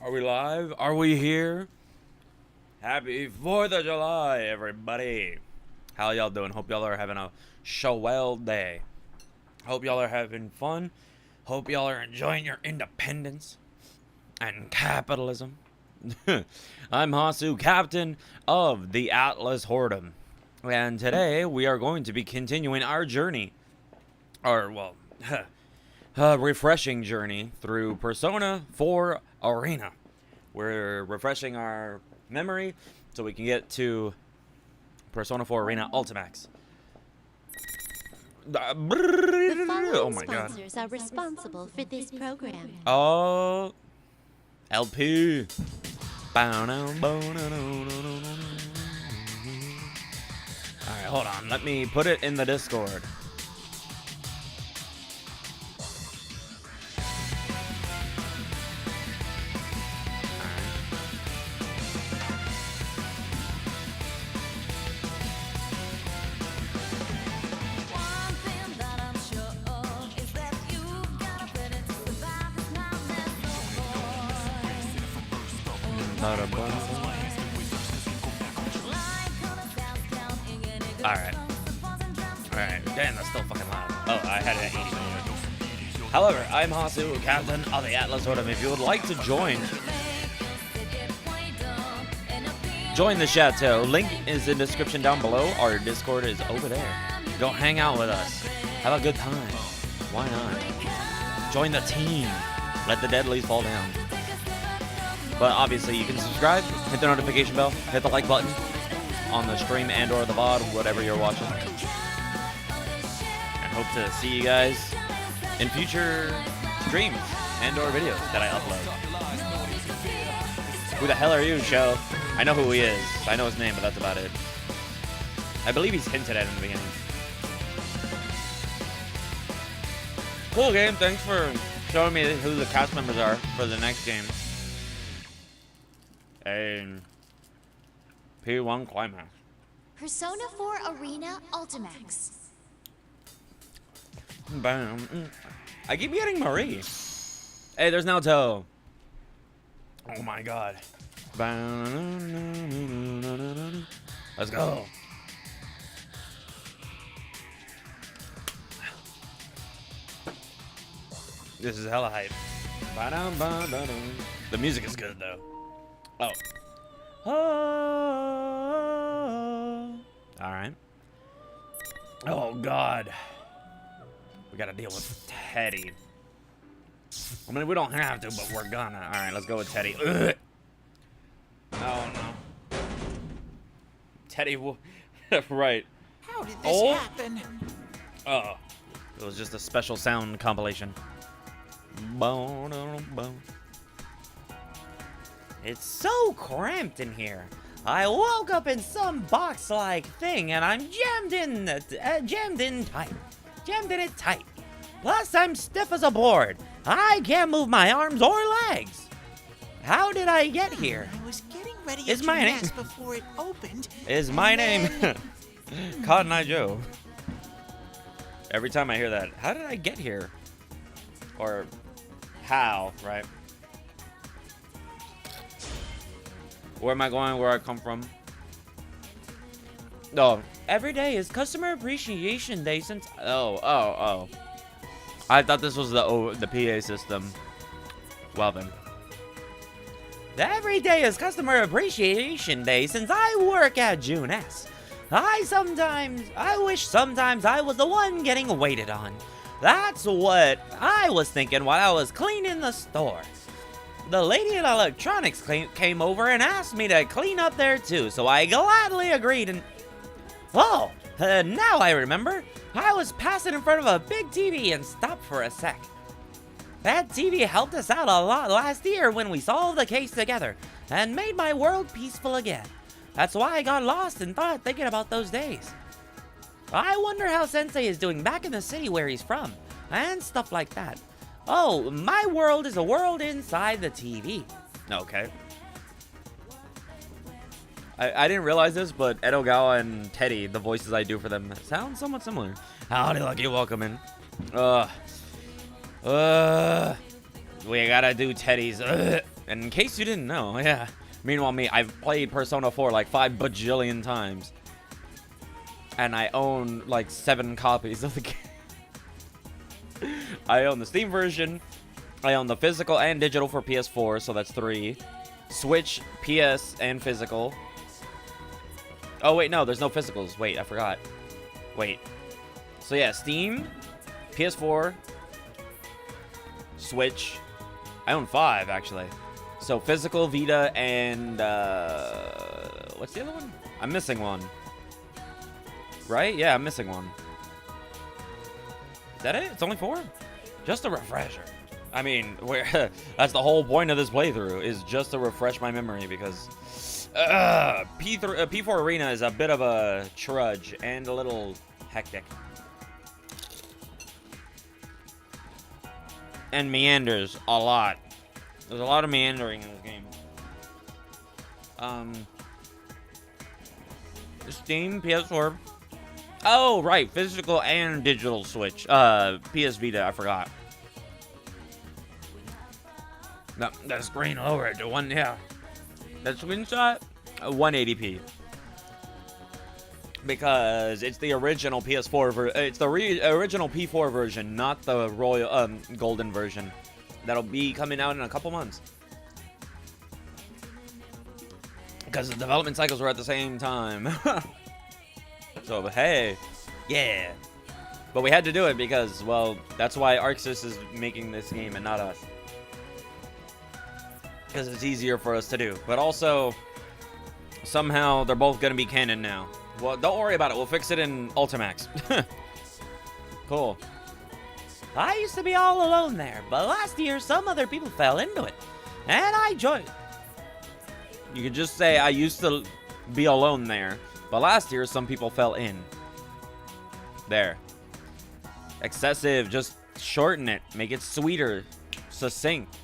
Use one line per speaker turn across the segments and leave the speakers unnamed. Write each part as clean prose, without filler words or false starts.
Are we live? Are we here? Happy 4th of July, everybody. How y'all doing? Hope y'all are having a swell day. Hope y'all are having fun. Hope y'all are enjoying your independence and capitalism. I'm Hasu, captain of the Atlas Whoredom. And today we are going to be continuing our journey. Refreshing journey through Persona 4 Arena. We're refreshing our memory so we can get to Persona 4 Arena Ultimax.
The
Oh
following
my god.
sponsors are responsible for this program.
Oh, LP. Alright, hold on. Let me put it in the Discord. Alright. Damn, that's still fucking loud. Oh, I had it at 80. However, I'm Hasu, captain of the Atlas Whoredom. If you would like to join the chateau, link is in the description down below. Our Discord is over there. Go hang out with us. Have a good time. Why not? Join the team. Let the dead leaves fall down. But obviously, you can subscribe, hit the notification bell, hit the like button on the stream and or the VOD, whatever you're watching. And hope to see you guys in future streams and or videos that I upload. Who the hell are you, show? I know who he is. I know his name, but that's about it. I believe he's hinted at in the beginning. Cool game. Thanks for showing me who the cast members are for the next game. And P1 Climax.
Persona 4 Arena Ultimax.
Bam. I keep getting Marie. Hey, there's Naoto. Oh my god. Let's go. This is hella hype. The music is good though. Oh. Alright. Oh god. We gotta deal with Teddy. I mean, we don't have to, but we're gonna. Alright, let's go with Teddy. Ugh. Oh no. Teddy, right.
How did this happen?
Oh. It was just a special sound compilation. It's so cramped in here. I woke up in some box-like thing, and I'm jammed in it tight. Plus, I'm stiff as a board. I can't move my arms or legs. How did I get here?
I was getting ready
Is
to
my name-
nest before it opened.
Is
and
my
then-
name Cotton Eye Joe? Every time I hear that, how did I get here? Or how, right? Where am I going? Where I come from? No. Every day is Customer Appreciation Day since... Oh. I thought this was the PA system. Well then. Every day is Customer Appreciation Day since I work at June S. I wish sometimes I was the one getting waited on. That's what I was thinking while I was cleaning the store. The lady in electronics came over and asked me to clean up there too, so I gladly agreed and... Oh, now I remember. I was passing in front of a big TV and stopped for a sec. That TV helped us out a lot last year when we solved the case together and made my world peaceful again. That's why I got lost and thought thinking about those days. I wonder how Sensei is doing back in the city where he's from, and stuff like that. Oh, my world is a world inside the TV. Okay. I didn't realize this, but Edogawa and Teddy, the voices I do for them, sound somewhat similar. Howdy, Lucky, welcome in. We gotta do Teddy's. And in case you didn't know, yeah. Meanwhile, me, I've played Persona 4 like 5 bajillion times. And I own like 7 copies of the game. I own the Steam version. I own the physical and digital for PS4, so that's 3. Switch, PS, and physical. Oh, wait, no, there's no physicals. Wait, I forgot. Wait. So, yeah, Steam, PS4, Switch. I own 5, actually. So, physical, Vita, and, what's the other one? I'm missing one. Right? Yeah, I'm missing one. Is that it? It's only 4? Just a refresher. I mean, that's the whole point of this playthrough, is just to refresh my memory, because P4 Arena is a bit of a trudge and a little hectic. And meanders a lot. There's a lot of meandering in this game. Steam, PS4. Oh, right, physical and digital Switch. PS Vita, I forgot. No, the screen lowered to 1, yeah. That screenshot, 180p. Because it's the original PS4 it's the original P4 version, not the royal golden version. That'll be coming out in a couple months. Because the development cycles were at the same time. So, hey, yeah. But we had to do it because, well, that's why ArcSys is making this game and not us. Because it's easier for us to do. But also, somehow, they're both going to be canon now. Well, don't worry about it. We'll fix it in Ultimax. Cool.
I used to be all alone there, but last year some other people fell into it, and I joined.
You could just say, I used to be alone there, but last year some people fell in. There. Excessive. Just shorten it. Make it sweeter. Succinct.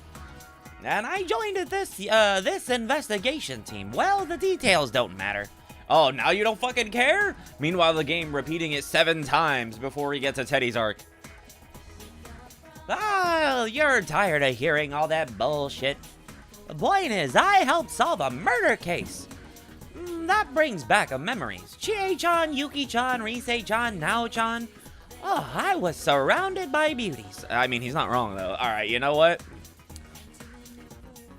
And I joined this investigation team. Well, the details don't matter.
Oh, now you don't fucking care? Meanwhile, the game repeating it 7 times before we get to Teddy's arc.
Oh, you're tired of hearing all that bullshit. The point is, I helped solve a murder case. That brings back memories. Chie-chan, Yuki-chan, Rise-chan, Nao-chan. Oh, I was surrounded by beauties.
I mean, he's not wrong, though. Alright, you know what?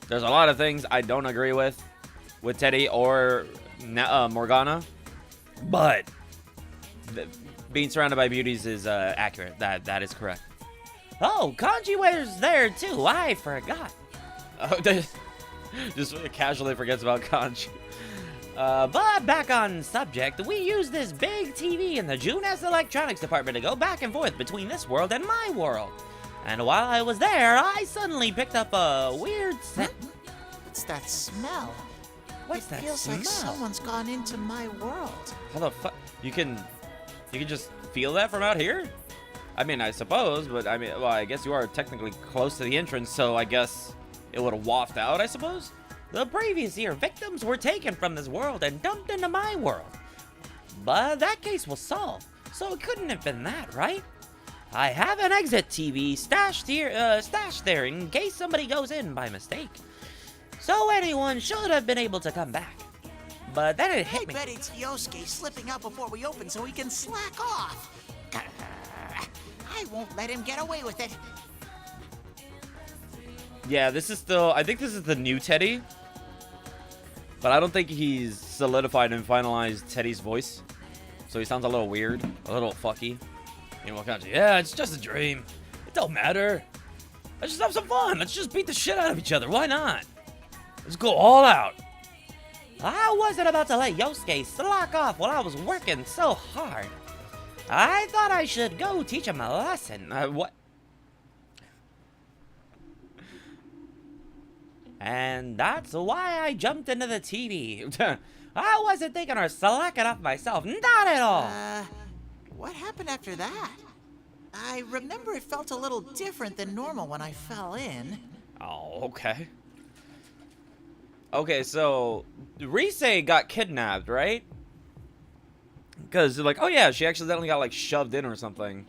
There's a lot of things I don't agree with Teddy or Morgana. But being surrounded by beauties is accurate. That is correct.
Oh, Kanji was there too. I forgot.
Oh, just casually forgets about Kanji.
But back on subject, we use this big TV in the Junes Electronics department to go back and forth between this world and my world. And while I was there, I suddenly picked up a weird scent.
What's that smell?
What's that
feels
smell?
like someone's gone into my world.
How the fuck? You can just feel that from out here? I mean, I suppose, but I mean, well, I guess you are technically close to the entrance, so I guess it would waft out, I suppose?
The previous year, victims were taken from this world and dumped into my world. But that case was solved, so it couldn't have been that, right? I have an exit TV stashed there in case somebody goes in by mistake. So anyone should have been able to come back. But then it hit me.
I bet it's Yosuke slipping out before we open so he can slack off. I won't let him get away with it.
Yeah, this is still... I think this is the new Teddy. But I don't think he's solidified and finalized Teddy's voice. So he sounds a little weird. A little fucky. You know, kind of, yeah, it's just a dream. It don't matter. Let's just have some fun. Let's just beat the shit out of each other. Why not? Let's go all out.
I wasn't about to let Yosuke slack off while I was working so hard. I thought I should go teach him a lesson.
What?
And that's why I jumped into the TV. I wasn't thinking of slacking off myself. Not at all.
What happened after that? I remember it felt a little different than normal when I fell in.
Oh, okay. Okay, so Rise got kidnapped, right? Because they're like, oh yeah, she accidentally got like shoved in or something.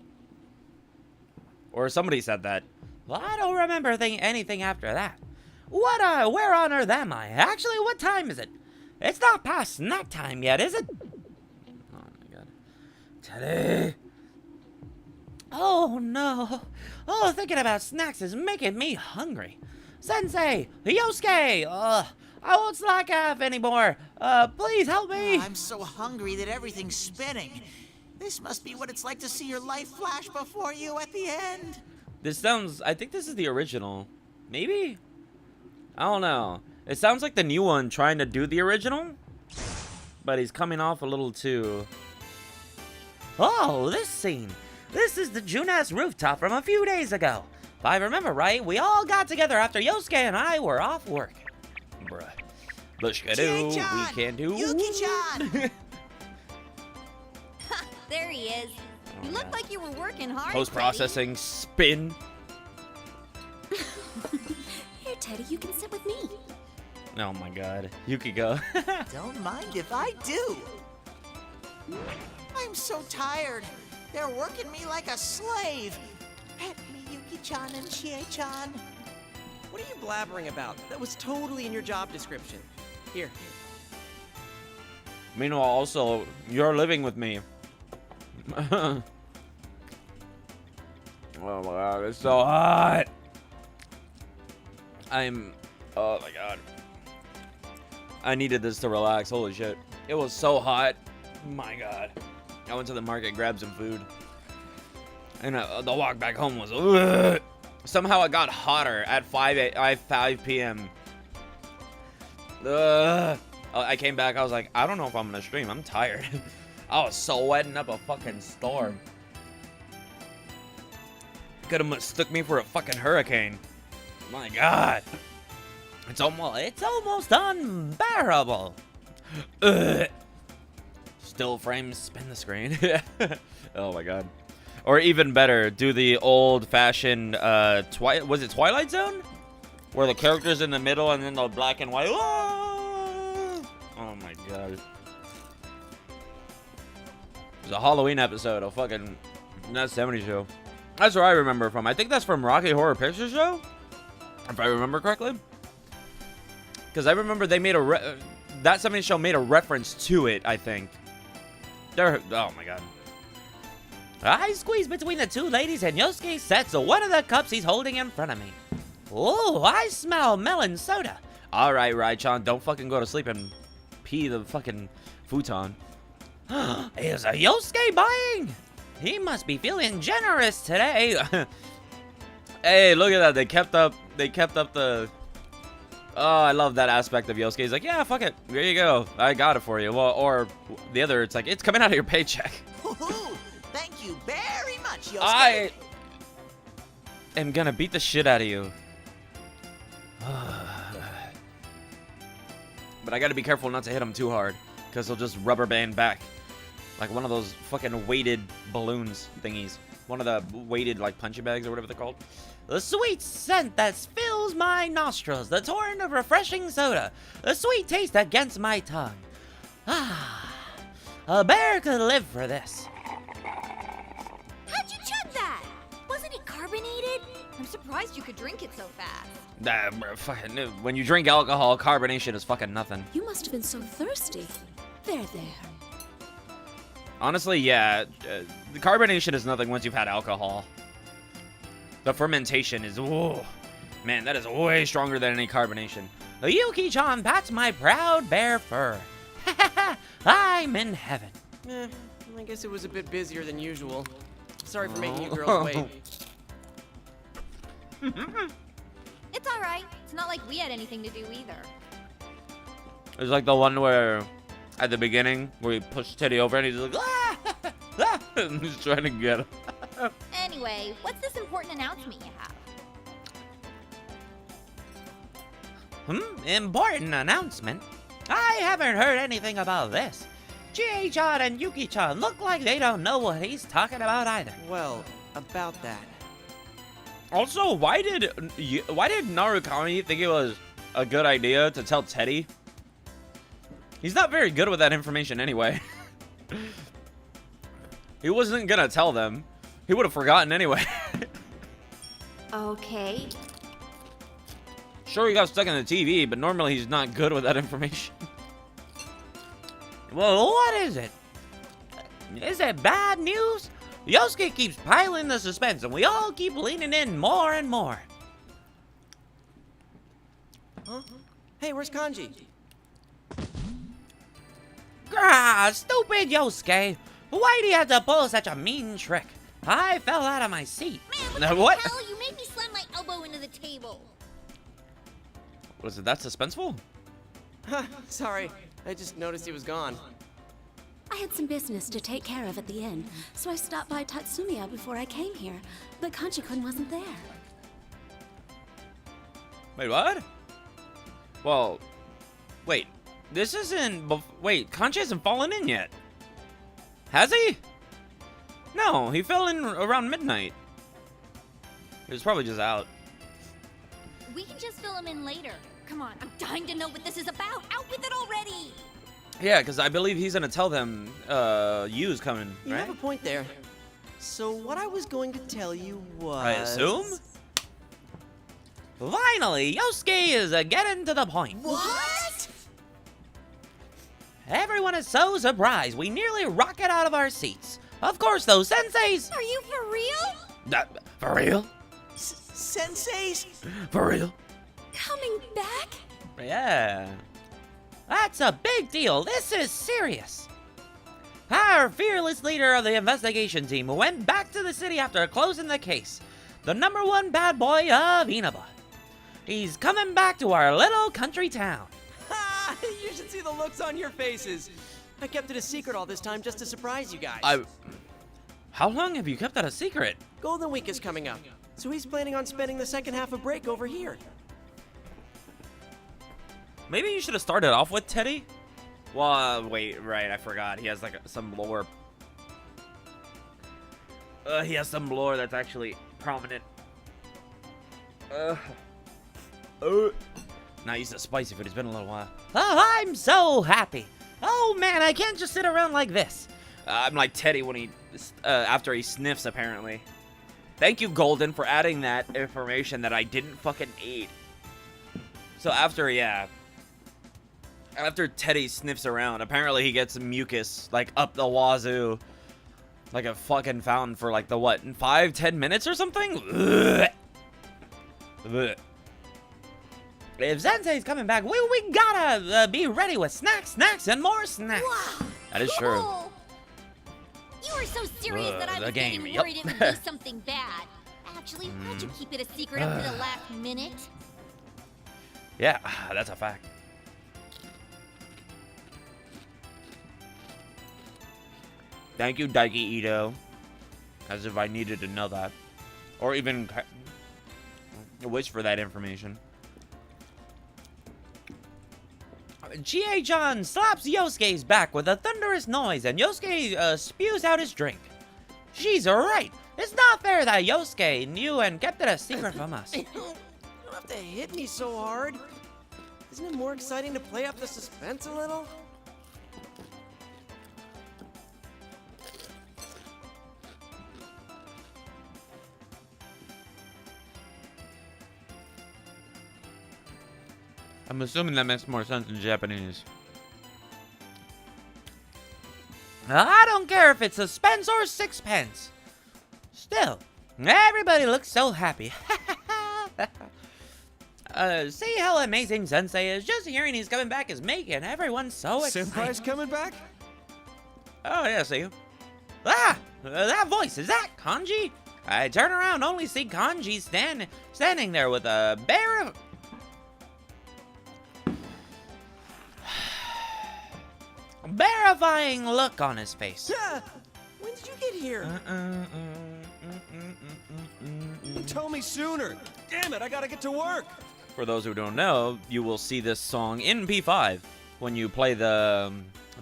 Or somebody said that.
Well, I don't remember anything after that.
Where on earth am I? Actually, what time is it? It's not past snack time yet, is it? Oh my god. Teddy! Oh no. Oh, thinking about snacks is making me hungry. Sensei! Yosuke! I won't slack off anymore. Please help me.
I'm so hungry that everything's spinning. This must be what it's like to see your life flash before you at the end.
This sounds... I think this is the original. Maybe? I don't know. It sounds like the new one trying to do the original. But he's coming off a little too... Oh, this scene. This is the Junes rooftop from a few days ago. If I remember right, we all got together after Yosuke and I were off work. Bruh. Bushka-doo, we
Chie-chan!
can do...
Yuki-chan!
There he is. You look like you were working hard.
Post-processing spin.
Here, Teddy, you can sit with me.
Oh my god. Yukiko.
Don't mind if I do. I'm so tired. They're working me like a slave. Pet me, Yuki-chan and Chie-chan.
What are you blabbering about? That was totally in your job description. Here.
Meanwhile, also, you're living with me. Oh my god, it's so hot. Oh my god. I needed this to relax. Holy shit. It was so hot. My god. I went to the market, grabbed some food. And the walk back home was... Ugh. Somehow it got hotter at 5 p.m. I came back. I was like, I don't know if I'm going to stream. I'm tired. I was sweating up a fucking storm. Could have mistook me for a fucking hurricane. My god. It's almost unbearable. Ugh. Still frames spin the screen. Oh my god. Or even better, do the old-fashioned was it Twilight Zone? Where the character's in the middle and then the black and white. Oh my god. There's a Halloween episode of fucking That 70s Show. That's where I remember from. I think that's from Rocky Horror Picture Show, if I remember correctly. Because I remember they made that 70s Show made a reference to it, I think. Oh my god. I squeeze between the two ladies and Yosuke sets one of the cups he's holding in front of me. Oh, I smell melon soda. Alright, Rai-chan, don't fucking go to sleep and pee the fucking futon. Is a Yosuke buying? He must be feeling generous today. Hey, look at that. They kept up the... Oh, I love that aspect of Yosuke. He's like, yeah, fuck it. There you go. I got it for you. Well, or the other, it's like, it's coming out of your paycheck.
Thank you very much, Yosuke.
I am gonna beat the shit out of you. But I gotta be careful not to hit him too hard, because he'll just rubber band back. Like one of those fucking weighted balloons thingies. One of the weighted, like, punching bags or whatever they're called. The sweet scent that fills my nostrils. The torrent of refreshing soda. The sweet taste against my tongue. Ah, a bear could live for this.
How'd you chug that? Wasn't it carbonated? I'm surprised you could drink it so fast.
When you drink alcohol, carbonation is fucking nothing.
You must have been so thirsty. There.
Honestly, yeah. The carbonation is nothing once you've had alcohol. The fermentation is... Ooh, man, that is way stronger than any carbonation. Yuki-chan pats my proud bear fur. I'm in heaven.
I guess it was a bit busier than usual. Sorry for making you girls wait.
It's alright. It's not like we had anything to do either.
It's like the one where, at the beginning, where he pushed Teddy over and he's like, ah! And he's trying to get him.
Anyway, what's this important announcement you have?
Important announcement? I haven't heard anything about this. Chie-chan and Yuki-chan look like they don't know what he's talking about either.
Well, about that.
Also, why did Narukami think it was a good idea to tell Teddy? He's not very good with that information anyway. He wasn't gonna tell them. He would have forgotten anyway.
Okay.
Sure, he got stuck in the TV, but normally he's not good with that information. Well, what is it? Is it bad news? Yosuke keeps piling the suspense, and we all keep leaning in more and more.
Huh? Hey, where's Kanji?
Grah, stupid Yosuke. Why'd he have to pull such a mean trick? I fell out of my seat.
Man,
What?
the hell? You made me slam my elbow into the table.
Was it that suspenseful?
Sorry, I just noticed he was gone.
I had some business to take care of at the inn, so I stopped by Tatsumiya before I came here, but Kanji-kun wasn't there.
Wait, what? Well, wait. This isn't... Wait, Kanji hasn't fallen in yet. Has he? No, he fell in around midnight. He was probably just out.
We can just fill him in later. Come on, I'm dying to know what this is about. Out with it already!
Yeah, because I believe he's going to tell them Yu's coming,
You
right?
have a point there. So what I was going to tell you was...
I assume? Finally, Yosuke is getting to the point.
What?
Everyone is so surprised we nearly rocket out of our seats. Of course, those senseis...
Are you for real?
For real?
Senseis?
For real?
Coming back?
Yeah. That's a big deal. This is serious. Our fearless leader of the investigation team went back to the city after closing the case. The #1 bad boy of Inaba. He's coming back to our little country town.
Ha! You should see the looks on your faces. I kept it a secret all this time just to surprise you guys.
How long have you kept that a secret?
Golden Week is coming up, so he's planning on spending the second half of break over here.
Maybe you should have started off with Teddy? Well, wait, right, I forgot. He has like some lore. He has some lore that's actually prominent. Not used to spicy food, it's been a little while. Oh, I'm so happy. Oh man, I can't just sit around like this. I'm like Teddy when he, after he sniffs apparently. Thank you, Golden, for adding that information that I didn't fucking eat. So after Teddy sniffs around, apparently he gets mucus, like, up the wazoo. Like a fucking fountain for, like, the what, 5-10 minutes or something? Ugh. Ugh. If Sensei's coming back, we gotta be ready with snacks, and more snacks.
Wow!
That is true.
Cool. You were so serious that I
the
was
game,
getting
yep.
worried it would be something bad. Actually, why'd you keep it a secret up to the last minute?
Yeah, that's a fact. Thank you, Daiki Ito. As if I needed to know that. Or even wish for that information. Chie-chan slaps Yosuke's back with a thunderous noise, and Yosuke spews out his drink. She's right. It's not fair that Yosuke knew and kept it a secret from us.
You don't have to hit me so hard. Isn't it more exciting to play up the suspense a little?
I'm assuming that makes more sense in Japanese. I don't care if it's suspense or sixpence. Still, everybody looks so happy. See how amazing Sensei is? Just hearing he's coming back is making everyone so excited.
Senpai's coming back?
Oh, yeah, see. Ah! That voice, is that Kanji? I turn around, only see Kanji standing there with a verifying look on his face.
Yeah! When did you get here?
Tell me sooner. Damn it, I gotta get to work.
For those who don't know, you will see this song in P5 when you play the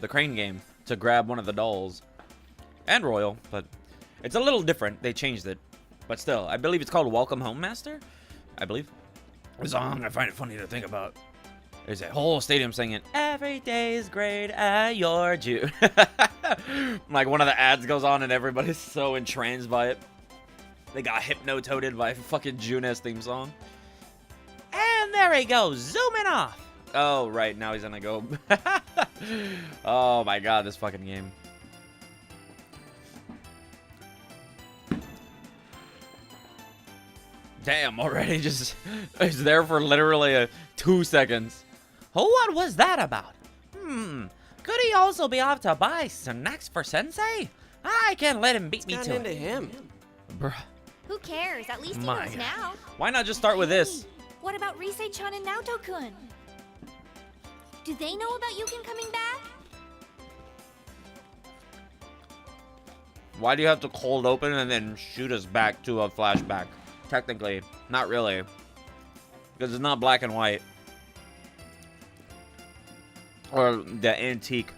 crane game to grab one of the dolls. And Royal, but it's a little different. They changed it. But still, I believe it's called Welcome Home Master, I believe. The song, I find it funny to think about. There's a whole stadium singing, "Every day is great at your June." Like one of the ads goes on and everybody's so entranced by it. They got hypno-toaded by fucking Junes theme song. And there we go, zooming off. Oh, right, now he's gonna go. Oh my god, this fucking game. Damn, already just is there for literally 2 seconds. What was that about? Could he also be off to buy snacks for Sensei? I can't let him beat me
Got
to
into
it.
him.
Bruh.
Who cares? At least he
My
knows
God.
now.
Why not just start with this?
What about Rise-chan and Naoto-kun? Do they know about Yukin coming back?
Why do you have to cold open and then shoot us back to a flashback? Technically, not really. Because it's not black and white. Or the antique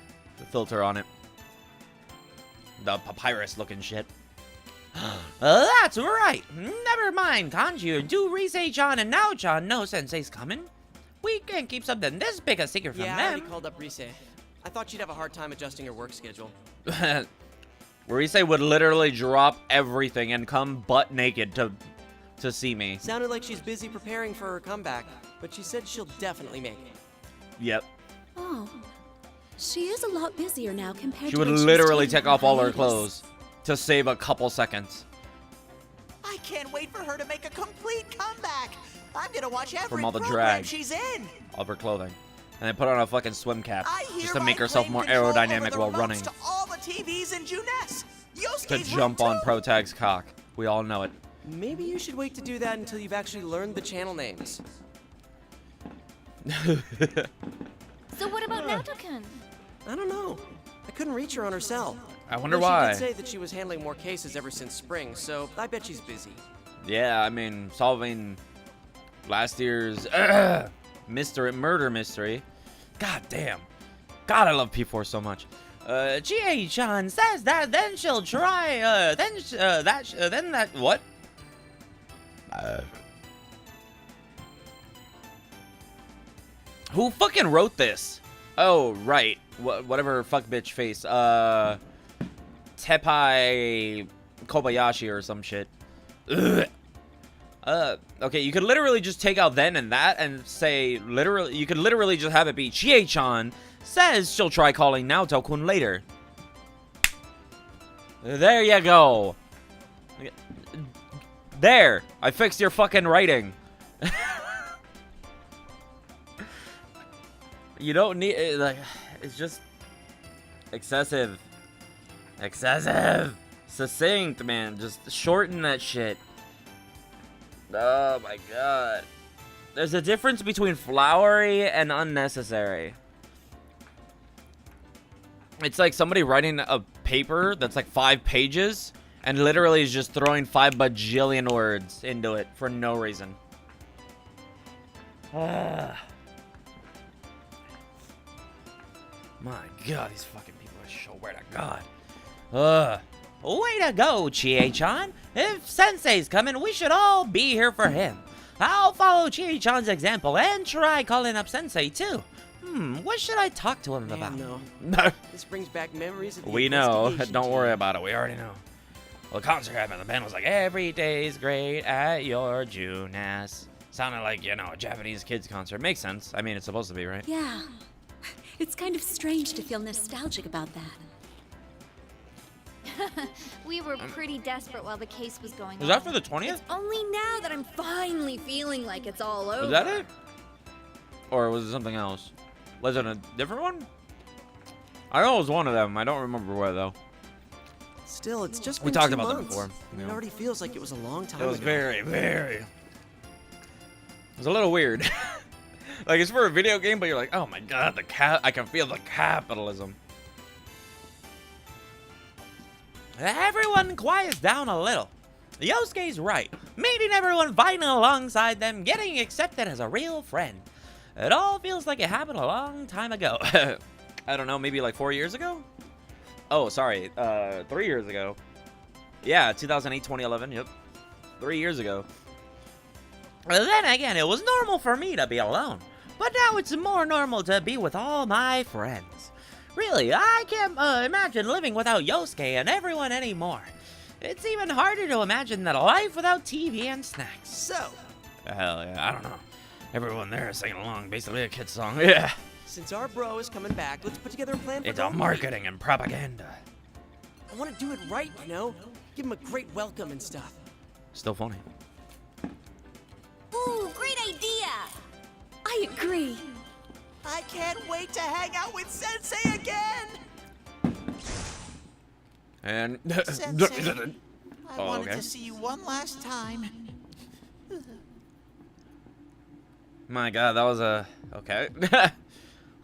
filter on it. The papyrus looking shit. That's right. Never mind, Kanji. Do Rise-chan and Nao-chan know Sensei's coming? We can't keep something this big a secret from
Yeah, I already
them.
called up Rise. I thought she'd have a hard time adjusting her work schedule.
Rise would literally drop everything and come butt naked to see me.
Sounded like she's busy preparing for her comeback, but she said she'll definitely make it.
Yep.
Oh, she is a lot busier now compared
She
to
would
when was
literally
taking
take off all her
hiatus.
clothes to save a couple seconds
I can't wait for her to make a complete comeback. I'm gonna watch every
From all the
program
drag.
she's in.
of her clothing. And then put on a fucking swim cap
I
just to
hereby
make herself
claim
more
control over
aerodynamic
the
while
remotes
running.
To all the TVs in Juness.
To
Yosuke's
jump
room
on
too.
Protag's cock. We all know it.
Maybe you should wait to do that until you've actually learned the channel names.
So what about Naoto-kun?
I don't know. I couldn't reach her on her cell.
I wonder
Though
why.
She did say that she was handling more cases ever since spring, so I bet she's busy.
Yeah, I mean, solving last year's murder mystery. God damn. God, I love P4 so much. Chie-chan says that, then she'll try, then that, what? Who fucking wrote this? Oh, right. Whatever fuck bitch face. Tepai Kobayashi or some shit. Ugh. Okay, you could literally just take out then and that and say, literally, you could literally just have it be Chie-chan says she'll try calling Naoto-kun later. There you go. There, I fixed your fucking writing. You don't need, like, it's just excessive. Excessive. Succinct, man. Just shorten that shit. Oh my god. There's a difference between flowery and unnecessary. It's like somebody writing a paper that's like 5 pages and literally is just throwing 5 bajillion words into it for no reason. My god, these fucking people, I swear to god. Way to go, Chie-chan. If Sensei's coming, we should all be here for him. I'll follow Chie-chan's example and try calling up Sensei too. What should I talk to him about?
No. This brings back memories of the
We know.
investigation
Don't worry
team.
about it. We already know. Well, the concert happened. The band was like, every day's great at your Juness. Sounded like, you know, a Japanese kids concert. Makes sense. I mean, it's supposed to be, right?
Yeah. It's kind of strange to feel nostalgic about that.
We were pretty desperate while the case was going on.
Was that for the 20th?
Only now that I'm finally feeling like it's all over.
Was that it? Or was it something else? Was it a different one? I know it was one of them. I don't remember where, though.
Still, it's just
We
been
talked
2
about them
months,
before,
and
yeah.
it already feels like it was a long time
It was
ago.
very... It was a little weird. Like, it's for a video game, but you're like, oh my god, I can feel the capitalism. Everyone quiets down a little. Yosuke's right. Meeting everyone fighting alongside them, getting accepted as a real friend. It all feels like it happened a long time ago. I don't know, maybe like 4 years ago? Oh, sorry, 3 years ago. Yeah, 2008, 2011, yep. 3 years ago. Then again, it was normal for me to be alone. But now it's more normal to be with all my friends. Really, I can't imagine living without Yosuke and everyone anymore. It's even harder to imagine that a life without TV and snacks.
So,
Hell yeah, I don't know. Everyone there is singing along, basically a kid's song. Yeah.
Since our bro is coming back, let's put together a plan for
It's all
Golden
marketing and propaganda.
Week. I want to do it right, you know? Give him a great welcome and stuff.
Still funny.
Ooh, great idea!
I agree.
I can't wait to hang out with Sensei again!
And
Sensei, I
Oh,
wanted
okay.
to see you one last time.
my God, that was a okay.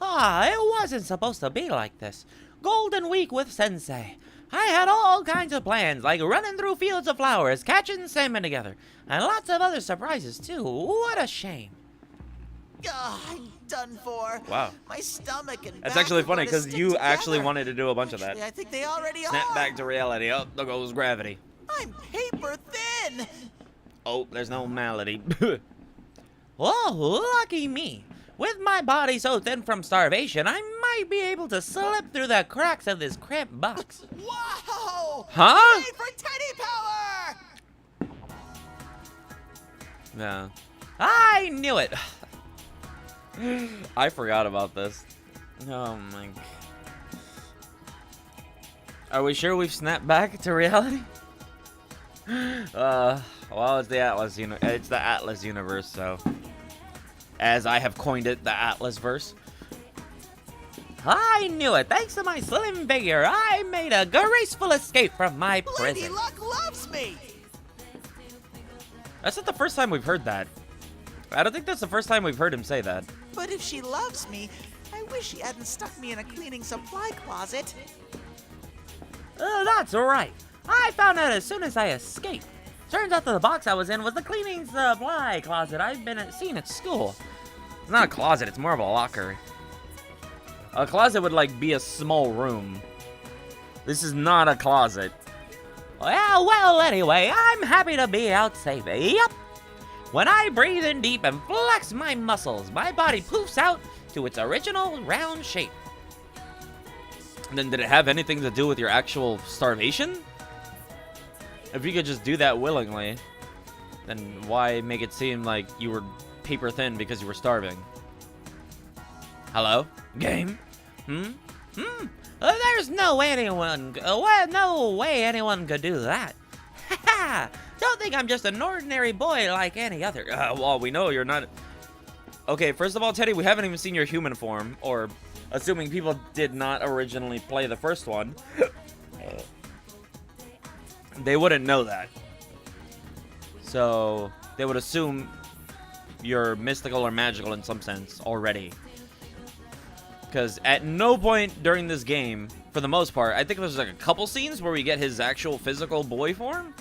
It wasn't supposed to be like this. Golden Week with Sensei. I had all kinds of plans, like running through fields of flowers, catching salmon together, and lots of other surprises, too. What a shame.
I'm done for.
Wow.
My stomach and
That's
back
actually
are
funny
gonna
because
stick
you actually
together.
wanted to do a bunch of that.
Actually, I think they already
Snap
are.
back to reality. Oh, there goes gravity.
I'm paper thin.
Oh, there's no malady.
Oh, lucky me. With my body so thin from starvation, I might be able to slip through the cracks of this cramped box.
Whoa!
Huh?
Wait for Teddy Power!
Yeah.
I knew it.
I forgot about this. Oh my God. Are we sure we've snapped back to reality? Well, it's the Atlas universe, so as I have coined it, the Atlas verse.
I knew it. Thanks to my slim figure, I made a graceful escape from my
Lady
prison.
Luck loves me!
That's not the first time we've heard that. I don't think that's the first time we've heard him say that.
But if she loves me, I wish she hadn't stuck me in a cleaning supply closet.
That's right. I found out as soon as I escaped. Turns out that the box I was in was the cleaning supply closet I've been seen at school.
It's not a closet, it's more of a locker. A closet would, like, be a small room. This is not a closet.
Well, anyway, I'm happy to be out safe. Yup. When I breathe in deep and flex my muscles, my body poofs out to its original round shape.
And then did it have anything to do with your actual starvation? If you could just do that willingly, then why make it seem like you were paper thin because you were starving? Hello? Game?
There's no way anyone could do that. Don't think I'm just an ordinary boy like any other.
Well, we know you're not... Okay, first of all, Teddy, we haven't even seen your human form, or assuming people did not originally play the first one, they wouldn't know that. So, they would assume you're mystical or magical in some sense already. Because at no point during this game, for the most part, I think there's like a couple scenes where we get his actual physical boy form.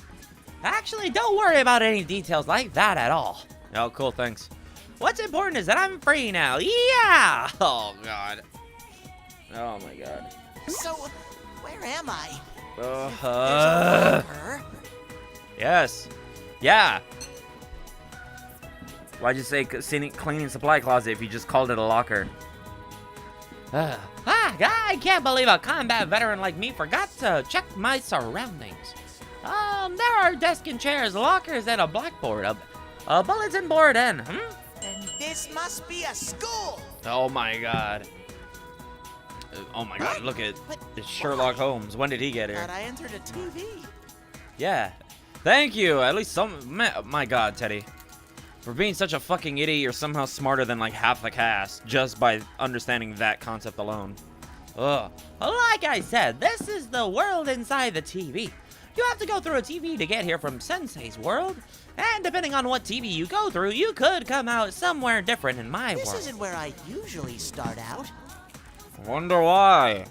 Actually, don't worry about any details like that at all.
Oh, cool, thanks.
What's important is that I'm free now. Yeah!
Oh, God. Oh, my God.
So, where am I?
Uh,
Her?
yes. Yeah. Why'd you say cleaning supply closet if you just called it a locker?
I can't believe a combat veteran like me forgot to check my surroundings. There are desks and chairs, lockers, and a blackboard, a bulletin board, and,
Then this must be a school!
Oh, my God. Oh, my God, look at
But
this Sherlock Holmes. When did he get
Thought
here?
I entered a TV.
Yeah. Thank you. At least some... My God, Teddy. For being such a fucking idiot, you're somehow smarter than like half the cast just by understanding that concept alone. Ugh.
like I said, this is the world inside the TV. You have to go through a TV to get here from Sensei's world. And depending on what TV you go through, you could come out somewhere different in my
This
world.
isn't where I usually start out.
Wonder why.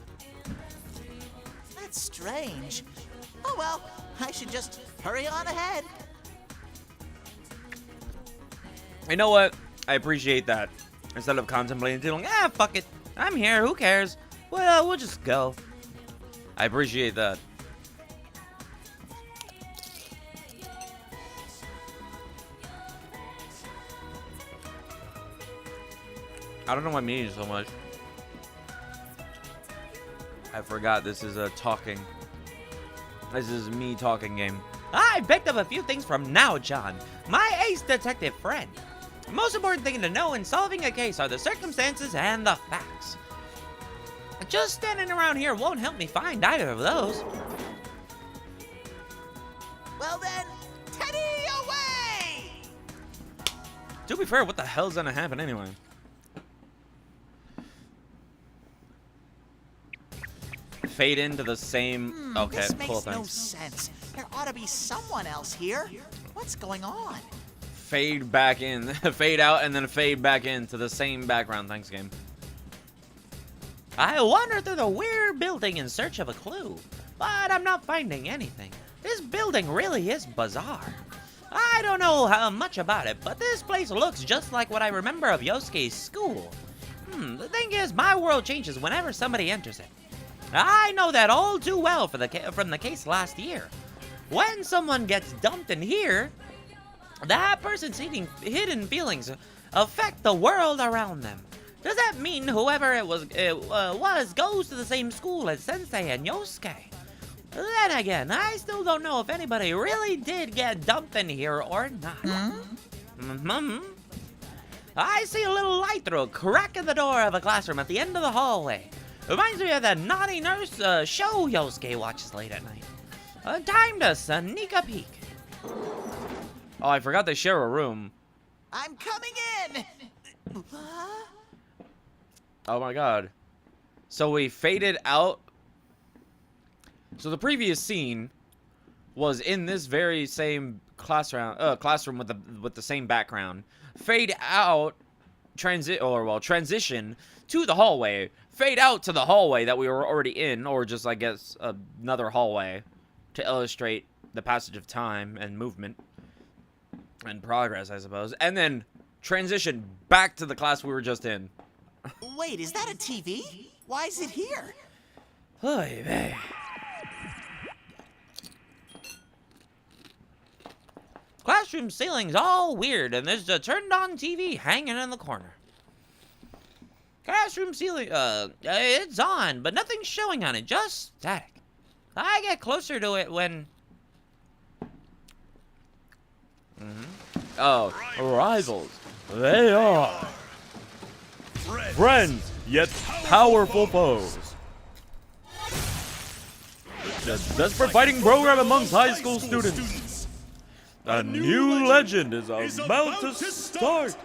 That's strange. Oh well, I should just hurry on ahead.
You know what? I appreciate that. Instead of contemplating too long,
Fuck it. I'm here, who cares? Well, we'll just go.
I appreciate that. I don't know why I'm eating so much. I forgot this is a talking. This is me talking game.
I picked up a few things from Now John, my ace detective friend.
The most important thing to know in solving a case are the circumstances and the facts. Just standing around here won't help me find either of those.
Well then, Teddy away!
To be fair, what the hell's gonna happen anyway? Fade into the same. Okay,
this
cool.
makes no
Thanks.
sense. There ought to be someone else here. What's going on?
Fade back in, fade out, and then fade back into the same background. Thanks, game.
I wander through the weird building in search of a clue, but I'm not finding anything. This building really is bizarre. I don't know how much about it, but this place looks just like what I remember of Yosuke's school. The thing is, my world changes whenever somebody enters it. I know that all too well from the case last year. When someone gets dumped in here, that person's hidden feelings affect the world around them. Does that mean whoever it was goes to the same school as Sensei and Yosuke? Then again, I still don't know if anybody really did get dumped in here or not. I see a little light through a crack in the door of a classroom at the end of the hallway. Reminds me of that naughty nurse show Yosuke watches late at night. Time to sneak a peek.
Oh, I forgot they share a room.
I'm coming in! Huh?
Oh my god. So we faded out. So the previous scene was in this very same classroom with the same background. Fade out, transition to the hallway. Fade out to the hallway that we were already in, or just, I guess, another hallway to illustrate the passage of time and movement and progress, I suppose. And then transition back to the class we were just in.
Wait, is that a TV? Why is it here?
Oy vey. Classroom ceiling's all weird, and there's a turned-on TV hanging in the corner. Classroom ceiling, it's on, but nothing's showing on it, just static. I get closer to it when...
Oh, rivals. They are friends, yet powerful foes. The desperate fighting program amongst high school students. A new legend is about to start.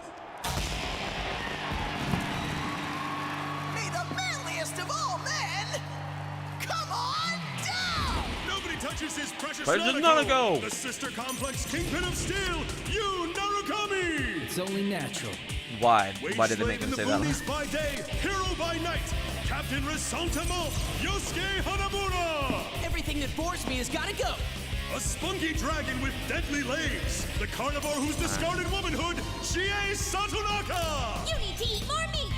May the manliest of all men come on down!
Nobody touches his precious
Precious
Nanako!
Nanako!
The sister complex kingpin of steel, Yu Narukami!
It's only natural.
Why?
Wage
Why did they
slave
make
in
him
the
say that?
boonies by day, hero by night, Captain Resentiment, Yosuke Hanamura!
Everything that bores me has got to go.
A spunky dragon with deadly legs, the carnivore who's discarded womanhood, Chie Satonaka!
You need to eat more meat!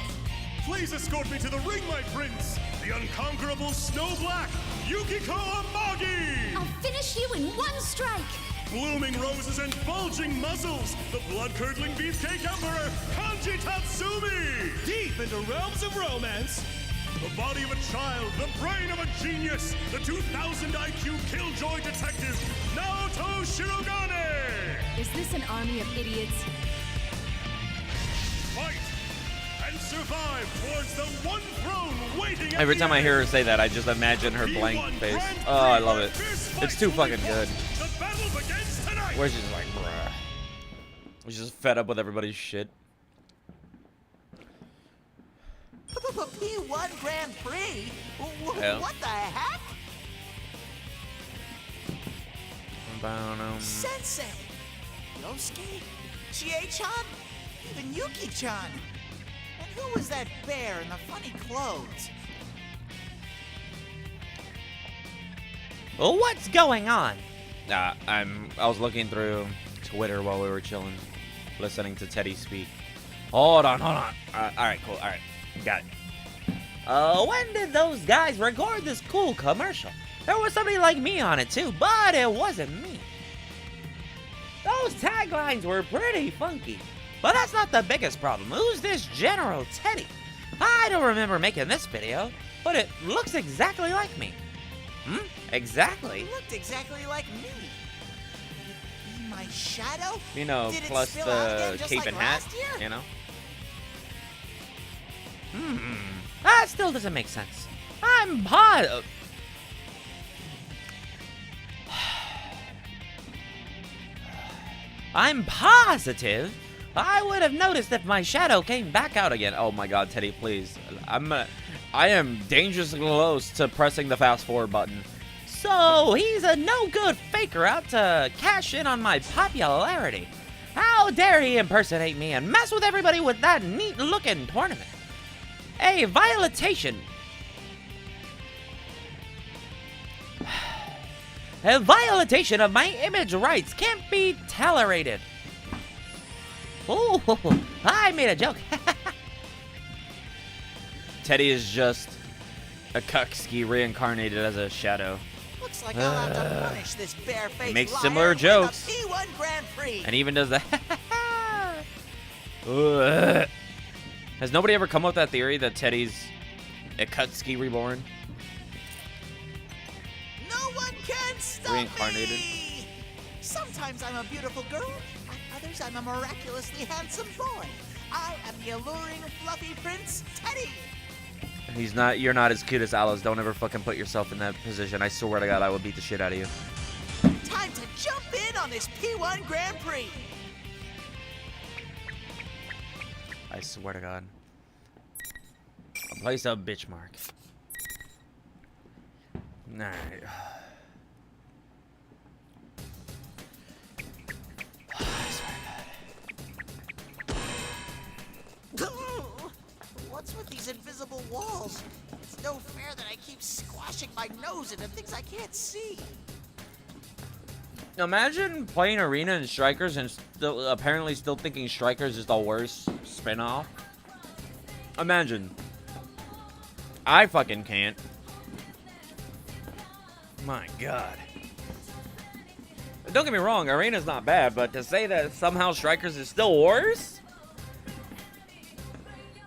Please escort me to the ring, my prince, the unconquerable Snow Black, Yukiko Amagi!
I'll finish you in one strike!
Blooming roses and bulging muzzles, the blood-curdling beefcake emperor, Kanji Tatsumi! Deep into realms of romance, the body of a child, the brain of a genius, the 2000 IQ killjoy detective, Naoto Shirogane!
Is this an army of idiots?
Fight and survive towards the one throne waiting at
Every
the
time I hear her
end.
say that, I just imagine her blank
P1
face.
Grand
Oh, I
Prix
love
where
it.
fierce
It's
fights
too
will
fucking
be
good.
fought. The battle begins tonight.
Where she's just like, bruh. She's just fed up with everybody's shit.
P1 Grand Prix?
Yeah.
What the heck?
Ba-dum.
Sensei! Yosuke? Chie-chan? Even Yuki-chan? And who was that bear in the funny clothes?
Well, what's going on?
I was looking through Twitter while we were chilling, listening to Teddy speak. Hold on. All right, cool. All right, got it.
When did those guys record this cool commercial? There was somebody like me on it too, but it wasn't me. Those taglines were pretty funky, but that's not the biggest problem. Who's this General Teddy? I don't remember making this video, but it looks exactly like me. Exactly.
He looked exactly like me. Be my My shadow?
You know,
Did it
plus
spill out again
the
just
cape
like
and hat.
last year?
You know. That still doesn't make sense. I'm positive. I'm positive I would have noticed if my shadow came back out again. Oh my god, Teddy, please. I am dangerously close to pressing the fast forward button. So, he's a no-good faker out to cash in on my popularity. How dare he impersonate me and mess with everybody with that neat-looking tournament? A violation. A violation of my image rights can't be tolerated. Oh, I made a joke. Teddy is just a Kuksky reincarnated as a shadow.
Looks like I'll have to punish this barefaced
Makes
liar
similar
with
jokes.
a P1 Grand Prix.
And even does that. Ugh. Has nobody ever come up with that theory that Teddy's a Kuksky reborn?
No one can stop
Reincarnated.
me. Sometimes I'm a beautiful girl. At others, I'm a miraculously handsome boy. I am the alluring, fluffy Prince Teddy.
He's not. You're not as cute as Alice. Don't ever fucking put yourself in that position. I swear to God, I will beat the shit out of you.
Time to jump in on this P1 Grand Prix.
I swear to God. I'll place a bitch mark. Alright.
What's with these invisible walls? It's no fair that I keep squashing my nose into things I can't see.
Imagine playing Arena and Strikers and apparently still thinking Strikers is the worst spin-off. Imagine. I fucking can't. My God. Don't get me wrong, Arena's not bad, but to say that somehow Strikers is still worse?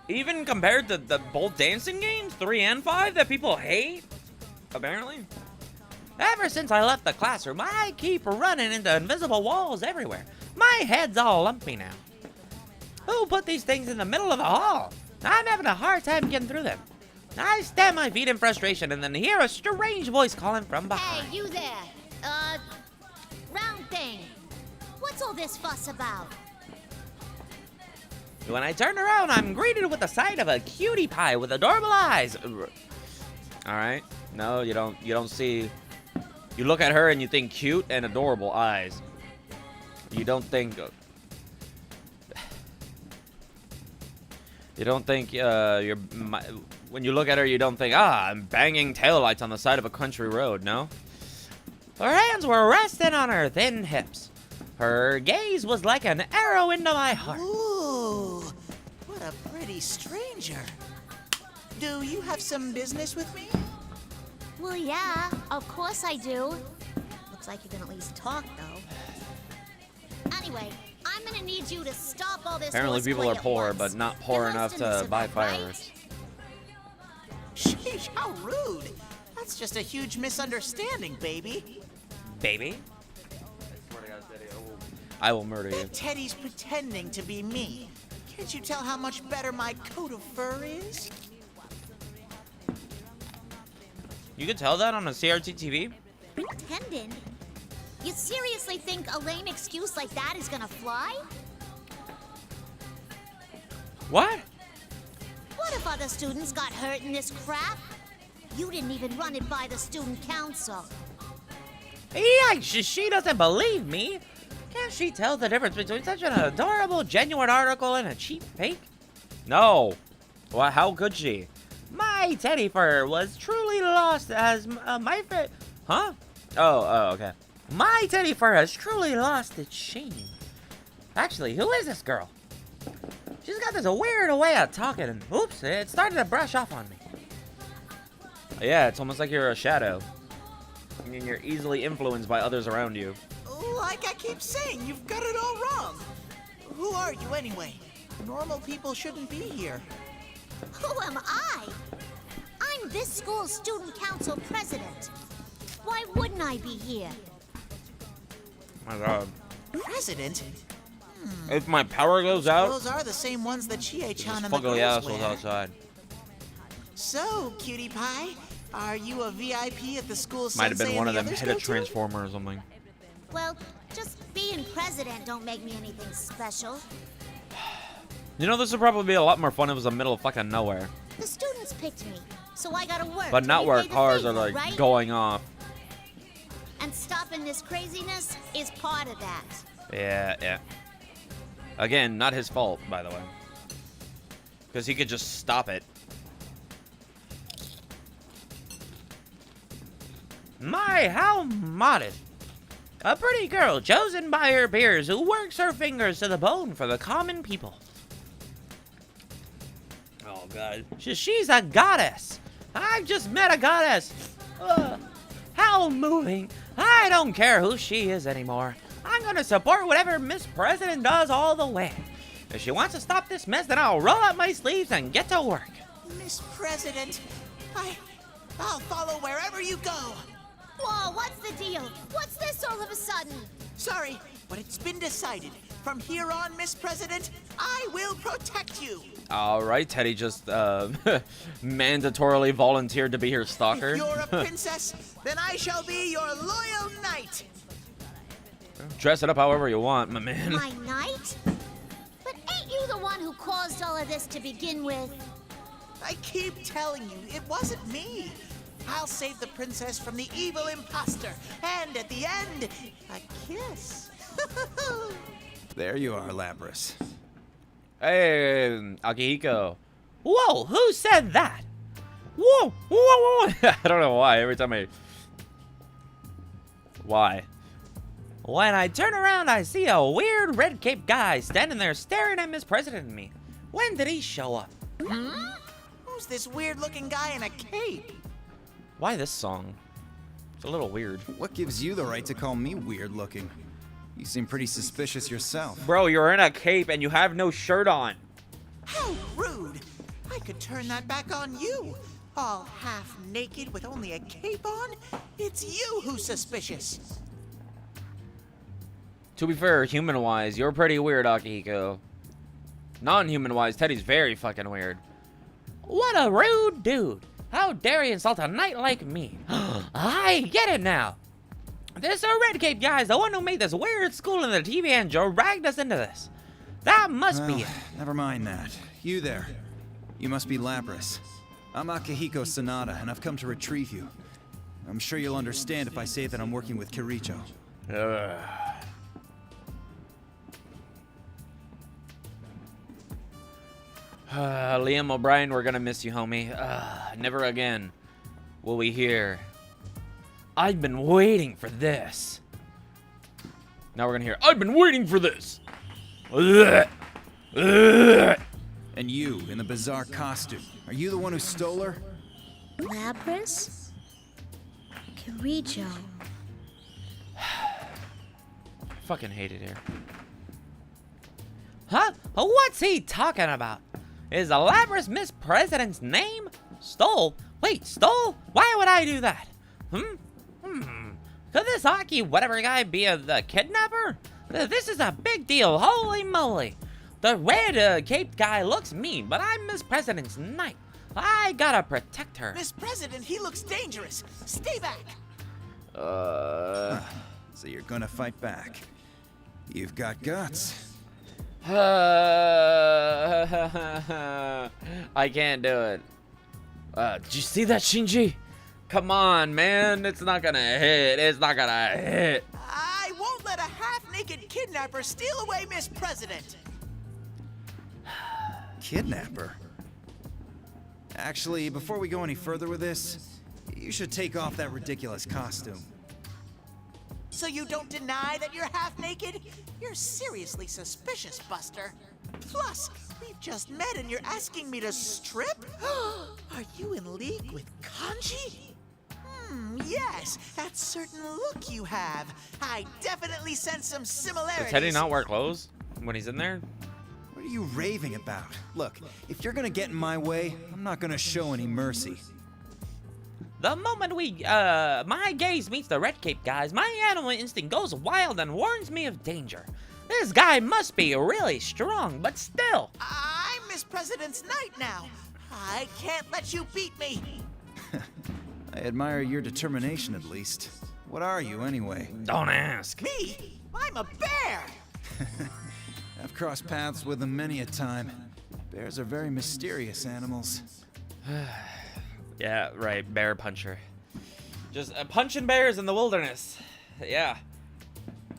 Even compared to the both dancing games, 3 and 5, that people hate? Apparently. Ever since I left the classroom, I keep running into invisible walls everywhere. My head's all lumpy now. Who put these things in the middle of the hall? I'm having a hard time getting through them. I stamp my feet in frustration and then hear a strange voice calling from behind.
Hey, you there. Round thing. What's all this fuss about?
When I turn around, I'm greeted with the sight of a cutie pie with adorable eyes. All right. No, you don't see. You look at her and you think cute and adorable eyes. You don't think. You don't think when you look at her, you don't think, I'm banging taillights on the side of a country road. No. Her hands were resting on her thin hips. Her gaze was like an arrow into my heart.
Ooh, what a pretty stranger. Do you have some business with me?
Well, yeah, of course I do. Looks like you can at least talk, though. Anyway, I'm gonna need you to stop all this
Apparently people
horseplay
are
at
poor,
once.
but not poor
You're
enough
hosting this
to buy
event, right?
fireworks.
Sheesh, how rude. That's just a huge misunderstanding, baby.
Baby? I will murder you.
Teddy's pretending to be me. Can't you tell how much better my coat of fur is?
You could tell that on a CRT TV?
Pretending? You seriously think a lame excuse like that is gonna fly?
What?
What if other students got hurt in this crap? You didn't even run it by the student council.
Yeah, she doesn't believe me. Can't she tell the difference between such an adorable, genuine article and a cheap fake? No. Well, how could she? My teddy fur was truly lost as my favorite. Huh? Oh, okay. My teddy fur has truly lost its sheen. Actually, who is this girl? She's got this weird way of talking, and oops, it started to brush off on me. Yeah, it's almost like you're a shadow. I mean, you're easily influenced by others around you.
Like I keep saying, you've got it all wrong. Who are you anyway? Normal people shouldn't be here.
Who am I? I'm this school's student council president. Why wouldn't I be here?
My God.
President?
If my power goes out,
Those are the same ones that Chie-chan and the
fucking
girls
assholes
wear.
outside.
So, cutie pie, are you a VIP at the school?
Might have been
Sensei
one
and
of
the
them
others
head of
go to?
Transformer or something.
Well, just being president don't make me anything special.
You know, this would probably be a lot more fun if it was the middle of fucking nowhere.
The students picked me, so I gotta work.
But
to
not where
repay the
cars are
favor,
like
right?
going off.
And stopping this craziness is part of that.
Yeah. Again, not his fault, by the way. Because he could just stop it. My, how modest. A pretty girl chosen by her peers who works her fingers to the bone for the common people. Oh, God. She's a goddess. I've just met a goddess. How moving. I don't care who she is anymore. I'm gonna support whatever Miss President does all the way. If she wants to stop this mess, then I'll roll up my sleeves and get to work.
Miss President, I'll follow wherever you go.
Whoa, what's the deal? What's this all of a sudden?
Sorry, but it's been decided. From here on, Miss President, I will protect you.
All right, Teddy just mandatorily volunteered to be her stalker.
If you're a princess, then I shall be your loyal knight.
Dress it up however you want, my man.
My knight? But ain't you the one who caused all of this to begin with?
I keep telling you, it wasn't me. I'll save the princess from the evil imposter. And at the end, a kiss.
There you are, Lapras.
Hey, Akihiko. Whoa, who said that? Whoa. I don't know why. Every time Why? When I turn around, I see a weird red-caped guy standing there staring at Miss President and me. When did he show up?
Who's this weird-looking guy in a cape?
Why this song? It's a little weird.
What gives you the right to call me weird looking? You seem pretty suspicious yourself.
Bro, you're in a cape and you have no shirt on.
How rude! I could turn that back on you. All half naked with only a cape on? It's you who's suspicious.
To be fair, human-wise, you're pretty weird, Akihiko. Non-human-wise, Teddy's very fucking weird. What a rude dude. How dare he insult a knight like me? I get it now. This red cape guy is the one who made this weird school in the TV and dragged us into this. That must be it.
Never mind that. You there. You must be Lapras. I'm Akihiko Sanada, and I've come to retrieve you. I'm sure you'll understand if I say that I'm working with Kiricho.
Liam O'Brien, we're gonna miss you, homie. Never again will we hear. I've been waiting for this. Now we're gonna hear, I've been waiting for this.
And you, in the bizarre costume, are you the one who stole her?
Lapras? Kirijo.
Fucking hate it here. Huh? What's he talking about? Is Lapras Miss President's name? Stole? Wait, stole? Why would I do that? Could this Aki whatever guy be the kidnapper? This is a big deal, holy moly. The red caped guy looks mean, but I'm Miss President's knight. I gotta protect her.
Miss President, he looks dangerous. Stay back.
So you're gonna fight back. You've got guts.
I can't do it. Did you see that, Shinji? Come on, man. It's not gonna hit. It's not gonna hit.
I won't let a half-naked kidnapper steal away Miss President.
Kidnapper? Actually, before we go any further with this, you should take off that ridiculous costume.
So you don't deny that you're half-naked? You're seriously suspicious, Buster. Plus, we've just met and you're asking me to strip? Are you in league with Kanji? Yes, that certain look you have. I definitely sense some similarities.
Does Teddy not wear clothes when he's in there?
What are you raving about? Look, if you're gonna get in my way, I'm not gonna show any mercy.
The moment my gaze meets the Red Cape guys, my animal instinct goes wild and warns me of danger. This guy must be really strong, but still.
I'm Miss President's knight now. I can't let you beat me.
I admire your determination, at least. What are you, anyway?
Don't ask.
Me? I'm a bear.
I've crossed paths with them many a time. Bears are very mysterious animals.
Yeah, right, bear puncher. Just punching bears in the wilderness. Yeah.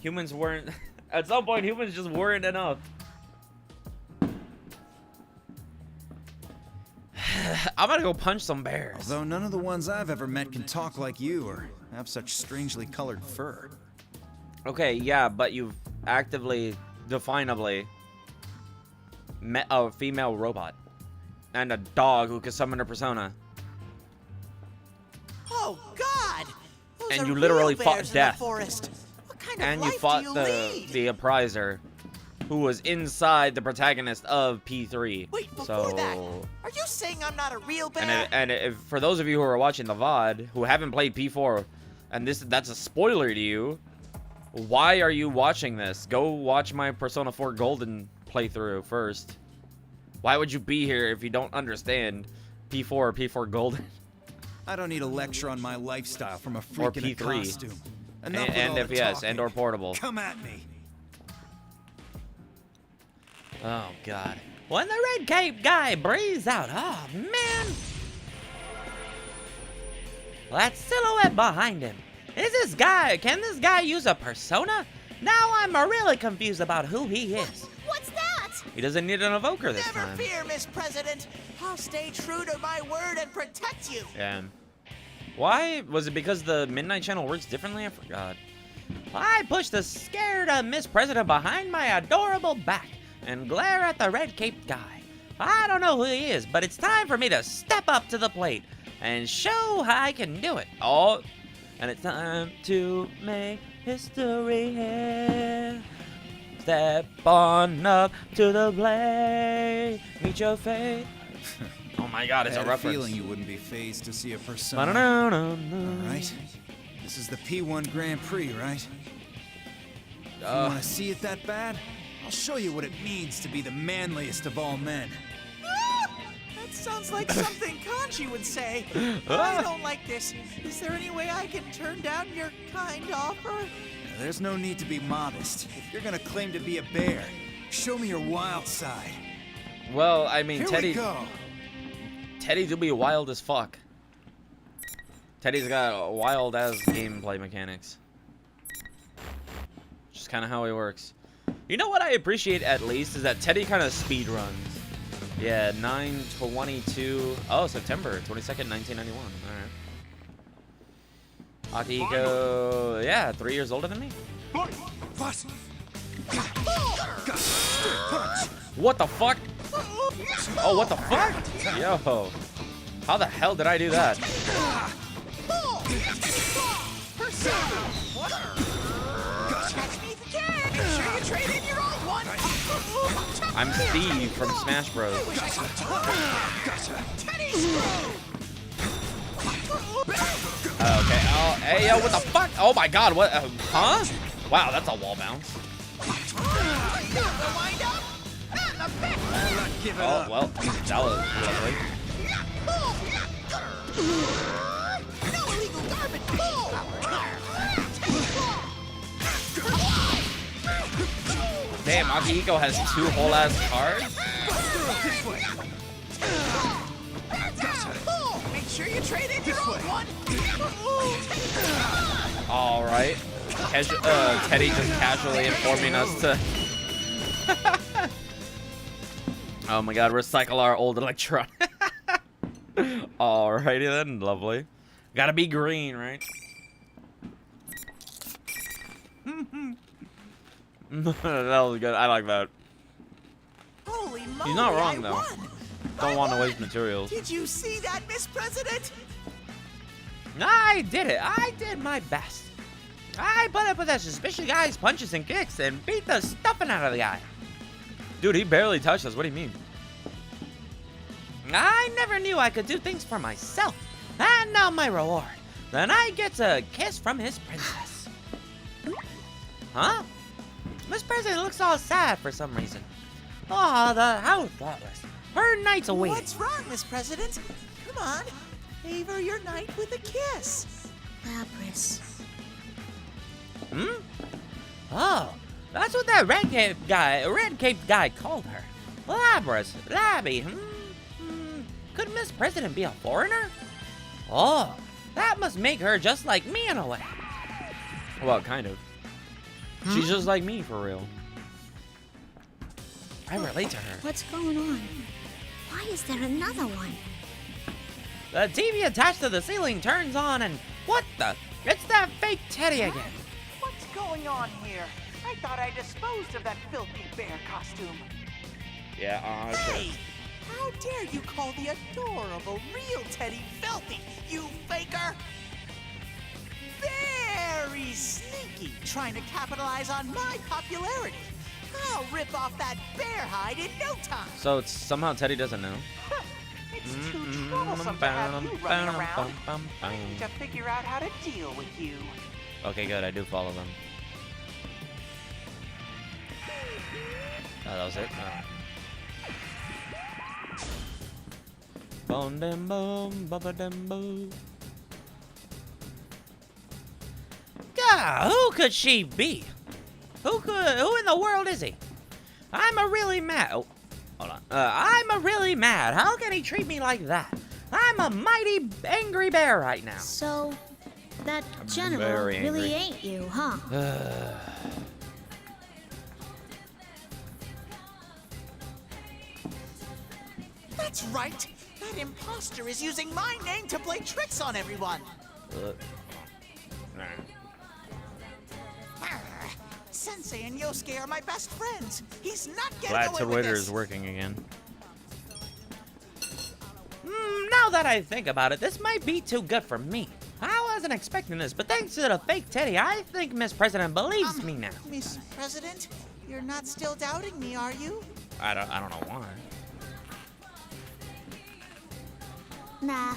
Humans weren't... At some point, humans just weren't enough. I'm gonna go punch some bears.
Although none of the ones I've ever met can talk like you or have such strangely colored fur.
Okay, yeah, but you've actively, definably met a female robot. And a dog who can summon a persona.
Oh, God! Those
And
are
you literally
real
fought
bears in
death.
the forest. What kind of
And you
life
fought
do you
the
lead?
appraiser, who was inside the protagonist of P3.
Wait, before
so,
that, are you saying I'm not a real bear?
and if, for those of you who are watching the VOD who haven't played P4, and that's a spoiler to you, why are you watching this? Go watch my Persona 4 Golden playthrough first. Why would you be here if you don't understand P4 or P4 Golden?
I don't need a lecture on my lifestyle from a freak in a
P3.
costume. Enough with
And
all
if
the
yes,
talking.
and or portable.
Come at me.
Oh, God. When the Red Cape guy breathes out, oh, man. That silhouette behind him. Can this guy use a persona? Now I'm really confused about who he is.
What's that?
He doesn't need an evoker this
Never
time.
fear, Miss President. I'll stay true to my word and protect you.
Yeah. Why? Was it because the Midnight Channel works differently? I forgot. I push the scared Miss President behind my adorable back and glare at the Red Cape guy. I don't know who he is, but it's time for me to step up to the plate and show how I can do it. Oh, and it's time to make history here. Step on up to the plate, meet your fate. Oh my God, it's
I
a
had
reference.
feeling you wouldn't be phased to see a persona.
Ba-da-da-da-da.
All right. This is the P1 Grand Prix, right? You want to see it that bad? I'll show you what it means to be the manliest of all men.
Ah! That sounds like something Kanji would say. I don't like this. Is there any way I can turn down your kind offer?
Now, there's no need to be modest. If you're gonna claim to be a bear, show me your wild side.
Well, I mean,
Here
Teddy
we go.
do be wild as fuck. Teddy's got wild ass gameplay mechanics. Just kind of how he works. You know what I appreciate at least is that Teddy kind of speed runs. Yeah, 9/22. Oh, September 22nd, 1991. All right. Akihiko, yeah, 3 years older than me. What the fuck? Oh, what the fuck? Yo. How the hell did I do that? I'm Steve from Smash Bros. Okay, oh, hey, yo, what the fuck? Oh my God, what, huh? Wow, that's a wall bounce. Oh, well, that was lovely. Damn, Akihiko has 2 whole ass cards?
Make sure you trade in your old one.
Alright. Teddy just casually informing us to... Oh my God, recycle our old electron. Alrighty then, lovely. Gotta be green, right? That was good. I like that.
Holy moly,
He's not wrong,
I
though.
won.
Don't
I
want to
won.
waste materials.
Did you see that, Miss President?
I did it. I did my best. I put up with that suspicious guy's punches and kicks and beat the stuffing out of the guy. Dude, he barely touched us. What do you mean? I never knew I could do things for myself. And now my reward. The knight gets a kiss from his princess. Huh? Miss President looks all sad for some reason. Oh, how thoughtless. Her knight's away.
What's wrong, Miss President? Come on, favor your knight with a kiss.
Lapras.
Hmm? Oh, that's what that red-caped guy called her. Lapras, Labby, Could Miss President be a foreigner? Oh, that must make her just like me in a way. Well, kind of. She's just like me, for real. I relate to her.
What's going on? Why is there another one?
The TV attached to the ceiling turns on and what the? It's that fake Teddy again.
What's going on here? I thought I disposed of that filthy bear costume.
Yeah,
Hey! How dare you call the adorable real Teddy filthy, you faker! Very sneaky, trying to capitalize on my popularity. I'll rip off that bear hide in no time.
So it's somehow Teddy doesn't know.
It's too troublesome to have you running around. I need to figure out how to deal with you.
Okay, good. I do follow them. Oh, that was it? Alright. Boom, dim, boom, bubba, dim, boom. God, who could she be? Who in the world is he? I'm a really mad. Oh, hold on. I'm a really mad. How can he treat me like that? I'm a mighty angry bear right now.
So, that general
very
really
angry.
ain't you, huh?
That's right. That imposter is using my name to play tricks on everyone. Sensei and Yosuke are my best friends. He's not getting
Glad
away with
Twitter
this.
is working again. Now that I think about it, this might be too good for me. I wasn't expecting this, but thanks to the fake Teddy, I think Miss President believes me now.
Miss President, you're not still doubting me, are you?
I don't know why.
Nah.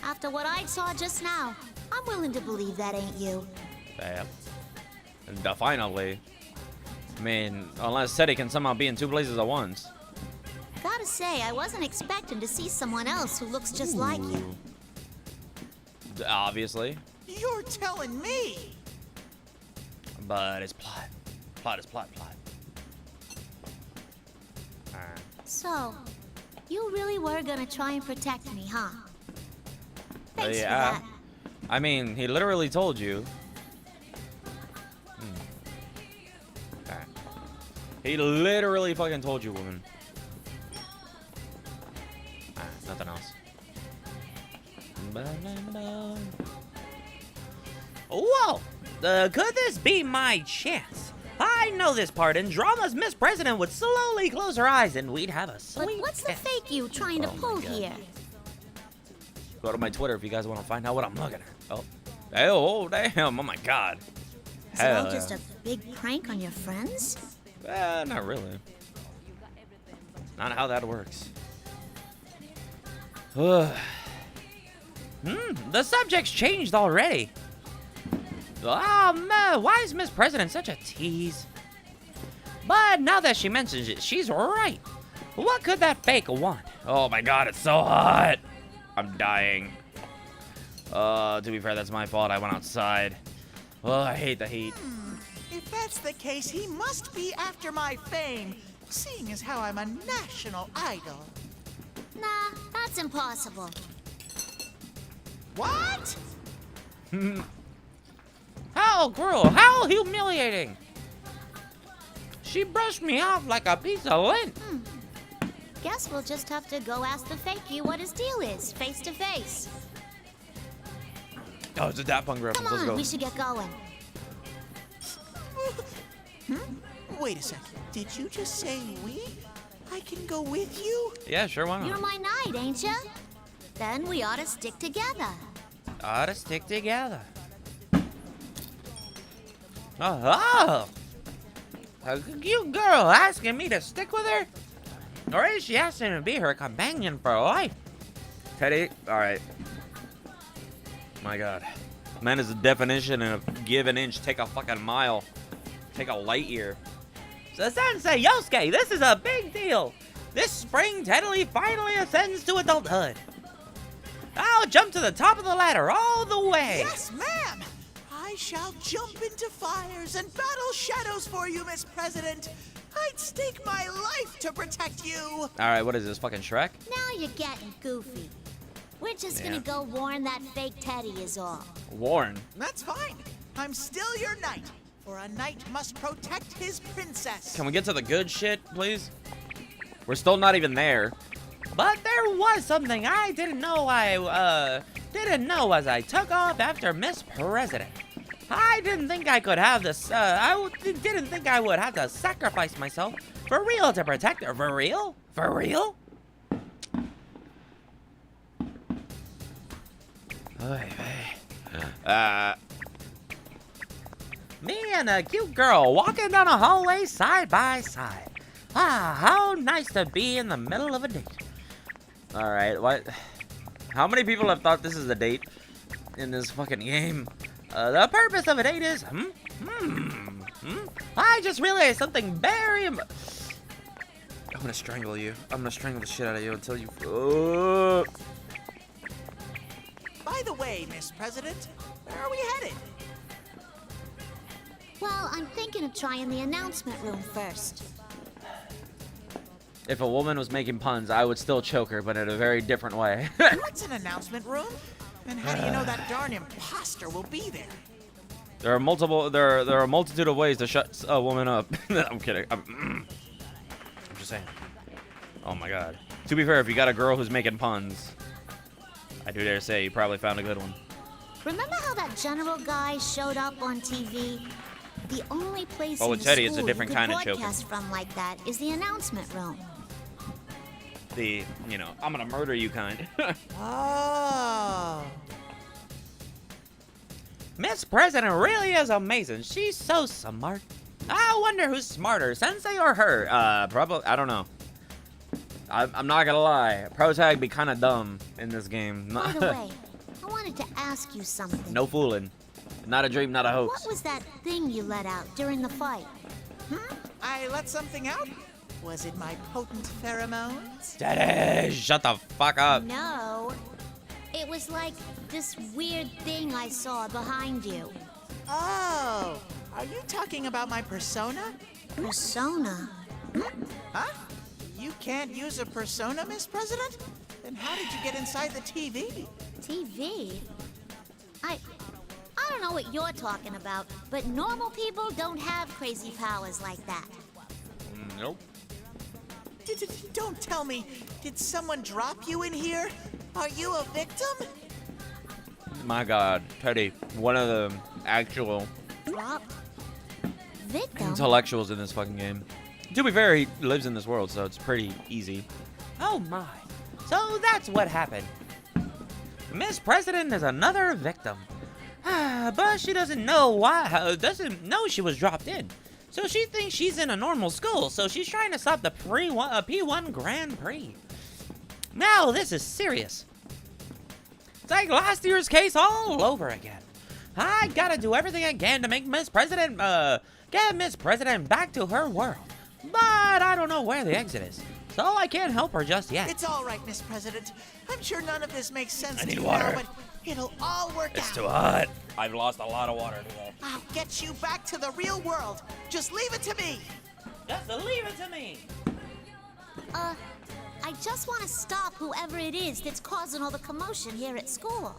After what I saw just now, I'm willing to believe that ain't you.
Yeah. Finally. I mean, unless Teddy can somehow be in two places at once.
Gotta say, I wasn't expecting to see someone else who looks just like you.
Obviously.
You're telling me.
But it's plot. Plot is plot. Alright.
So, you really were gonna try and protect me, huh? Thanks for
Yeah.
that.
I mean, he literally told you. Alright. He literally fucking told you, woman. Alright, nothing else. Whoa! Could this be my chance? I know this part. In dramas, Miss President would slowly close her eyes and we'd have a
But
sweet
what's the
kiss.
fake you trying to
Oh my
pull
God.
here?
Go to my Twitter if you guys want to find out what I'm looking at. Oh. Oh, damn. Oh, my God.
Is it all
Hell
just
yeah.
a big prank on your friends?
Not really. Not how that works. The subject's changed already. Oh, man, why is Miss President such a tease? But now that she mentions it, she's right. What could that fake want? Oh my God, it's so hot. I'm dying. To be fair, that's my fault. I went outside. Oh, I hate the heat.
If that's the case, he must be after my fame, seeing as how I'm a national idol.
Nah, that's impossible.
What?
How cruel! How humiliating! She brushed me off like a piece of lint.
Guess we'll just have to go ask the fake you what his deal is, face to face.
Oh, it's a Daft Punk reference.
Come
Let's
on,
go.
we should get going.
Wait a second. Did you just say we? I can go with you?
Yeah, sure, why
You're
not?
my knight, ain't ya? Then we ought to stick together.
Ought to stick together. Oh! A cute girl asking me to stick with her? Or is she asking to be her companion for life? Teddy, alright. My God. Man is the definition of give an inch, take a fucking mile, take a light year. So Sensei Yosuke, this is a big deal. This spring, Teddy finally ascends to adulthood. I'll jump to the top of the ladder all the way.
Yes, ma'am! I shall jump into fires and battle shadows for you, Miss President. I'd stake my life to protect you.
All right, what is this, fucking Shrek?
Now you're getting goofy. We're just
Yeah.
gonna go warn that fake Teddy is all.
Warren.
That's fine. I'm still your knight, for a knight must protect his princess.
Can we get to the good shit, please? We're still not even there. But there was something I didn't know as I took off after Miss President. I didn't think I could have this, didn't think I would have to sacrifice myself for real to protect her. For real? For real? Me and a cute girl walking down a hallway side by side. Ah, how nice to be in the middle of a date. Alright, what? How many people have thought this is a date in this fucking game? The purpose of a date is, I just realized something very I'm gonna strangle you. I'm gonna strangle the shit out of you until you...
By the way, Miss President, where are we headed?
Well, I'm thinking of trying the announcement room first.
If a woman was making puns, I would still choke her, but in a very different way.
What's an announcement room? And how do you know that darn imposter will be there?
There are a multitude of ways to shut a woman up. I'm kidding. I'm just saying. Oh my God. To be fair, if you got a girl who's making puns, I do dare say you probably found a good one.
Remember how that general guy showed up on TV? The only place
Oh,
in
with
the
Teddy,
school
it's a different
you could
kind of choking.
broadcast from like that is the announcement room.
The, I'm gonna murder you kind.
Oh.
Miss President really is amazing. She's so smart. I wonder who's smarter, Sensei or her? Probably, I don't know. I'm not gonna lie. Protag be kind of dumb in this game.
By the way, I wanted to ask you something.
No fooling. Not a dream, not a hoax.
What was that thing you let out during the fight?
I let something out? Was it my potent pheromones?
Daddy, shut the fuck up.
No. It was like this weird thing I saw behind you.
Oh, are you talking about my persona?
Persona?
Huh? You can't use a persona, Miss President? Then how did you get inside the TV?
TV? I don't know what you're talking about, but normal people don't have crazy powers like that.
Nope.
Don't tell me, did someone drop you in here? Are you a victim?
My God, Teddy, one of the actual
Drop? Victim?
intellectuals in this fucking game. To be fair, he lives in this world, so it's pretty easy. Oh my. So that's what happened. Miss President is another victim. But she doesn't know why, doesn't know she was dropped in. So she thinks she's in a normal school, so she's trying to stop the P1 Grand Prix. Now this is serious. It's like last year's case all over again. I gotta do everything I can to make Miss President, get Miss President back to her world. But I don't know where the exit is, so I can't help her just yet.
It's all right, Miss President. I'm sure none of this makes sense
I
to
need
you
water.
now, but it'll all work out.
It's too hot. I've lost a lot of water today.
I'll get you back to the real world. Just leave it to me.
Just leave it to me.
I just want to stop whoever it is that's causing all the commotion here at school.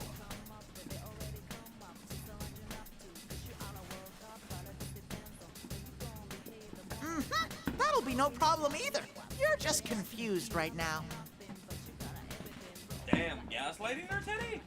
That'll be no problem either. You're just confused right now.
Damn, gaslighting her, Teddy?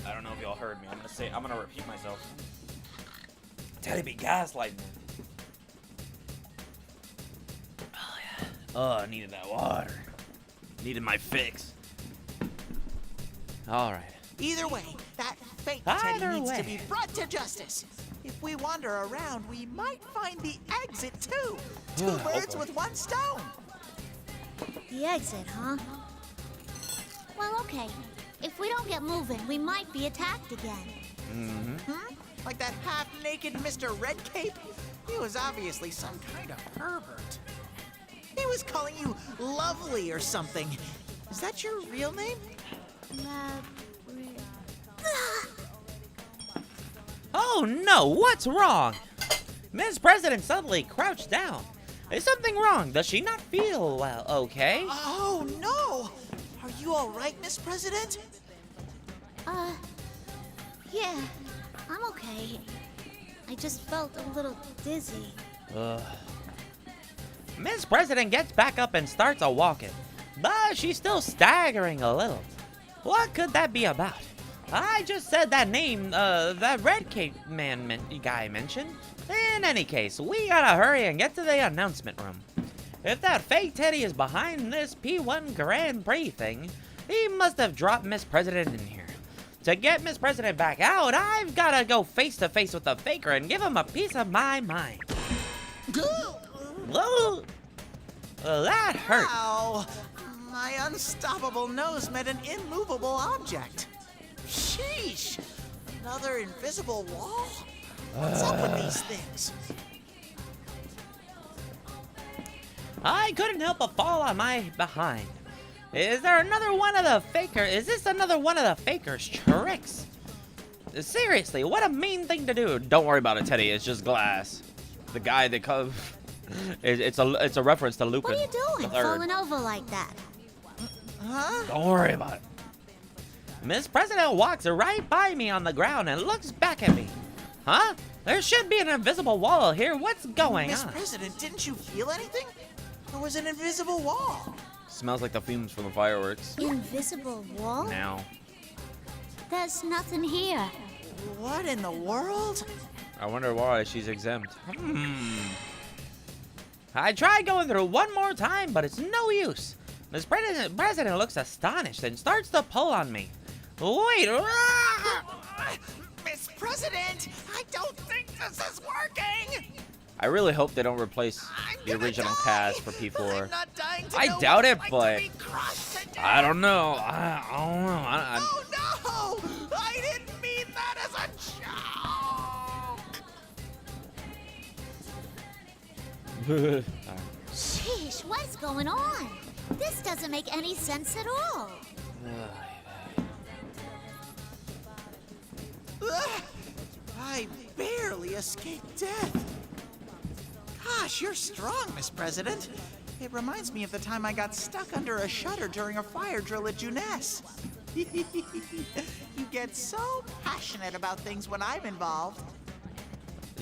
I don't know if y'all heard me. I'm gonna repeat myself. Teddy be gaslighting me. Oh yeah. Oh, I needed that water. Needed my fix. All right.
Either way, that fake
Either
Teddy needs to
way.
be brought to justice. If we wander around, we might find the exit too. Two birds with one stone.
The exit, huh? Well, okay. If we don't get moving, we might be attacked again.
Like that half-naked Mr. Red Cape? He was obviously some kind of pervert. He was calling you lovely or something. Is that your real name?
Oh no, what's wrong? Ms. President suddenly crouched down. Is something wrong? Does she not feel well, okay?
Oh, no! Are you all right, Miss President?
Yeah, I'm okay. I just felt a little dizzy.
Ms. President gets back up and starts a walking, but she's still staggering a little. What could that be about? I just said that name, that Red Cape guy mentioned. In any case, we gotta hurry and get to the announcement room. If that fake Teddy is behind this P1 Grand Prix thing, he must have dropped Miss President in here. To get Miss President back out, I've gotta go face to face with the faker and give him a piece of my mind. Whoa! That hurt.
Ow! My unstoppable nose met an immovable object. Sheesh! Another invisible wall? What's up with these things?
I couldn't help but fall on my behind. Is there another one of the Is this another one of the faker's tricks? Seriously, what a mean thing to do. Don't worry about it, Teddy. It's just glass. The guy that comes. It's a reference to Lupin.
What are you doing,
the Third.
falling over like that?
Huh?
Don't worry about it. Miss President walks right by me on the ground and looks back at me. Huh? There should be an invisible wall here. What's going
Miss
on?
President, didn't you feel anything? There was an invisible wall.
Smells like the fumes from the fireworks.
Invisible wall?
Now.
There's nothing here.
What in the world?
I wonder why she's exempt. I tried going through one more time, but it's no use. Miss President looks astonished and starts to pull on me. Wait!
Miss President, I don't think this is working.
I really hope they don't replace
I'm
the
gonna
original
die.
cast for P4.
I'm not dying to
I
know
doubt
what
it,
it's like
but
to be crushed to death.
I don't know. I don't know.
Oh no! I didn't mean that as a joke.
Sheesh, what's going on? This doesn't make any sense at all.
Ugh, I barely escaped death. Gosh, you're strong, Miss President. It reminds me of the time I got stuck under a shutter during a fire drill at Juness. You get so passionate about things when I'm involved.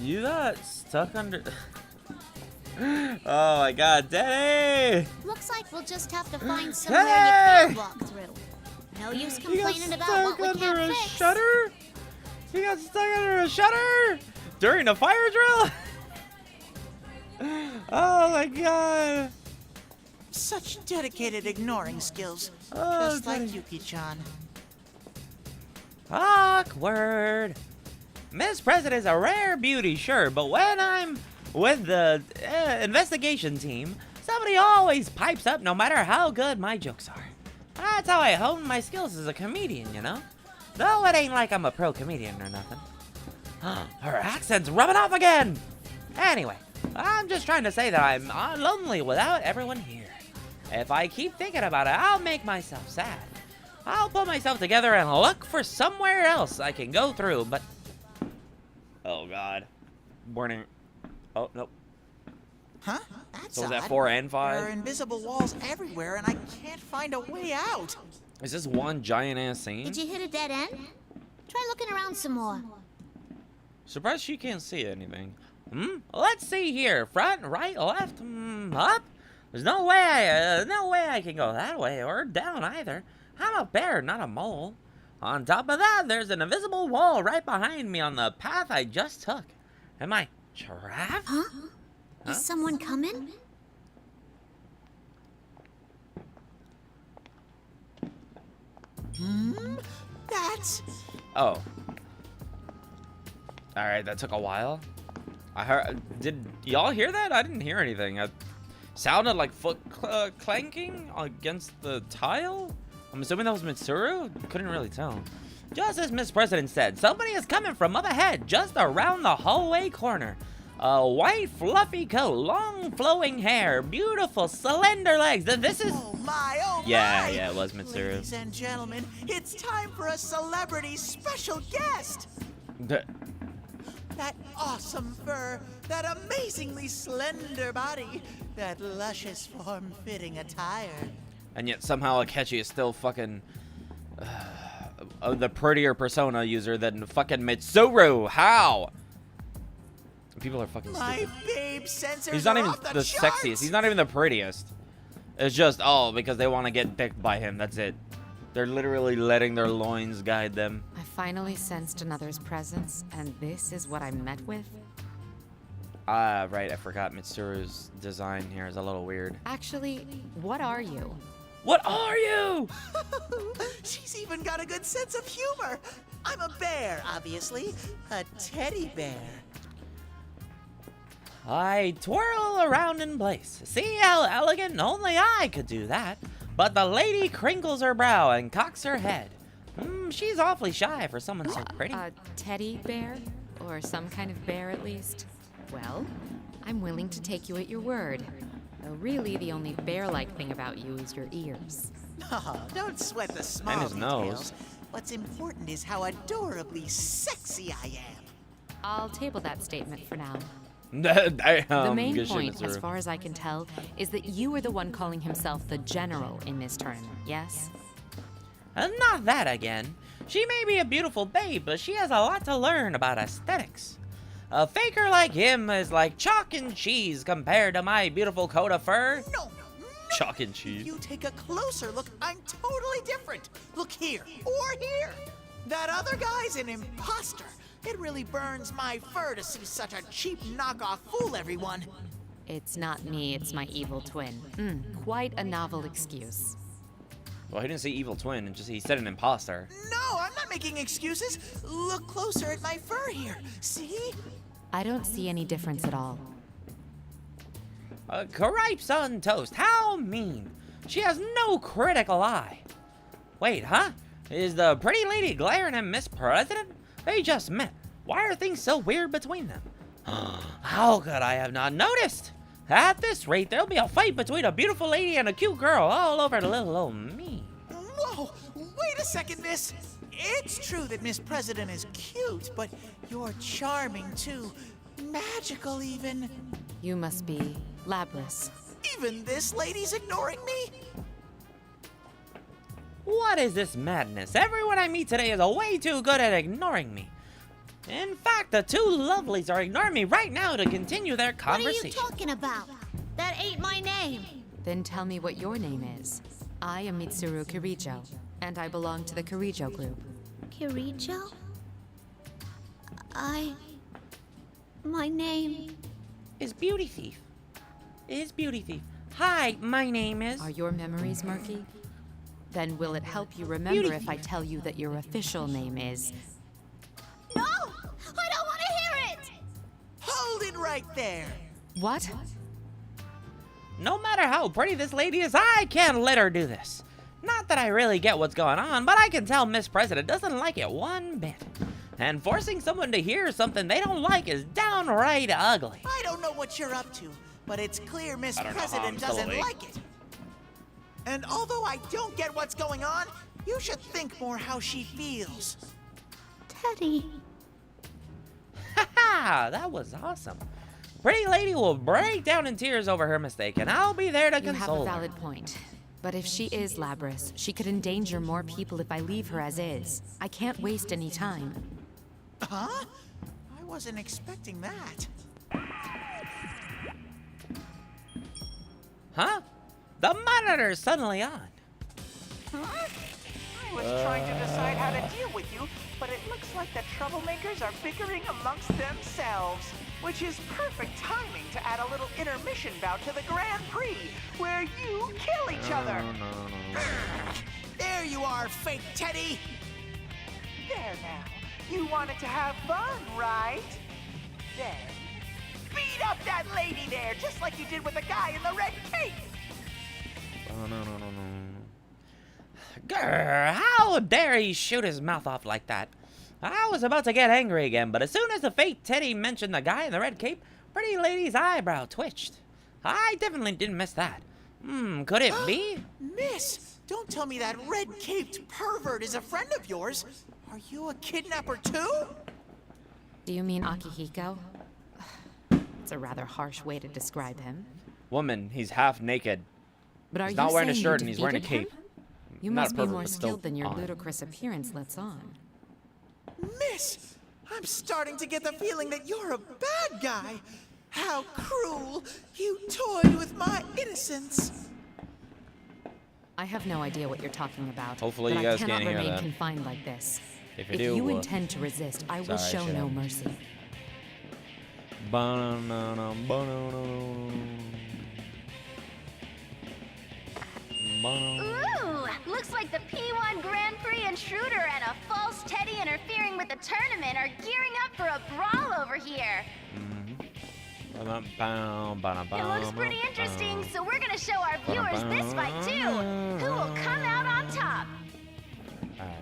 You got stuck under. Oh my God, Daddy!
Looks like we'll just have to find somewhere you
Hey!
can walk through. No use
You got
complaining about
stuck
what we
under
can't
a
fix.
shutter? You got stuck under a shutter during a fire drill? Oh my God!
Such dedicated ignoring skills.
Oh,
Just like
Daddy.
Yuki-chan.
Awkward. Miss President is a rare beauty, sure, but when I'm with the investigation team, somebody always pipes up no matter how good my jokes are. That's how I hone my skills as a comedian, you know? Though it ain't like I'm a pro comedian or nothing. Her accent's rubbing off again! Anyway, I'm just trying to say that I'm lonely without everyone here. If I keep thinking about it, I'll make myself sad. I'll put myself together and look for somewhere else I can go through, but... Oh, God. Warning. Oh, nope.
Huh? That's
So was that
odd.
4 and
There are
5?
invisible walls everywhere, and I can't find a way out.
Is this one giant-ass scene?
Did you hit a dead end? Try looking around some more.
Surprised she can't see anything. Let's see here. Front, right, left, up? There's no way I can go that way or down either. I'm a bear, not a mole. On top of that, there's an invisible wall right behind me on the path I just took. Am I trapped?
Huh? Is someone coming?
Hmm? That's...
Oh. Alright, that took a while. I heard. Did y'all hear that? I didn't hear anything. It sounded like foot clanking against the tile. I'm assuming that was Mitsuru? Couldn't really tell. Just as Miss President said, somebody is coming from up ahead, just around the hallway corner. A white, fluffy coat, long, flowing hair, beautiful, slender legs. This is...
Oh my, oh
Yeah,
my!
yeah, it was Mitsuru.
Ladies and gentlemen, it's time for a celebrity special guest! That awesome fur, that amazingly slender body, that luscious form-fitting attire.
And yet somehow Akechi is still fucking... the prettier Persona user than fucking Mitsuru. How? People are fucking
My
stupid.
babe sensors
He's not
are
even
off
the
charts.
sexiest. He's not even the prettiest. It's just, oh, because they want to get picked by him. That's it. They're literally letting their loins guide them.
I finally sensed another's presence, and this is what I'm met with?
Ah, right. I forgot Mitsuru's design here is a little weird.
Actually, what are you?
What are you?
She's even got a good sense of humor. I'm a bear, obviously. A teddy bear.
I twirl around in place. See how elegant? Only I could do that. But the lady crinkles her brow and cocks her head. She's awfully shy for someone so pretty.
A teddy bear? Or some kind of bear, at least? Well, I'm willing to take you at your word. Though really, the only bear-like thing about you is your ears.
Oh, don't sweat the small
And his
details.
nose.
What's important is how adorably sexy I am.
I'll table that statement for now.
The
The main point, as far as I can tell, is that you were the one calling himself the general in this tournament, yes?
Not that again. She may be a beautiful babe, but she has a lot to learn about aesthetics. A faker like him is like chalk and cheese compared to my beautiful coat of fur.
No,
Chalk and cheese.
you take a closer look, I'm totally different. Look here, or here. That other guy's an imposter. It really burns my fur to see such a cheap knockoff fool everyone.
It's not me, it's my evil twin. Quite a novel excuse.
Well, he didn't say evil twin, and just he said an imposter.
No, I'm not making excuses. Look closer at my fur here. See?
I don't see any difference at all.
Cripes on toast. How mean. She has no critical eye. Wait, huh? Is the pretty lady glaring at Miss President? They just met. Why are things so weird between them? How could I have not noticed? At this rate, there'll be a fight between a beautiful lady and a cute girl all over little old me.
Whoa, wait a second, miss. It's true that Miss President is cute, but you're charming too. Magical even.
You must be Labrys.
Even this lady's ignoring me?
What is this madness? Everyone I meet today is way too good at ignoring me. In fact, the two lovelies are ignoring me right now to continue their
What are you
conversation.
talking about? That ain't my name.
Then tell me what your name is. I am Mitsuru Kirijo, and I belong to the Kirijo group.
Kirijo? My name...
Is Beauty Thief. Hi, my name is...
Are your memories murky? Then will it help you remember if I tell you that your official name is...
No! I don't want to hear it!
Hold it right there.
What?
No matter how pretty this lady is, I can't let her do this. Not that I really get what's going on, but I can tell Miss President doesn't like it one bit. And forcing someone to hear something they don't like is downright ugly.
I don't know what you're up to, but it's clear Miss
I don't know how I'm
President
still
doesn't
awake.
like it. And although I don't get what's going on, you should think more how she feels.
Teddy.
Haha, that was awesome. Pretty lady will break down in tears over her mistake, and I'll be there to
You have a
console her.
valid point. But if she is Labrys, she could endanger more people if I leave her as is. I can't waste any time.
Huh? I wasn't expecting that.
Huh? The monitor's suddenly on.
Huh? I was trying to decide how to deal with you, but it looks like the troublemakers are bickering amongst themselves, which is perfect timing to add a little intermission bout to the Grand Prix, where you kill each other. There you are, fake Teddy! There now. You wanted to have fun, right? Then, beat up that lady there, just like you did with the guy in the red cape!
Oh, no. Grr, how dare he shoot his mouth off like that? I was about to get angry again, but as soon as the fake Teddy mentioned the guy in the red cape, Pretty Lady's eyebrow twitched. I definitely didn't miss that. Could it be?
Miss, don't tell me that red-caped pervert is a friend of yours. Are you a kidnapper too?
Do you mean Akihiko? It's a rather harsh way to describe him.
Woman, he's half naked.
But are
He's
you
not wearing a
saying
shirt
you
and he's wearing a
defeated
cape.
him? You
Not
must
a
be
pervert,
more
but still
skilled than your
on.
ludicrous appearance lets on.
Miss, I'm starting to get the feeling that you're a bad guy. How cruel! You toyed with my innocence.
I have no idea what you're talking about.
Hopefully
but
you guys
I cannot
can't hear
remain
that.
confined like this.
If you do, well,
intend to resist, I will
sorry,
show
shut
no
up.
mercy.
Ooh, looks like the P1 Grand Prix intruder and a false Teddy interfering with the tournament are gearing up for a brawl over here. It looks pretty interesting, so we're gonna show our viewers this fight too. Who will come out on top?
Alright.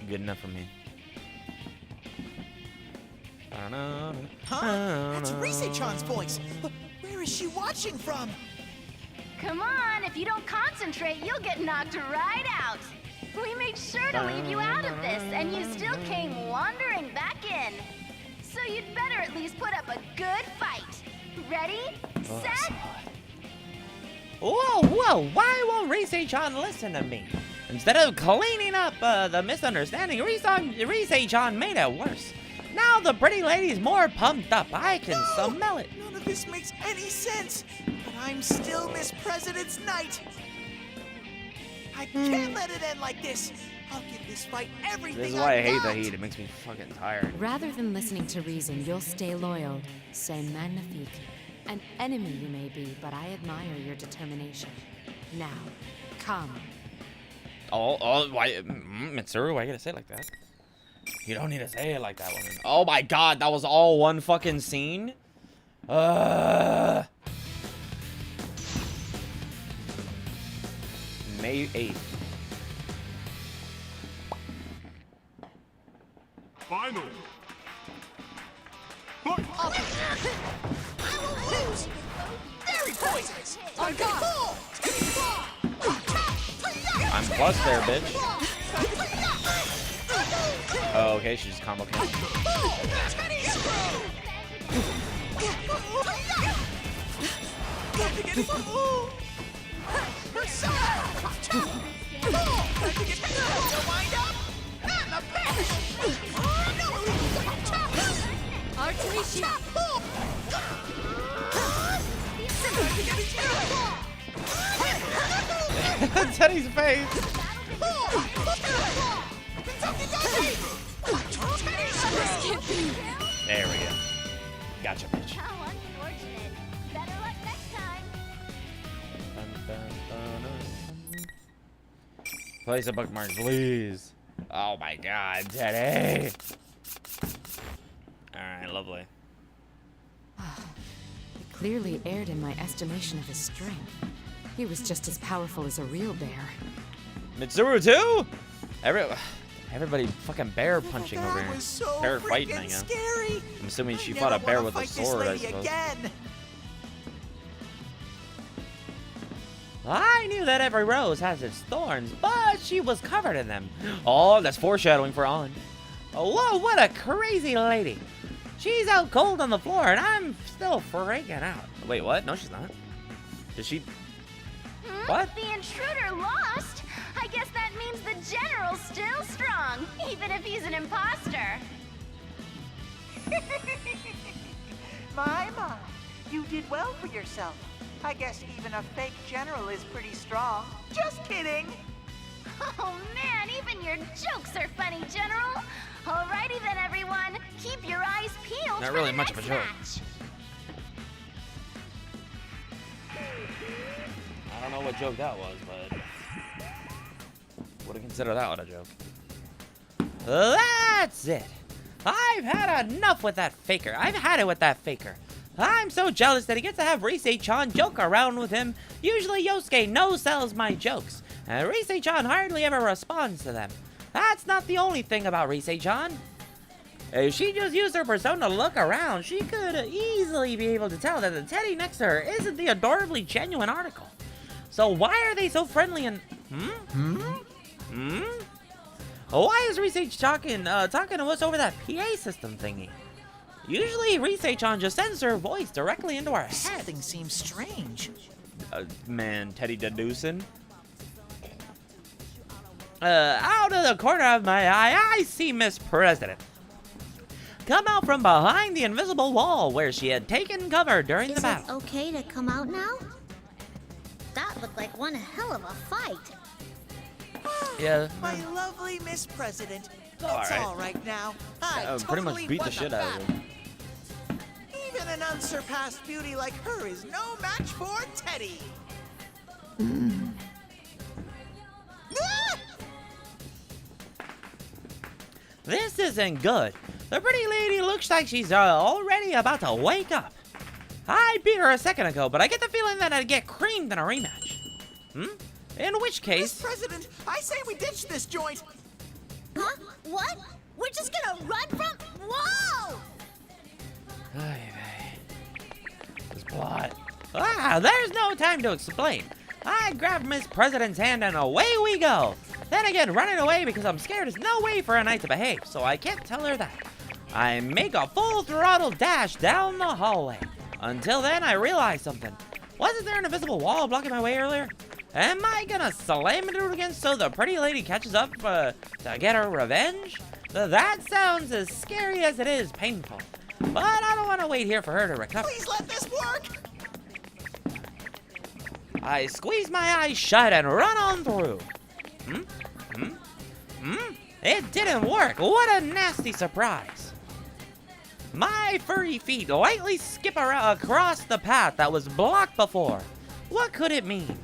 Good enough for me.
Huh? That's Rise-chan's voice. Where is she watching from?
Come on, if you don't concentrate, you'll get knocked right out. We made sure to leave you out of this, and you still came wandering back in. So you'd better at least put up a good fight. Ready? Set?
Whoa, why won't Rise-chan listen to me? Instead of cleaning up the misunderstanding, Rise-chan made it worse. Now the Pretty Lady's more pumped up. I can smell it.
None of this makes any sense. But I'm still Miss President's Knight. I can't let it end like this. I'll give this fight everything
This is why I hate the
got.
heat. It makes me fucking tired.
Rather than listening to reason, you'll stay loyal. C'est magnifique. An enemy you may be, but I admire your determination. Now, come.
Why, Mitsuru, why you gotta say it like that? You don't need to say it like that, woman. Oh my god, that was all one fucking scene? May 8th.
Final.
I will lose. Very poisonous. On God.
I'm plus there, bitch. Oh, okay, she just combo came.
Archery shield.
Teddy's face. There we go. Gotcha, bitch.
How unfortunate. Better luck next time.
Place a bookmark, please. Oh my god, Teddy. Alright, lovely.
He clearly erred in my estimation of his strength. He was just as powerful as a real bear.
Mitsuru too? Everybody fucking bear punching over
That
here.
was so
Bear fighting, I
freaking
guess.
scary.
I'm assuming she
I
fought a
never
bear
wanna
with a
fight this
sword, I
lady
suppose.
again.
I knew that every rose has its thorns, but she was covered in them. Oh, that's foreshadowing for On. Oh, whoa, what a crazy lady. She's out cold on the floor, and I'm still freaking out. Wait, what? No, she's not. Did she? What?
The intruder lost? I guess that means the general's still strong, even if he's an imposter.
My, you did well for yourself. I guess even a fake general is pretty strong. Just kidding.
Oh man, even your jokes are funny, General. Alrighty then, everyone. Keep your eyes peeled
Not
for
really
the
much of
next
a joke.
match.
I don't know what joke that was, but wouldn't consider that one a joke. That's it. I've had enough with that faker. I've had it with that faker. I'm so jealous that he gets to have Rise-chan joke around with him. Usually Yosuke no-sells my jokes, and Rise-chan hardly ever responds to them. That's not the only thing about Rise-chan. If she just used her persona to look around, she could easily be able to tell that the teddy next to her isn't the adorably genuine article. So why are they so friendly and... Why is Rise talking to us over that PA system thingy? Usually Rise-chan just sends her voice directly into our heads.
Something seems strange.
Man, Teddy deducing. Out of the corner of my eye, I see Miss President come out from behind the invisible wall where she had taken cover during the
Is
battle.
it okay to come out now? That looked like one hell of a fight.
Yeah.
My lovely Miss President.
All
It's
right.
all right now. I totally
Pretty much beat the
won
shit out of
battle.
him.
Even an unsurpassed beauty like her is no match for Teddy. Ah!
This isn't good. The pretty lady looks like she's already about to wake up. I beat her a second ago, but I get the feeling that I'd get creamed in a rematch. In which
Miss
case...
President, I say we ditch this joint.
Huh? What? We're just gonna run from... Whoa!
This plot. There's no time to explain. I grabbed Miss President's hand and away we go. Then again, running away because I'm scared is no way for a knight to behave, so I can't tell her that. I make a full throttle dash down the hallway. Until then, I realize something. Wasn't there an invisible wall blocking my way earlier? Am I gonna slam into it again so the pretty lady catches up to get her revenge? That sounds as scary as it is painful. But I don't want to wait here for her to recover.
Please let this work.
I squeeze my eyes shut and run on through. It didn't work. What a nasty surprise. My furry feet lightly skip across the path that was blocked before. What could it mean?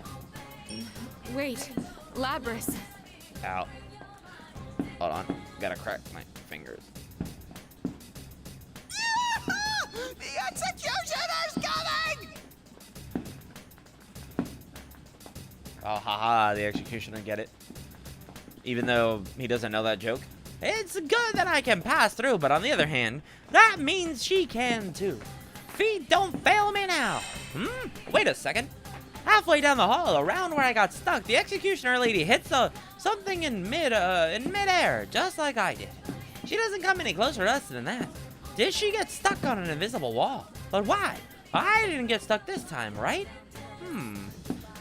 Wait, Labrys.
Ow. Hold on. Gotta crack my fingers.
The executioner's coming!
Oh, haha, the executioner, get it? Even though he doesn't know that joke. It's good that I can pass through, but on the other hand, that means she can too. Feet don't fail me now. Wait a second. Halfway down the hall, around where I got stuck, the executioner lady hits something in midair, just like I did. She doesn't come any closer to us than that. Did she get stuck on an invisible wall? But why? I didn't get stuck this time, right?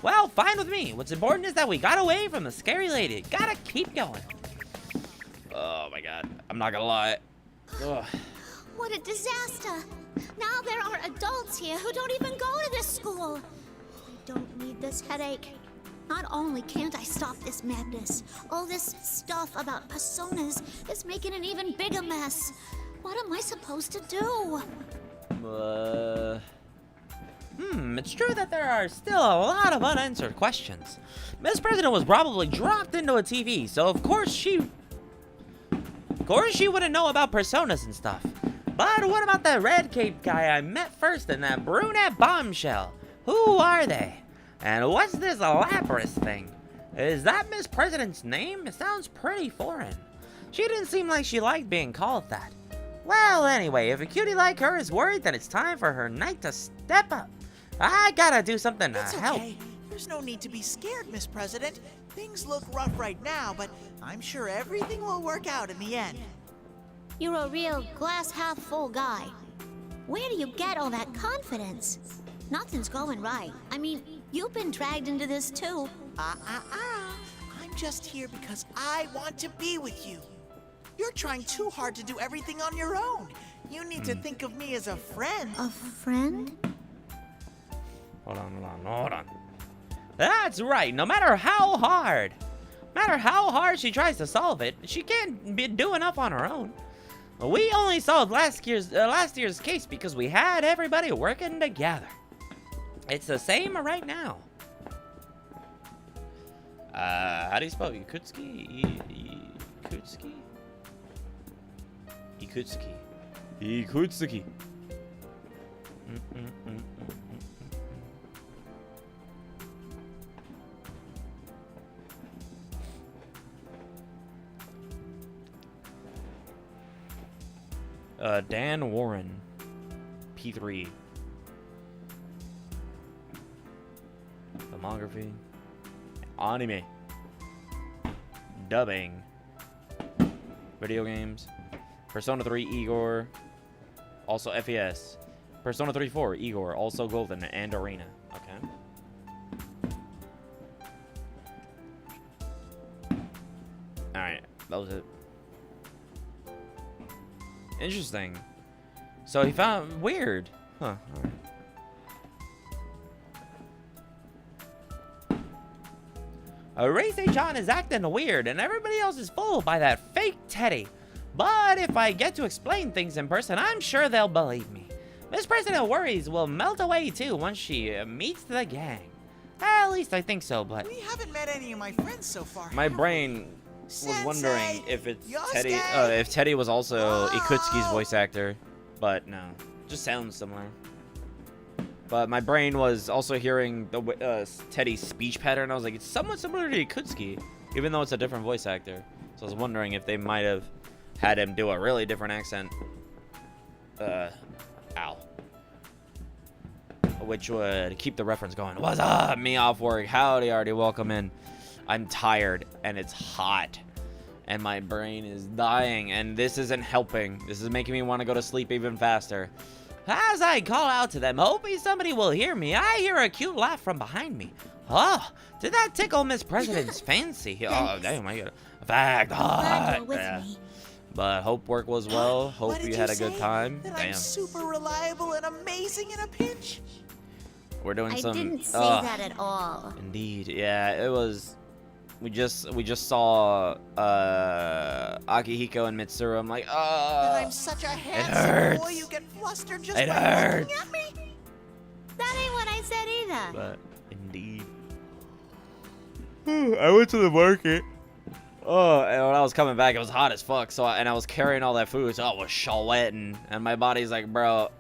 Well, fine with me. What's important is that we got away from the scary lady. Gotta keep going. Oh my god. I'm not gonna lie. Ugh.
What a disaster! Now there are adults here who don't even go to this school. I don't need this headache. Not only can't I stop this madness, all this stuff about personas is making an even bigger mess. What am I supposed to do?
It's true that there are still a lot of unanswered questions. Miss President was probably dropped into a TV, so of course she wouldn't know about personas and stuff. But what about that red cape guy I met first and that brunette bombshell? Who are they? And what's this Labrys thing? Is that Miss President's name? It sounds pretty foreign. She didn't seem like she liked being called that. Well, anyway, if a cutie like her is worried that it's time for her knight to step up, I gotta do something to
It's
help.
okay. There's no need to be scared, Miss President. Things look rough right now, but I'm sure everything will work out in the end.
You're a real glass half full guy. Where do you get all that confidence? Nothing's going right. I mean, you've been dragged into this too.
I'm just here because I want to be with you. You're trying too hard to do everything on your own. You need to think of me as a friend.
A friend?
Hold on. That's right. No matter how hard she tries to solve it, she can't do enough on her own. We only solved last year's case because we had everybody working together. It's the same right now. How do you spell Yakutski? Yakutski? Yakutski. Yakutski. Dan Warren, P3. Filmography. Anime. Dubbing. Video games. Persona 3 Igor. Also FES. Persona 3 4 Igor. Also Golden and Arena. Okay. Alright. That was it. Interesting. So he found weird. Huh. Alright. Race-Chan is acting weird and everybody else is fooled by that fake Teddy. But if I get to explain things in person, I'm sure they'll believe me. Miss President worries will melt away too once she meets the gang. At least I think so, but
We haven't met any of my friends so far.
my
have we?
brain was
Sensei,
wondering if it's
Yosuke.
Teddy, if Teddy was also Ikutsuki's
Whoa.
voice actor, but no, just sounds similar. But my brain was also hearing the Teddy's speech pattern. I was like, it's somewhat similar to Ikutsuki, even though it's a different voice actor. So I was wondering if they might have had him do a really different accent. Which would keep the reference going. What's up? Me off work. Howdy, already. Welcome in. I'm tired and it's hot and my brain is dying and this isn't helping. This is making me want to go to sleep even faster. As I call out to them, hoping somebody will hear me, I hear a cute laugh from behind me. Oh, did that tickle Miss President's fancy? Oh, damn, I got a fact.
Glad you're with
Yeah.
me.
But hope work was well. Hope
What did
you had a good
say?
time.
That
Damn.
I'm super reliable and amazing in a pinch?
We're doing
I
some.
didn't say
Ugh.
that at all.
Indeed, yeah, it was. We just saw Akihiko and Mitsuru. I'm like,
And
oh,
I'm such a
hurts.
handsome boy, you get flustered just
It
by
hurts.
looking at me?
That ain't what I said either.
but indeed. I went to the market. Oh, and when I was coming back, it was hot as fuck. So I was carrying all that food, so I was sweating, and my body's like, bro,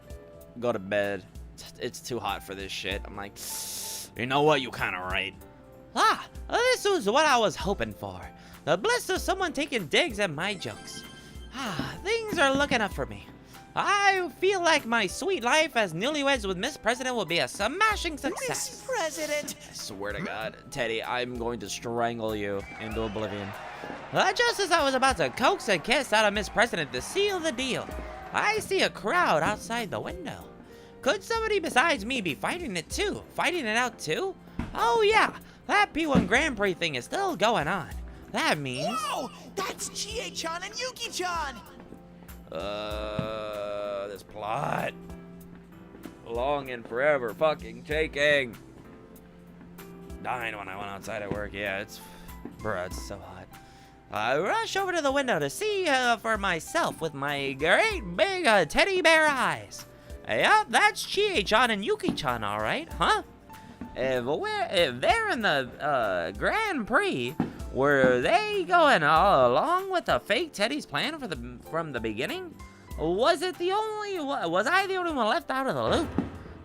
go to bed. It's too hot for this shit. I'm like, you know what? You kind of right. Ah, this was what I was hoping for. The bliss of someone taking digs at my jokes. Ah, things are looking up for me. I feel like my sweet life as newlyweds with Miss President will be a smashing
Miss
success.
President!
I swear to God, Teddy, I'm going to strangle you into oblivion. Just as I was about to coax a kiss out of Miss President to seal the deal, I see a crowd outside the window. Could somebody besides me be fighting it out too? Oh yeah, that P1 Grand Prix thing is still going on. That means...
Whoa! That's Chie-chan and Yuki-chan!
This plot. Long and forever fucking taking. Dying when I went outside at work. Yeah, bruh, it's so hot. I rush over to the window to see for myself with my great big teddy bear eyes. Yep, that's Chie-chan and Yuki-chan, all right, huh? If they're in the Grand Prix, were they going all along with the fake Teddy's plan from the beginning? Was I the only one left out of the loop?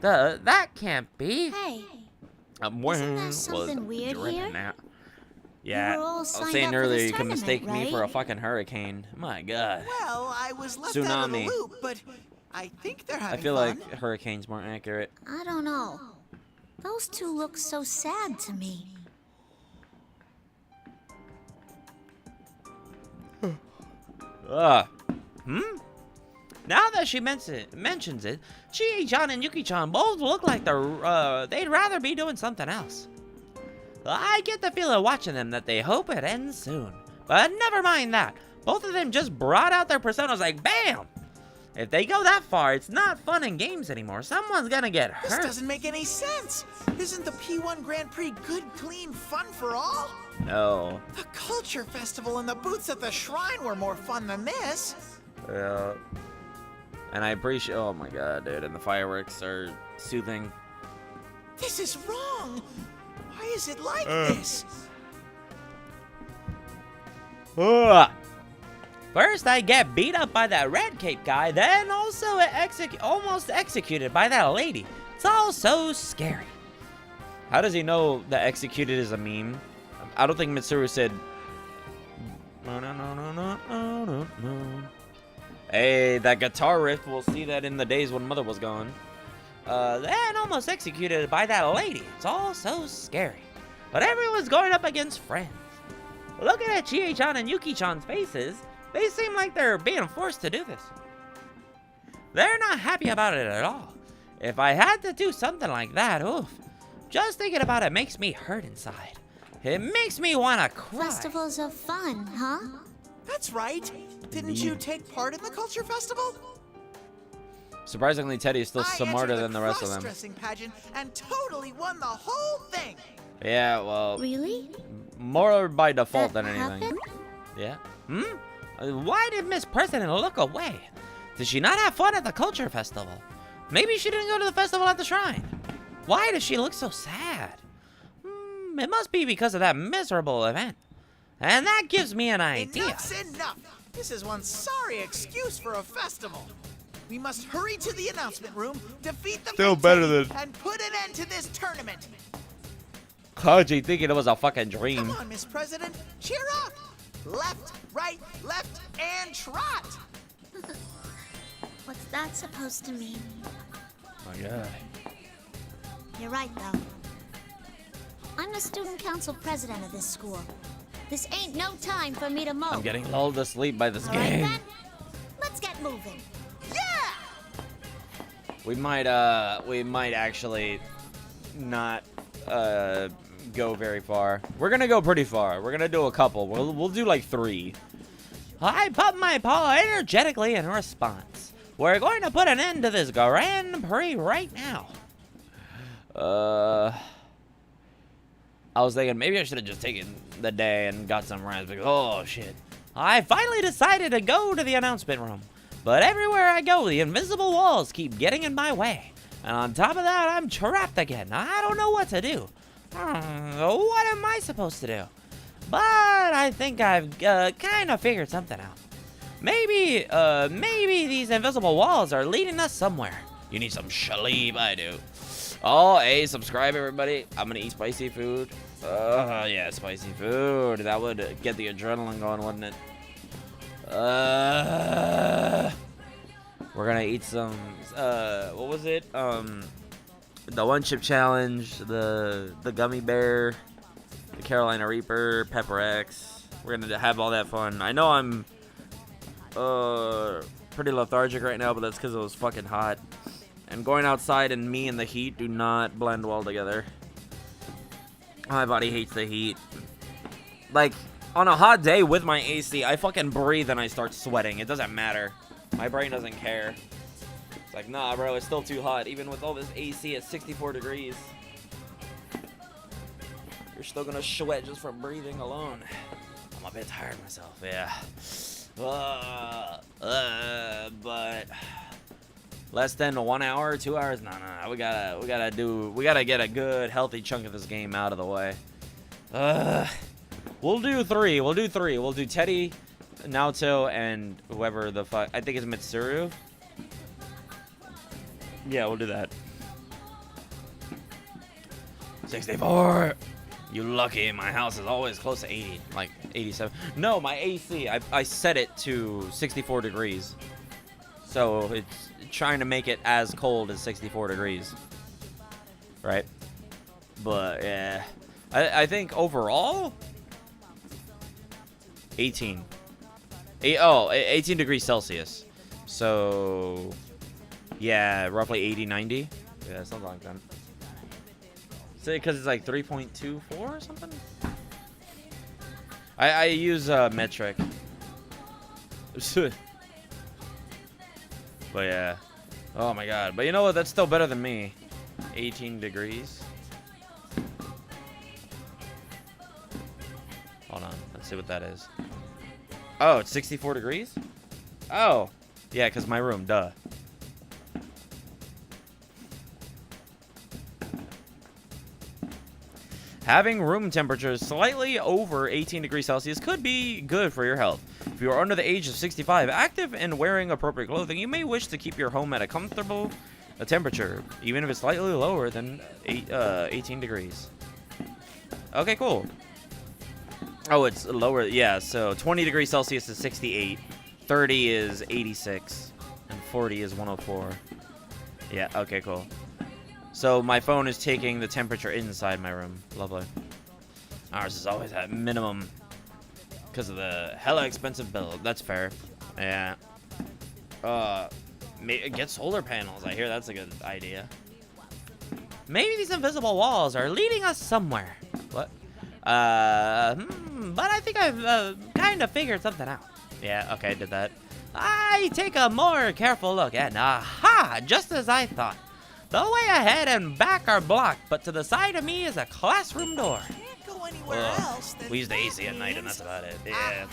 That can't be.
Hey,
Isn't
there something weird here?
Yeah,
You were all
I was
signed
saying
up for
earlier
this
you can mistake
tournament,
me for a
right?
fucking hurricane. My God.
Well, I was left out of
Tsunami.
the loop, but I think they're
I
having
feel
fun.
like hurricane's more accurate.
I don't know. Those two look so sad to me.
Now that she mentions it, Chie-chan and Yuki-chan both look like they'd rather be doing something else. I get the feeling watching them that they hope it ends soon. But never mind that. Both of them just brought out their personas like BAM! If they go that far, it's not fun and games anymore. Someone's gonna get
This
hurt.
doesn't make any sense. Isn't the P1 Grand Prix good, clean fun for all?
No.
The Culture Festival and the booths at the shrine were more fun than this.
Yeah. And I appreciate. Oh my God, dude! And the fireworks are soothing.
This is wrong. Why is it like this?
Ugh. First, I get beat up by that red cape guy, then also almost executed by that lady. It's all so scary. How does he know that executed is a meme? I don't think Mitsuru said. No. Hey, that guitar riff, we'll see that in the days when Mother was gone. Then almost executed by that lady. It's all so scary. But everyone's going up against friends. Looking at Chie-chan and Yuki-chan's faces, they seem like they're being forced to do this. They're not happy about it at all. If I had to do something like that, oof. Just thinking about it makes me hurt inside. It makes me want to cry.
Festivals of fun, huh?
That's right. Didn't you take part in the culture festival?
Surprisingly, Teddy is still smarter than the rest of them.
Cross-dressing pageant and totally won the whole thing.
Yeah, well,
Really?
more by default
That
than anything.
happened?
Yeah. Why did Miss President look away? Did she not have fun at the culture festival? Maybe she didn't go to the festival at the shrine. Why does she look so sad? It must be because of that miserable event. And that gives me an idea.
Enough's enough. This is one sorry excuse for a festival. We must hurry to the announcement room, defeat the
Still
Big
better
Teddy,
than-
and put an end to this tournament.
Kaji thinking it was a fucking dream.
Come on, Miss President, cheer up. Left, right, left, and trot.
What's that supposed to mean?
My God.
You're right, though. I'm the student council president of this school. This ain't no time for me to mope.
I'm getting lulled to sleep by this
All right,
game.
then? Let's get moving.
Yeah!
We might actually not go very far. We're gonna go pretty far. We're gonna do a couple. We'll do like 3. I pump my paw energetically in response. We're going to put an end to this Grand Prix right now. I was thinking maybe I should have just taken the day and got some rest because, oh shit. I finally decided to go to the announcement room. But everywhere I go, the invisible walls keep getting in my way. And on top of that, I'm trapped again. I don't know what to do. What am I supposed to do? But I think I've kind of figured something out. Maybe these invisible walls are leading us somewhere. You need some shaleeb, I do. Oh, hey, subscribe, everybody. I'm gonna eat spicy food. Yeah, spicy food. That would get the adrenaline going, wouldn't it? We're gonna eat some, what was it? The One Chip Challenge, the Gummy Bear, the Carolina Reaper, Pepper X. We're gonna have all that fun. I know I'm, pretty lethargic right now, but that's because it was fucking hot. And going outside and me in the heat do not blend well together. My body hates the heat. Like, on a hot day with my AC, I fucking breathe and I start sweating. It doesn't matter. My brain doesn't care. It's like, nah, bro, it's still too hot. Even with all this AC at 64 degrees. You're still gonna sweat just from breathing alone. I'm a bit tired myself, yeah. But less than 1 hour, 2 hours? No. We gotta get a good, healthy chunk of this game out of the way. We'll do 3. We'll do Teddy, Naoto, and whoever the fuck. I think it's Mitsuru. Yeah, we'll do that. 64. You lucky. My house is always close to 80, like 87. No, my AC. I set it to 64 degrees. So it's trying to make it as cold as 64 degrees. Right? But yeah. I think overall 18 degrees Celsius. So yeah, roughly 80, 90. Yeah, something like that. Say because it's like 3.24 or something. I use metric. But yeah. Oh my god. But you know what? That's still better than me. 18 degrees. Hold on. Let's see what that is. Oh, it's 64 degrees? Oh. Yeah, because my room. Duh. Having room temperatures slightly over 18 degrees Celsius could be good for your health. If you are under the age of 65, active and wearing appropriate clothing, you may wish to keep your home at a comfortable temperature, even if it's slightly lower than 18 degrees. Okay, cool. Oh, it's lower. Yeah, so 20 degrees Celsius is 68, 30 is 86, and 40 is 104. Yeah, okay, cool. So my phone is taking the temperature inside my room. Lovely. Ours is always at minimum because of the hella expensive bill. That's fair. Yeah. Get solar panels. I hear that's a good idea. Maybe these invisible walls are leading us somewhere. What? But I think I've kind of figured something out. Yeah, okay, I did that. I take a more careful look and aha, just as I thought. The way ahead and back are blocked, but to the side of me is a classroom door.
Can't go anywhere else.
We use the AC at night and that's about it. Yeah.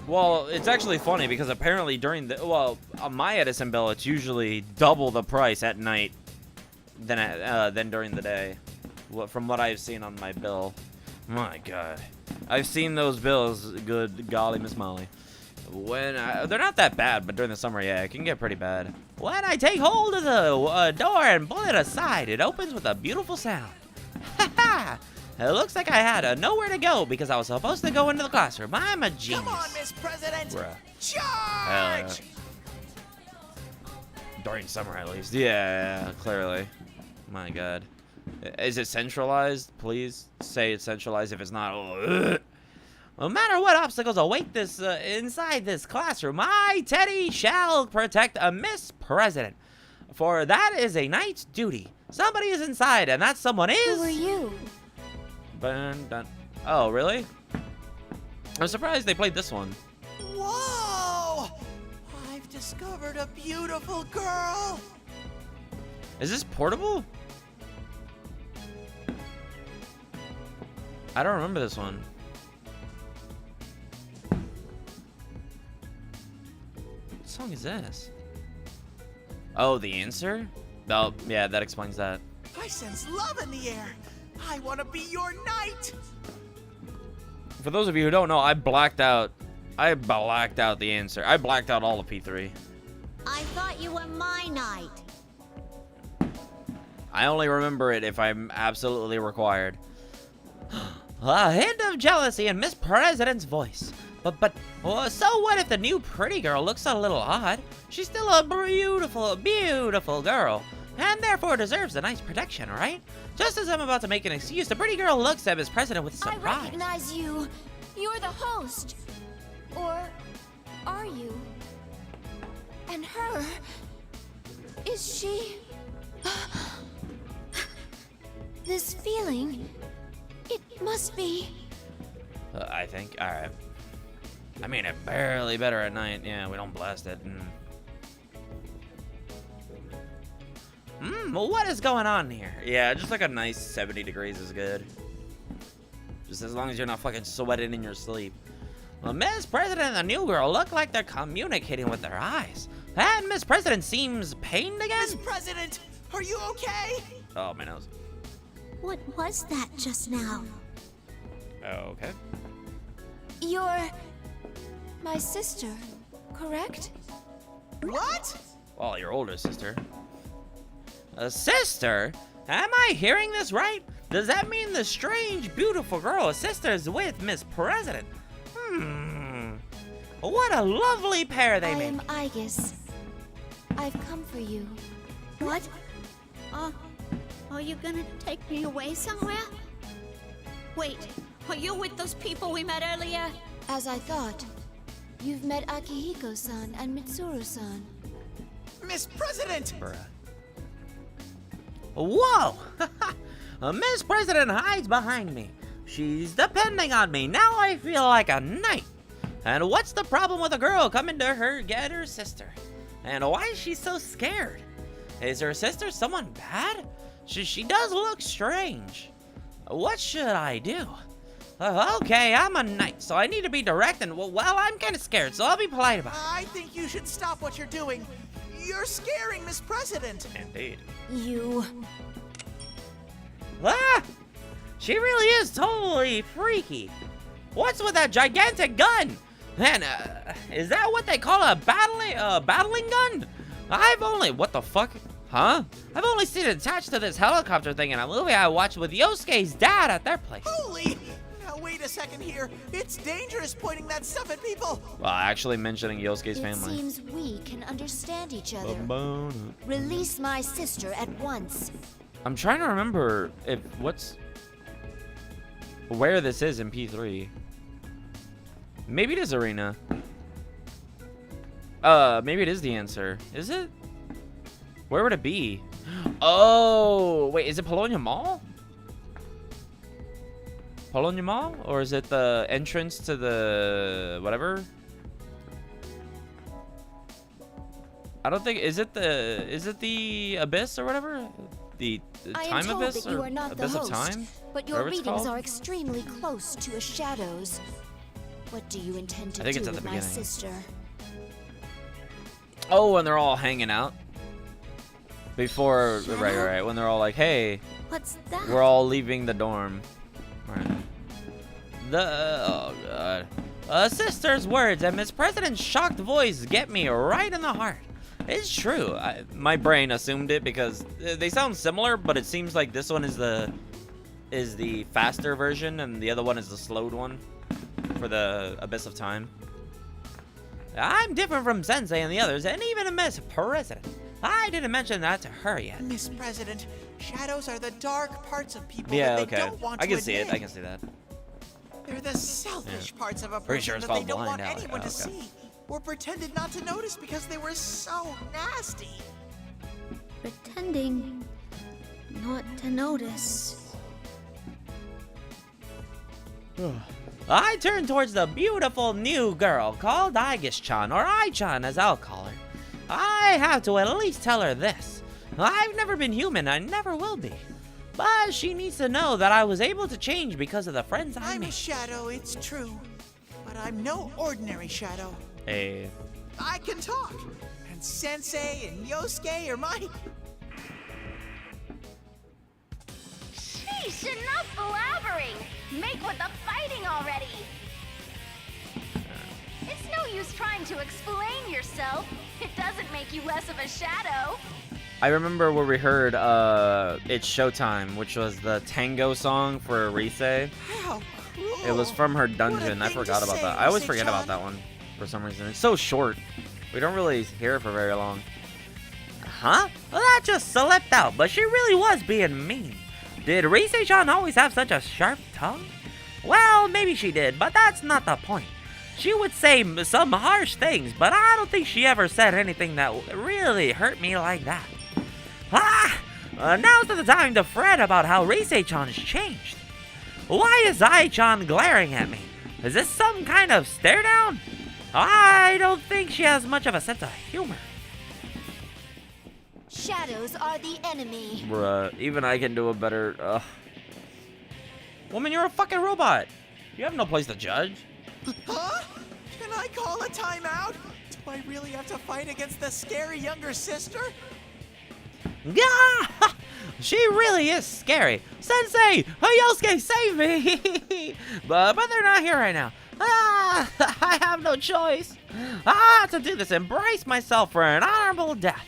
Well, it's actually funny because apparently during the, well, on my Edison bill, it's usually double the price at night than during the day. From what I've seen on my bill. My God. I've seen those bills, good golly Miss Molly. When they're not that bad, but during the summer, yeah, it can get pretty bad. When I take hold of the door and pull it aside, it opens with a beautiful sound. Ha ha! It looks like I had nowhere to go because I was supposed to go into the classroom. I'm a genius.
Come on, Miss President.
Bruh.
Charge!
During summer, at least. Yeah, clearly. My God. Is it centralized? Please say it's centralized. If it's not, ugh. No matter what obstacles await this inside this classroom, I, Teddy, shall protect a Miss President. For that is a knight's duty. Somebody is inside, and that someone is...
Who are you?
Dun, dun. Oh, really? I'm surprised they played this one.
Whoa! I've discovered a beautiful girl.
Is this portable? I don't remember this one. What song is this? Oh, The Answer? Oh, yeah, that explains that.
I sense love in the air. I want to be your knight.
For those of you who don't know, I blacked out The Answer. I blacked out all of P3.
I thought you were my knight.
I only remember it if I'm absolutely required. A hint of jealousy in Miss President's voice. But, well, so what if the new pretty girl looks a little odd? She's still a beautiful, beautiful girl, and therefore deserves a nice protection, right? Just as I'm about to make an excuse, the pretty girl looks at Miss President with surprise.
I recognize you. You're the host. Or are you? And her, is she... This feeling, it must be...
I think, alright. I mean, it barely better at night. Yeah, we don't blast it. Well, what is going on here? Yeah, just like a nice 70 degrees is good. Just as long as you're not fucking sweating in your sleep. Well, Miss President and the new girl look like they're communicating with their eyes. And Miss President seems pained again?
Miss President, are you okay?
Oh, my nose.
What was that just now?
Oh, okay.
You're my sister, correct?
What?
Well, your older sister. A sister? Am I hearing this right? Does that mean the strange, beautiful girl is sisters with Miss President? What a lovely pair they
I
make.
am Aegis. I've come for you. What? Are you gonna take me away somewhere? Wait, are you with those people we met earlier? As I thought. You've met Akihiko-san and Mitsuru-san.
Miss President!
Bruh. Whoa! Miss President hides behind me. She's depending on me. Now I feel like a knight. And what's the problem with a girl coming to get her sister? And why is she so scared? Is her sister someone bad? She does look strange. What should I do? Okay, I'm a knight, so I need to be direct and, well, I'm kind of scared, so I'll be polite about it.
I think you should stop what you're doing. You're scaring Miss President.
Indeed.
You...
Ah! She really is totally freaky. What's with that gigantic gun? Man, is that what they call a battling gun? What the fuck? Huh? I've only seen it attached to this helicopter thing in a movie I watched with Yosuke's dad at their place.
Holy! Now wait a second here. It's dangerous pointing that stuff at people.
Well, actually mentioning Yosuke's
It
family.
seems we can understand each other. Release my sister at once.
I'm trying to remember where this is in P3. Maybe it is Arena. Maybe it is the answer. Is it? Where would it be? Oh, wait, is it Polonia Mall? Polonia Mall? Or is it the entrance to the whatever? I don't think, is it the Abyss or whatever? The
I am
Time
told
Abyss
that you
or
are not
Abyss
the
of
host,
Time?
but your
Whatever it's
readings
called?
are extremely close to a Shadows. What do you intend to
I think
do
it's at
with
the
my
beginning.
sister?
Oh, when they're all hanging out. Before,
Shadow?
right. When they're all like, hey,
What's that?
we're all leaving the dorm. Right. Oh, God. A sister's words and Miss President's shocked voice get me right in the heart. It's true. My brain assumed it because they sound similar, but it seems like this one is the faster version and the other one is the slowed one for the Abyss of Time. I'm different from Sensei and the others, and even Miss President. I didn't mention that to her yet.
Miss President, shadows are the dark parts of people
Yeah,
that they
okay.
don't want
I
to
can see it.
admit.
I can see that.
They're the selfish parts of a
Pretty sure
person
it's
that they
called
don't want
blind alley.
anyone
Oh,
to
okay.
see, or pretended not to notice because they were so nasty.
Pretending not to notice.
I turn towards the beautiful new girl called Aigis-chan, or Ai-chan as I'll call her. I have to at least tell her this. I've never been human, I never will be. But she needs to know that I was able to change because of the friends I
I'm a
made.
shadow, it's true, but I'm no ordinary shadow.
Hey.
I can talk, and Sensei and Yosuke are my...
Sheesh, enough blabbering! Make with the fighting already! It's no use trying to explain yourself. It doesn't make you less of a shadow.
I remember where we heard It's Showtime, which was the tango song for Rise.
How cruel.
It was from her dungeon. I
thing to
forgot about
say,
that. I always
Rise-chan.
forget about that one for some reason. It's so short. We don't really hear it for very long. Huh? Well, that just slipped out, but she really was being mean. Did Rise-chan always have such a sharp tongue? Well, maybe she did, but that's not the point. She would say some harsh things, but I don't think she ever said anything that really hurt me like that. Now's not the time to fret about how Rise-chan's changed. Why is Ai-chan glaring at me? Is this some kind of stare down? I don't think she has much of a sense of humor.
Shadows are the enemy.
Bruh, even I can do a better, Woman, you're a fucking robot. You have no place to judge.
Huh? Can I call a timeout? Do I really have to fight against the scary younger sister?
Yeah, she really is scary. Sensei, Yosuke, save me! but they're not here right now. I have no choice. I have to do this and brace myself for an honorable death.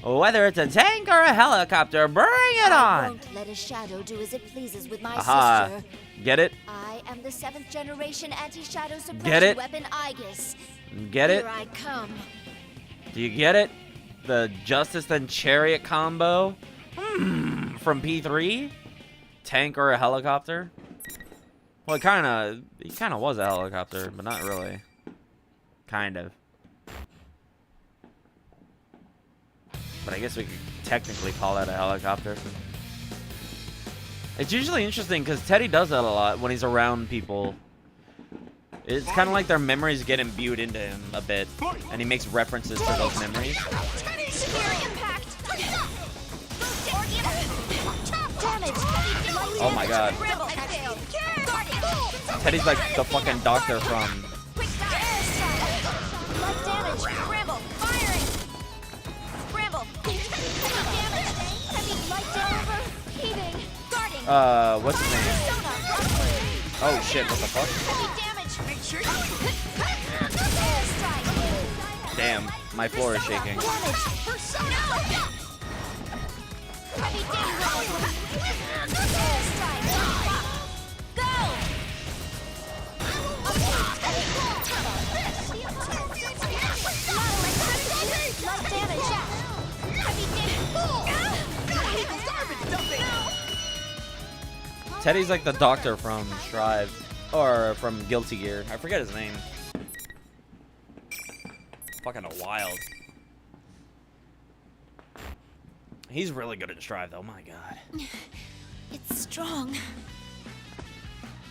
Whether it's a tank or a helicopter, bring it
I
on!
won't let a shadow do as it pleases with my
Aha.
sister.
Get it?
I am the 7th generation anti-shadow
Get
suppression
it?
weapon Aegis.
Get it?
Here I come.
Do you get it? The Justice and Chariot combo? From P3? Tank or a helicopter? Well, he kind of was a helicopter, but not really. Kind of. But I guess we could technically call that a helicopter. It's usually interesting because Teddy does that a lot when he's around people. It's kind of like their memories get imbued into him a bit, and he makes references to those memories.
Severe impact!
Oh my god.
Rebel, I failed. Guardian!
Teddy's like the fucking doctor from...
Quick dive! Light damage! Bramble! Firing! Bramble! Heavy damage! Heavy light damage! Heaving! Guarding!
What's his name? Oh shit, what the fuck? Damn, my floor is shaking. Teddy's like the doctor from Strive, or from Guilty Gear. I forget his name. Fucking wild. He's really good at Strive, though. My God.
It's strong.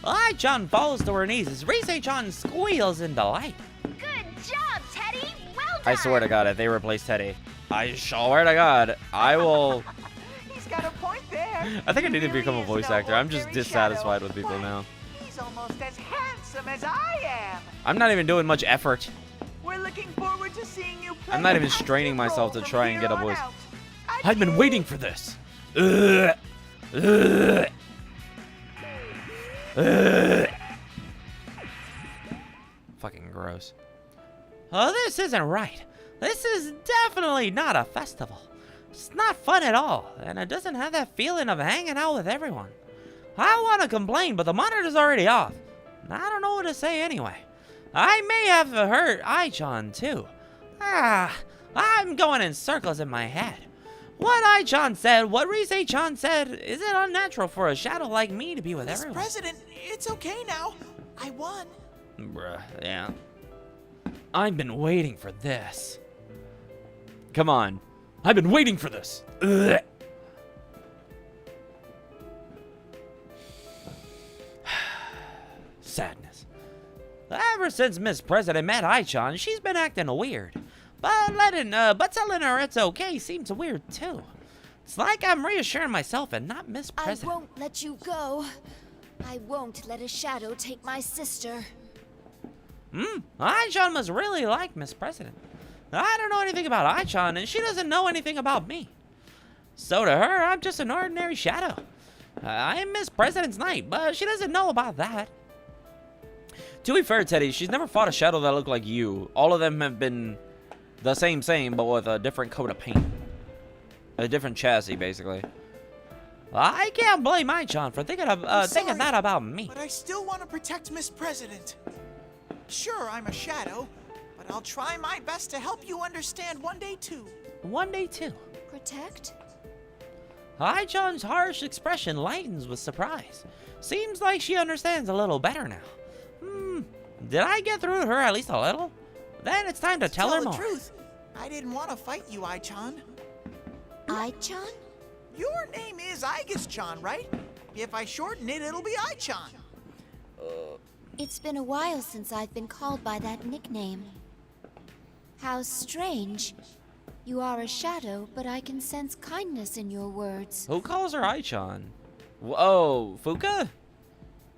Ai-chan falls to her knees as Rise-chan squeals in delight.
Good job, Teddy. Well done.
I swear to God, if they replace Teddy, I swear to God, I will.
He's got a point there.
I think I need to become a
He
voice
really is
actor. I'm just
no ordinary
dissatisfied
shadow.
with people
Why,
now.
He's almost as handsome as I am.
I'm not even doing much effort.
We're looking forward to seeing you play
I'm not even
an
straining
active
myself to
role
try
from
and get a
here on
voice.
out.
I've been waiting for this. Ugh. Ugh. Ugh. Fucking gross. Oh, this isn't right. This is definitely not a festival. It's not fun at all, and it doesn't have that feeling of hanging out with everyone. I want to complain, but the monitor's already off. I don't know what to say anyway. I may have hurt Ai-chan too. I'm going in circles in my head. What Ai-chan said, what Rise-chan said, is it unnatural for a shadow like me to be with
Mr.
everyone?
President, it's okay now. I won.
Bruh, yeah. I've been waiting for this. Come on. I've been waiting for this. Ugh. Sadness. Ever since Miss President met Ai-chan, she's been acting weird. But telling her it's okay seems weird too. It's like I'm reassuring myself and not Miss
I
President.
won't let you go. I won't let a shadow take my sister.
Ai-chan must really like Miss President. I don't know anything about Ai-chan, and she doesn't know anything about me. So to her, I'm just an ordinary shadow. I'm Miss President's knight, but she doesn't know about that. To be fair, Teddy, she's never fought a shadow that looked like you. All of them have been the same, but with a different coat of paint. A different chassis, basically. I can't blame Ai-chan for thinking that about me.
But I still want to protect Miss President. Sure, I'm a shadow, but I'll try my best to help you understand one day too.
One day too.
Protect?
Ai-chan's harsh expression lightens with surprise. Seems like she understands a little better now. Did I get through to her at least a little? Then it's time to tell her more.
The truth, I didn't want to fight you, Ai-chan.
Ai-chan?
Your name is Aigis-chan, right? If I shorten it, it'll be Ai-chan.
It's been a while since I've been called by that nickname. How strange. You are a shadow, but I can sense kindness in your words.
Who calls her Ai-chan? Oh, Fuka?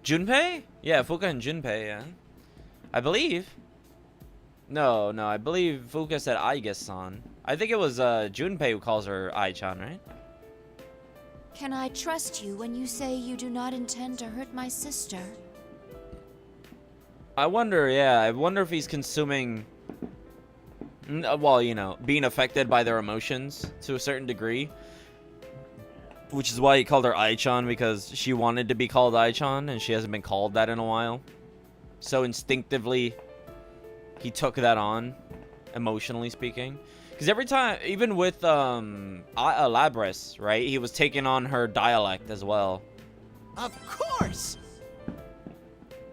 Junpei? Yeah, Fuka and Junpei, yeah. I believe. No, I believe Fuka said Aigis-san. I think it was Junpei who calls her Ai-chan, right?
Can I trust you when you say you do not intend to hurt my sister?
I wonder if he's consuming, well, you know, being affected by their emotions to a certain degree. Which is why he called her Ai-chan, because she wanted to be called Ai-chan, and she hasn't been called that in a while. So instinctively, he took that on, emotionally speaking. Because every time, even with Labris, right, he was taking on her dialect as well.
Of course!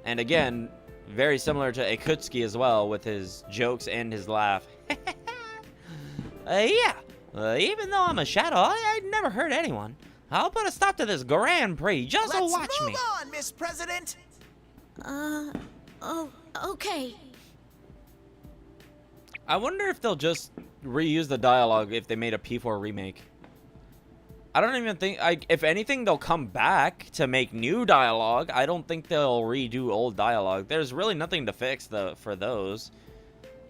And again, very similar to Akutsuki as well, with his jokes and his laugh. Even though I'm a shadow, I never hurt anyone. I'll put a stop to this Grand Prix just to watch me.
Let's move on, Miss President!
Okay.
I wonder if they'll just reuse the dialogue if they made a P4 remake. I don't even think, if anything, they'll come back to make new dialogue. I don't think they'll redo old dialogue. There's really nothing to fix for those.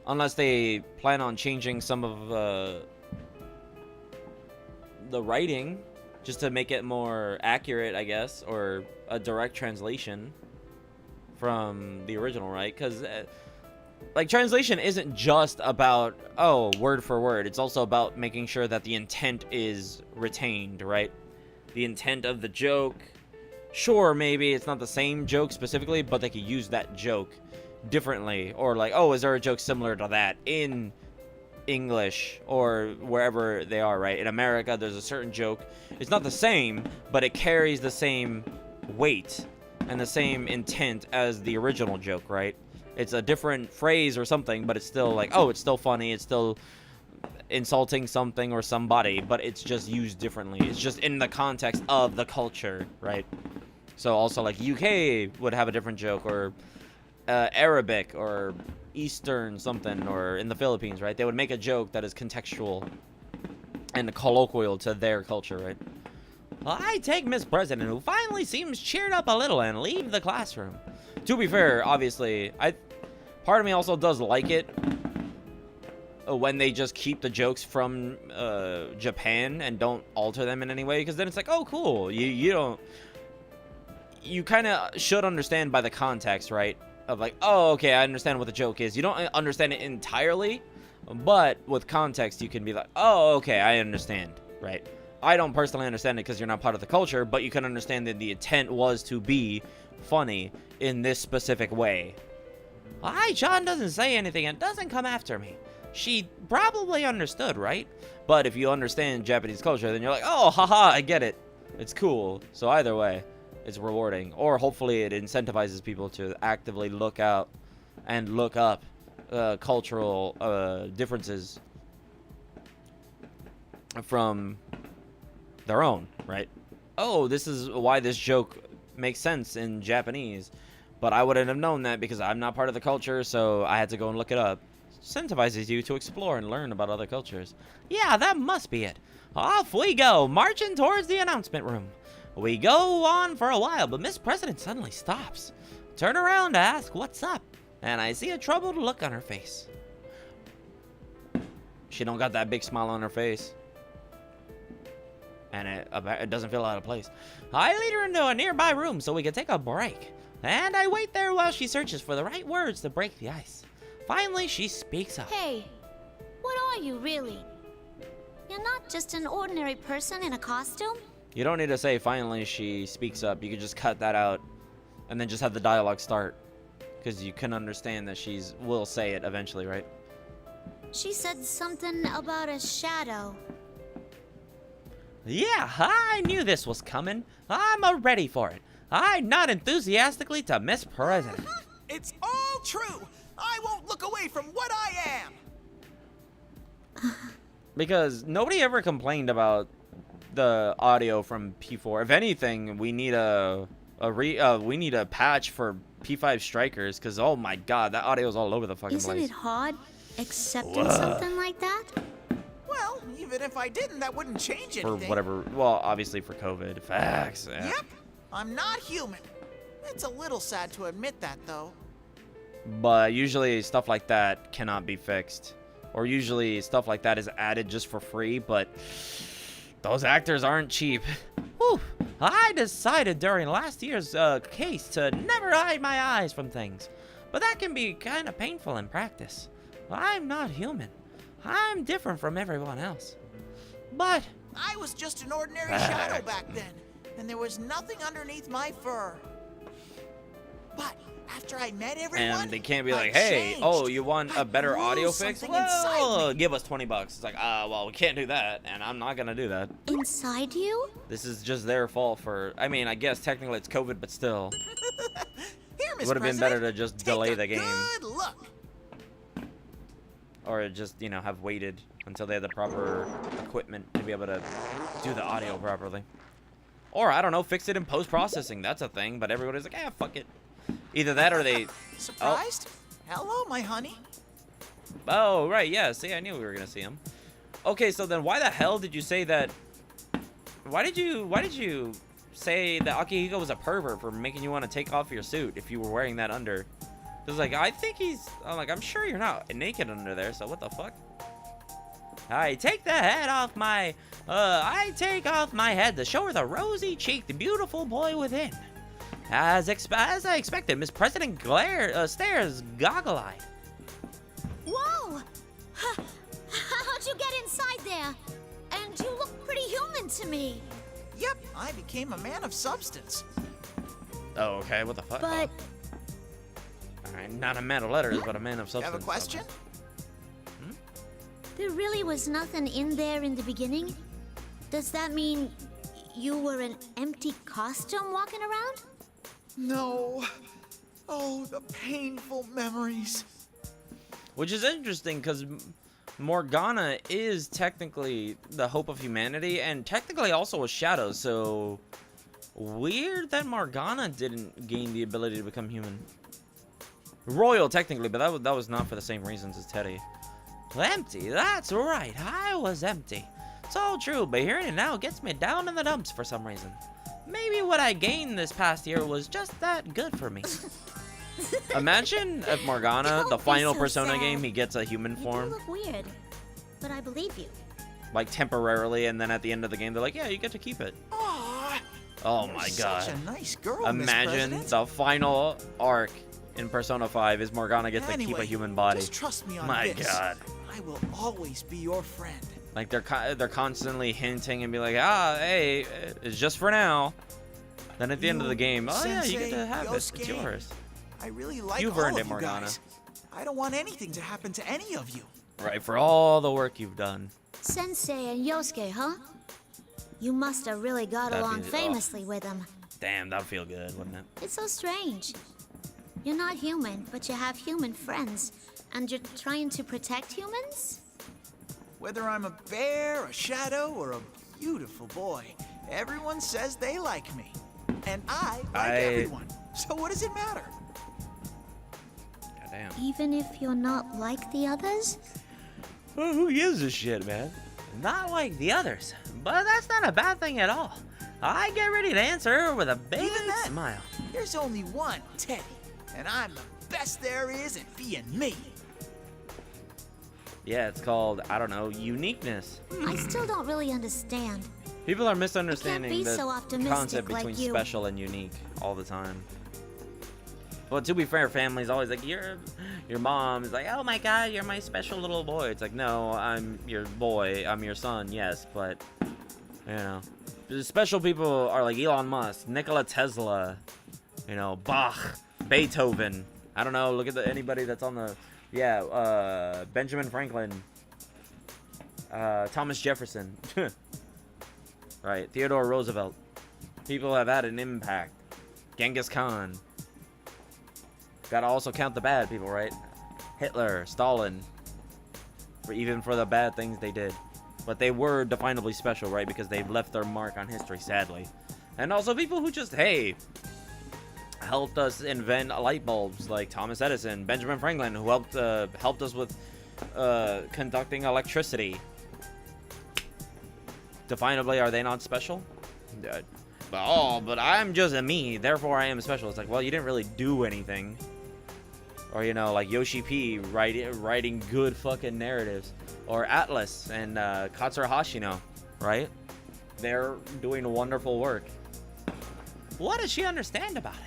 Unless they plan on changing some of the writing. just to make it more accurate, I guess, or a direct translation from the original, right? Because like, translation isn't just about, oh, word for word. It's also about making sure that the intent is retained, right? The intent of the joke. Sure, maybe it's not the same joke specifically, but they could use that joke differently. Or like, oh, is there a joke similar to that in English or wherever they are, right? In America, there's a certain joke. It's not the same, but it carries the same weight and the same intent as the original joke, right? It's a different phrase or something, but it's still like, oh, it's still funny. It's still insulting something or somebody, but it's just used differently. It's just in the context of the culture, right? So also like UK would have a different joke, or Arabic or Eastern something, or in the Philippines, right? They would make a joke that is contextual and colloquial to their culture, right? I take Miss President, who finally seems cheered up a little, and leave the classroom. To be fair, obviously, part of me also does like it when they just keep the jokes from Japan and don't alter them in any way, because then it's like, oh, cool. You kind of should understand by the context, right? Of like, oh, okay, I understand what the joke is. You don't understand it entirely, but with context, you can be like, oh, okay, I understand, right? I don't personally understand it because you're not part of the culture, but you can understand that the intent was to be funny in this specific way. Ai-chan doesn't say anything and doesn't come after me. She probably understood, right? But if you understand Japanese culture, then you're like, oh, haha, I get it. It's cool. So either way, it's rewarding. Or hopefully it incentivizes people to actively look out and look up cultural differences from their own, right? Oh, this is why this joke makes sense in Japanese, but I wouldn't have known that because I'm not part of the culture, so I had to go and look it up. Incentivizes you to explore and learn about other cultures. Yeah, that must be it. Off we go, marching towards the announcement room. We go on for a while, but Miss President suddenly stops. Turn around to ask what's up, and I see a troubled look on her face. She don't got that big smile on her face, and it doesn't feel out of place. I lead her into a nearby room so we can take a break, and I wait there while she searches for the right words to break the ice. Finally, she speaks up.
Hey, what are you really? You're not just an ordinary person in a costume?
You don't need to say finally she speaks up. You could just cut that out and then just have the dialogue start, because you can understand that will say it eventually, right?
She said something about a shadow.
Yeah, I knew this was coming. I'm ready for it. I nod enthusiastically to Miss President.
It's all true. I won't look away from what I am.
Because nobody ever complained about the audio from P4. If anything, we need a patch for P5 Strikers, because oh my god, that audio is all over the fucking place.
Isn't it hard accepting something like that?
Well, even if I didn't, that wouldn't change anything.
For whatever, well, obviously for COVID. Facts. Yeah.
Yep, I'm not human. It's a little sad to admit that, though.
But usually stuff like that cannot be fixed. Or usually stuff like that is added just for free, but those actors aren't cheap. Whew. I decided during last year's case to never hide my eyes from things. But that can be kind of painful in practice. I'm not human. I'm different from everyone else. But
I was just an ordinary shadow back then, and there was nothing underneath my fur. But after I met everyone,
and they can't be like,
I
hey,
changed.
oh, you want a better
grew
audio fix?
something inside
Well,
me.
give us $20. It's like, well, we can't do that, and I'm not gonna do that.
Inside you?
This is just their fault for, I mean, I guess technically it's COVID, but still.
Here, Miss
Would have been better to
President,
just
take
delay
a
the game.
Good look.
Or just, have waited until they had the proper equipment to be able to do the audio properly. Or, I don't know, fix it in post-processing. That's a thing, but everybody's like, fuck it. Either that or they...
Surprised? Hello, my honey.
Oh, right, yeah. See, I knew we were going to see him. Okay, so then why the hell did you say that... Why did you say that Akihiko was a pervert for making you want to take off your suit if you were wearing that under? Because, like, I think I'm sure you're not naked under there, so what the fuck? I take off my head to show her the rosy-cheeked, beautiful boy within. As I expected, Miss President stares goggle-eyed.
Whoa! How'd you get inside there? And you look pretty human to me.
Yep, I became a man of substance.
Oh, okay, what the fuck?
But
Alright, not a man of letters, but a man of
You
substance.
have a question?
there really was nothing in there in the beginning? Does that mean you were an empty costume walking around?
No. Oh, the painful memories.
Which is interesting, because Morgana is technically the hope of humanity, and technically also a shadow, so weird that Morgana didn't gain the ability to become human. Royal, technically, but that was not for the same reasons as Teddy. Empty, that's right, I was empty. It's all true, but hearing it now gets me down in the dumps for some reason. Maybe what I gained this past year was just that good for me. Imagine if Morgana, the
Don't be
final
so
Persona
sad.
game, he gets a human
You do
form,
look weird, but I believe you.
like temporarily, and then at the end of the game, they're like, yeah, you get to keep it.
Aw,
Oh
you're
my
such
god.
a nice girl, Miss
Imagine
President.
the final arc in Persona 5 is Morgana gets to keep a
Anyway,
human body.
Just trust me on
My
this.
god.
I will always be your friend.
Like they're constantly hinting and be like, hey, it's just for now. Then at the end of the game, oh yeah, you get to have it. It's
Yosuke,
yours.
I really like
You've
all
earned
of
it,
you
Morgana.
guys. I don't want anything to happen to any of you.
Right, for all the work you've done.
Sensei and Yosuke, huh? You must have really got
That'd
along
be- oh.
famously with them.
Damn, that'd feel good, wouldn't it?
It's so strange. You're not human, but you have human friends. And you're trying to protect humans?
Whether I'm a bear, a shadow, or a beautiful boy, everyone says they like me. And I like everyone. So what does it matter?
Goddamn.
Even if you're not like the others?
Well, who gives a shit, man? Not like the others. But that's not a bad thing at all. I get ready to answer her with a big
Even then,
smile.
There's only one Teddy, and I'm the best there is at being me.
Yeah, it's called, I don't know, uniqueness.
I still don't really understand.
People are misunderstanding
be
the
so optimistic
concept
like
between
you.
special and unique all the time. Well, to be fair, family's always like, your mom is like, oh my god, you're my special little boy. It's like, no, I'm your boy, I'm your son, yes, but, you know. The special people are like Elon Musk, Nikola Tesla, you know, Bach, Beethoven. I don't know, look at anybody that's on the, yeah, Benjamin Franklin, Thomas Jefferson. Right, Theodore Roosevelt. People have had an impact. Genghis Khan. Gotta also count the bad people, right? Hitler, Stalin. Even for the bad things they did. But they were definably special, right? Because they've left their mark on history, sadly. And also people who just, hey, helped us invent light bulbs, like Thomas Edison, Benjamin Franklin, who helped us with conducting electricity. Definably, are they not special? Oh, but I'm just a me, therefore I am special. It's like, well, you didn't really do anything. Or, you know, like Yoshi P writing good fucking narratives. Or Atlas and Katsura Hashino, right? They're doing wonderful work. What does she understand about it?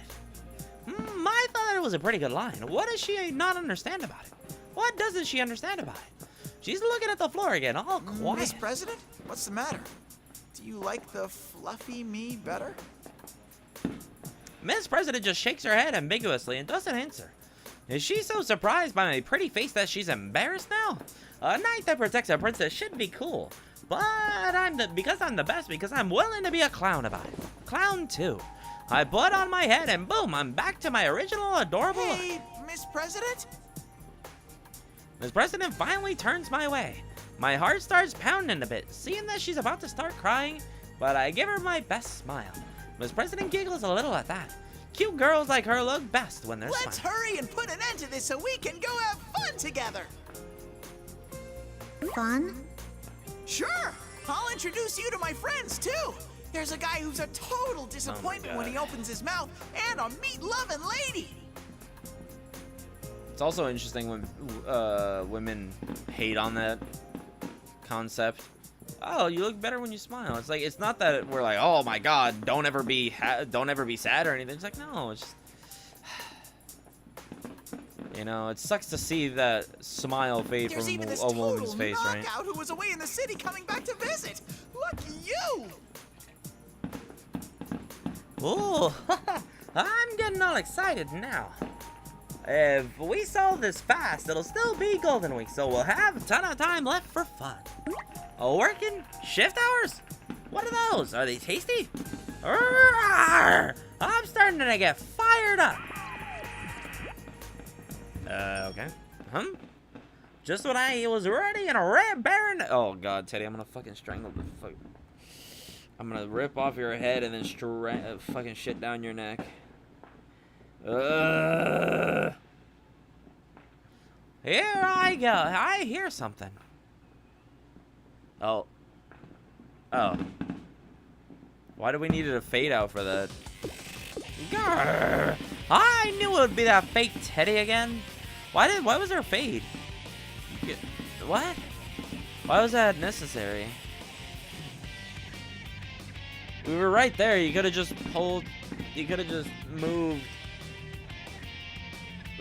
I thought it was a pretty good line. What does she not understand about it? What doesn't she understand about it? She's looking at the floor again, all quiet.
Miss President, what's the matter? Do you like the fluffy me better?
Miss President just shakes her head ambiguously and doesn't answer. Is she so surprised by my pretty face that she's embarrassed now? A knight that protects a princess should be cool. But because I'm the best, because I'm willing to be a clown about it. Clown too. I put on my head and boom, I'm back to my original adorable look.
Hey, Miss President?
Miss President finally turns my way. My heart starts pounding a bit, seeing that she's about to start crying, but I give her my best smile. Miss President giggles a little at that. Cute girls like her look best when they're
Let's
smiling.
hurry and put an end to this so we can go have fun together.
Fun?
Sure. I'll introduce you to my friends, too. There's a guy who's a total disappointment when he opens his mouth, and a meat-loving lady.
It's also interesting when women hate on that concept. Oh, you look better when you smile. It's like, it's not that we're like, oh my god, don't ever be sad or anything. It's like, no, it's just, you know, it sucks to see that smile fade
There's
from
even this
a woman's
total
face, right?
knockout who was away in the city coming back to visit. Lucky you!
Ooh, I'm getting all excited now. If we solve this fast, it'll still be Golden Week, so we'll have a ton of time left for fun. Working shift hours? What are those? Are they tasty? Roar! I'm starting to get fired up. Okay. Just when I was ready and a red baron. Oh god, Teddy, I'm gonna fucking strangle the fuck. I'm gonna rip off your head and then fucking shit down your neck. Here I go. I hear something. Oh. Why do we need a fade out for that? Grr. I knew it would be that fake Teddy again. Why was there a fade? What? Why was that necessary? We were right there. You could have just moved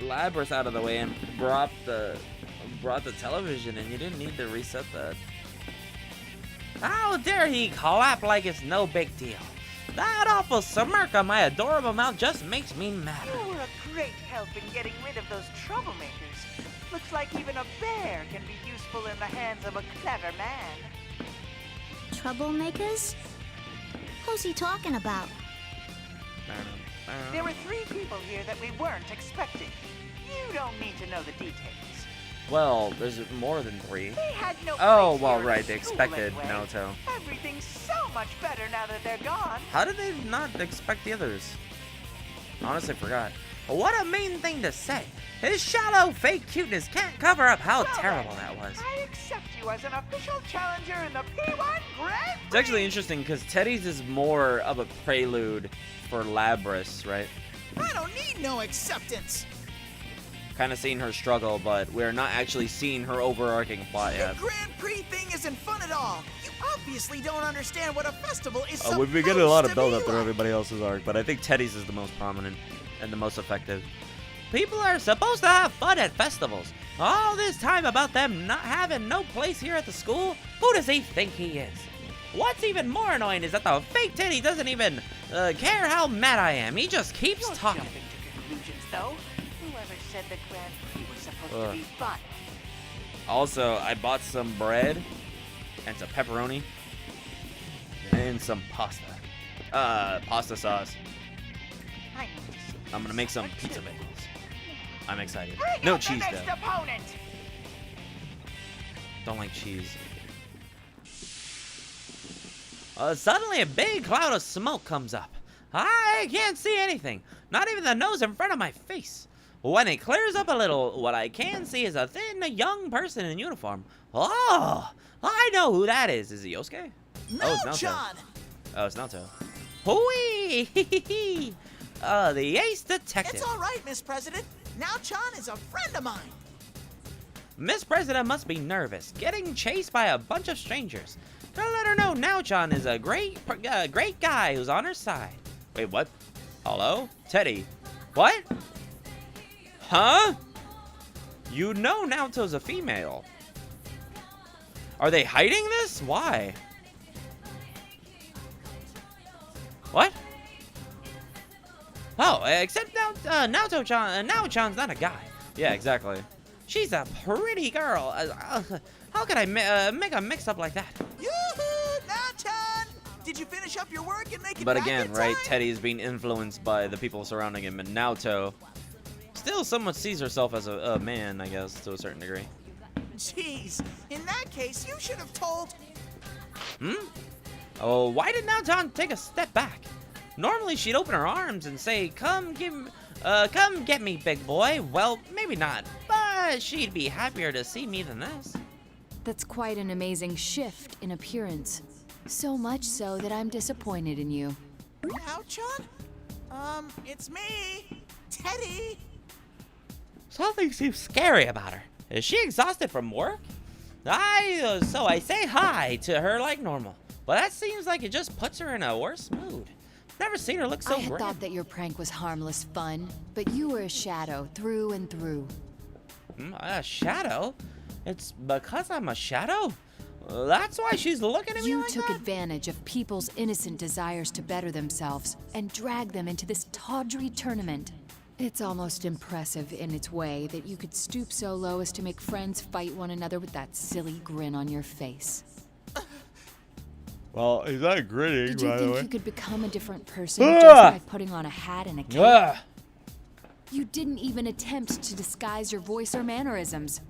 Labyrinth out of the way and brought the television, and you didn't need to reset that. How dare he clap like it's no big deal? That awful smirk on my adorable mouth just makes me mad.
You were a great help in getting rid of those troublemakers. Looks like even a bear can be useful in the hands of a clever man.
Troublemakers? Who's he talking about?
There were 3 people here that we weren't expecting. You don't need to know the details.
Well, there's more than 3.
They had no
Oh,
place
well,
here
right.
at
They
school
expected
anyway.
Naoto.
Everything's so much better now that they're gone.
How did they not expect the others? Honestly, forgot. What a mean thing to say. His shallow, fake cuteness can't cover up how terrible that was.
I accept you as an official challenger in the P1 Grand
It's actually interesting because Teddy's is more of a prelude for Labrys, right?
I don't need no acceptance.
Kind of seeing her struggle, but we're not actually seeing her overarching plot yet.
The Grand Prix thing isn't fun at all. You obviously don't understand what a festival is supposed
We've been getting a lot of
to
build
be
up through
like.
everybody else's arc, but I think Teddy's is the most prominent and the most effective. People are supposed to have fun at festivals. All this time about them not having no place here at the school? Who does he think he is? What's even more annoying is that the fake Teddy doesn't even care how mad I am. He just keeps talking.
Jumping to conclusions, though. Whoever said the Grand Prix was supposed to be fun?
Also, I bought some bread and some pepperoni and some pasta. Pasta sauce.
I need to see.
I'm gonna make some pizza bagels. I'm excited.
Bring
No
out the
cheese
next
though.
opponent.
Don't like cheese. Suddenly a big cloud of smoke comes up. I can't see anything, not even the nose in front of my face. When it clears up a little, what I can see is a thin, young person in uniform. Oh, I know who that is. Is it Yosuke? Oh, it's Naoto.
John.
Oh, it's Naoto. Hooey! The ace detective.
It's all right, Miss President. Now Chan is a friend of mine.
Miss President must be nervous, getting chased by a bunch of strangers. To let her know Naochan is a great guy who's on her side. Wait, what? Hello? Teddy. What? Huh? You know Naoto's a female. Are they hiding this? Why? What? Oh, except Naoto-chan's not a guy. Yeah, exactly. She's a pretty girl. How could I make a mix-up like that?
Yoo-hoo, Now-chan! Did you finish up your work and make it
But
back
again,
in
right,
time?
Teddy is being influenced by the people surrounding him, and Naoto still somewhat sees herself as a man, I guess, to a certain degree.
Jeez, in that case, you should have told...
Oh, why did Naoto take a step back? Normally, she'd open her arms and say, come get me, big boy. Well, maybe not, but she'd be happier to see me than this.
That's quite an amazing shift in appearance. So much so that I'm disappointed in you.
Now-chan? It's me, Teddy.
Something seems scary about her. Is she exhausted from work? So I say hi to her like normal, but that seems like it just puts her in a worse mood. Never seen her look so
I had
grim.
thought that your prank was harmless fun, but you were a shadow through and through.
A shadow? It's because I'm a shadow? That's why she's looking at me
You
like
took
that?
advantage of people's innocent desires to better themselves and dragged them into this tawdry tournament. It's almost impressive in its way that you could stoop so low as to make friends fight one another with that silly grin on your face.
Well, he's not grinning,
Did you
by the
think
way.
you could become a different person just by putting on a hat and a cape?
Ah!
You didn't even attempt to disguise your voice or mannerisms.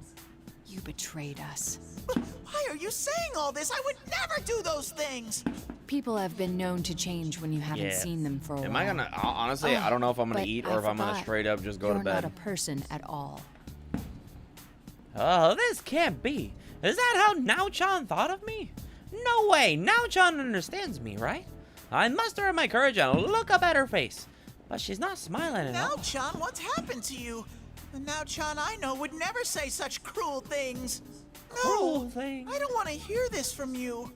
You betrayed us.
Why are you saying all this? I would never do those things.
People have been known to change when you haven't
Yeah.
seen them for a while.
Am I gonna, honestly, I don't know if I'm gonna
But
eat
I
or if I'm gonna
forgot.
straight up just go to
You're not
bed.
a person at all.
Oh, this can't be. Is that how Now-chan thought of me? No way, Now-chan understands me, right? I muster up my courage and look up at her face. But she's not smiling at all.
Now, Chan, what's happened to you? The Now Chan I know would never say such cruel things. No,
Cruel things?
I don't want to hear this from you.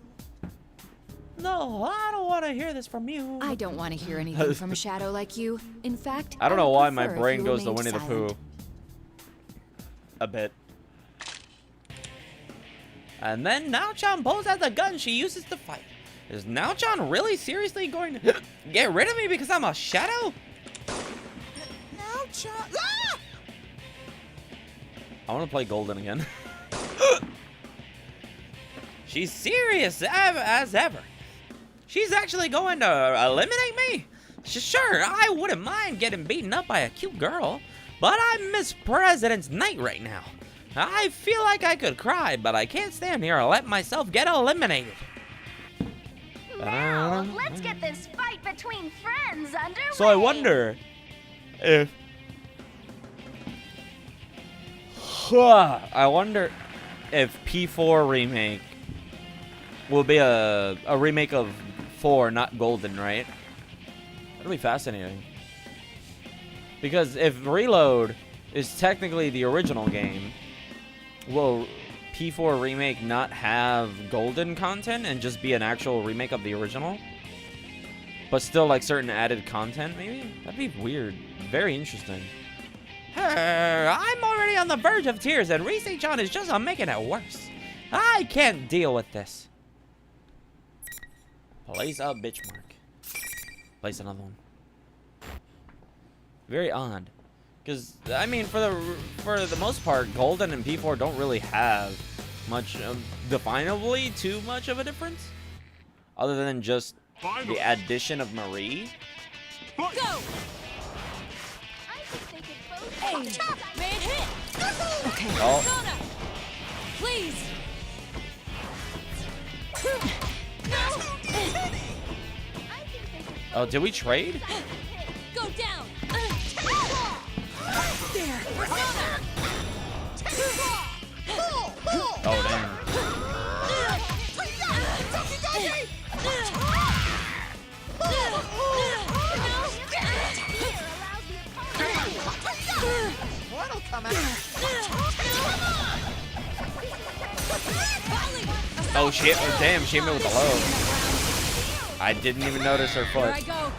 No, I don't want to hear this from you.
I don't want to hear anything from a shadow like you. In fact,
I don't know
would
why my
prefer if
brain
you
goes to
remained
Winnie the
silent.
Pooh. A bit. And then Now-chan pulls out the gun she uses to fight. Is Now-chan really seriously going to get rid of me because I'm a shadow?
Now Chan. Ah!
I want to play Golden again. She's serious as ever. She's actually going to eliminate me? Sure, I wouldn't mind getting beaten up by a cute girl, but I'm Miss President's Knight right now. I feel like I could cry, but I can't stand here and let myself get eliminated.
Now, let's get this fight between friends underway.
So I wonder if... I wonder if P4 remake will be a remake of 4, not Golden, right? That'll be fascinating. Because if Reload is technically the original game, will P4 remake not have Golden content and just be an actual remake of the original? But still like certain added content, maybe? That'd be weird. Very interesting. I'm already on the verge of tears and Rise-chan is just making it worse. I can't deal with this. Place a bitch mark. Place another one. Very odd. Because, I mean, for the most part, Golden and P4 don't really have much, definably too much of a difference. Other than just the addition of Marie.
I think they could both
Hey, man, hit! Okay.
Oh.
Please!
Oh, did we trade?
Go down!
There.
Oh, damn.
What'll come out?
Oh, shit. Oh, damn. She hit me with the low. I didn't even notice her
Here I
foot.
go.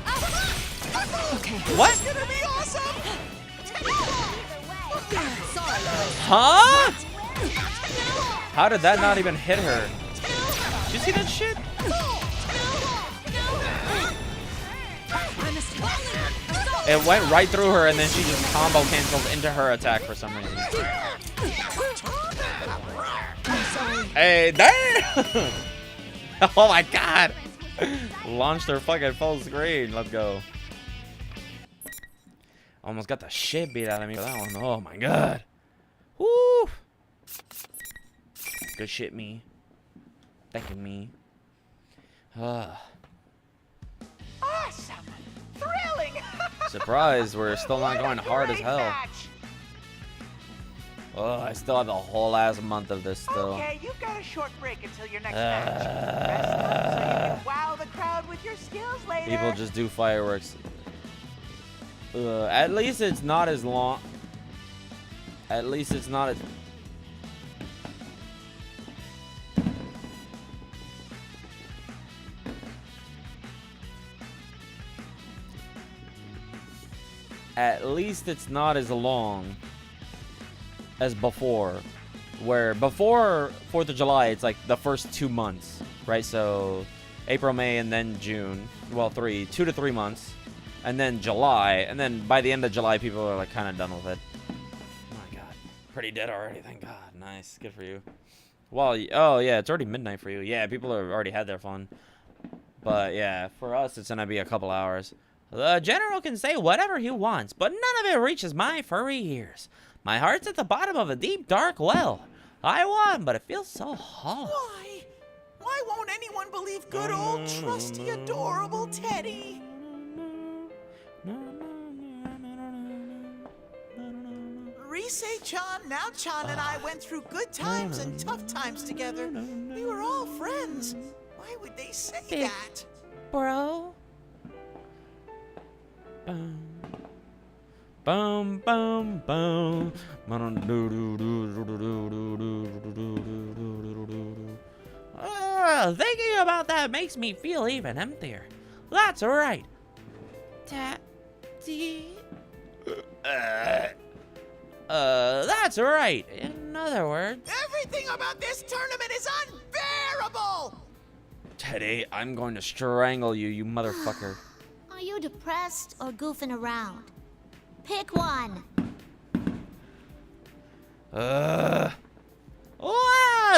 Okay.
What?
It's gonna be awesome!
Sorry.
Huh? How did that not even hit her? Did you see that shit? It went right through her and then she just combo canceled into her attack for some reason. Hey, damn! Oh my god! Launched her fucking full screen. Let's go. Almost got the shit beat out of me for that one. Oh my god. Woo! Good shit, me. Thanking me.
Awesome! Thrilling!
Surprise, we're still not going hard as
Great
hell.
match.
Oh, I still have a whole ass month of this still.
Okay, you've got a short break until your next match. Rest up so you can wow the crowd with your skills later.
People just do fireworks. At least it's not as long. At least it's not as... at least it's not as long as before. Where before 4th of July, it's like the first 2 months, right? So April, May, and then June. Well, 2 to 3 months. And then July. And then by the end of July, people are like kind of done with it. Oh my god. Pretty dead already, thank god. Nice, good for you. Well, oh yeah, it's already midnight for you. Yeah, people have already had their fun. But yeah, for us, it's gonna be a couple hours. The general can say whatever he wants, but none of it reaches my furry ears. My heart's at the bottom of a deep, dark well. I won, but it feels so hollow.
Why? Why won't anyone believe good old, trusty, adorable Teddy? Rise-chan, Now-chan, and I went through good times and tough times together. We were all friends. Why would they say that?
Bro. Boom, boom, boom. Thinking about that makes me feel even emptier. That's right. Daddy. That's right. In other words,
Everything about this tournament is unbearable!
Teddy, I'm going to strangle you, you motherfucker.
Are you depressed or goofing around? Pick one.
Wow,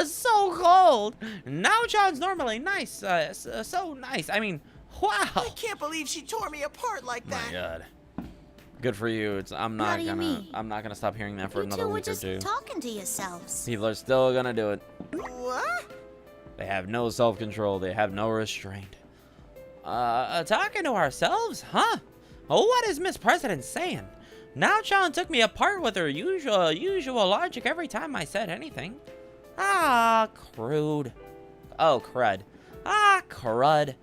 so cold. Now-chan's normally nice, so nice. I mean, wow.
I can't believe she tore me apart like that.
My God. Good for you. I'm not
do you mean?
I'm not gonna stop hearing that for
You
another
two were
week or
just
two.
talking to yourselves.
People are still gonna do it.
What?
They have no self-control. They have no restraint. Talking to ourselves, huh? Oh, what is Miss President saying? Now-chan took me apart with her usual logic every time I said anything. Ah, crude. Oh, crud. Ah, crud.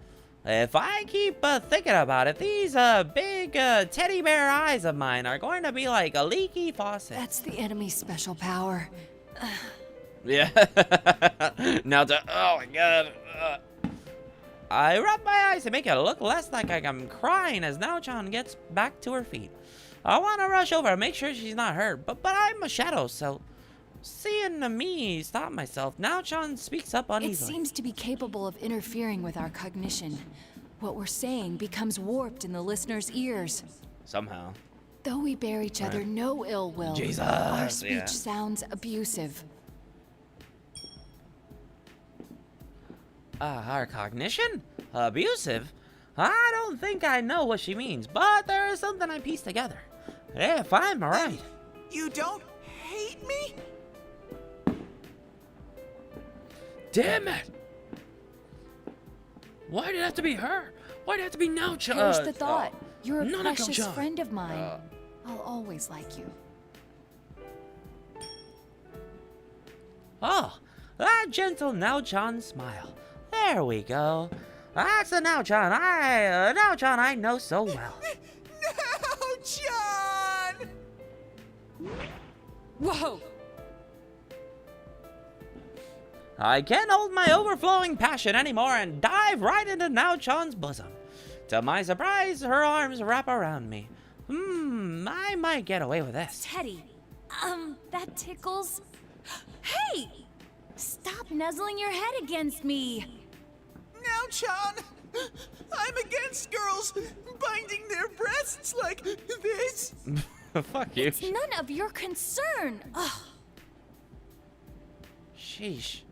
If I keep thinking about it, these big teddy bear eyes of mine are going to be like a leaky faucet.
That's the enemy's special power.
Yeah. Now oh my god. I rub my eyes to make it look less like I'm crying as Now-chan gets back to her feet. I want to rush over and make sure she's not hurt, but I'm a shadow, so seeing me stop myself, Now-chan speaks up uneasily.
It seems to be capable of interfering with our cognition. What we're saying becomes warped in the listener's ears.
Somehow.
Though we bear each other no ill will,
Jesus,
our speech
yeah.
sounds abusive.
Our cognition? Abusive? I don't think I know what she means, but there is something I pieced together. If I'm right.
You don't hate me?
Damn it! Why did it have to be her? Why did it have to be Now-chan?
Perish the thought. You're a
Nanako-chan.
precious friend of mine. I'll always like you.
Oh, that gentle Now-chan smile. There we go. That's the Now-chan I know so well.
Now-chan!
Whoa!
I can't hold my overflowing passion anymore and dive right into Now-chan's bosom. To my surprise, her arms wrap around me. I might get away with this.
Teddy, that tickles. Hey! Stop nuzzling your head against me.
Now-chan, I'm against girls binding their breasts like this.
Fuck you.
It's none of your concern. Ugh.
Sheesh.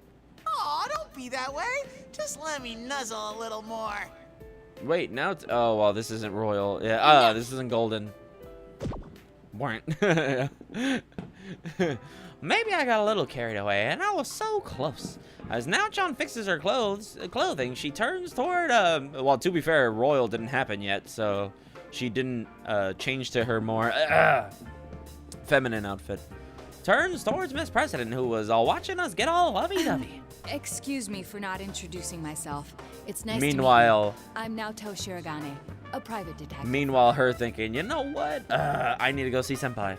Aw, don't be that way. Just let me nuzzle a little more.
Wait, now it's... Oh, well, this isn't royal. Yeah, this isn't golden. Weren't. Maybe I got a little carried away, and I was so close. As Now-chan fixes her clothing, she turns toward... well, to be fair, royal didn't happen yet, so she didn't change to her more feminine outfit. Turns towards Miss President, who was all watching us get all lovey-dovey.
Excuse me for not introducing myself. It's nice
Meanwhile-
to meet you. I'm Naoto Shirogane, a private detective.
Meanwhile, her thinking, you know what? I need to go see Senpai.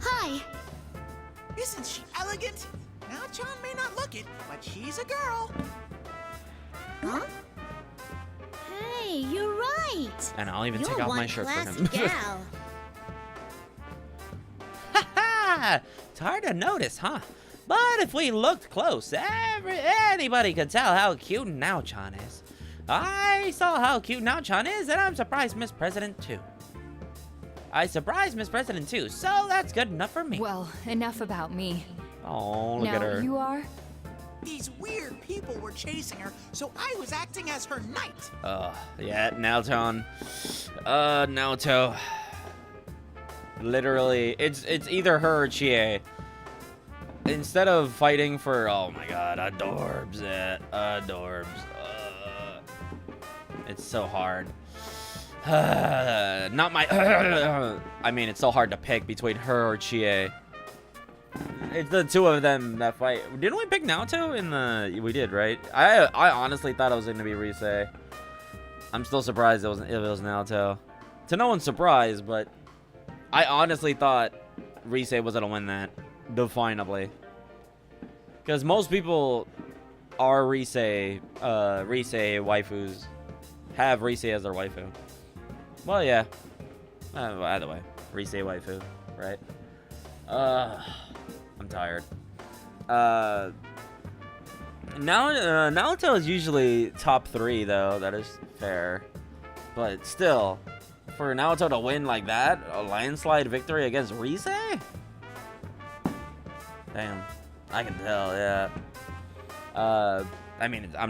Hi.
Isn't she elegant? Now-chan may not look it, but she's a girl.
Huh? Hey, Hey, you're right.
And I'll even
You're
take off
one
my shirt for
classy
him.
gal.
Ha! It's hard to notice, huh? But if we looked close, anybody could tell how cute Naochan is. I saw how cute Naochan is, and I'm surprised Miss President too. I surprised Miss President too, so that's good enough for me.
Well, enough about me.
Oh, look
now,
at her.
you are?
These weird people were chasing her, so I was acting as her knight.
Yeah, Naoton. Naoto. Literally, it's either her or Chie. Instead of fighting for, oh my god, adorbs, adorbs. It's so hard. Not my. I mean, it's so hard to pick between her or Chie. It's the two of them that fight. Didn't we pick Naoto in the? We did, right? I honestly thought it was going to be Rise. I'm still surprised it was Naoto. To no one's surprise, but I honestly thought Rise was going to win that definably. Because most people are Rise waifus, have Rise as their waifu. Well, yeah. Either way, Rise waifu, right? I'm tired. Naruto is usually top 3, though. That is fair. But still, for Naruto to win like that, a landslide victory against Rise? Damn. I can tell, yeah. I mean, I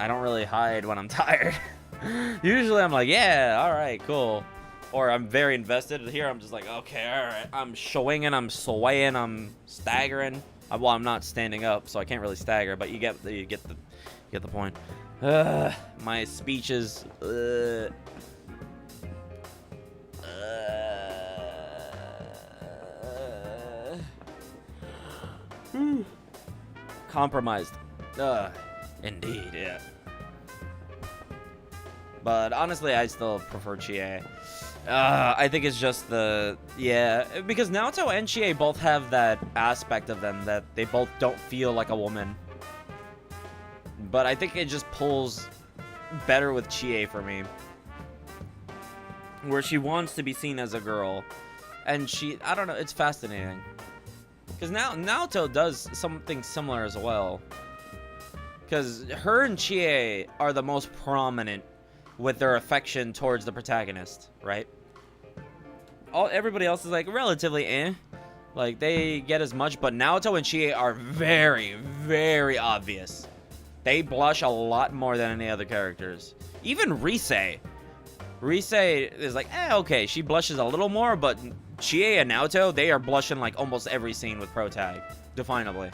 don't really hide when I'm tired. Usually I'm like, yeah, alright, cool. Or I'm very invested. Here I'm just like, okay, alright. I'm swinging, I'm swaying, I'm staggering. Well, I'm not standing up, so I can't really stagger, but you get the point. My speech is compromised. Indeed, yeah. But honestly, I still prefer Chie. I think it's just because Naoto and Chie both have that aspect of them that they both don't feel like a woman. But I think it just pulls better with Chie for me. Where she wants to be seen as a girl. And I don't know, it's fascinating. Because Naoto does something similar as well. Because her and Chie are the most prominent with their affection towards the protagonist, right? Everybody else is like relatively like they get as much, but Naoto and Chie are very, very obvious. They blush a lot more than any other characters. Even Rise is like, okay, she blushes a little more, but Chie and Naoto, they are blushing like almost every scene with Protag, definably.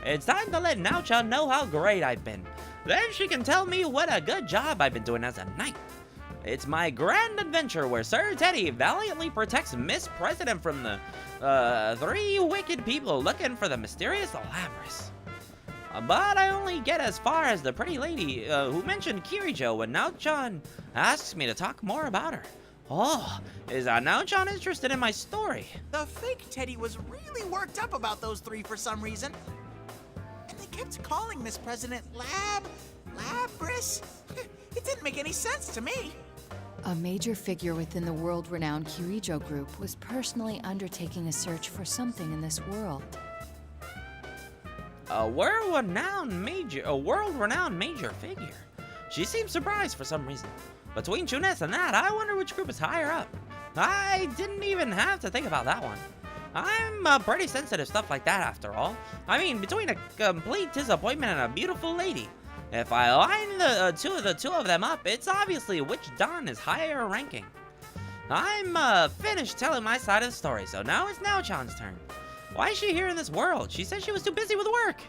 It's time to let Naochan know how great I've been. Then she can tell me what a good job I've been doing as a knight. It's my grand adventure where Sir Teddy valiantly protects Miss President from the 3 wicked people looking for the mysterious Labrys. But I only get as far as the pretty lady who mentioned Kirijo when Naochan asks me to talk more about her. Oh, is Naochan interested in my story?
The fake Teddy was really worked up about those 3 for some reason. And they kept calling Miss President Labrys. It didn't make any sense to me.
A major figure within the world-renowned Kirijo group was personally undertaking a search for something in this world.
A world-renowned major figure. She seems surprised for some reason. Between Junes and that, I wonder which group is higher up. I didn't even have to think about that one. I'm pretty sensitive stuff like that after all. I mean, between a complete disappointment and a beautiful lady. If I line the two of them up, it's obviously which Don is higher ranking. I'm finished telling my side of the story, so now it's Naochan's turn. Why is she here in this world? She said she was too busy with work.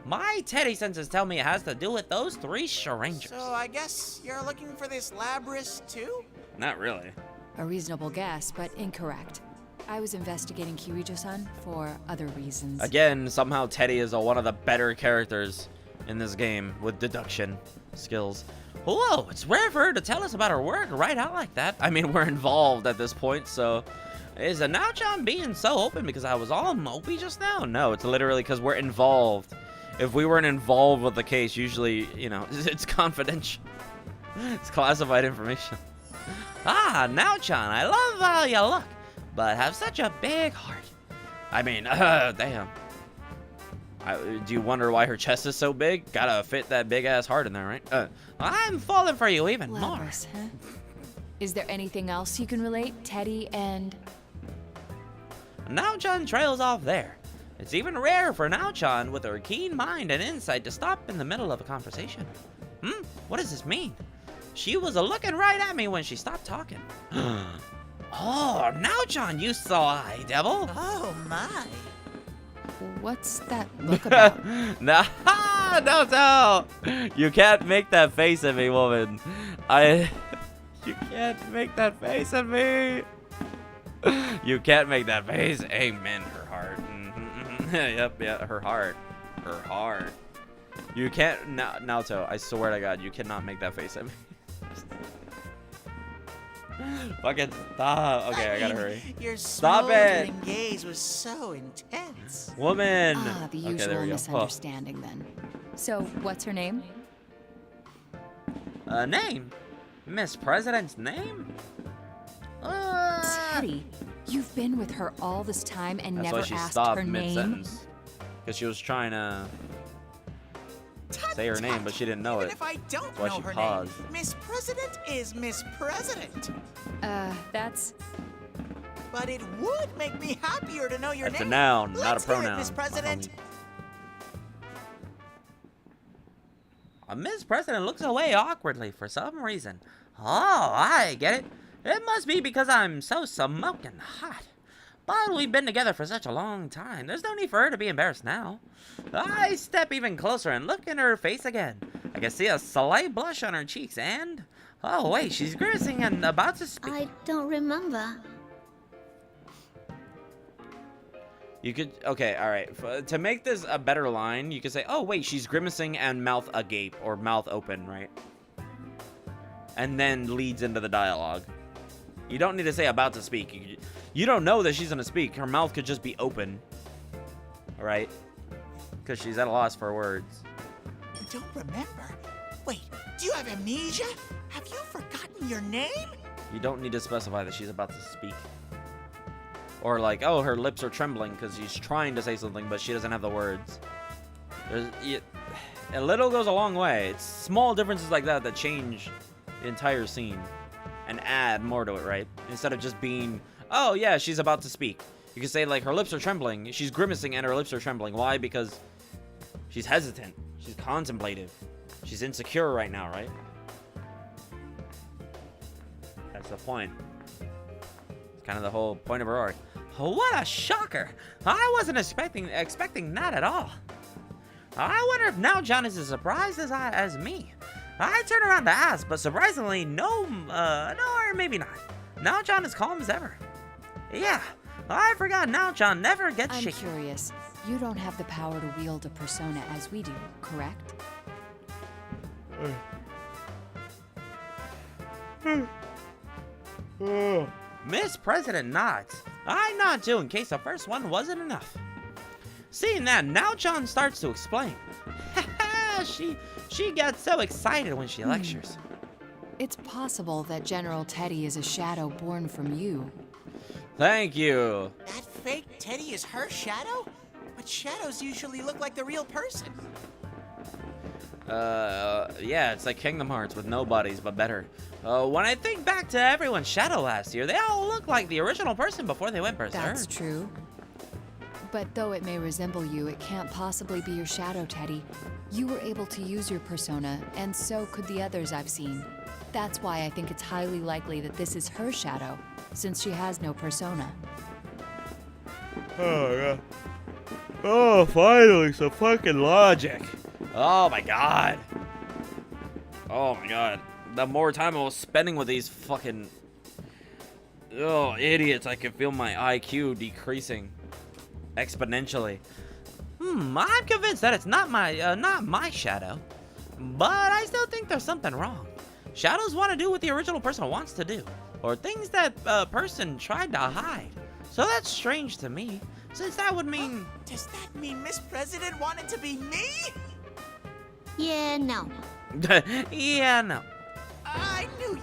My Teddy senses tell me it has to do with those 3 strangers.
So I guess you're looking for this Labrys too?
Not really.
A reasonable guess, but incorrect. I was investigating Kirijo-san for other reasons.
Again, somehow Teddy is one of the better characters in this game with deduction skills. Whoa, it's rare for her to tell us about her work right out like that. I mean, we're involved at this point, so... Is Naochan being so open because I was all mopey just now? No, it's literally because we're involved. If we weren't involved with the case, usually, you know, it's confidential. It's classified information. Ah, Now-chan, I love how you look, but have such a big heart. I mean, damn. Do you wonder why her chest is so big? Gotta fit that big-ass heart in there, right? I'm falling for you even more.
Lapras, huh? Is there anything else you can relate, Teddy and...
Now-chan trails off there. It's even rare for Now-chan with her keen mind and insight to stop in the middle of a conversation. What does this mean? She was looking right at me when she stopped talking. Oh, Now-chan, you saw-eye, devil.
Oh, my.
What's that look about?
No. You can't make that face at me, woman. You can't make that face at me. You can't make that face. Amen, her heart. Yep, her heart. Her heart. You can't, Naoto, I swear to God, you cannot make that face at me. Fucking stop. Okay, I gotta hurry.
Your
Stop it.
smoldering gaze was so intense.
Woman.
Ah, the
Okay,
usual
there we go.
misunderstanding then. So, what's her name?
Name? Miss President's name?
Teddy, you've been with her all this time and
That's
never
why she
asked
stopped
her name?
mid-sentence. Because she was trying to say her name, but she didn't know
Even
it.
if I don't
That's why
know
she
her
paused.
name, Miss President is Miss President.
That's...
But it would make me happier to know your
That's a
name.
noun, not a
Let's hear it,
pronoun,
Miss
my
President.
Miss President looks away awkwardly for some reason. Oh, I get it. It must be because I'm so smoking hot. But we've been together for such a long time. There's no need for her to be embarrassed now. I step even closer and look in her face again. I can see a slight blush on her cheeks and... Oh, wait, she's grimacing and about to speak.
I don't remember.
You could... Okay, alright. To make this a better line, you could say, oh, wait, she's grimacing and mouth agape. Or mouth open, right? And then leads into the dialogue. You don't need to say about to speak. You don't know that she's going to speak. Her mouth could just be open. Right? Because she's at a loss for words.
You don't remember? Wait, do you have amnesia? Have you forgotten your name?
You don't need to specify that she's about to speak. Or like, oh, her lips are trembling because she's trying to say something, but she doesn't have the words. A little goes a long way. It's small differences like that that change the entire scene and add more to it, right? Instead of just being, oh yeah, she's about to speak. You can say like her lips are trembling. She's grimacing and her lips are trembling. Why? Because she's hesitant. She's contemplative. She's insecure right now, right? That's the point. It's kind of the whole point of her arc. What a shocker! I wasn't expecting that at all. I wonder if Now-chan is as surprised as me. I turn around to ask, but surprisingly, no, or maybe not. Now-chan is calm as ever. Yeah, I forgot Now-chan never gets
I'm
shaky.
curious. You don't have the power to wield a persona as we do, correct?
Miss President nods. I nod too in case the first one wasn't enough. Seeing that, Now-chan starts to explain. She gets so excited when she lectures.
It's possible that General Teddy is a shadow born from you.
Thank you.
That fake Teddy is her shadow? But shadows usually look like the real person.
Yeah, it's like Kingdom Hearts with no bodies, but better. When I think back to everyone's shadow last year, they all look like the original person before they went berserk.
That's true. But though it may resemble you, it can't possibly be your shadow, Teddy. You were able to use your persona, and so could the others I've seen. That's why I think it's highly likely that this is her shadow, since she has no persona.
Oh, yeah. Oh, finally, some fucking logic. Oh, my God. Oh, my God. The more time I was spending with these fucking... Oh, idiots, I can feel my IQ decreasing exponentially. I'm convinced that it's not my shadow. But I still think there's something wrong. Shadows want to do what the original person wants to do. Or things that person tried to hide. So that's strange to me. Since that would mean...
Does that mean Miss President wanted to be me?
Yeah, no.
Yeah, no.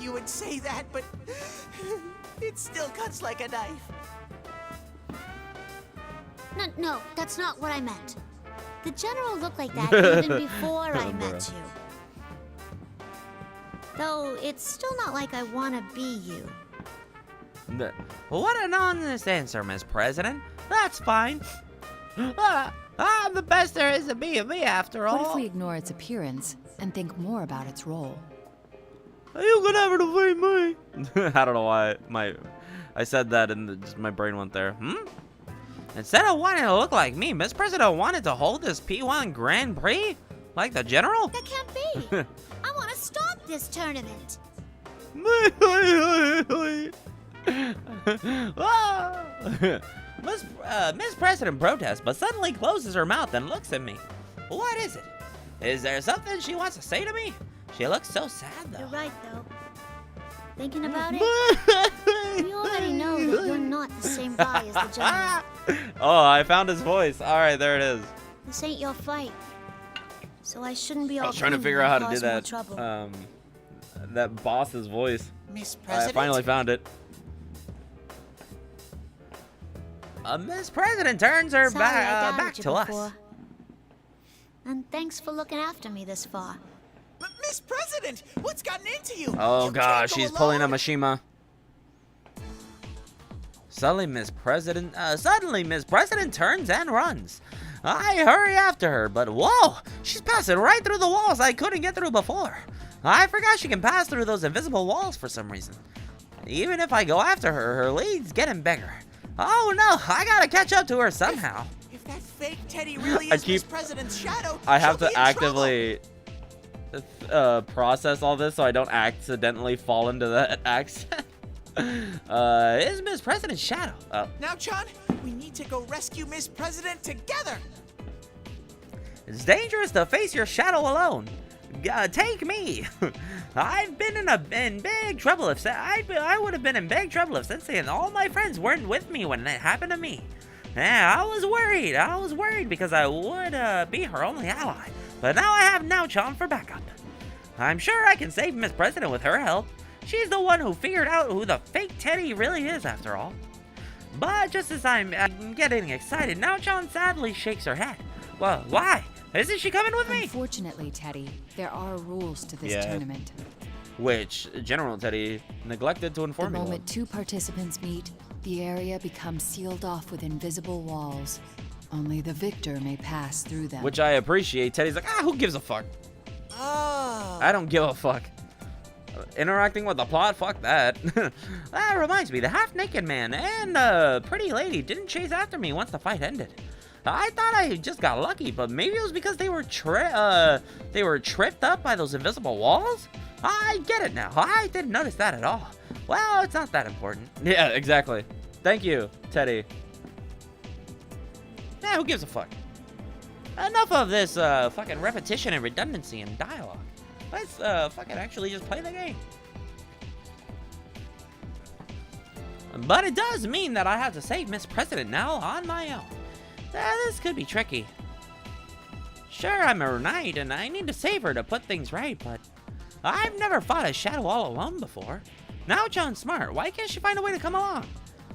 you would say that, but it still cuts like a knife.
No, that's not what I meant. The General looked like that even before I met you. Though it's still not like I want to be you.
What an honest answer, Miss President. That's fine. I'm the best there is to be of me, after all.
What if we ignore its appearance and think more about its role?
You could ever defeat me. I don't know why I said that and just my brain went there. Instead of wanting to look like me, Miss President wanted to hold this P1 Grand Prix? Like the General?
That can't be. I want to stop this tournament.
Miss President protests, but suddenly closes her mouth and looks at me. What is it? Is there something she wants to say to me? She looks so sad, though.
You're right, though. Thinking about it, we already know that you're not the same guy as the General.
Oh, I found his voice. All right, there it is.
This ain't your fight, so I shouldn't be all.
I was trying to figure out how to do that. That boss's voice.
Miss President?
I finally found it. Miss President turns her back to us.
And thanks for looking after me this far.
But Miss President, what's gotten into you?
Oh
You
gosh,
can't go
she's pulling a
alone.
Mishima. Suddenly, Miss President turns and runs. I hurry after her, but whoa, she's passing right through the walls I couldn't get through before. I forgot she can pass through those invisible walls for some reason. Even if I go after her, her lead's getting bigger. Oh no, I gotta catch up to her somehow.
If that fake Teddy really is Miss President's shadow,
I have
she'll
to
be in
actively process all this so I don't accidentally fall into that accent. Is Miss President's shadow?
Now, Chan, we need to go rescue Miss President together.
It's dangerous to face your shadow alone. Take me. I've been in big trouble if I would have been in big trouble if Sensei and all my friends weren't with me when it happened to me. Yeah, I was worried because I would be her only ally. But now I have Now-chan for backup. I'm sure I can save Miss President with her help. She's the one who figured out who the fake Teddy really is, after all. But just as I'm getting excited, Now-chan sadly shakes her head. Well, why? Isn't she coming with me?
Unfortunately, Teddy, there are rules to this tournament.
Which General Teddy neglected to inform
The
me.
moment two participants meet, the area becomes sealed off with invisible walls. Only the victor may pass through them.
Which I appreciate. Teddy's like, who gives a fuck?
Oh.
I don't give a fuck. Interacting with the plot, fuck that. That reminds me, the half-naked man and pretty lady didn't chase after me once the fight ended. I thought I just got lucky, but maybe it was because they were tripped up by those invisible walls? I get it now. I didn't notice that at all. Well, it's not that important. Yeah, exactly. Thank you, Teddy. Yeah, who gives a fuck? Enough of this fucking repetition and redundancy in dialogue. Let's fucking actually just play the game. But it does mean that I have to save Miss President now on my own. This could be tricky. Sure, I'm a knight and I need to save her to put things right, but I've never fought a shadow all alone before. Now-chan's smart. Why can't she find a way to come along?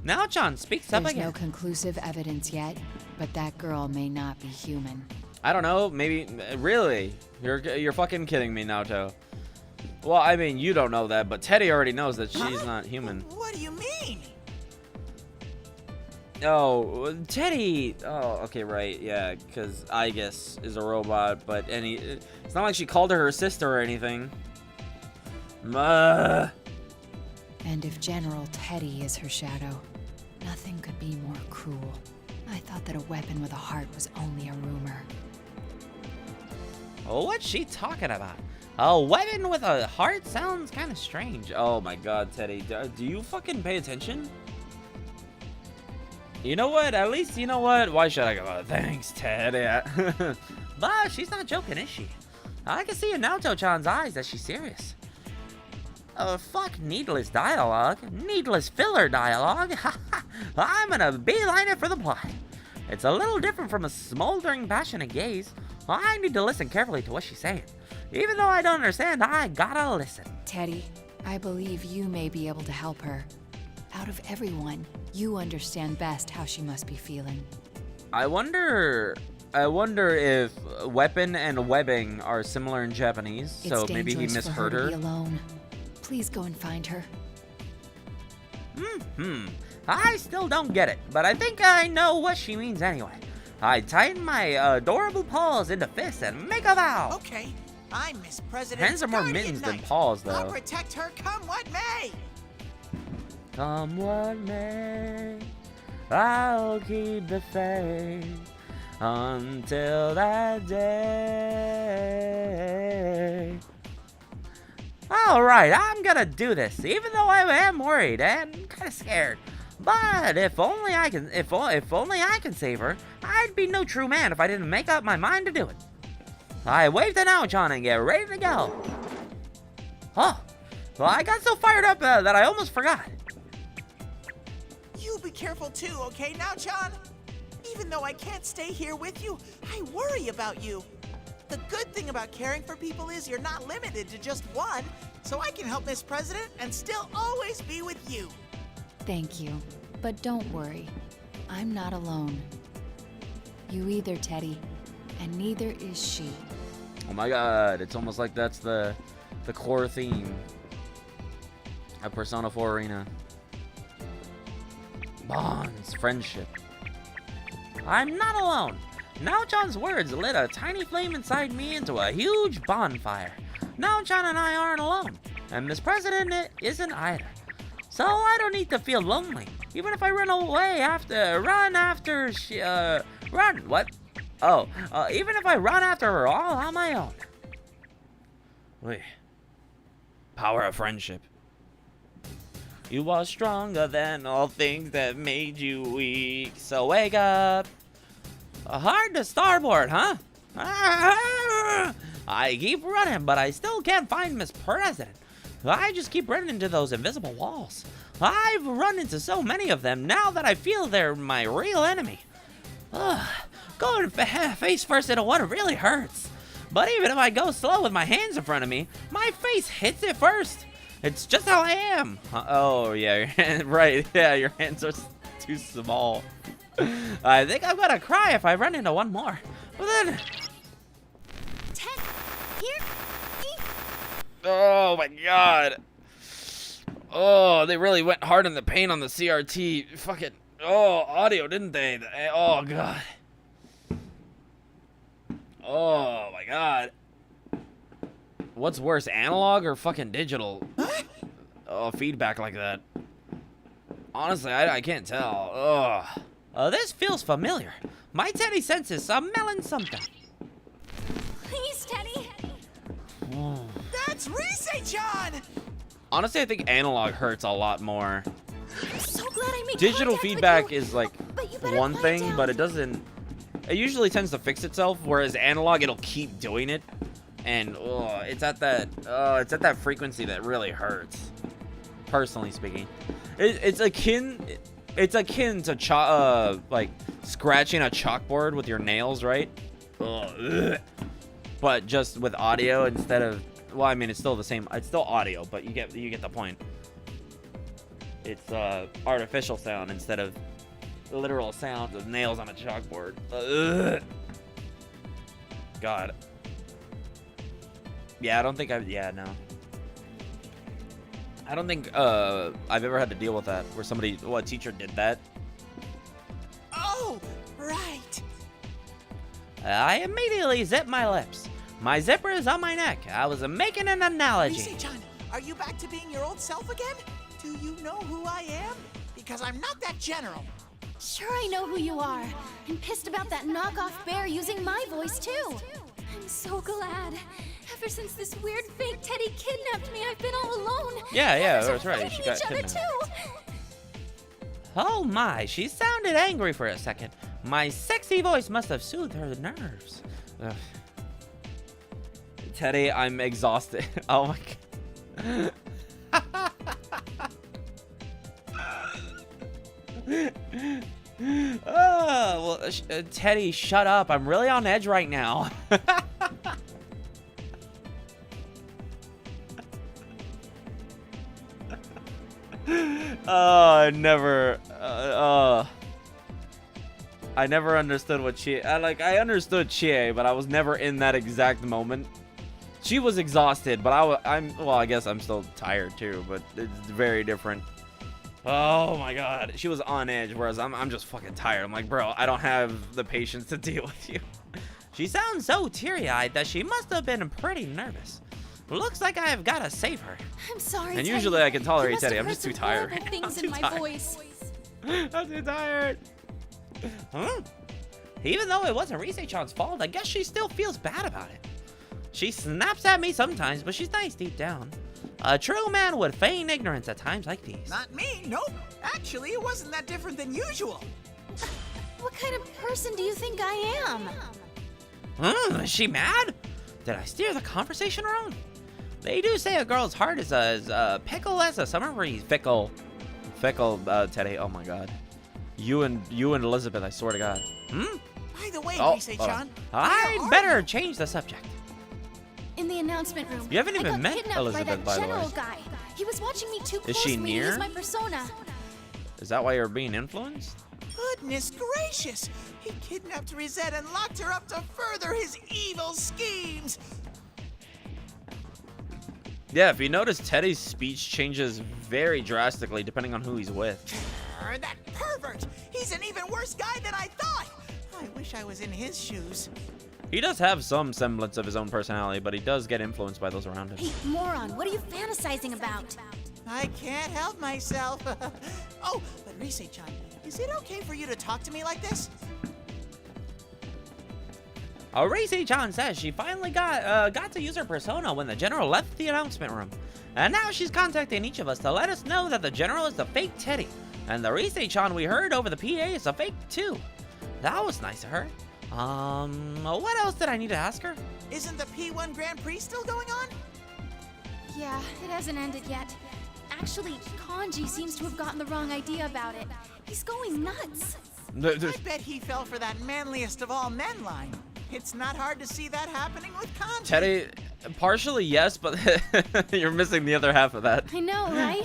Now-chan speaks up
There's
again.
no conclusive evidence yet, but that girl may not be human.
I don't know. Maybe. Really? You're fucking kidding me, Naoto. Well, I mean, you don't know that, but Teddy already knows that she's not human.
What do you mean?
Oh, Teddy. Oh, okay, right. Yeah, because I guess is a robot, but it's not like she called her sister or anything.
And if General Teddy is her shadow, nothing could be more cruel. I thought that a weapon with a heart was only a rumor.
Oh, what's she talking about? A weapon with a heart sounds kind of strange. Oh my god, Teddy. Do you fucking pay attention? You know what? At least, you know what? Why should I go? Thanks, Teddy. But she's not joking, is she? I can see in Naoto-chan's eyes that she's serious. Fuck needless dialogue. Needless filler dialogue. I'm gonna beeline it for the plot. It's a little different from a smoldering, passionate gaze. I need to listen carefully to what she's saying. Even though I don't understand, I gotta listen.
Teddy, I believe you may be able to help her. Out of everyone, you understand best how she must be feeling.
I wonder if weapon and webbing are similar in Japanese, so
It's
maybe he
dangerous for
misheard
her.
her.
To be alone. Please go and find her.
I still don't get it, but I think I know what she means anyway. I tighten my adorable paws into fists and make a vow.
Okay, I'm Miss President.
Hands are more mittens than paws,
I'll
though.
protect her come what may.
Come what may, I'll keep the faith until that day. Alright, I'm gonna do this, even though I am worried and kind of scared. But if only I can save her, I'd be no true man if I didn't make up my mind to do it. I wave to Naochan and get ready to go. Oh, well, I got so fired up that I almost forgot.
You be careful too, okay, Naochan? Even though I can't stay here with you, I worry about you. The good thing about caring for people is you're not limited to just one, so I can help Miss President and still always be with you.
Thank you. But don't worry. I'm not alone. You either, Teddy, and neither is she.
Oh my god, it's almost like that's the core theme of Persona 4 Arena. Bonds, friendship. I'm not alone. Naochan's words lit a tiny flame inside me into a huge bonfire. Naochan and I aren't alone, and Miss President isn't either. So I don't need to feel lonely, even if I run away even if I run after her all on my own. Wait. Power of friendship. You are stronger than all things that made you weak, so wake up. Hard to starboard, huh? I keep running, but I still can't find Miss President. I just keep running into those invisible walls. I've run into so many of them now that I feel they're my real enemy. Going face first into one really hurts. But even if I go slow with my hands in front of me, my face hits it first. It's just how I am. Oh, yeah, right. Yeah, your hands are too small. I think I'm gonna cry if I run into one more. But then...
Ted, here.
Oh, my God. Oh, they really went hard in the paint on the CRT. Fucking... Oh, audio, didn't they? Oh, God. Oh, my God. What's worse, analog or fucking digital? Oh, feedback like that. Honestly, I can't tell. Ugh. This feels familiar. My Teddy senses some melon something.
Please, Teddy.
That's Rise-chan!
Honestly, I think analog hurts a lot more.
I'm so glad I made
Digital
contact with
feedback
you.
is like
But you better
one
quiet
thing,
down.
but it doesn't... It usually tends to fix itself, whereas analog, it'll keep doing it. And it's at that frequency that really hurts. Personally speaking, it's akin to like scratching a chalkboard with your nails, right? Ugh. But just with audio instead of, well, I mean, it's still the same. It's still audio, but you get the point. It's artificial sound instead of literal sounds of nails on a chalkboard. Ugh. God. Yeah, I don't think no. I don't think I've ever had to deal with that, where a teacher did that.
Oh, right.
I immediately zip my lips. My zipper is on my neck. I was making an analogy.
Rise-chan, are you back to being your old self again? Do you know who I am? Because I'm not that general.
Sure, I know who you are. I'm pissed about that knockoff bear using my voice, too. I'm so glad. Ever since this weird fake Teddy kidnapped me, I've been all alone.
Yeah,
Others
that's
are
right.
fighting
She got
each other,
kidnapped.
too.
Oh my, she sounded angry for a second. My sexy voice must have soothed her nerves. Ugh. Teddy, I'm exhausted. Oh my God. Oh, well, Teddy, shut up. I'm really on edge right now. I never understood what Chie. I understood Chie, but I was never in that exact moment. She was exhausted, but well, I guess I'm still tired too, but it's very different. Oh my god, she was on edge, whereas I'm just fucking tired. I'm like, bro, I don't have the patience to deal with you. She sounds so teary-eyed that she must have been pretty nervous. Looks like I've got to save her.
I'm sorry,
And
Teddy.
usually I can tolerate
You must
Teddy.
have
I'm
heard
just too
some
tired.
horrible things
I'm
in
too
my
tired.
voice.
I'm too tired. Huh? Even though it wasn't Rise-chan's fault, I guess she still feels bad about it. She snaps at me sometimes, but she's nice deep down. A true man would feign ignorance at times like these.
Not me, nope. Actually, it wasn't that different than usual.
What kind of person do you think I am?
Is she mad? Did I steer the conversation wrong? They do say a girl's heart is as fickle as a summer breeze. Fickle, Teddy. Oh my god. You and Elizabeth, I swear to God.
By the way,
Oh,
Rise-chan,
I'd better change the subject.
In the announcement room.
You haven't
I
even
got
met
kidnapped
Elizabeth,
by
by
that
the way.
general guy. He was watching me too
Is
closely
she
to
near?
use my persona.
Is that why you're being influenced?
Goodness gracious! He kidnapped Rosette and locked her up to further his evil schemes!
Yeah, if you notice, Teddy's speech changes very drastically depending on who he's with.
That pervert! He's an even worse guy than I thought! I wish I was in his shoes.
He does have some semblance of his own personality, but he does get influenced by those around him.
Hey, moron, what are you fantasizing about?
I can't help myself. Oh, but Rise-chan, is it okay for you to talk to me like this?
Rise-chan says she finally got to use her persona when the general left the announcement room. And now she's contacting each of us to let us know that the general is the fake Teddy. And the Rise-chan we heard over the PA is a fake too. That was nice of her. What else did I need to ask her?
Isn't the P1 Grand Prix still going on?
Yeah, it hasn't ended yet. Actually, Kanji seems to have gotten the wrong idea about it. He's going nuts.
I bet he fell for that manliest of all men line. It's not hard to see that happening with Kanji.
Teddy, partially yes, but you're missing the other half of that.
I know, right?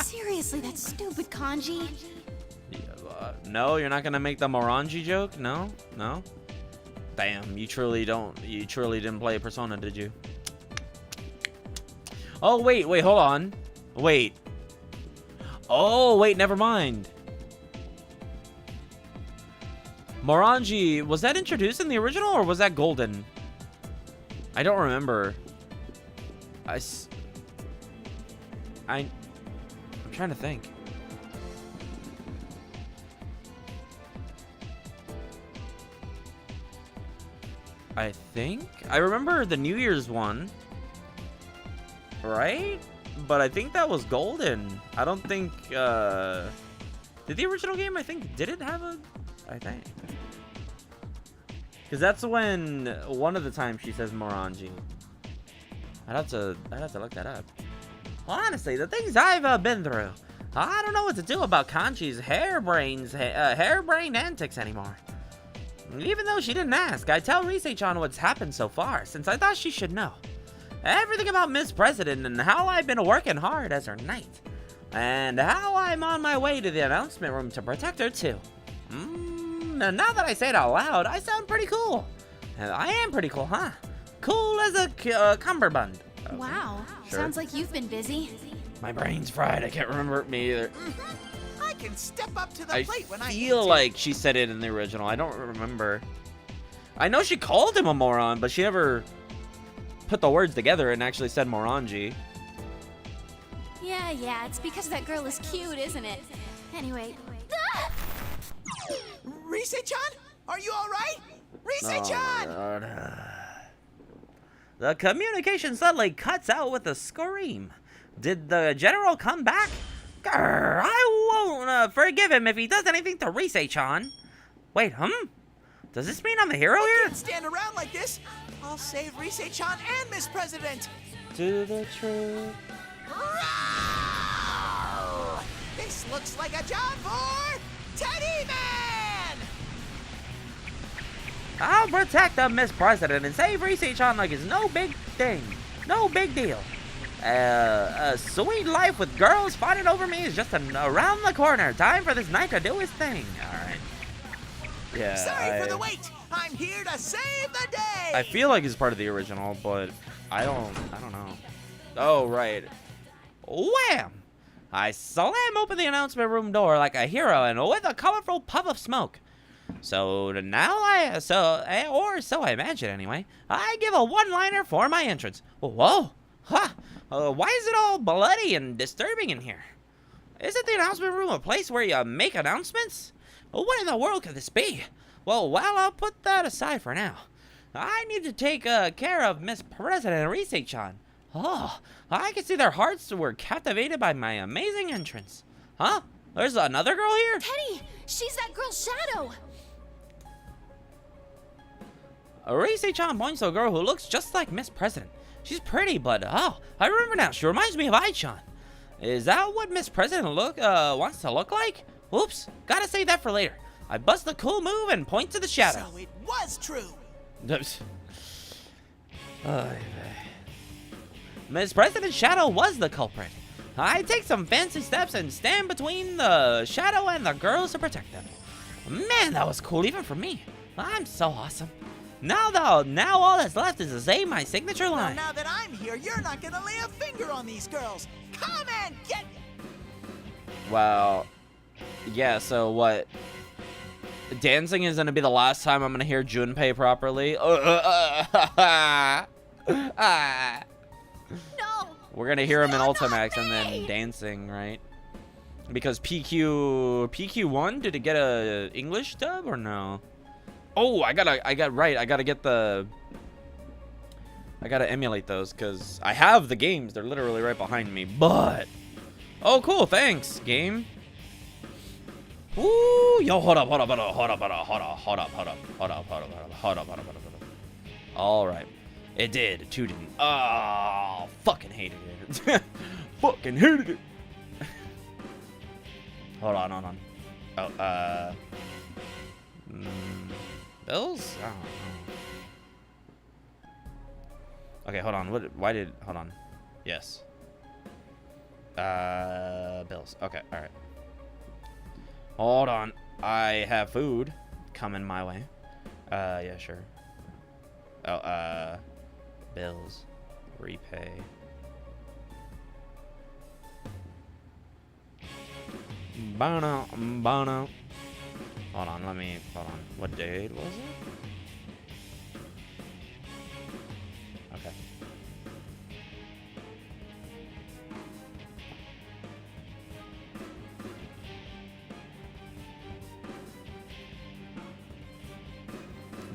Seriously, that stupid Kanji.
No, you're not gonna make the Morangi joke? No? Damn, you truly didn't play Persona, did you? Oh, wait, hold on. Wait. Oh, wait, never mind. Morangi, was that introduced in the original or was that Golden? I don't remember. I'm trying to think. I remember the New Year's one, right? But I think that was Golden. I don't think, did the original game, did it have a, I think. Because that's when, one of the times she says Morangi. I'd have to look that up. Well, honestly, the things I've been through, I don't know what to do about Kanji's harebrained antics anymore. Even though she didn't ask, I tell Rise-chan what's happened so far, since I thought she should know. Everything about Miss President and how I've been working hard as her knight. And how I'm on my way to the announcement room to protect her too. And now that I say it out loud, I sound pretty cool. And I am pretty cool, huh? Cool as a cummerbund.
Wow,
Sure.
sounds like you've been busy.
My brain's fried, I can't remember me either.
I can step up to the
I
plate when I need
feel
to.
like she said it in the original. I don't remember. I know she called him a moron, but she never put the words together and actually said Morangi.
Yeah, it's because that girl is cute, isn't it? Anyway.
Rise-chan? Are you alright? Rise-chan!
Oh, my God. The communication suddenly cuts out with a scream. Did the general come back? Grr, I won't forgive him if he does anything to Rise-chan. Wait, Does this mean I'm the hero here?
Can't stand around like this. I'll save Rise-chan and Miss President.
To the truth.
Roar! This looks like a job for Teddy Man!
I'll protect the Miss President and save Rise-chan like it's no big thing. No big deal. A sweet life with girls fighting over me is just around the corner. Time for this knight to do his thing. All right. Yeah.
Sorry for the wait. I'm here to save the day.
I feel like it's part of the original, but I don't know. Oh, right. Wham! I slam open the announcement room door like a hero and with a colorful puff of smoke. So now so I imagine anyway. I give a one-liner for my entrance. Whoa! Huh! Why is it all bloody and disturbing in here? Isn't the announcement room a place where you make announcements? What in the world could this be? Well, I'll put that aside for now. I need to take care of Miss President Rise-chan. Oh, I can see their hearts were captivated by my amazing entrance. Huh? There's another girl here?
Teddy, she's that girl Shadow.
Rise-chan points to a girl who looks just like Miss President. She's pretty, but oh, I remember now. She reminds me of Ai-chan. Is that what Miss President wants to look like? Oops, gotta save that for later. I bust the cool move and point to the shadow.
So it was true.
Miss President's shadow was the culprit. I take some fancy steps and stand between the shadow and the girls to protect them. Man, that was cool even for me. I'm so awesome. Now all that's left is to say my signature line.
Now that I'm here, you're not gonna lay a finger on these girls. Come and get.
Well, yeah. So what? Dancing is gonna be the last time I'm gonna hear Junpei properly.
No.
We're gonna hear him in Ultimax and then dancing, right? Because PQ1, did it get a English dub or no? Oh, I gotta emulate those because I have the games. They're literally right behind me. But oh, cool. Thanks, game. Ooh, yo, hold up. All right, it did. Two didn't. Oh, fucking hated it. Fucking hated it. Hold on. Oh, Bills? I don't know. Okay, hold on. Hold on. Yes. Bills. Okay, alright. Hold on. I have food coming my way. Yeah, sure. Oh, bills. Repay. Bono. Hold on. What date was it? Okay.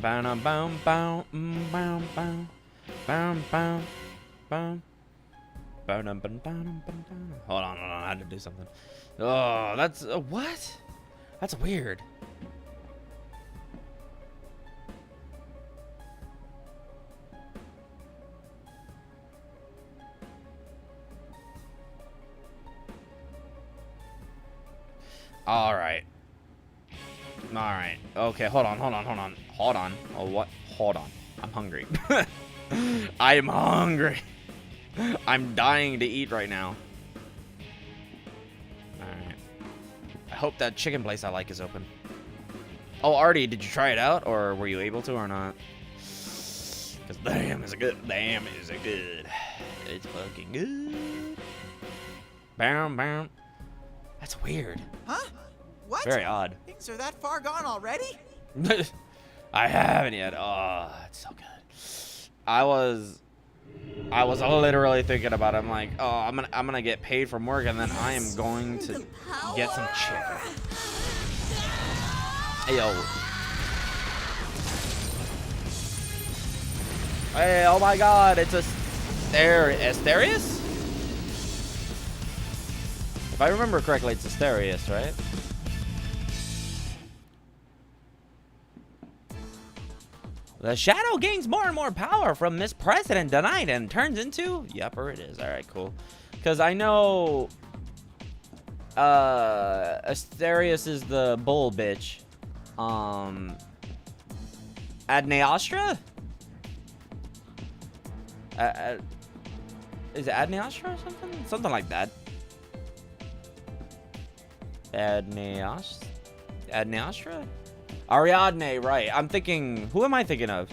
Hold on, I had to do something. Oh, that's what? That's weird. All right. Okay, hold on. Oh, what? Hold on. I'm hungry. I'm hungry. I'm dying to eat right now. All right. I hope that chicken place I like is open. Oh, Artie, did you try it out, or were you able to, or not? Because damn, is it good. It's fucking good. Bam. That's weird.
Huh? What?
Very odd.
Things are that far gone already?
I haven't yet. Oh, it's so good. I was literally thinking about it. I'm like, oh, I'm gonna get paid from work, and then I am going to get some chicken. Hey, yo. Hey, oh my God, it's Asterius? If I remember correctly, it's Asterius, right? The shadow gains more and more power from Miss President tonight and turns into... Yepper, it is. Alright, cool. Because I know... Asterius is the bull bitch. Adneastra? Is it Adne Astra or something? Something like that. Adne Astra? Ariadne, right. I'm thinking... Who am I thinking of?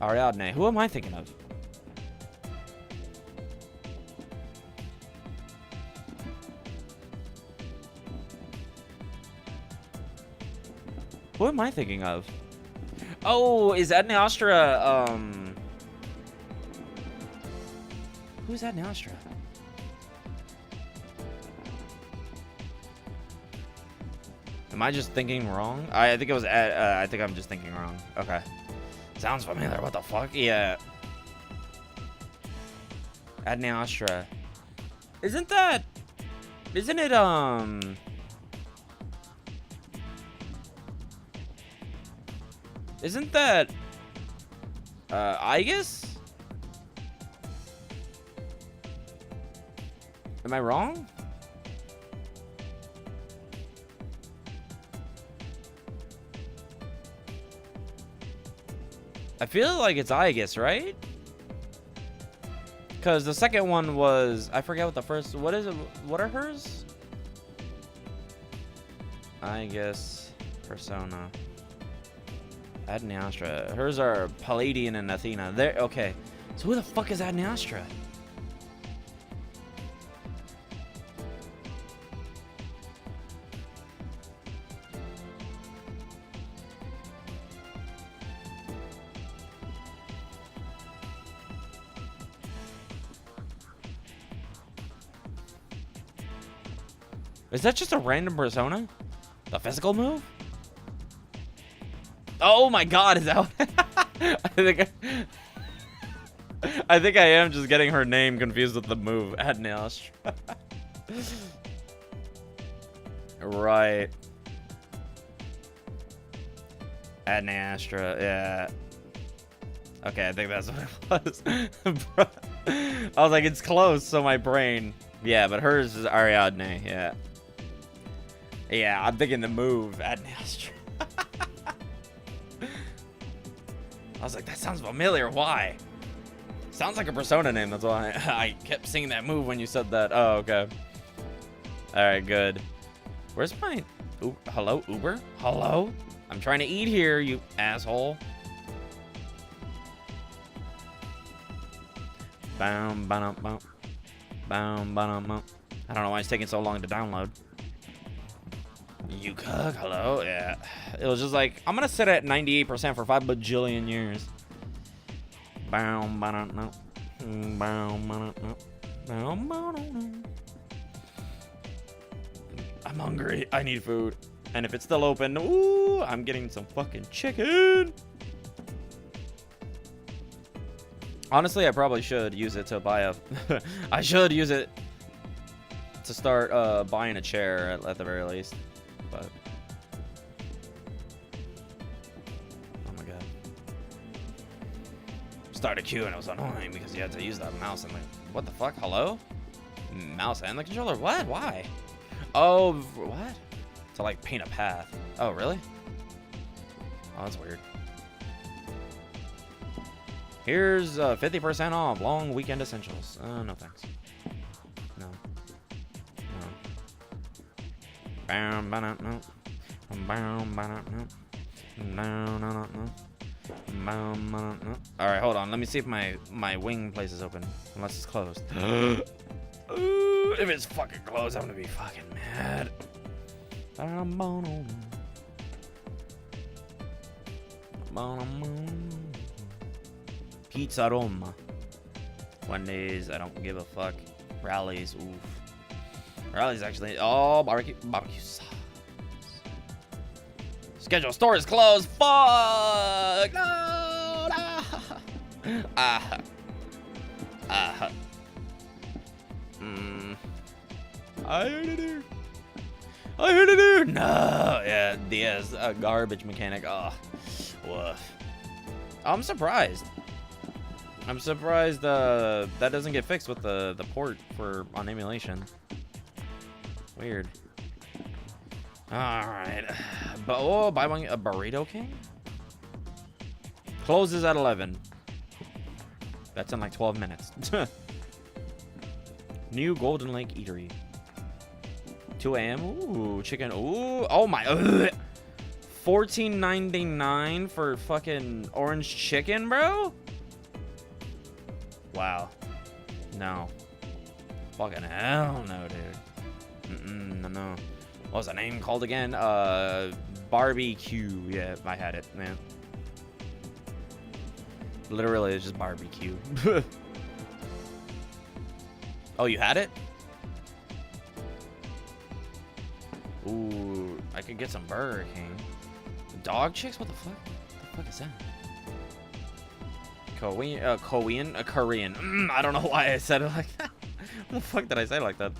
Ariadne. Who am I thinking of? Who am I thinking of? Oh, is Adne Astra, Who's Adne Astra? Am I just thinking wrong? I think it was I think I'm just thinking wrong. Okay. Sounds familiar. What the fuck? Yeah. Adne Astra. Isn't it, Isn't that, Aegis? Am I wrong? I feel like it's Aegis, right? Because the second one was... I forget what the first... What is it? What are hers? Aegis. Persona. Adne Astra. Hers are Palladian and Athena. There. Okay. So who the fuck is Adne Astra? Is that just a random persona? The physical move? Oh my god, is that what I think I am just getting her name confused with the move. Adne Astra. Right. Adne Astra, yeah. Okay, I think that's what it was. I was like, it's close, so my brain. Yeah, but hers is Ariadne, yeah. Yeah, I'm thinking the move, Adne Astra. I was like, that sounds familiar. Why? Sounds like a Persona name. That's why I kept seeing that move when you said that. Oh, okay. All right, good. Where's my... hello, Uber? Hello? I'm trying to eat here, you asshole. Boom, bum, bum. Boom, bum, bum. I don't know why it's taking so long to download. You cook? Hello? Yeah. It was just like, I'm gonna sit at 98% for 5 bajillion years. I'm hungry. I need food. And if it's still open, ooh, I'm getting some fucking chicken. Honestly, I probably should use it to buy a... I should use it to start buying a chair at the very least. But oh my god, start a queue and it was annoying because you had to use that mouse and like, what the fuck? Hello? Mouse and the controller? What? Why? Oh, what? To like paint a path. Oh, really? Oh, that's weird. Here's 50% off long weekend essentials. No thanks. No. Alright, hold on. Let me see if my wing place is open. Unless it's closed. If it's fucking closed, I'm gonna be fucking mad. Pizza Roma. Wendy's, I don't give a fuck. Rallies, oof. Rallies actually. Oh, barbecue sauce. Schedule store is closed. Fuck. No. I heard it here. No. Yeah, Diaz, a garbage mechanic. Oh, woof. I'm surprised. I'm surprised that doesn't get fixed with the port for on emulation. Weird. All right, but oh, buy one a Burrito King. Closes at 11. That's in like 12 minutes. New Golden Lake Eatery. 2 a.m. Ooh, chicken. Ooh, oh my. $14.99 for fucking orange chicken, bro? Wow. No. Fucking hell no, dude. No. What was the name called again? Barbecue. Yeah, I had it, man. Literally, it's just barbecue. Oh, you had it? Ooh, I could get some Burger King. Dog chicks? What the fuck? What the fuck is that? Korean. I don't know why I said it like that. What the fuck did I say like that?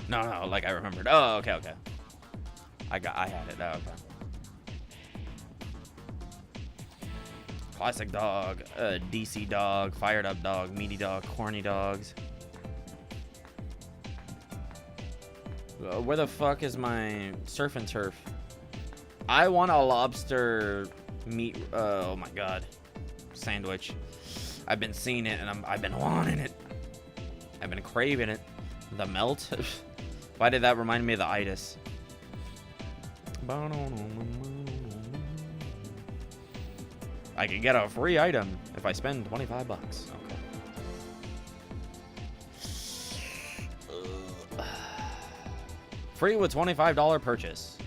No, like I remembered. Oh, okay. I had it. Oh, okay. Classic dog, DC dog, fired up dog, meaty dog, corny dogs. Where the fuck is my surf and turf? I want a lobster meat. Oh my god, sandwich. I've been seeing it and I've been wanting it. I've been craving it. The melt. Why did that remind me of the itis? I can get a free item if I spend 25 bucks. Okay. Free with $25 purchase.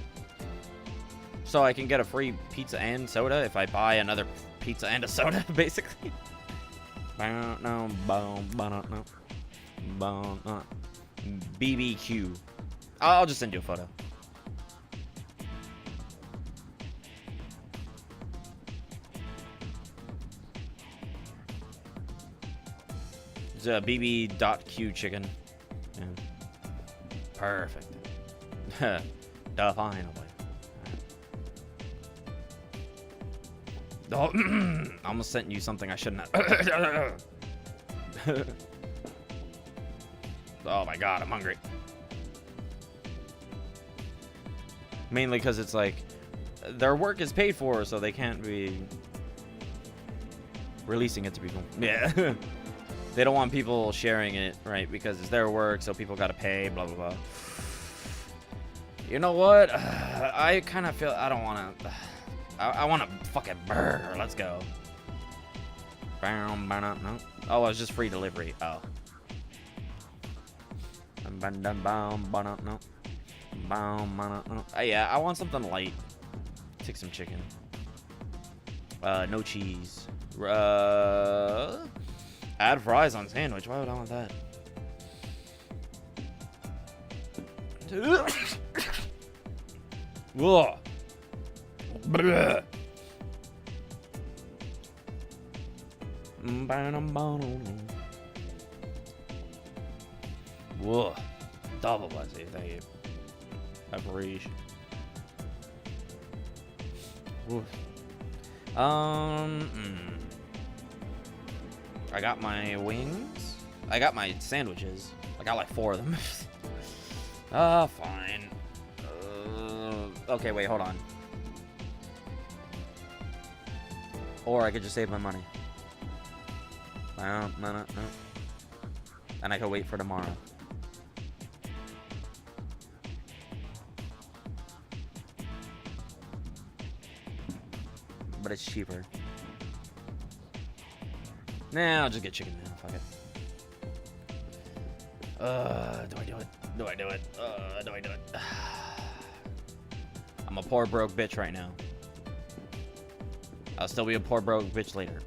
So I can get a free pizza and soda if I buy another pizza and a soda, basically. BBQ. I'll just send you a photo. It's a BB.Q chicken. Yeah. Perfect. Finally. Oh, I almost sent you something I shouldn't have. Oh my god, I'm hungry. Mainly because it's like their work is paid for, so they can't be releasing it to people. Yeah. They don't want people sharing it, right? Because it's their work, so people gotta pay, blah, blah, blah. You know what? I kind of feel I don't want to. I want a fucking burger. Let's go. No. Oh, it's just free delivery. Oh. No. Yeah, I want something light. Take some chicken. No cheese. Add fries on sandwich. Why would I want that? Whoa. Whoa. Double blessing. Thank you. I appreciate. I got my wings. I got my sandwiches. I got like 4 of them. Fine. Okay, wait, hold on. Or I could just save my money. No. And I could wait for tomorrow. But it's cheaper. Nah, I'll just get chicken now. Fuck it. Do I do it? Do I do it? Do I do it? I'm a poor broke bitch right now. I'll still be a poor broke bitch later.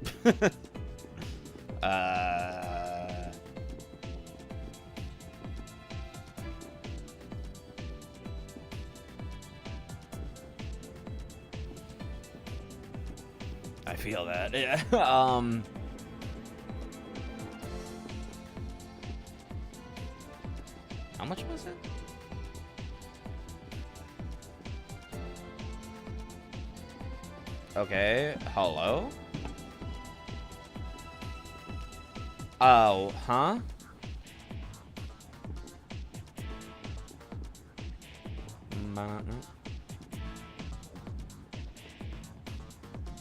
I feel that. Yeah. How much was it? Okay, hello? Oh, huh?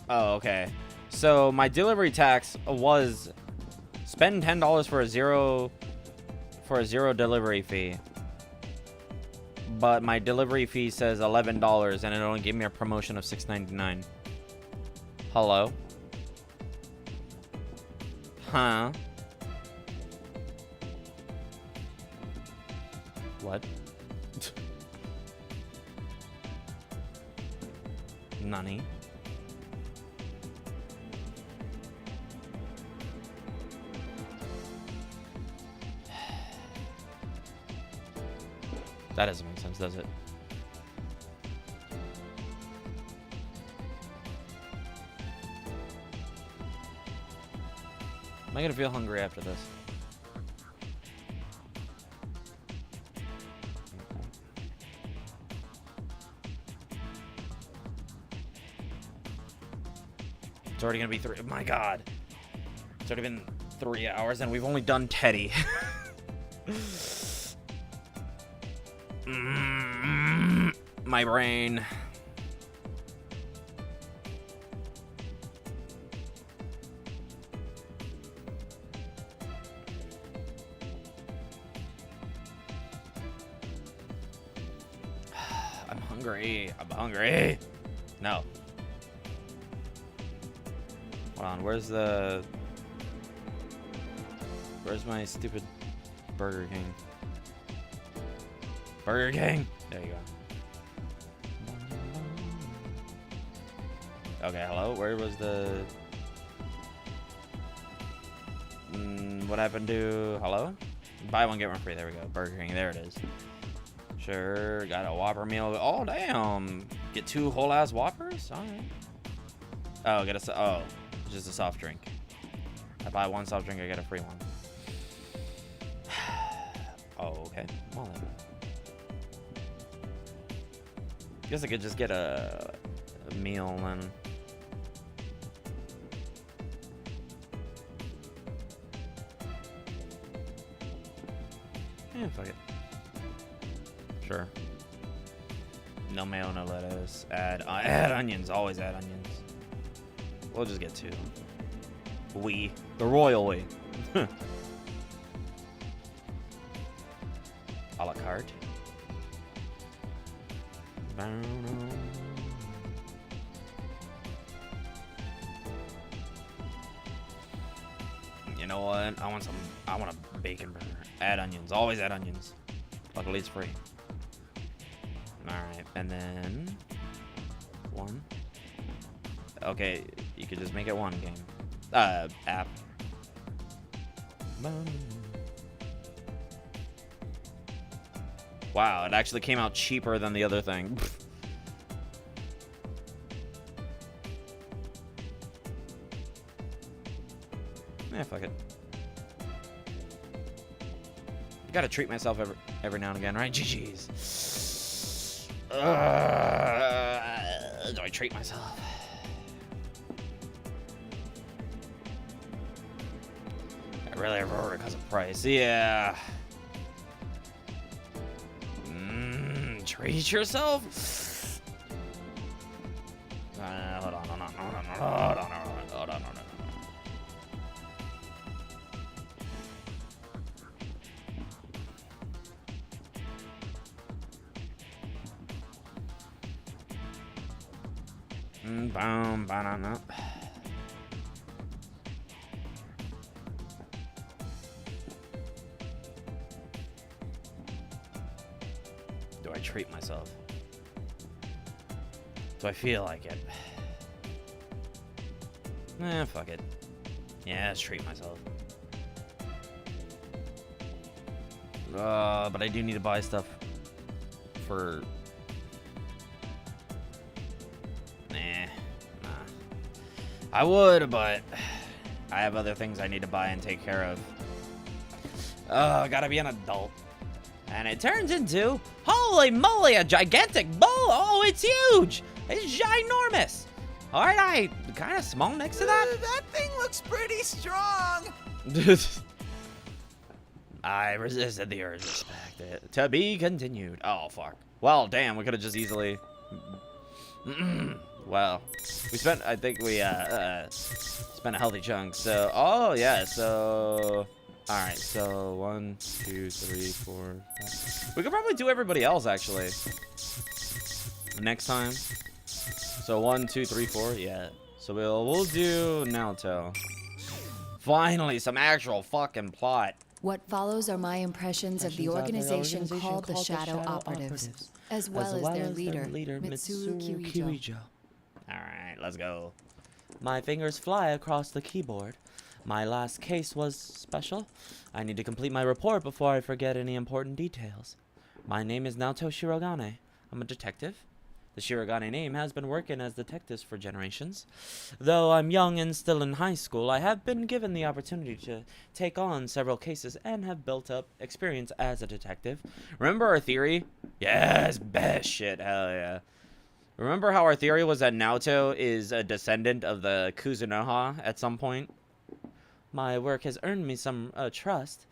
Oh, okay. So my delivery tax was spend $10 for a zero delivery fee. But my delivery fee says $11 and it only gave me a promotion of $6.99. Hello? Huh? What? Nani? That doesn't make sense, does it? Am I gonna feel hungry after this? It's already gonna be 3. My God. It's already been 3 hours and we've only done Teddy. My brain. I'm hungry. I'm hungry. No. Hold on. Where's my stupid Burger King? Burger King. There you go. Okay, hello. Where was the? What happened to? Hello? Buy one get one free. There we go. Burger King. There it is. Sure. Got a Whopper meal. Oh damn! Get 2 whole ass Whoppers. All right. Oh, get a. Oh, just a soft drink. I buy 1 soft drink, I get a free one. Oh, okay. Well then. Guess I could just get a meal then. Yeah, fuck it. Sure. No mayo, no lettuce. Add onions. Always add onions. We'll just get 2. The royal we. A la carte. You know what? I want a bacon burger. Add onions. Always add onions. Luckily it's free. Alright, and then 1. Okay, you could just make it 1 game. App. Wow, it actually came out cheaper than the other thing. Yeah, fuck it. Gotta treat myself every now and again, right? GG's. Do I treat myself? I really have to order because of price. Yeah. Treat yourself. Hold on. Boom, banana. Do I treat myself? Do I feel like it? Fuck it. Yeah, let's treat myself. But I do need to buy stuff for... I would, but I have other things I need to buy and take care of. Gotta be an adult. And it turns into, holy moly, a gigantic bowl. Oh, it's huge. It's ginormous. Aren't I kind of small next to that?
That thing looks pretty strong.
I resisted the urge to respect it. To be continued. Oh, fuck. Well, damn, we could have just easily... Well, we spent, I think we spent a healthy chunk. So, oh yeah, so all right, so 1, 2, 3, 4, 5. We could probably do everybody else actually next time. So 1, 2, 3, 4, yeah. So we'll do Naoto. Finally, some actual fucking plot.
What follows are my impressions of the organization called the Shadow Operatives, as well as their leader, Mitsuru Kirijo.
Alright, let's go. My fingers fly across the keyboard. My last case was special. I need to complete my report before I forget any important details. My name is Naoto Shirogane. I'm a detective. The Shirogane name has been working as detectives for generations. Though I'm young and still in high school, I have been given the opportunity to take on several cases and have built up experience as a detective. Remember our theory? Yes, best shit, hell yeah. Remember how our theory was that Naoto is a descendant of the Kuzunoha at some point? My work has earned me some trust,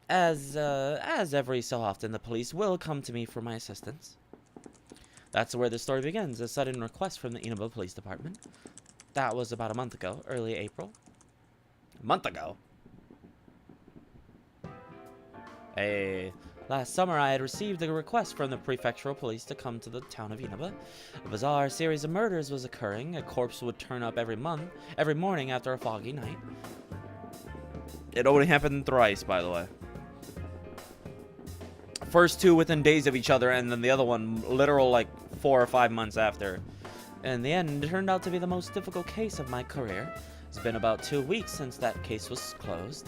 as every so often the police will come to me for my assistance. That's where the story begins, a sudden request from the Inaba Police Department. That was about a month ago, early April. A month ago? Hey, last summer I had received a request from the prefectural police to come to the town of Inaba. A bizarre series of murders was occurring. A corpse would turn up every morning after a foggy night. It only happened thrice, by the way. First two within days of each other, and then the other one literal like 4 or 5 months after. In the end, it turned out to be the most difficult case of my career. It's been about 2 weeks since that case was closed.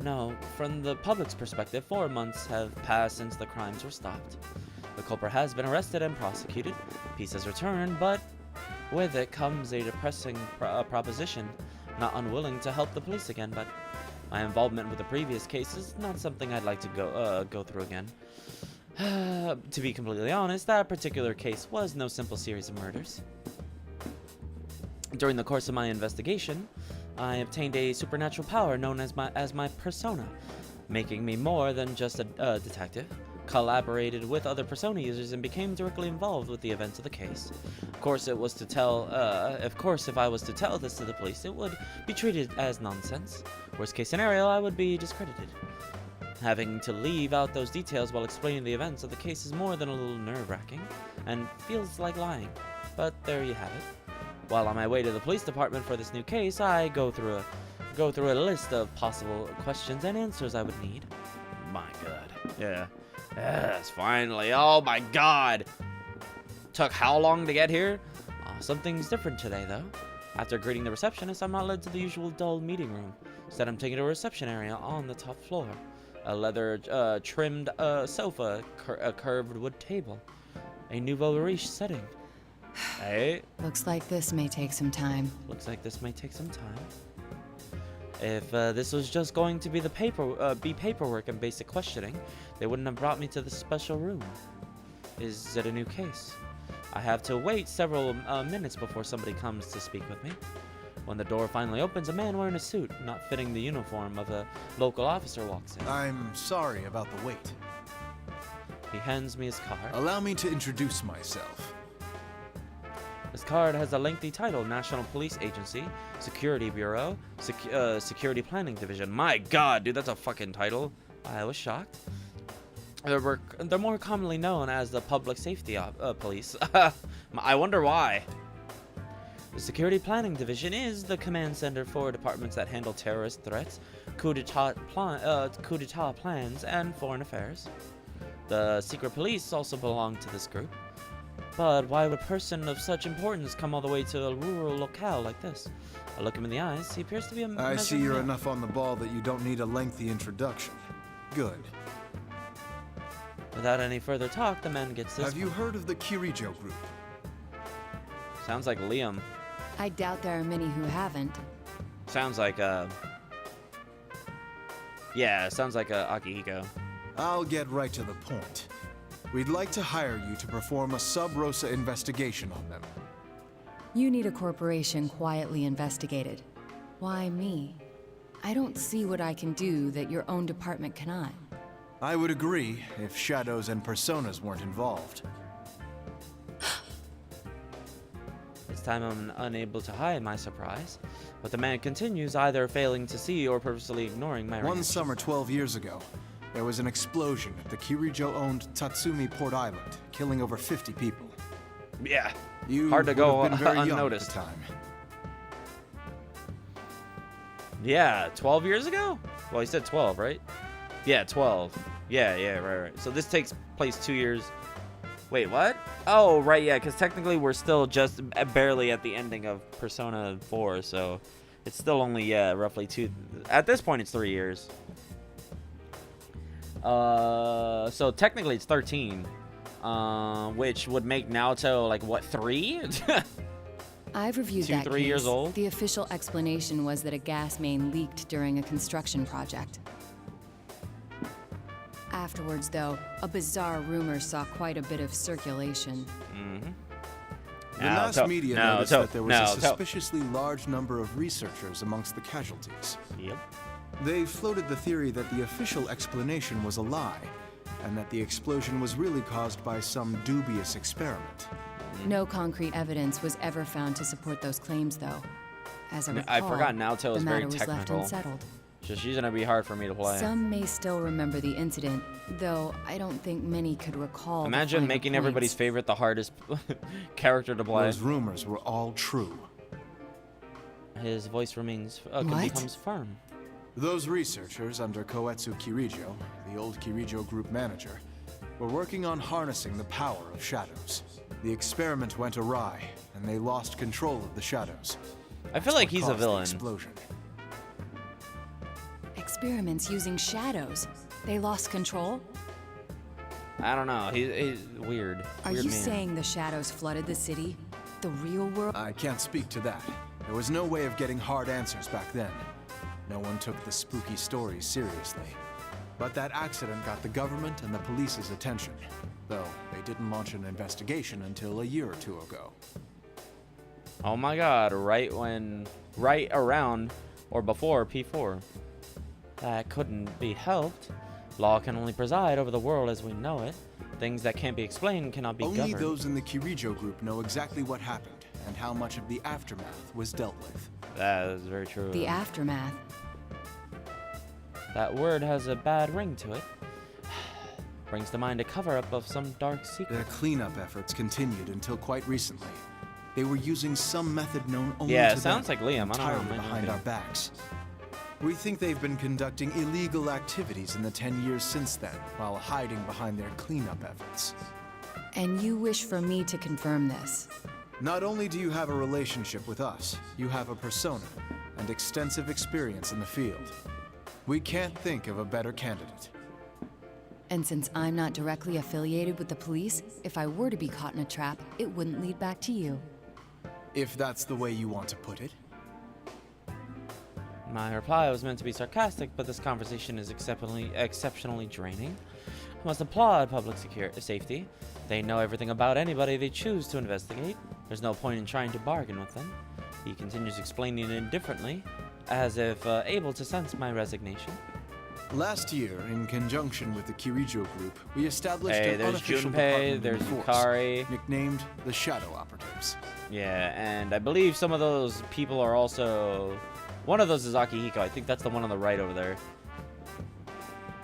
No, from the public's perspective, 4 months have passed since the crimes were stopped. The culprit has been arrested and prosecuted. Peace has returned, but with it comes a depressing proposition. Not unwilling to help the police again, but my involvement with the previous case is not something I'd like to go through again. To be completely honest, that particular case was no simple series of murders. During the course of my investigation, I obtained a supernatural power known as my persona, making me more than just a detective. Collaborated with other persona users and became directly involved with the events of the case. Of course, if I was to tell this to the police, it would be treated as nonsense. Worst case scenario, I would be discredited. Having to leave out those details while explaining the events of the case is more than a little nerve-wracking, and feels like lying. But there you have it. While on my way to the police department for this new case, I go through a list of possible questions and answers I would need. My God. Yeah. Yes, finally. Oh my God. Took how long to get here? Something's different today, though. After greeting the receptionist, I'm not led to the usual dull meeting room. Instead, I'm taken to a reception area on the top floor. A leather trimmed sofa, a curved wood table, a nouveau riche setting. Hey.
Looks like this may take some time.
If this was just going to be paperwork and basic questioning, they wouldn't have brought me to the special room. Is it a new case? I have to wait several minutes before somebody comes to speak with me. When the door finally opens, a man wearing a suit, not fitting the uniform of a local officer, walks in.
I'm sorry about the wait.
He hands me his card.
Allow me to introduce myself.
His card has a lengthy title: National Police Agency, Security Bureau, Security Planning Division. My God, dude, that's a fucking title. I was shocked. They're more commonly known as the Public Safety Police. I wonder why. The Security Planning Division is the command center for departments that handle terrorist threats, coup d'etat plans, and foreign affairs. The secret police also belong to this group. But why would a person of such importance come all the way to a rural locale like this? I look him in the eyes. He appears to be a
I see you're enough on the ball that you don't need a lengthy introduction. Good.
Without any further talk, the man gets this.
Have you heard of the Kirijo group?
Sounds like Liam.
I doubt there are many who haven't.
Sounds like yeah, sounds like Akihiko.
I'll get right to the point. We'd like to hire you to perform a sub-rosa investigation on them.
You need a corporation quietly investigated. Why me? I don't see what I can do that your own department cannot.
I would agree if shadows and personas weren't involved.
This time I'm unable to hide my surprise, but the man continues, either failing to see or purposely ignoring my
One
reaction.
summer 12 years ago, there was an explosion at the Kirijo-owned Tatsumi Port Island, killing over 50 people.
Yeah,
You
hard to
would
go
have been very young
unnoticed.
at the time.
Yeah, 12 years ago? Well, he said 12, right? Yeah, 12. Yeah, right. So this takes place 2 years. Wait, what? Oh, right, yeah, because technically we're still just barely at the ending of Persona 4, so it's still only, yeah, roughly 2. At this point, it's 3 years. So technically it's 13, which would make Naoto, like, what, 3?
I've reviewed
2,
that
3 years
case.
old?
The official explanation was that a gas main leaked during a construction project. Afterwards, though, a bizarre rumor saw quite a bit of circulation.
The mass media noticed that there was a suspiciously large number of researchers amongst the casualties.
Yep.
They floated the theory that the official explanation was a lie, and that the explosion was really caused by some dubious experiment.
No concrete evidence was ever found to support those claims, though. As I recall,
I forgot Naoto is
the
very
matter was left
technical.
unsettled.
So she's gonna be hard for me to play.
Some may still remember the incident, though I don't think many could recall.
Imagine
the finer
making
points.
everybody's favorite the hardest character to play.
Those rumors were all true.
His voice remains,
What?
becomes firm.
Those researchers under Koetsu Kirijo, the old Kirijo group manager, were working on harnessing the power of shadows. The experiment went awry, and they lost control of the shadows.
I feel
That's
like
what
he's a
caused the
villain.
explosion.
Experiments using shadows. They lost control?
I don't know. He's weird.
Are
Weird
you
man.
saying the shadows flooded the city? The real world?
I can't speak to that. There was no way of getting hard answers back then. No one took the spooky stories seriously. But that accident got the government and the police's attention, though they didn't launch an investigation until a year or two ago.
Oh my god, right around or before P4. That couldn't be helped. Law can only preside over the world as we know it. Things that can't be explained cannot be
Only
governed.
those in the Kirijo group know exactly what happened and how much of the aftermath was dealt with.
That is very true.
The aftermath.
That word has a bad ring to it. Brings to mind a cover-up of some dark secret.
The cleanup efforts continued until quite recently. They were using some method known only
Yeah,
to
it sounds
them,
like Liam. I don't know.
entirely
Might not
behind
be.
our backs. We think they've been conducting illegal activities in the 10 years since then, while hiding behind their cleanup efforts.
And you wish for me to confirm this?
Not only do you have a relationship with us, you have a persona and extensive experience in the field. We can't think of a better candidate.
And since I'm not directly affiliated with the police, if I were to be caught in a trap, it wouldn't lead back to you.
If that's the way you want to put it.
My reply was meant to be sarcastic, but this conversation is exceptionally draining. I must applaud public safety. They know everything about anybody they choose to investigate. There's no point in trying to bargain with them. He continues explaining indifferently, as if able to sense my resignation.
Last year, in conjunction with the Kirijo group, we established
Hey,
an
there's
unofficial
Junpei,
department in
there's
the force,
Yukari.
nicknamed the Shadow Operatives.
Yeah, and I believe some of those people are also... One of those is Akihiko. I think that's the one on the right over there.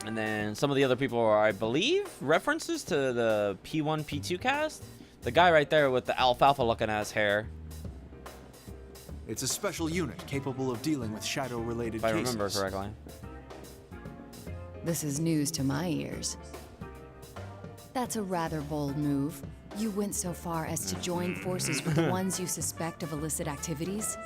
And then some of the other people are, I believe, references to the P1, P2 cast. The guy right there with the alfalfa-looking ass hair.
It's a special unit capable of dealing with shadow-related
If I
cases.
remember correctly.
This is news to my ears. That's a rather bold move. You went so far as to join forces with the ones you suspect of illicit activities?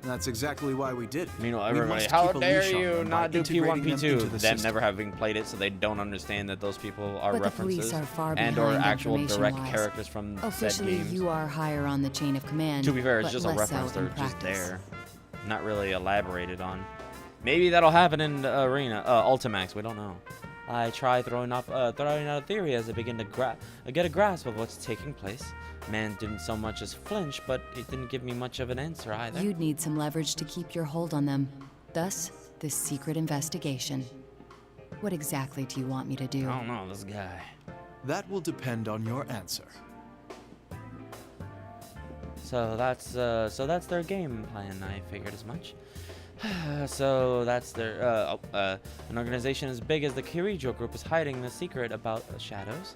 That's exactly why we did it.
Meanwhile,
We
everybody,
must
how
keep a
dare
leash on
you
them by
not do P1,
integrating them into
P2?
the
Them
system.
never having played it, so they don't understand that those people are
But the
references
police are far
and or
behind
actual direct
information-wise.
characters from said
Officially,
games.
you are higher on the chain of command.
To be fair, it's
but
just a
less so
reference.
in
They're just
practice.
there. Not really elaborated on. Maybe that'll happen in the arena, Ultimax. We don't know. I try throwing out a theory as I begin to get a grasp of what's taking place. Man didn't so much as flinch, but it didn't give me much of an answer either.
You'd need some leverage to keep your hold on them. Thus, this secret investigation. What exactly do you want me to do?
I don't know, this guy.
That will depend on your answer.
So that's their game plan. I figured as much. So that's their an organization as big as the Kirijo Group is hiding the secret about the shadows.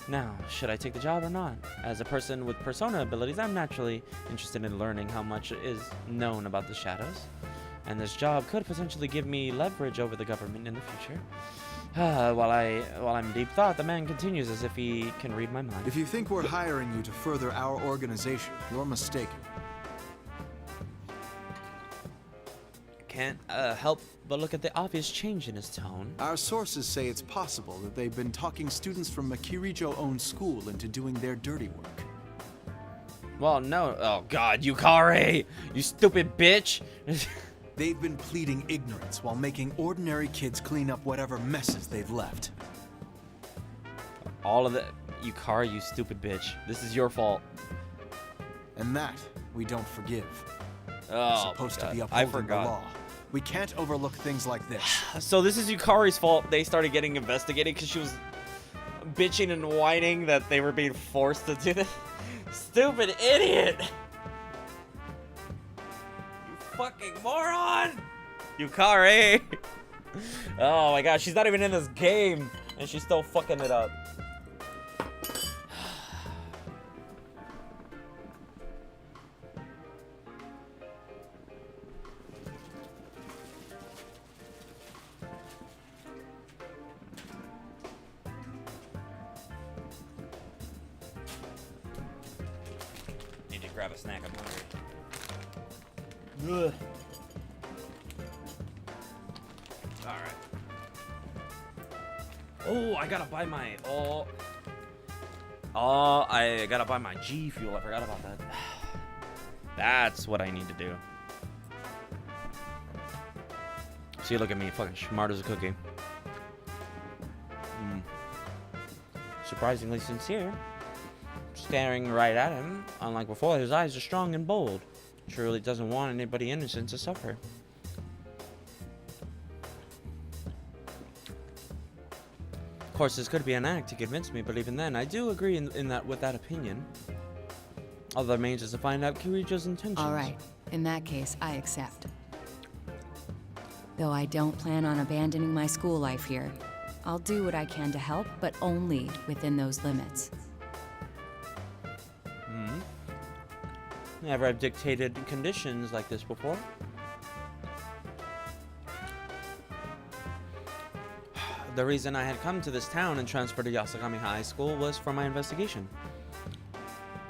Now, should I take the job or not? As a person with persona abilities, I'm naturally interested in learning how much is known about the shadows, and this job could potentially give me leverage over the government in the future. While I'm in deep thought, the man continues as if he can read my mind.
If you think we're hiring you to further our organization, you're mistaken.
Can't help but look at the obvious change in his tone.
Our sources say it's possible that they've been talking students from a Kirijo-owned school into doing their dirty work.
Well, no. Oh, God, Yukari! You stupid bitch!
They've been pleading ignorance while making ordinary kids clean up whatever messes they've left.
All of the... Yukari, you stupid bitch. This is your fault.
And that we don't forgive.
Oh,
We're supposed to be upholding the law. We can't overlook things like this.
So this is Yukari's fault. They started getting investigated because she was bitching and whining that they were being forced to do this. Stupid idiot! You fucking moron! Yukari! Oh my god, she's not even in this game, and she's still fucking it up. Grab a snack, I'm hungry. Ugh. Alright. Oh, I gotta buy my... I gotta buy my G Fuel. I forgot about that. That's what I need to do. See, look at me, fucking smart as a cookie. Surprisingly sincere. Staring right at him, unlike before, his eyes are strong and bold. Truly doesn't want anybody innocent to suffer. Of course, this could be an act to convince me, but even then, I do agree with that opinion. All that remains is to find out Kirijo's intentions.
All right. In that case, I accept. Though I don't plan on abandoning my school life here, I'll do what I can to help, but only within those limits.
Never have dictated conditions like this before. The reason I had come to this town and transferred to Yasakami High School was for my investigation.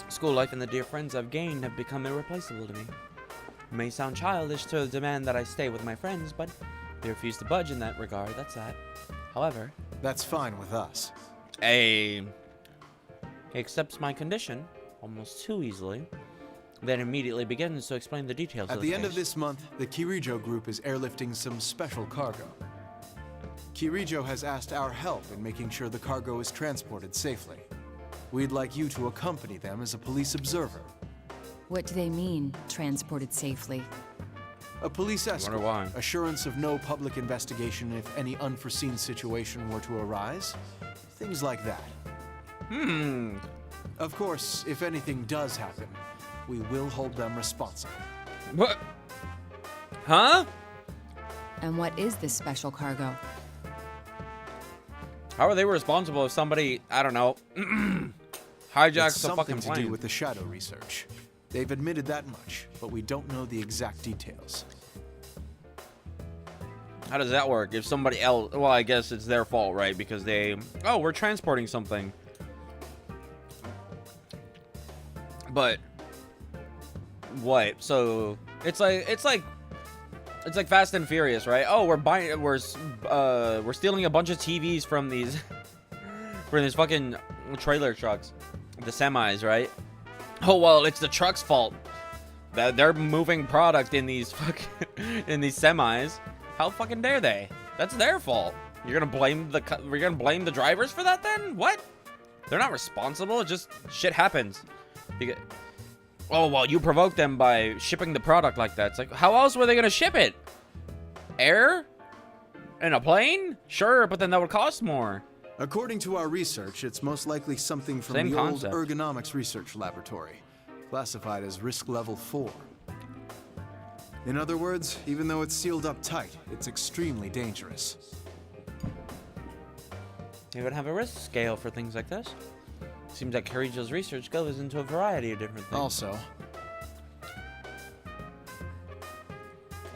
School life and the dear friends I've gained have become irreplaceable to me. It may sound childish to demand that I stay with my friends, but they refuse to budge in that regard, that's that. However...
That's fine with us.
He accepts my condition, almost too easily, then immediately begins to explain the details of the
At the end
case.
of this month, the Kirijo Group is airlifting some special cargo. Kirijo has asked our help in making sure the cargo is transported safely. We'd like you to accompany them as a police observer.
What do they mean, transported safely?
A police escort,
why.
assurance of no public investigation if any unforeseen situation were to arise. Things like that. Of course, if anything does happen, we will hold them responsible.
What? Huh?
And what is this special cargo?
How are they responsible if somebody, I don't know, hijacks
It's
the fucking
something to
plane?
do with the shadow research. They've admitted that much, but we don't know the exact details.
How does that work? If somebody else, well, I guess it's their fault, right? Because they, oh, we're transporting something. But what? So it's like Fast and Furious, right? Oh, we're stealing a bunch of TVs from these fucking trailer trucks, the semis, right? Oh well, it's the truck's fault that they're moving product in these semis. How fucking dare they? That's their fault. You're gonna blame the drivers for that then? What? They're not responsible. It just shit happens. Oh well, you provoked them by shipping the product like that. It's like, how else were they gonna ship it? Air? In a plane? Sure, but then that would cost more.
According to our research, it's most likely something from
Same
the
concept.
old ergonomics research laboratory. classified as risk level 4. In other words, even though it's sealed up tight, it's extremely dangerous.
You would have a risk scale for things like this. Seems like Kirijo's research goes into a variety of different things.
Also,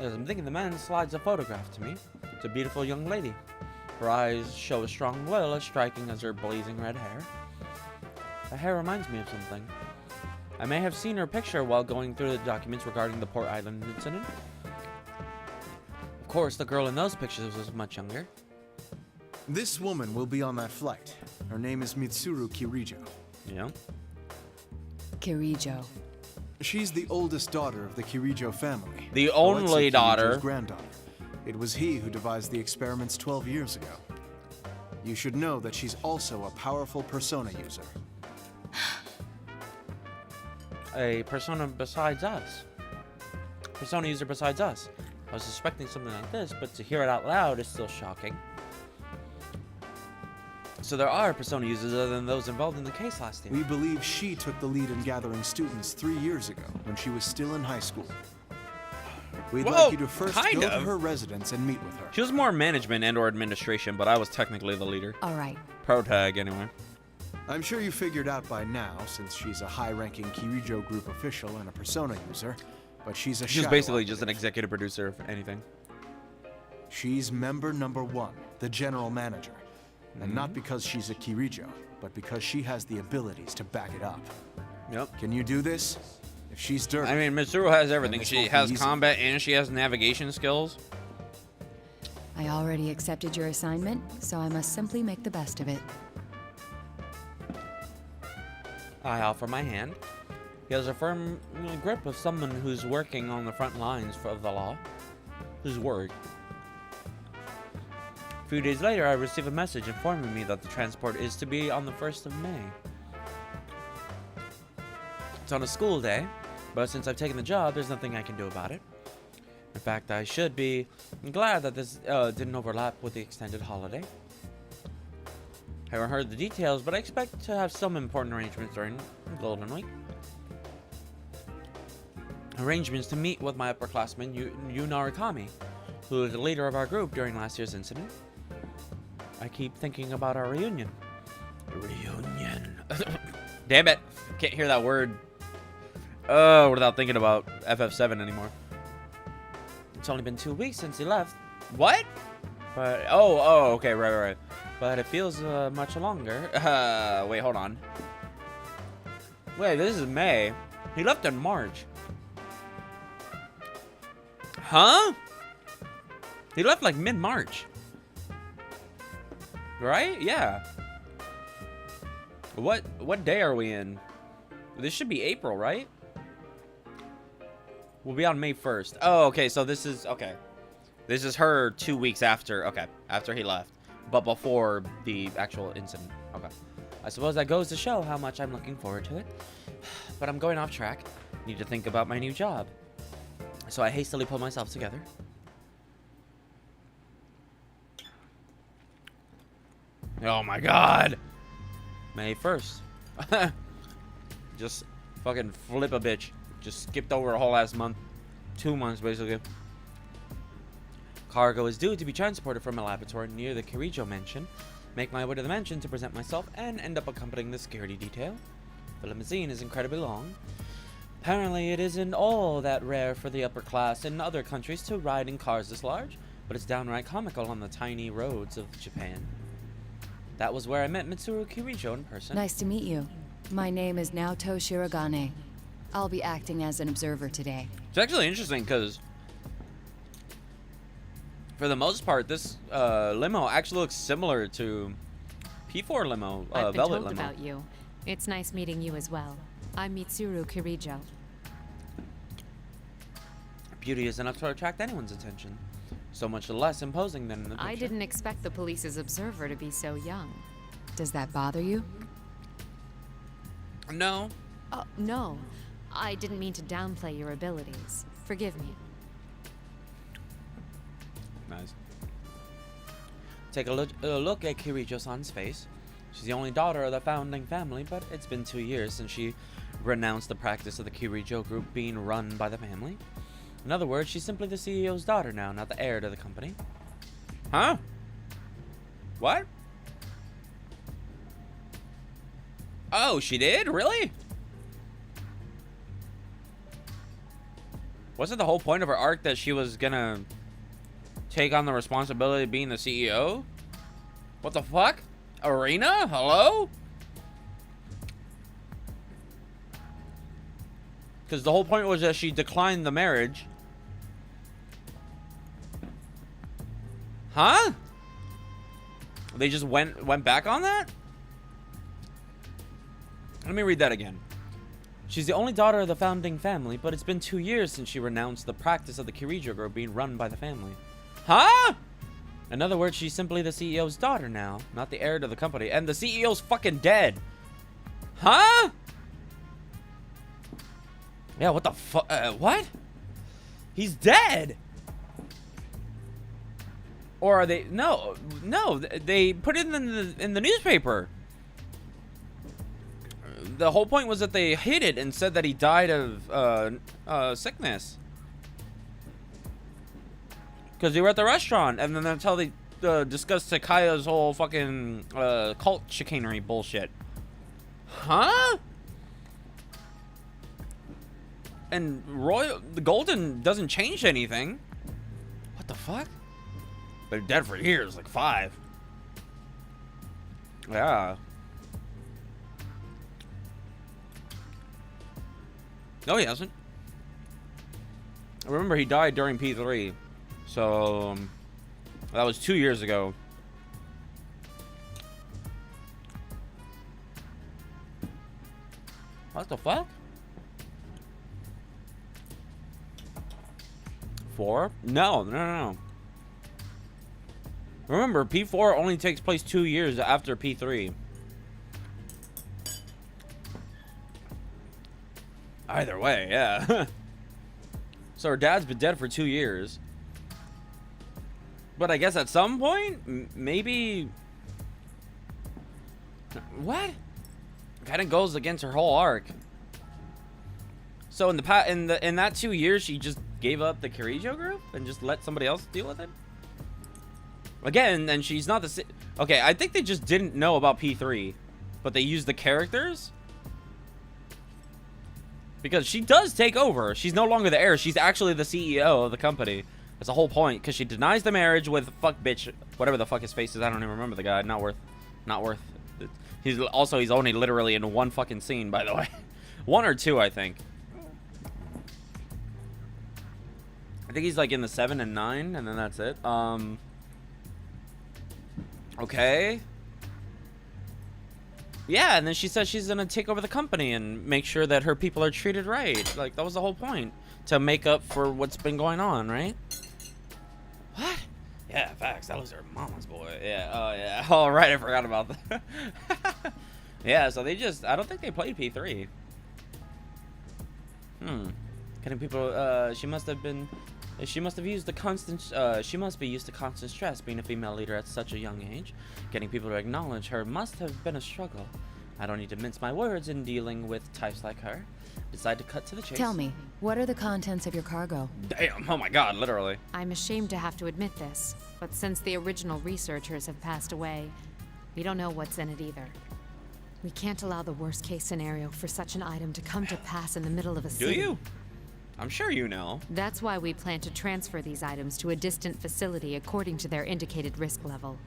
as I'm thinking, the man slides a photograph to me. It's a beautiful young lady. Her eyes show a strong will as striking as her blazing red hair. The hair reminds me of something. I may have seen her picture while going through the documents regarding the Port Island incident. Of course, the girl in those pictures was much younger.
this woman will be on that flight. Her name is Mitsuru Kirijo.
Yeah.
Kirijo.
She's the oldest daughter of the Kirijo family.
The only
Alexei
daughter.
Kirijo's granddaughter. It was he who devised the experiments 12 years ago. You should know that she's also a powerful persona user.
A persona besides us. Persona user besides us. I was suspecting something like this, but to hear it out loud is still shocking. So there are persona users other than those involved in the case last year.
We believe she took the lead in gathering students 3 years ago when she was still in high school. We'd like you to first go to her residence and meet with her.
She was more management and or administration, but I was technically the leader.
All right.
Protag, anyway.
I'm sure you figured out by now, since she's a high-ranking Kirijo group official and a persona user, but she's a
She's
shadow
basically just an
operative.
executive producer of anything.
She's member number 1, the general manager. And not because she's a Kirijo, but because she has the abilities to back it up.
Yep.
Can you do this? If she's dirty...
I mean, Mitsuru has everything.
this
She
won't be
has
easy.
combat and she has navigation skills.
I already accepted your assignment, so I must simply make the best of it.
I offer my hand. He has a firm grip of someone who's working on the front lines of the law. Whose word. A few days later, I receive a message informing me that the transport is to be on the 1st of May. It's on a school day, but since I've taken the job, there's nothing I can do about it. In fact, I should be glad that this didn't overlap with the extended holiday. I haven't heard the details, but I expect to have some important arrangements during Golden Week. Arrangements to meet with my upperclassman, Yu Narukami, who is the leader of our group during last year's incident. I keep thinking about our reunion. Reunion. Damn it. Can't hear that word without thinking about FF7 anymore. It's only been 2 weeks since he left. What? But, okay, right. But it feels much longer. Wait, hold on. Wait, this is May. He left in March. Huh? He left like mid-March. Right? Yeah. What day are we in? This should be April, right? We'll be on May 1st. Oh, okay, so this is, okay. This is her 2 weeks after, okay, after he left. But before the actual incident. Okay. I suppose that goes to show how much I'm looking forward to it. But I'm going off track. Need to think about my new job. So I hastily pull myself together. Oh my god! May 1st. Just fucking flip a bitch. Just skipped over a whole last month. 2 months, basically. Cargo is due to be transported from a laboratory near the Kirijo mansion. Make my way to the mansion to present myself and end up accompanying the security detail. The limousine is incredibly long. Apparently, it isn't all that rare for the upper class in other countries to ride in cars this large, but it's downright comical on the tiny roads of Japan. That was where I met Mitsuru Kirijo in person.
Nice to meet you. My name is Naoto Shirogane. I'll be acting as an observer today.
It's actually interesting because, for the most part, this limo actually looks similar to P4 limo,
I've been
Velvet
told
limo.
about you. It's nice meeting you as well. I'm Mitsuru Kirijo.
Beauty is enough to attract anyone's attention. So much less imposing than in the picture.
I didn't expect the police's observer to be so young.
Does that bother you?
No.
No. I didn't mean to downplay your abilities. Forgive me.
Nice. Take a look at Kirijo-san's face. She's the only daughter of the founding family, but it's been 2 years since she renounced the practice of the Kirijo group being run by the family. In other words, she's simply the CEO's daughter now, not the heir to the company. Huh? What? Oh, she did? Really? Wasn't the whole point of her arc that she was gonna take on the responsibility of being the CEO? What the fuck? Arena? Hello? Because the whole point was that she declined the marriage. Huh? They just went back on that? Let me read that again. She's the only daughter of the founding family, but it's been 2 years since she renounced the practice of the Kirijo group being run by the family. Huh? In other words, she's simply the CEO's daughter now, not the heir to the company. And the CEO's fucking dead. Huh? Yeah, what the fuck? What? He's dead. Or are they? No, they put it in the newspaper. The whole point was that they hid it and said that he died of sickness. Because they were at the restaurant, and then that's how they discussed Takaya's whole fucking cult chicanery bullshit. Huh? And the Golden doesn't change anything. What the fuck? They're dead for years, like 5. Yeah. No, he hasn't. I remember he died during P3. So, that was 2 years ago. What the fuck? 4? No. Remember, P4 only takes place 2 years after P3. Either way, yeah. So her dad's been dead for 2 years. But I guess at some point, maybe... What? Kind of goes against her whole arc. So in that 2 years, she just gave up the Kirijo group and just let somebody else deal with it? Again, and she's not the... Okay, I think they just didn't know about P3, but they used the characters. Because she does take over. She's no longer the heir. She's actually the CEO of the company. That's the whole point. Because she denies the marriage with fuck bitch, whatever the fuck his face is. I don't even remember the guy. Not worth. He's only literally in one fucking scene, by the way. 1 or 2, I think. I think he's like in the 7 and 9, and then that's it. Okay. Yeah, and then she says she's gonna take over the company and make sure that her people are treated right. Like, that was the whole point. To make up for what's been going on, right? What? Yeah, facts. That was her mama's boy. Yeah, oh yeah. Oh, right, I forgot about that. Yeah, so they just... I don't think they played P3. Getting people... She must have used the constant... she must be used to constant stress being a female leader at such a young age. Getting people to acknowledge her must have been a struggle. I don't need to mince my words in dealing with types like her. Decide to cut to the chase.
Tell me, what are the contents of your cargo?
Damn, oh my god, literally.
I'm ashamed to have to admit this, but since the original researchers have passed away, we don't know what's in it either. We can't allow the worst case scenario for such an item to come to pass in the middle of a city.
Do you? I'm sure you know.
That's why we plan to transfer these items to a distant facility according to their indicated risk level.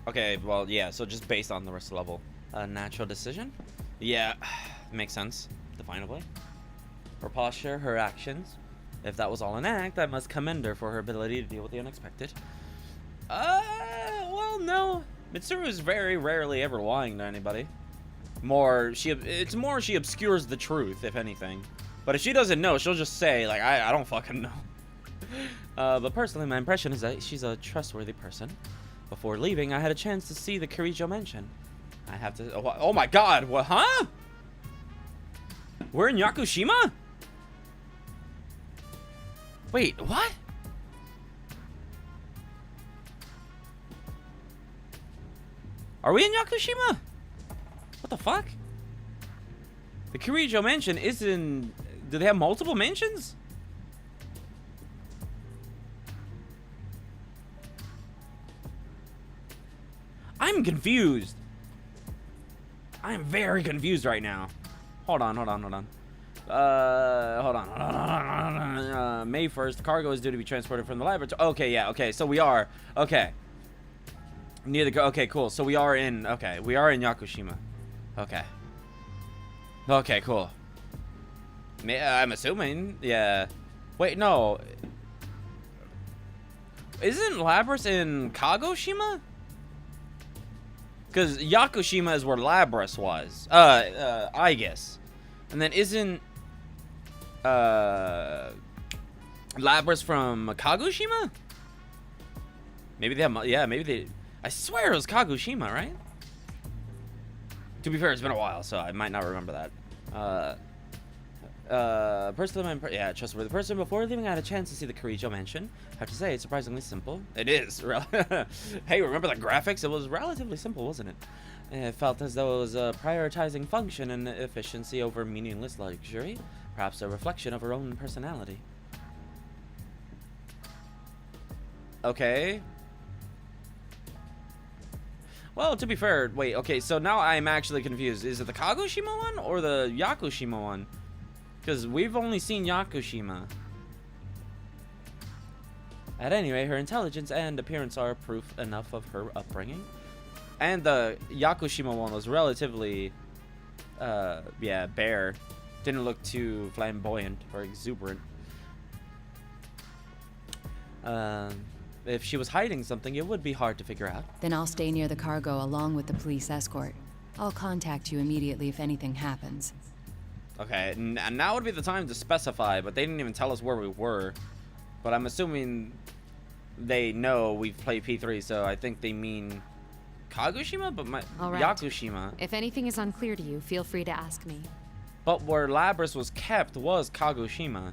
Okay, well, yeah, so just based on the risk level. A natural decision? Yeah, makes sense, definably. Her posture, her actions. If that was all an act, I must commend her for her ability to deal with the unexpected. Well, no. Mitsuru is very rarely ever lying to anybody. It's more she obscures the truth, if anything. But if she doesn't know, she'll just say, like, I don't fucking know. But personally, my impression is that she's a trustworthy person. Before leaving, I had a chance to see the Kirijo mansion. I have to... Oh my god, what, huh? We're in Yakushima? Wait, what? Are we in Yakushima? What the fuck? The Kirijo Mansion is in... Do they have multiple mansions? I'm confused. I'm very confused right now. Hold on. Hold on. May 1st, cargo is due to be transported from the laboratory. Okay, yeah, okay, so we are. Okay. Near the... Okay, cool. So we are in... Okay, we are in Yakushima. Okay. Okay, cool. I'm assuming, yeah. Wait, no. Isn't Labras in Kagoshima? Because Yakushima is where Labras was. I guess. And then isn't Labras from Kagoshima? Maybe they have... Yeah, maybe they... I swear it was Kagoshima, right? To be fair, it's been a while, so I might not remember that. Yeah, trustworthy person. Before leaving, I had a chance to see the Kirijo Mansion. I have to say, it's surprisingly simple. It is. Hey, remember the graphics? It was relatively simple, wasn't it? It felt as though it was prioritizing function and efficiency over meaningless luxury. Perhaps a reflection of her own personality. Okay. Well, to be fair, wait, okay, so now I'm actually confused. Is it the Kagoshima one or the Yakushima one? Because we've only seen Yakushima. At any rate, her intelligence and appearance are proof enough of her upbringing. And the Yakushima one was relatively, yeah, bare. Didn't look too flamboyant or exuberant. If she was hiding something, it would be hard to figure out.
Then I'll stay near the cargo along with the police escort. I'll contact you immediately if anything happens.
Okay, and now would be the time to specify, but they didn't even tell us where we were. But I'm assuming they know we've played P3, so I think they mean Kagoshima, but
All right.
Yakushima.
If anything is unclear to you, feel free to ask me.
But where Labras was kept was Kagoshima.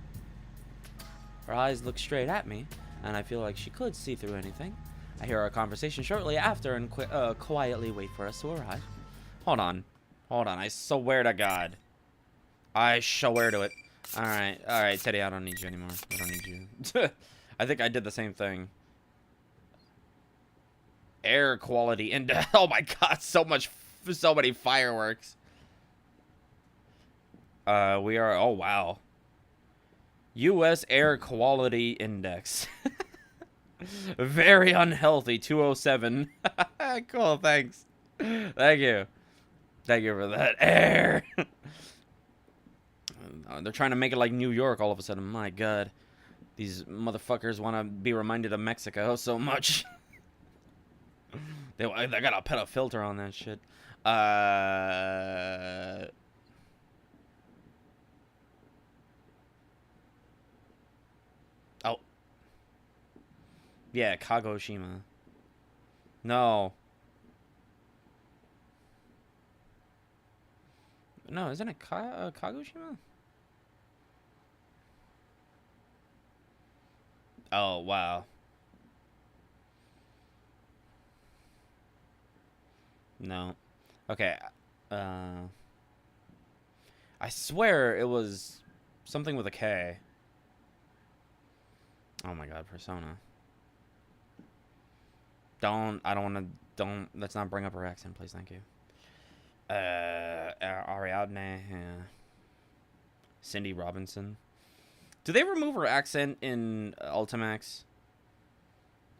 Her eyes look straight at me, and I feel like she could see through anything. I hear our conversation shortly after and quietly wait for us to arrive. Hold on. Hold on. I swear to God. I swear to it. Alright. Alright, Teddy, I don't need you anymore. I don't need you. I think I did the same thing. Air quality index. Oh my God. So many fireworks. We are... Oh, wow. U.S. Air Quality Index. Very unhealthy, 207. Cool, thanks. Thank you. Thank you for that air. They're trying to make it like New York all of a sudden. My God. These motherfuckers want to be reminded of Mexico so much. They gotta put a filter on that shit. Oh. Yeah, Kagoshima. No. No, isn't it Kagoshima? Oh, wow. No. Okay. I swear it was something with a K. Oh my God, Persona. Let's not bring up her accent, please, thank you. Ariadne, yeah. Cindy Robinson. Do they remove her accent in Ultimax?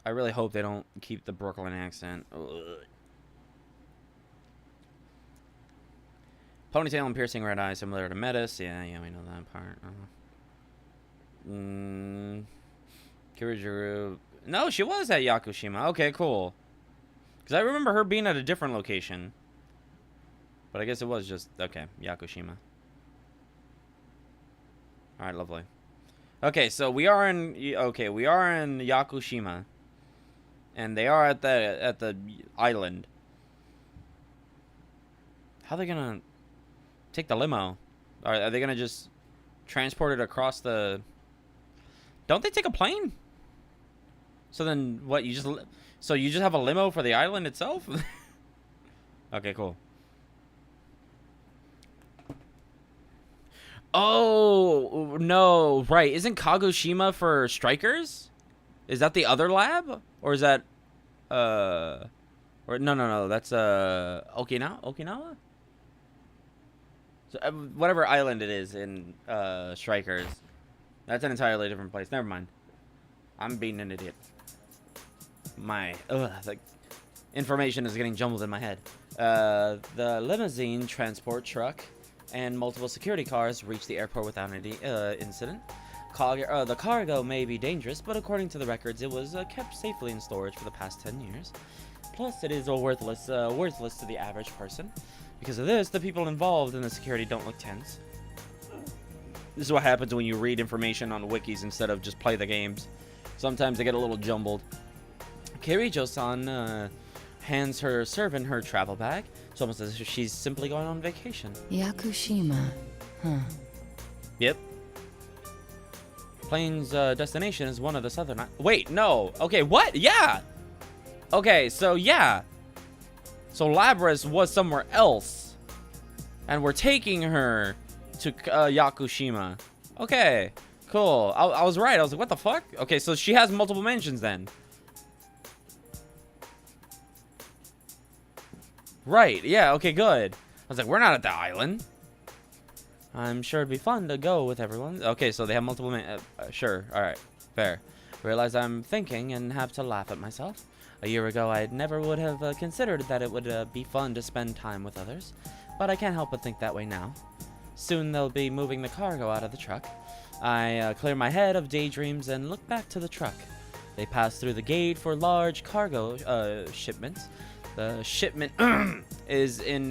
I really hope they don't keep the Brooklyn accent. Ugh. Ponytail and piercing red eyes similar to Metis. Yeah, we know that part. Kirijuru. No, she was at Yakushima. Okay, cool. Because I remember her being at a different location. But I guess it was just... Okay, Yakushima. Alright, lovely. Okay, so we are in... Okay, we are in Yakushima. And they are at the island. How are they gonna... take the limo? Are they gonna just transport it across the... Don't they take a plane? So then what, you just have a limo for the island itself? Okay, cool. Oh, no. Right. Isn't Kagoshima for strikers? Is that the other lab? Or is that... Or no. That's, Okinawa? So, whatever island it is in, Strikers. That's an entirely different place. Never mind. I'm being an idiot. The information is getting jumbled in my head. The limousine, transport truck, and multiple security cars reached the airport without any incident. The cargo may be dangerous, but according to the records, it was kept safely in storage for the past 10 years. Plus, it is worthless to the average person. Because of this, the people involved in the security don't look tense. This is what happens when you read information on wikis instead of just play the games. Sometimes they get a little jumbled. Kirijo-san hands her servant her travel bag. It's almost as if she's simply going on vacation.
Yakushima. Huh.
Yep. Plane's destination is one of the southern... Wait, no. Okay, what? Yeah. Okay, so yeah. So Labras was somewhere else. And we're taking her to Yakushima. Okay, cool. I was right. I was like, what the fuck? Okay, so she has multiple mansions then. Right, yeah, okay, good. I was like, we're not at the island. I'm sure it'd be fun to go with everyone. Okay, so they have multiple sure, alright, fair. Realize I'm thinking and have to laugh at myself. A year ago, I never would have considered that it would be fun to spend time with others. But I can't help but think that way now. Soon they'll be moving the cargo out of the truck. I clear my head of daydreams and look back to the truck. They pass through the gate for large cargo shipments. The shipment is in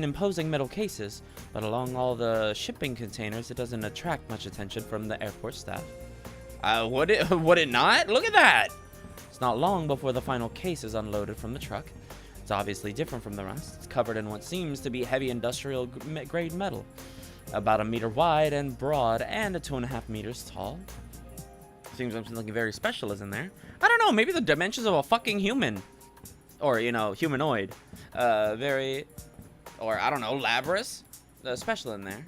imposing metal cases, but along all the shipping containers, it doesn't attract much attention from the airport staff. Would it not? Look at that! It's not long before the final case is unloaded from the truck. It's obviously different from the rest. It's covered in what seems to be heavy industrial grade metal, about 1 meter wide and broad, and 2.5 meters tall. Seems like something very special is in there. I don't know, maybe the dimensions of a fucking human. Or, you know, humanoid. Or, I don't know, Labras. Special in there.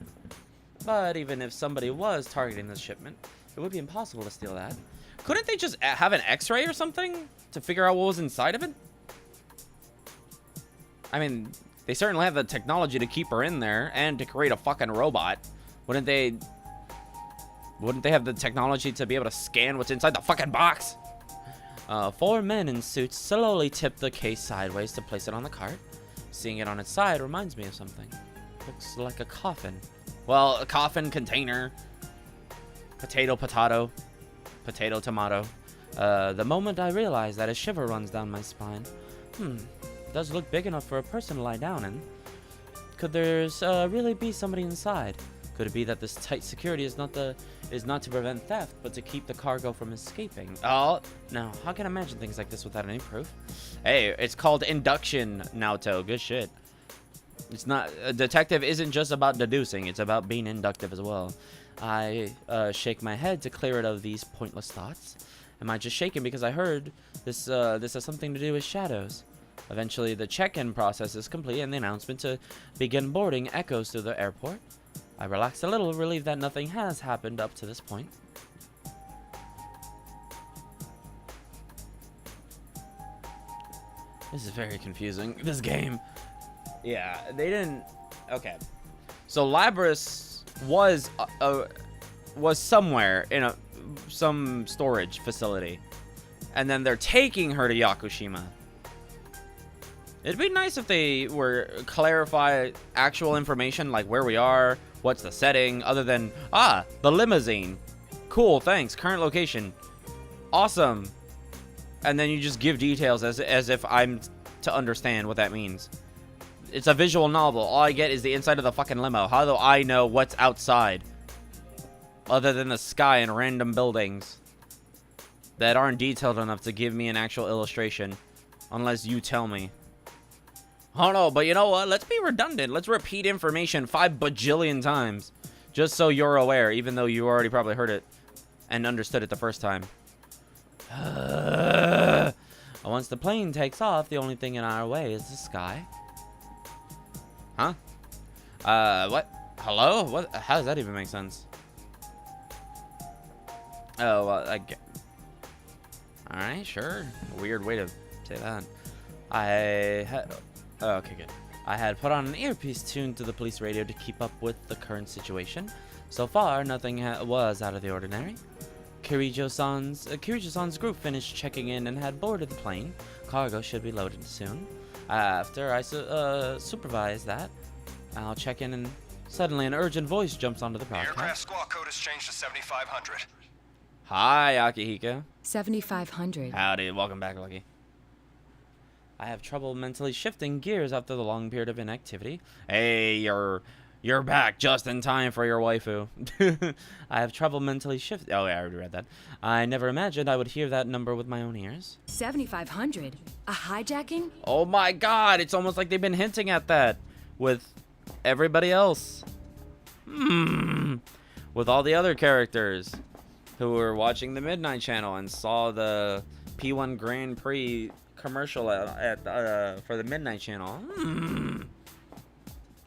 But even if somebody was targeting this shipment, it would be impossible to steal that. Couldn't they just have an x-ray or something to figure out what was inside of it? I mean, they certainly have the technology to keep her in there and to create a fucking robot. Wouldn't they have the technology to be able to scan what's inside the fucking box? 4 men in suits slowly tip the case sideways to place it on the cart. Seeing it on its side reminds me of something. Looks like a coffin. Well, a coffin container. Potato, tomato. The moment I realize that a shiver runs down my spine. It does look big enough for a person to lie down in. Could there really be somebody inside? Could it be that this tight security is not to prevent theft, but to keep the cargo from escaping? Oh, no. How can I imagine things like this without any proof? Hey, it's called induction, Naoto. Good shit. It's not... A detective isn't just about deducing. It's about being inductive as well. I shake my head to clear it of these pointless thoughts. Am I just shaking because I heard this has something to do with shadows? Eventually, the check-in process is complete and the announcement to begin boarding echoes through the airport. I relax a little, relieved that nothing has happened up to this point. This is very confusing, this game. Yeah, they didn't... Okay. So Labras was somewhere in some storage facility. And then they're taking her to Yakushima. It'd be nice if they were clarify actual information, like where we are, what's the setting, other than, the limousine. Cool, thanks, current location. Awesome. And then you just give details as if I'm to understand what that means. It's a visual novel. All I get is the inside of the fucking limo. How do I know what's outside? Other than the sky and random buildings that aren't detailed enough to give me an actual illustration. Unless you tell me. Oh no, but you know what? Let's be redundant. Let's repeat information 5 bajillion times. Just so you're aware, even though you already probably heard it and understood it the first time. Once the plane takes off, the only thing in our way is the sky. Huh? What? Hello? What? How does that even make sense? Oh, well, alright, sure. Weird way to say that. Okay, good. I had put on an earpiece tuned to the police radio to keep up with the current situation. So far, nothing was out of the ordinary. Kirijo-san's group finished checking in and had boarded the plane. Cargo should be loaded soon. After I supervise that, I'll check in, and suddenly an urgent voice jumps onto the broadcast.
Aircraft squawk code has changed to 7500.
Hi, Akihiko.
7500.
Howdy, welcome back, Lucky. I have trouble mentally shifting gears after the long period of inactivity. Hey, you're back just in time for your waifu. I have trouble mentally shifting. Oh, yeah, I already read that. I never imagined I would hear that number with my own ears.
7500? A hijacking?
Oh my god, it's almost like they've been hinting at that with everybody else. With all the other characters who were watching the Midnight Channel and saw the P1 Grand Prix commercial for the Midnight Channel.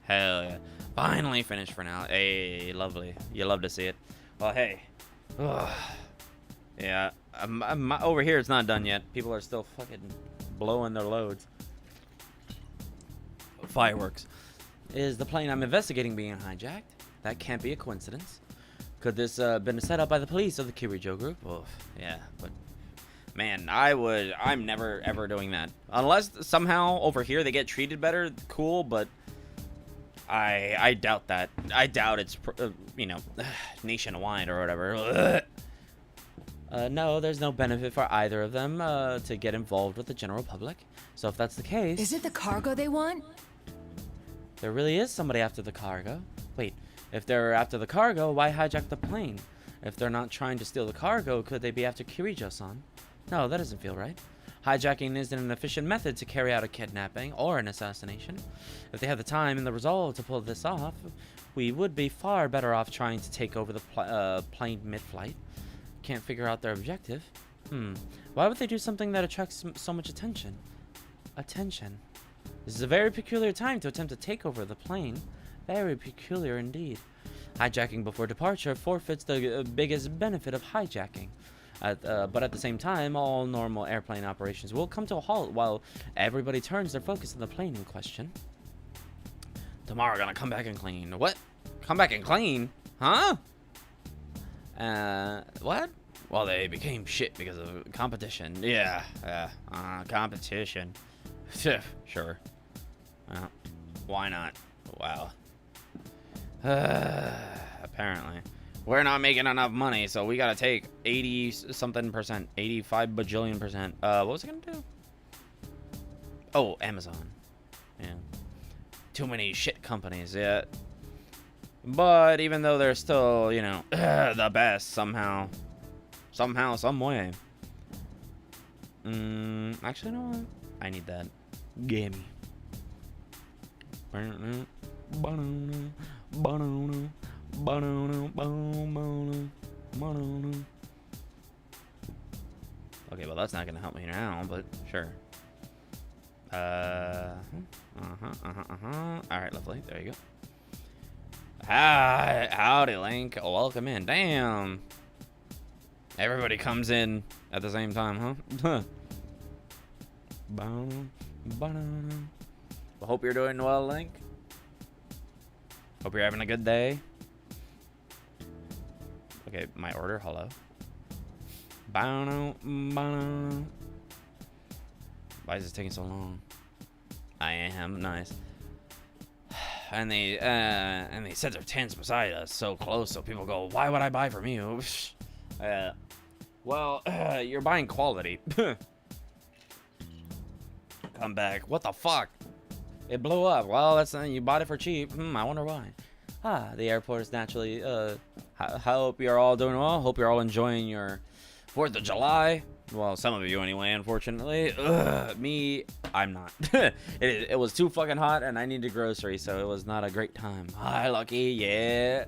Hell yeah. Finally finished for now. Hey, lovely. You love to see it. Well, hey. Ugh. Yeah, over here it's not done yet. People are still fucking blowing their loads. Fireworks. Is the plane I'm investigating being hijacked? That can't be a coincidence. Could this been set up by the police or the Kirijo group? Oh, yeah, but man, I'm never ever doing that. Unless somehow over here they get treated better, cool, but I doubt that. I doubt it's, nationwide or whatever. No, there's no benefit for either of them to get involved with the general public. So if that's the case...
Is it the cargo they want?
There really is somebody after the cargo. Wait, if they're after the cargo, why hijack the plane? If they're not trying to steal the cargo, could they be after Kirijo-san? No, that doesn't feel right. Hijacking isn't an efficient method to carry out a kidnapping or an assassination. If they have the time and the resolve to pull this off, we would be far better off trying to take over the plane mid-flight. Can't figure out their objective. Why would they do something that attracts so much attention? This is a very peculiar time to attempt to take over the plane. Very peculiar indeed. Hijacking before departure forfeits the biggest benefit of hijacking. But at the same time, all normal airplane operations will come to a halt while everybody turns their focus on the plane in question. Tomorrow, gonna come back and clean. What? Come back and clean? Huh? What? Well, they became shit because of competition. Yeah, competition. Sure. Why not? Wow. Apparently. We're not making enough money, so we gotta take 80-something%. 85 bajillion %. What was I gonna do? Oh, Amazon. Yeah. Too many shit companies, yeah. But even though they're still, the best somehow, some way. Actually, you know what? I need that. Gimme. Okay, well that's not gonna help me now, but sure. Alright, lovely. There you go. Hi, howdy, Link. Welcome in. Damn. Everybody comes in at the same time, huh? Hope you're doing well, Link. Hope you're having a good day. Okay, my order. Hello. Why is this taking so long? I am nice. And they said their tents beside us, so close. So people go, "Why would I buy from you?" Well, you're buying quality. Come back. What the fuck? It blew up. Well, that's you bought it for cheap. I wonder why. The airport is naturally. Hope you're all doing well. Hope you're all enjoying your 4th of July. Well, some of you anyway, unfortunately. Me, I'm not. It was too fucking hot, and I needed groceries, so it was not a great time. Hi, Lucky. Yeah.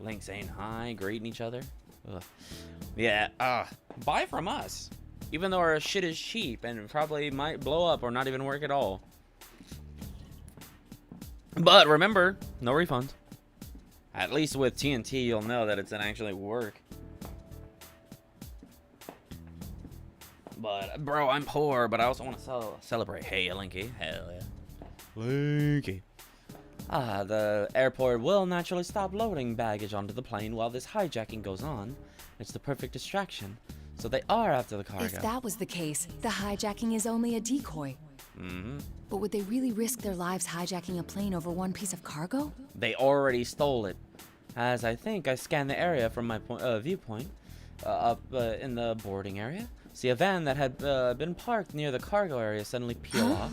Link saying hi, greeting each other. Ugh. Yeah. Buy from us. Even though our shit is cheap and probably might blow up or not even work at all. But remember, no refunds. At least with TNT, you'll know that it's gonna actually work. But, bro, I'm poor, but I also want to celebrate. Hey, Linky. Hell yeah. Linky. The airport will naturally stop loading baggage onto the plane while this hijacking goes on. It's the perfect distraction. So they are after the cargo.
If that was the case, the hijacking is only a decoy.
Mm-hmm.
But would they really risk their lives hijacking a plane over one piece of cargo?
They already stole it. As I think I scanned the area from my viewpoint, up in the boarding area. See a van that had been parked near the cargo area suddenly peel off.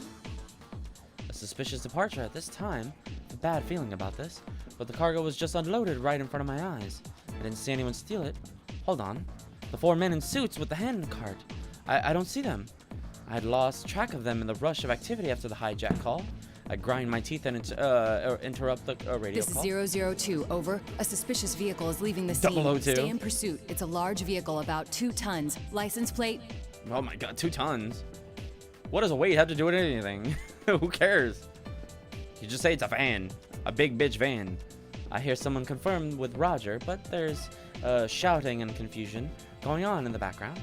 A suspicious departure at this time. A bad feeling about this, but the cargo was just unloaded right in front of my eyes. I didn't see anyone steal it. Hold on. The 4 men in suits with the hand cart. I don't see them. I had lost track of them in the rush of activity after the hijack call. I grind my teeth and interrupt the radio call.
This is 002, over. A suspicious vehicle is leaving the scene.
002.
Stay in pursuit. It's a large vehicle, about 2 tons. License plate.
Oh my god, 2 tons. What does a weight have to do with anything? Who cares? You just say it's a van. A big bitch van. I hear someone confirm with Roger, but there's shouting and confusion going on in the background.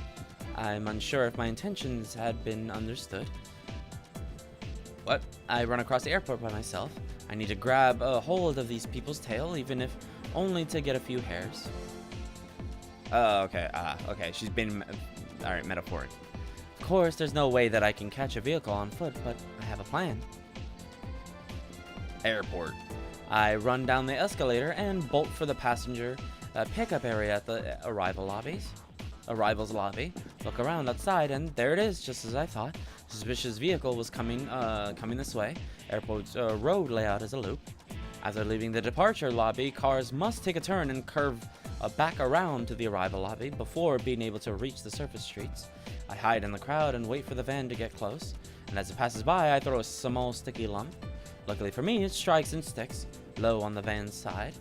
I'm unsure if my intentions had been understood. What? I run across the airport by myself. I need to grab a hold of these people's tail, even if only to get a few hairs. Okay. Okay. She's been... Alright, metaphoric. Of course, there's no way that I can catch a vehicle on foot, but I have a plan. Airport. I run down the escalator and bolt for the passenger pickup area at the arrivals lobby. Look around outside, and there it is, just as I thought. Suspicious vehicle was coming this way. Airport's road layout is a loop. After leaving the departure lobby, cars must take a turn and curve back around to the arrival lobby before being able to reach the surface streets. I hide in the crowd and wait for the van to get close, and as it passes by, I throw a small sticky lump. Luckily for me, it strikes and sticks low on the van's side.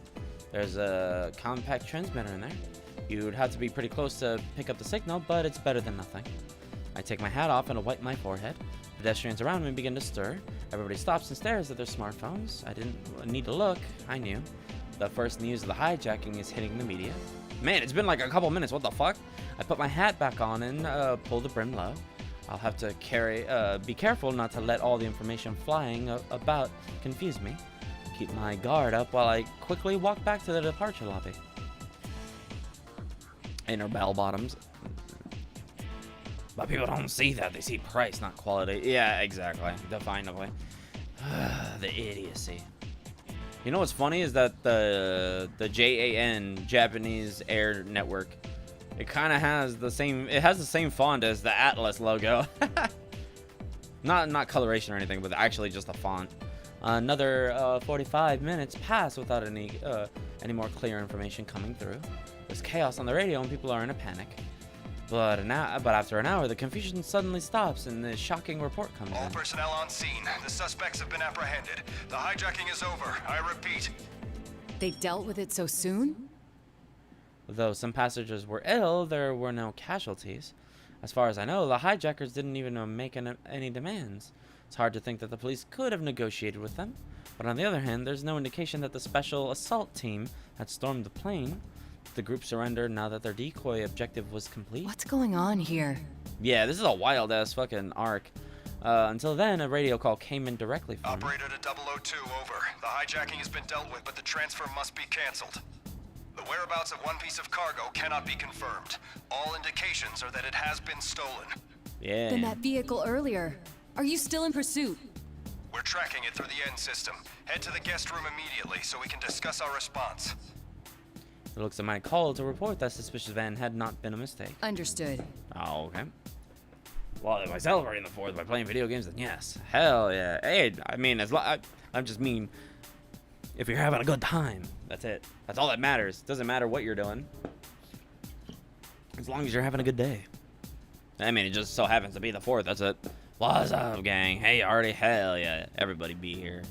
There's a compact transmitter in there. You'd have to be pretty close to pick up the signal, but it's better than nothing. I take my hat off and wipe my forehead. Pedestrians around me begin to stir. Everybody stops and stares at their smartphones. I didn't need to look. I knew. The first news of the hijacking is hitting the media. Man, it's been like a couple minutes. What the fuck? I put my hat back on and pull the brim low. I'll have to be careful not to let all the information flying about confuse me. Keep my guard up while I quickly walk back to the departure lobby. Inner bell bottoms. But people don't see that. They see price, not quality. Yeah, exactly. Definably. The idiocy. You know what's funny is that the JAN, Japanese Air Network, it kind of has the same. It has the same font as the Atlas logo. Not coloration or anything, but actually just the font. Another 45 minutes pass without any more clear information coming through. There's chaos on the radio and people are in a panic. But after an hour, the confusion suddenly stops and the shocking report comes in.
All personnel on scene. The suspects have been apprehended. The hijacking is over. I repeat.
They dealt with it so soon?
Though some passengers were ill, there were no casualties. As far as I know, the hijackers didn't even make any demands. It's hard to think that the police could have negotiated with them. But on the other hand, there's no indication that the special assault team had stormed the plane. The group surrendered now that their decoy objective was complete.
What's going on here?
Yeah, this is a wild ass fucking arc. Until then, a radio call came in directly from
Operator to 002, over. The hijacking has been dealt with, but the transfer must be canceled. The whereabouts of one piece of cargo cannot be confirmed. All indications are that it has been stolen.
Yeah.
Then that vehicle earlier. Are you still in pursuit?
We're tracking it through the N system. Head to the guest room immediately so we can discuss our response.
It looks like my call to report that suspicious van had not been a mistake.
Understood.
Oh, okay. Well, if I celebrating the 4th by playing video games, then yes. Hell yeah. Hey, I mean, I just mean, if you're having a good time, that's it. That's all that matters. Doesn't matter what you're doing. As long as you're having a good day. I mean, it just so happens to be the 4th, that's it. What's up, gang? Hey, Artie, hell yeah. Everybody be here.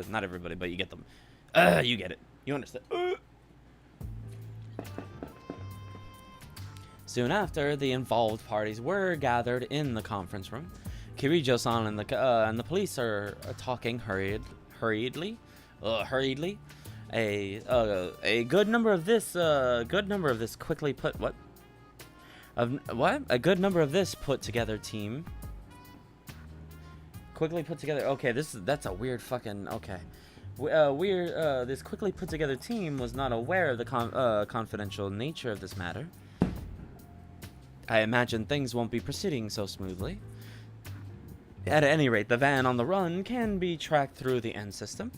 Not everybody, but you get them. You get it. You understand. Soon after, the involved parties were gathered in the conference room. Kirijo-san and the police are talking hurriedly. A good number of this quickly put what? A good number of this put together team. Quickly put together. Okay, that's a weird fucking okay. This quickly put together team was not aware of the confidential nature of this matter. I imagine things won't be proceeding so smoothly. At any rate, the van on the run can be tracked through the N system.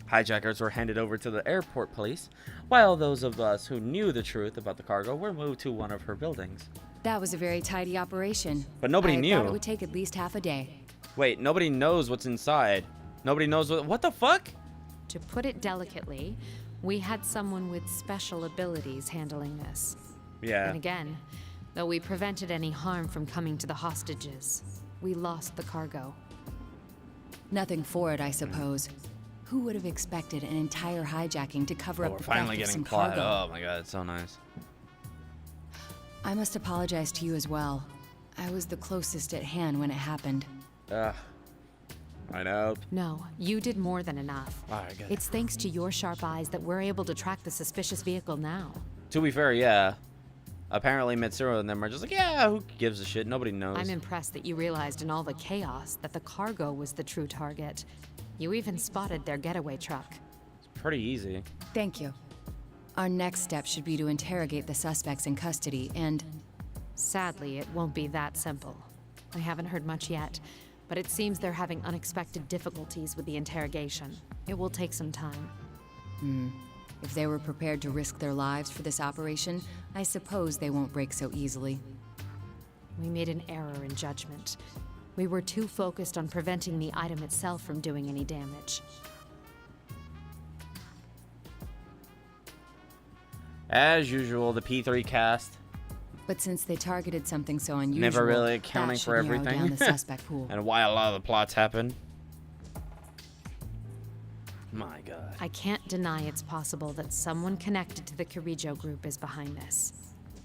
Hijackers were handed over to the airport police, while those of us who knew the truth about the cargo were moved to one of her buildings.
That was a very tidy operation.
But nobody knew.
I thought it would take at least half a day.
Wait, nobody knows what's inside. Nobody knows what the fuck?
To put it delicately, we had someone with special abilities handling this.
Yeah.
And again, though we prevented any harm from coming to the hostages, we lost the cargo.
Nothing for it, I suppose. Who would have expected an entire hijacking to cover up the theft of some cargo?
Oh my god, it's so nice.
I must apologize to you as well. I was the closest at hand when it happened.
I know.
No, you did more than enough.
Alright, good.
It's thanks to your sharp eyes that we're able to track the suspicious vehicle now.
To be fair, yeah. Apparently Mitsuru and them are just like, yeah, who gives a shit? Nobody knows.
I'm impressed that you realized in all the chaos that the cargo was the true target. You even spotted their getaway truck.
It's pretty easy.
Thank you. Our next step should be to interrogate the suspects in custody and...
Sadly, it won't be that simple. I haven't heard much yet, but it seems they're having unexpected difficulties with the interrogation. It will take some time.
If they were prepared to risk their lives for this operation, I suppose they won't break so easily.
We made an error in judgment. We were too focused on preventing the item itself from doing any damage.
As usual, the P3 cast.
But since they targeted something so unusual,
Never really accounting for
that should narrow
everything.
down the suspect pool.
And why a lot of the plots happen. My god.
I can't deny it's possible that someone connected to the Kirijo group is behind this.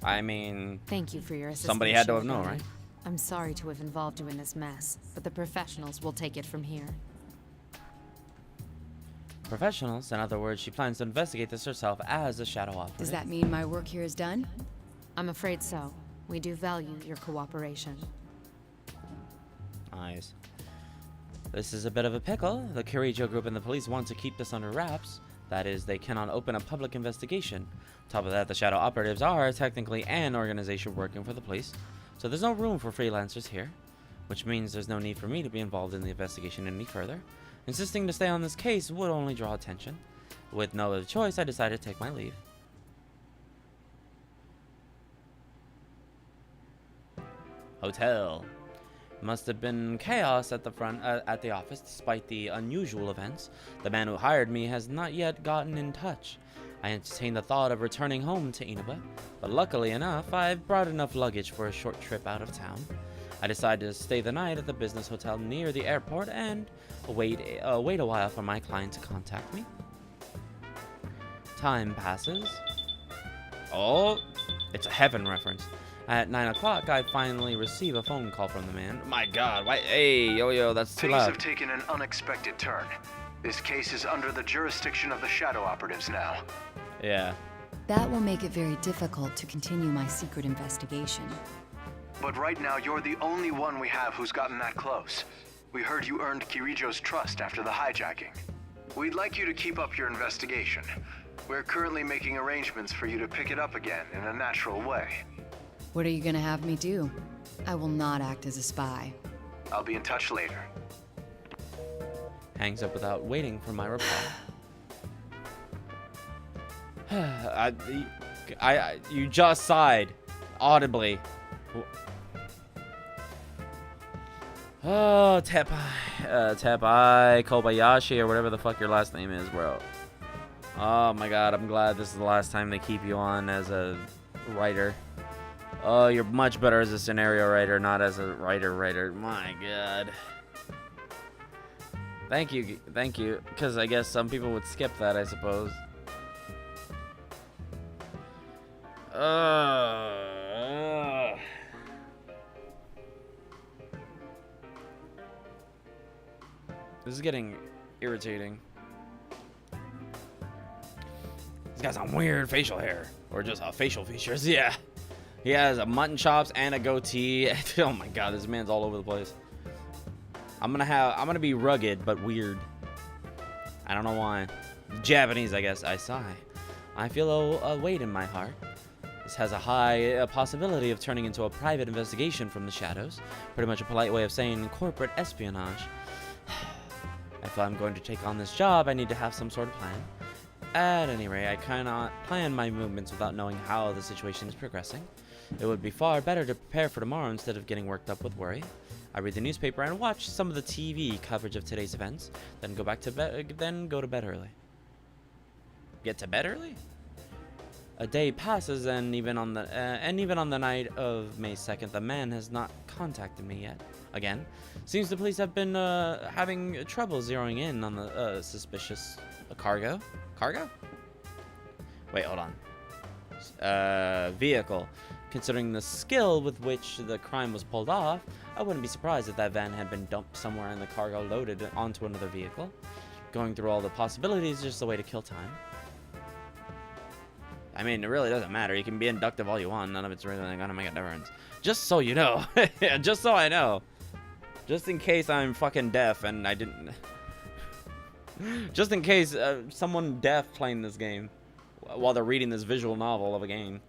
I mean...
Thank you for your assistance.
Somebody had to have known,
Shinobubi.
right?
I'm sorry to have involved you in this mess, but the professionals will take it from here.
Professionals? In other words, she plans to investigate this herself as a shadow operative.
Does that mean my work here is done?
I'm afraid so. We do value your cooperation.
Nice. This is a bit of a pickle. The Kirijo group and the police want to keep this under wraps. That is, they cannot open a public investigation. Top of that, the shadow operatives are technically an organization working for the police. So there's no room for freelancers here, which means there's no need for me to be involved in the investigation any further. Insisting to stay on this case would only draw attention. With no other choice, I decided to take my leave. Hotel. Must have been chaos at the front at the office despite the unusual events. The man who hired me has not yet gotten in touch. I entertained the thought of returning home to Inaba, but luckily enough, I've brought enough luggage for a short trip out of town. I decided to stay the night at the business hotel near the airport and wait a while for my client to contact me. Time passes. Oh, it's a Heaven reference. At 9 o'clock, I finally receive a phone call from the man. My god, why? Hey, yo, that's too
Things
loud.
have taken an unexpected turn. This case is under the jurisdiction of the shadow operatives now.
Yeah.
That will make it very difficult to continue my secret investigation.
But right now, you're the only one we have who's gotten that close. We heard you earned Kirijo's trust after the hijacking. We'd like you to keep up your investigation. We're currently making arrangements for you to pick it up again in a natural way.
What are you gonna have me do? I will not act as a spy.
I'll be in touch later.
Hangs up without waiting for my reply. You just sighed audibly. Oh, Tepai Kobayashi or whatever the fuck your last name is, bro. Oh my god, I'm glad this is the last time they keep you on as a writer. Oh, you're much better as a scenario writer, not as a writer. My god. Thank you, because I guess some people would skip that, I suppose. This is getting irritating. He's got some weird facial hair, or just facial features. Yeah, he has a mutton chops and a goatee. Oh my god, this man's all over the place. I'm gonna be rugged but weird. I don't know why. Japanese, I guess. I sigh. I feel a weight in my heart. This has a high possibility of turning into a private investigation from the shadows. Pretty much a polite way of saying corporate espionage. If I'm going to take on this job, I need to have some sort of plan. At any rate, I cannot plan my movements without knowing how the situation is progressing. It would be far better to prepare for tomorrow instead of getting worked up with worry. I read the newspaper and watch some of the TV coverage of today's events, then go back to bed. Then go to bed early. Get to bed early? A day passes, and even on the night of May 2nd, the man has not contacted me yet. Again, seems the police have been having trouble zeroing in on the suspicious cargo. Cargo? Wait, hold on. Vehicle. Considering the skill with which the crime was pulled off, I wouldn't be surprised if that van had been dumped somewhere and the cargo loaded onto another vehicle. Going through all the possibilities is just a way to kill time. I mean, it really doesn't matter. You can be inductive all you want. None of it's really gonna make a difference. Just so you know. Just so I know. Just in case I'm fucking deaf and I didn't... Just in case someone deaf playing this game while they're reading this visual novel of a game.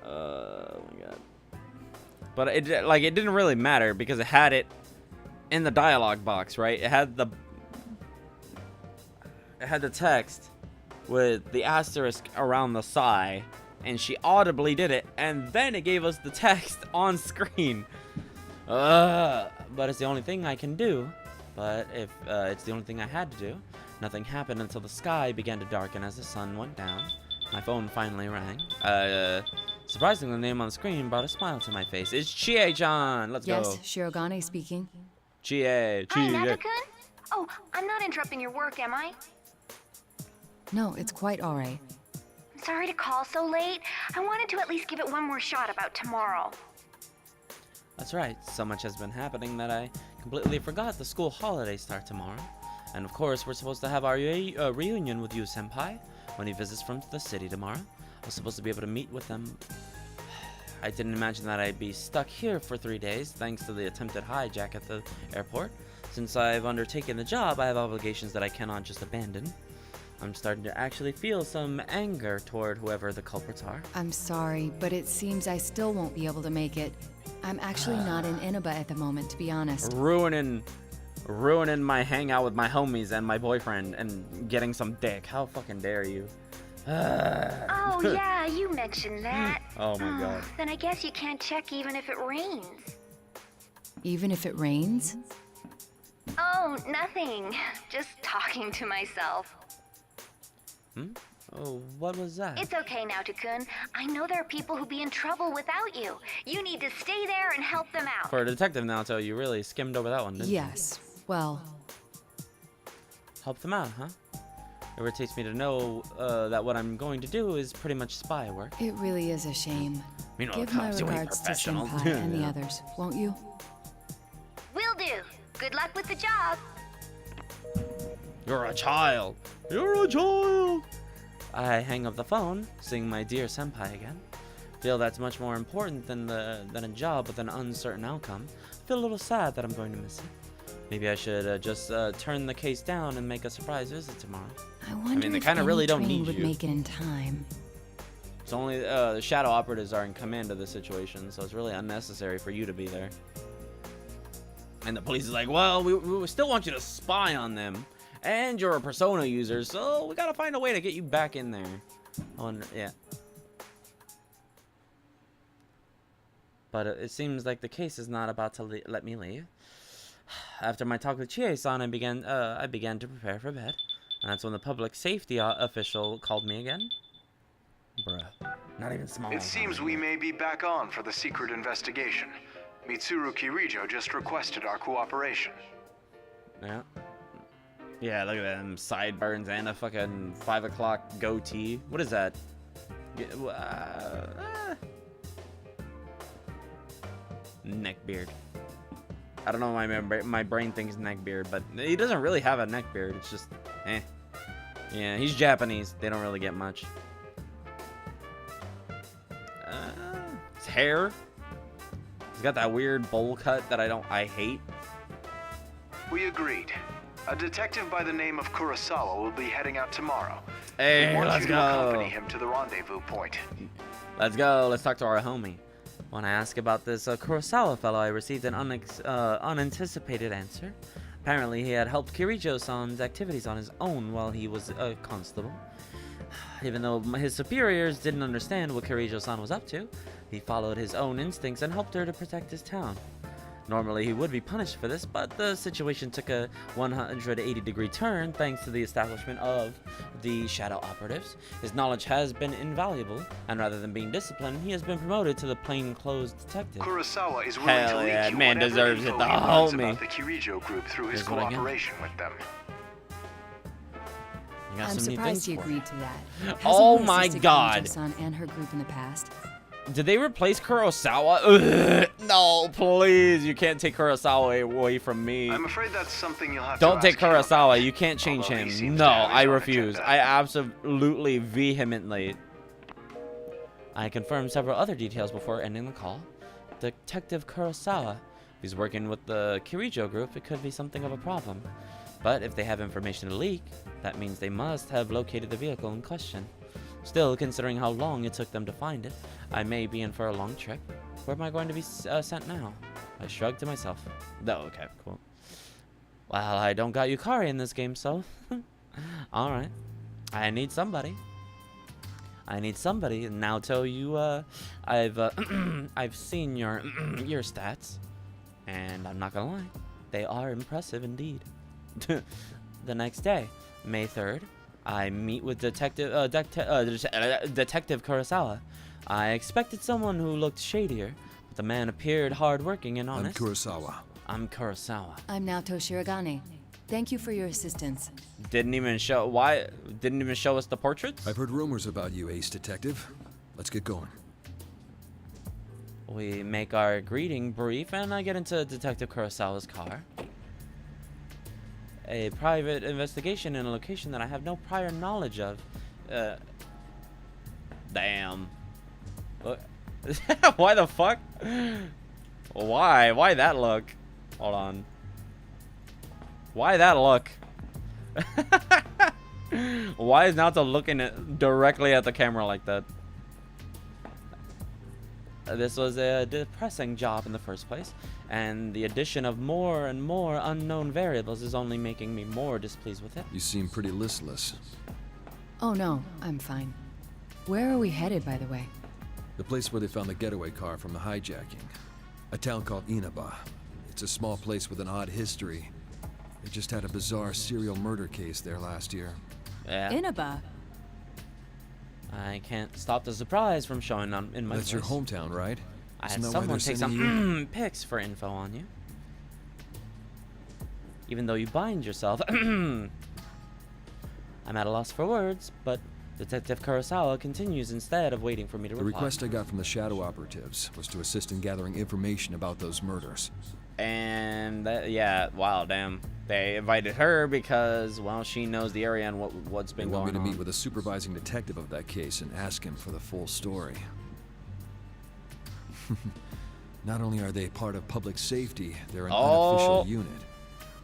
Oh my god. But it didn't really matter because it had it in the dialogue box, right? It had the text with the asterisk around the sigh, and she audibly did it, and then it gave us the text on screen. But it's the only thing I can do. But if it's the only thing I had to do, nothing happened until the sky began to darken as the sun went down. My phone finally rang. Surprisingly, the name on the screen brought a smile to my face. It's Chie-chan! Let's go.
Yes, Shirogane speaking.
Chie.
Hi, Naka-kun? Oh, I'm not interrupting your work, am I?
No, it's quite alright.
I'm sorry to call so late. I wanted to at least give it one more shot about tomorrow.
That's right. So much has been happening that I completely forgot the school holidays start tomorrow. And of course, we're supposed to have our reunion with you, Senpai, when he visits from the city tomorrow. I was supposed to be able to meet with them. I didn't imagine that I'd be stuck here for 3 days, thanks to the attempted hijack at the airport. Since I've undertaken the job, I have obligations that I cannot just abandon. I'm starting to actually feel some anger toward whoever the culprits are.
I'm sorry, but it seems I still won't be able to make it. I'm actually not in Inaba at the moment, to be honest.
Ruining my hangout with my homies and my boyfriend and getting some dick. How fucking dare you?
Oh, yeah, you mentioned that.
Oh my god.
Then I guess you can't check even if it rains.
Even if it rains?
Oh, nothing. Just talking to myself.
Oh, what was that?
It's okay now, Takun. I know there are people who'd be in trouble without you. You need to stay there and help them out.
For a detective, Naoto, you really skimmed over that one, didn't you?
Yes. Well...
Help them out, huh? It irritates me to know that what I'm going to do is pretty much spy work.
It really is a shame.
Meanwhile,
Give my regards to Senpai and the others, won't you?
Will do. Good luck with the job.
You're a child. You're a child. I hang up the phone, seeing my dear senpai again. Feel that's much more important than a job with an uncertain outcome. Feel a little sad that I'm going to miss it. Maybe I should just turn the case down and make a surprise visit tomorrow.
I wonder
they
if
kind of really don't
train
need
would
you.
make it in time.
It's only the shadow operatives are in command of the situation, so it's really unnecessary for you to be there. And the police is like, well, we still want you to spy on them. And you're a Persona user, so we gotta find a way to get you back in there. Yeah. But it seems like the case is not about to let me leave. After my talk with Chie-san, I began to prepare for bed. And that's when the public safety official called me again. Bruh. Not even small.
It seems we may be back on for the secret investigation. Mitsuru Kirijo just requested our cooperation.
Yeah. Yeah, look at them sideburns and a fucking 5 o'clock goatee. What is that? Neck beard. I don't know why my brain thinks neckbeard, but he doesn't really have a neckbeard. It's just, eh. Yeah, he's Japanese. They don't really get much. His hair. He's got that weird bowl cut that I hate.
We agreed. A detective by the name of Kurosawa will be heading out tomorrow.
Hey,
we want
let's
you to
go.
accompany him to the rendezvous point.
Let's go. Let's talk to our homie. When I asked about this Kurosawa fellow, I received an unanticipated answer. Apparently, he had helped Kirijo-san's activities on his own while he was a constable. Even though his superiors didn't understand what Kirijo-san was up to, he followed his own instincts and helped her to protect his town. Normally, he would be punished for this, but the situation took a 180-degree turn thanks to the establishment of the Shadow Operatives. His knowledge has been invaluable, and rather than being disciplined, he has been promoted to the plainclothes detective.
Kurosawa is willing to leak you
man
whatever
deserves
info
it. The
he learns
homie.
about the Kirijo group through his
Here's what I got.
cooperation with them.
You got
I'm
some new
surprised
things
he
for
agreed
me.
to that.
Oh
Hasn't he
my
assisted
God.
Kirijo-san and her group in the past?
Did they replace Kurosawa? Ugh, no, please. You can't take Kurosawa away from me.
I'm afraid that's something you'll have
Don't
to
take
ask him.
Kurosawa. You can't change
Although he
him.
seems
No,
to have his
I
own
refuse.
agenda.
I absolutely vehemently. I confirmed several other details before ending the call. Detective Kurosawa. If he's working with the Kirijo group, it could be something of a problem. But if they have information to leak, that means they must have located the vehicle in question. Still, considering how long it took them to find it, I may be in for a long trip. Where am I going to be sent now? I shrugged to myself. No, okay, cool. Well, I don't got Yukari in this game, so... Alright. I need somebody. I need somebody. And now tell you, I've seen your stats. And I'm not gonna lie. They are impressive indeed. The next day, May 3rd, I meet with Detective Kurosawa. I expected someone who looked shadier, but the man appeared hardworking and honest.
I'm Kurosawa.
I'm Kurosawa.
I'm Naoto Shiragane. Thank you for your assistance.
Didn't even show us the portraits?
I've heard rumors about you, Ace Detective. Let's get going.
We make our greeting brief, and I get into Detective Kurosawa's car. A private investigation in a location that I have no prior knowledge of. Damn. What? Why the fuck? Why? Why that look? Hold on. Why that look? Why is Naoto looking directly at the camera like that? This was a depressing job in the first place, and the addition of more and more unknown variables is only making me more displeased with it.
You seem pretty listless.
Oh no, I'm fine. Where are we headed, by the way?
The place where they found the getaway car from the hijacking. A town called Inaba. It's a small place with an odd history. They just had a bizarre serial murder case there last year.
Yeah.
Inaba?
I can't stop the surprise from showing on in my
That's
voice.
your hometown, right?
I
Isn't
had
that why
someone
they're
take
sending
some pics for info on you. Even though you bind yourself. I'm at a loss for words, but Detective Kurosawa continues instead of waiting for me to
The
reply.
request I got from the Shadow Operatives was to assist in gathering information about those murders.
And yeah, wow, damn. They invited her because, well, she knows the area and what's been
They want
going
me to
on.
meet with a supervising detective of that case and ask him for the full story. Not only are they part of public safety, they're an unofficial unit.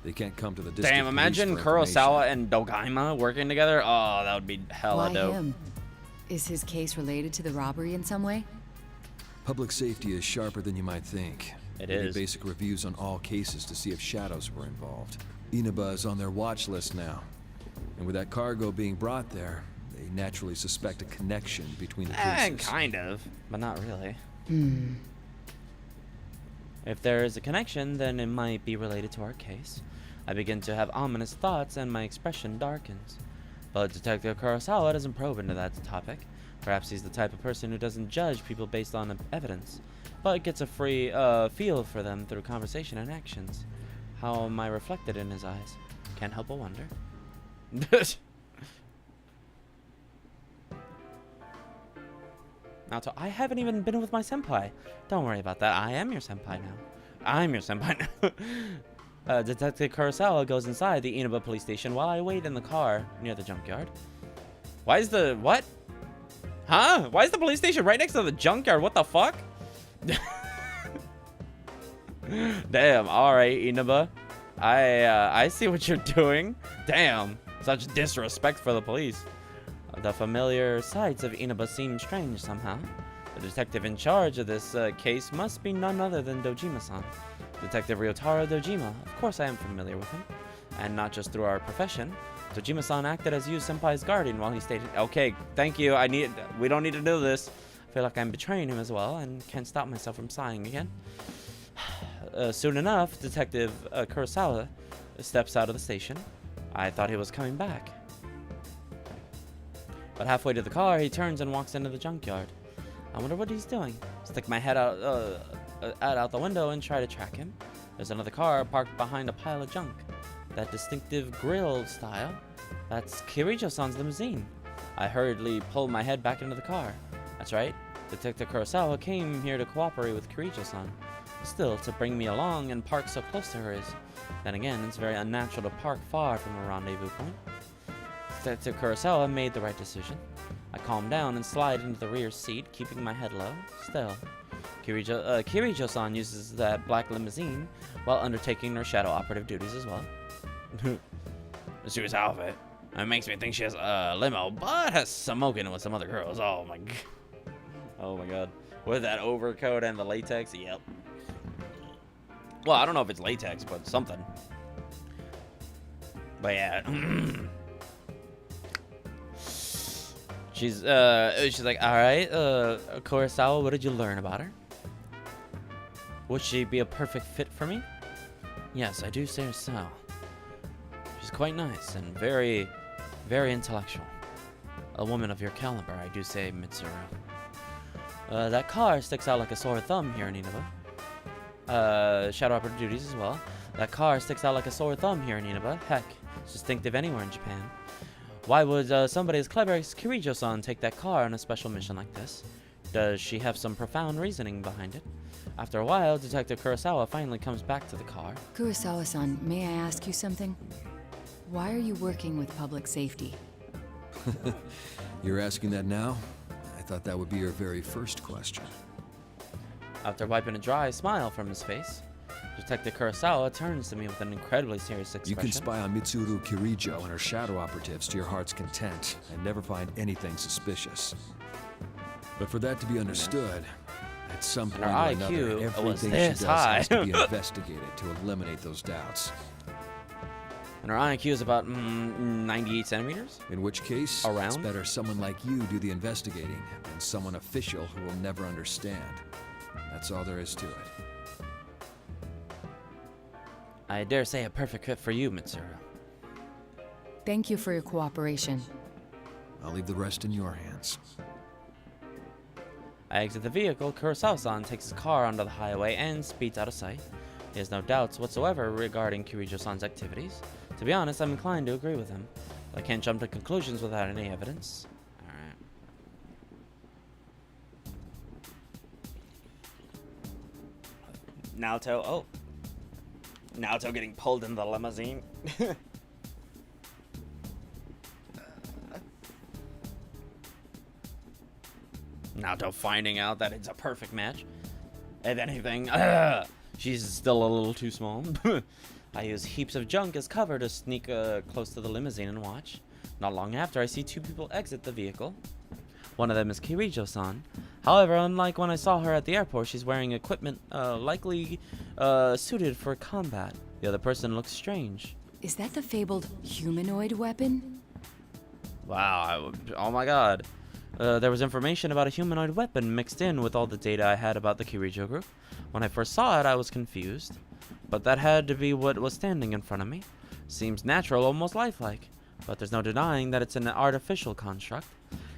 They can't come to the district
Damn,
police
imagine
for information.
Kurosawa and Dogaima working together. Oh, that would be hella
Why
dope.
him? Is his case related to the robbery in some way?
Public safety is sharper than you might think.
It
They do
is.
basic reviews on all cases to see if shadows were involved. Inaba is on their watch list now. And with that cargo being brought there, they naturally suspect a connection between the cases.
Kind of, but not really.
Hmm.
If there is a connection, then it might be related to our case. I begin to have ominous thoughts and my expression darkens. But Detective Kurosawa doesn't probe into that topic. Perhaps he's the type of person who doesn't judge people based on evidence, but gets a free feel for them through conversation and actions. How am I reflected in his eyes? Can't help but wonder. Naoto, I haven't even been with my senpai. Don't worry about that. I am your senpai now. I'm your senpai now. Detective Kurosawa goes inside the Inaba police station while I wait in the car near the junkyard. Why is the... what? Huh? Why is the police station right next to the junkyard? What the fuck? Damn. All right, Inaba. I see what you're doing. Damn. Such disrespect for the police. The familiar sights of Inaba seem strange somehow. The detective in charge of this case must be none other than Dojima-san. Detective Ryotaro Dojima. Of course I am familiar with him. And not just through our profession. Dojima-san acted as Yu Senpai's guardian while he stayed... Okay, thank you. We don't need to do this. I feel like I'm betraying him as well and can't stop myself from sighing again. Soon enough, Detective Kurosawa steps out of the station. I thought he was coming back. But halfway to the car, he turns and walks into the junkyard. I wonder what he's doing. Stick my head out the window and try to track him. There's another car parked behind a pile of junk. That distinctive grill style. That's Kirijo-san's limousine. I hurriedly pull my head back into the car. That's right. Detective Kurosawa came here to cooperate with Kirijo-san. Still, to bring me along and park so close to her is... Then again, it's very unnatural to park far from a rendezvous point. Detective Kurosawa made the right decision. I calm down and slide into the rear seat, keeping my head low. Still, Kirijo-san uses that black limousine while undertaking her shadow operative duties as well. She was outfit. It makes me think she has a limo, but has smoking with some other girls. Oh my god. Oh my god. With that overcoat and the latex, yep. Well, I don't know if it's latex, but something. But yeah. She's like, all right, Kurosawa, what did you learn about her? Would she be a perfect fit for me? Yes, I do say so. She's quite nice and very, very intellectual. A woman of your caliber, I do say, Mitsuru. That car sticks out like a sore thumb here in Inaba. Shadow operative duties as well. That car sticks out like a sore thumb here in Inaba. Heck, it's distinctive anywhere in Japan. Why would somebody as clever as Kirijo-san take that car on a special mission like this? Does she have some profound reasoning behind it? After a while, Detective Kurosawa finally comes back to the car.
Kurosawa-san, may I ask you something? Why are you working with public safety?
You're asking that now? I thought that would be your very first question.
After wiping a dry smile from his face, Detective Kurosawa turns to me with an incredibly serious expression.
You can spy on Mitsuru Kirijo and her shadow operatives to your heart's content and never find anything suspicious. But for that to be understood, at some point or another, everything she does has to be investigated to eliminate those doubts.
And her IQ is about 98 centimeters?
In which case, it's better someone like you do the investigating than someone official who will never understand. That's all there is to it.
I dare say a perfect fit for you, Mitsuru.
Thank you for your cooperation.
I'll leave the rest in your hands.
I exit the vehicle. Kurosawa-san takes his car onto the highway and speeds out of sight. He has no doubts whatsoever regarding Kirijo-san's activities. To be honest, I'm inclined to agree with him. But I can't jump to conclusions without any evidence. Alright. Naoto, oh. Naoto getting pulled in the limousine. Naoto finding out that it's a perfect match. If anything, she's still a little too small. I use heaps of junk as cover to sneak close to the limousine and watch. Not long after, I see two people exit the vehicle. One of them is Kirijo-san. However, unlike when I saw her at the airport, she's wearing equipment likely suited for combat. The other person looks strange.
Is that the fabled humanoid weapon?
Wow, oh my god. There was information about a humanoid weapon mixed in with all the data I had about the Kirijo group. When I first saw it, I was confused. But that had to be what was standing in front of me. Seems natural, almost lifelike. But there's no denying that it's an artificial construct.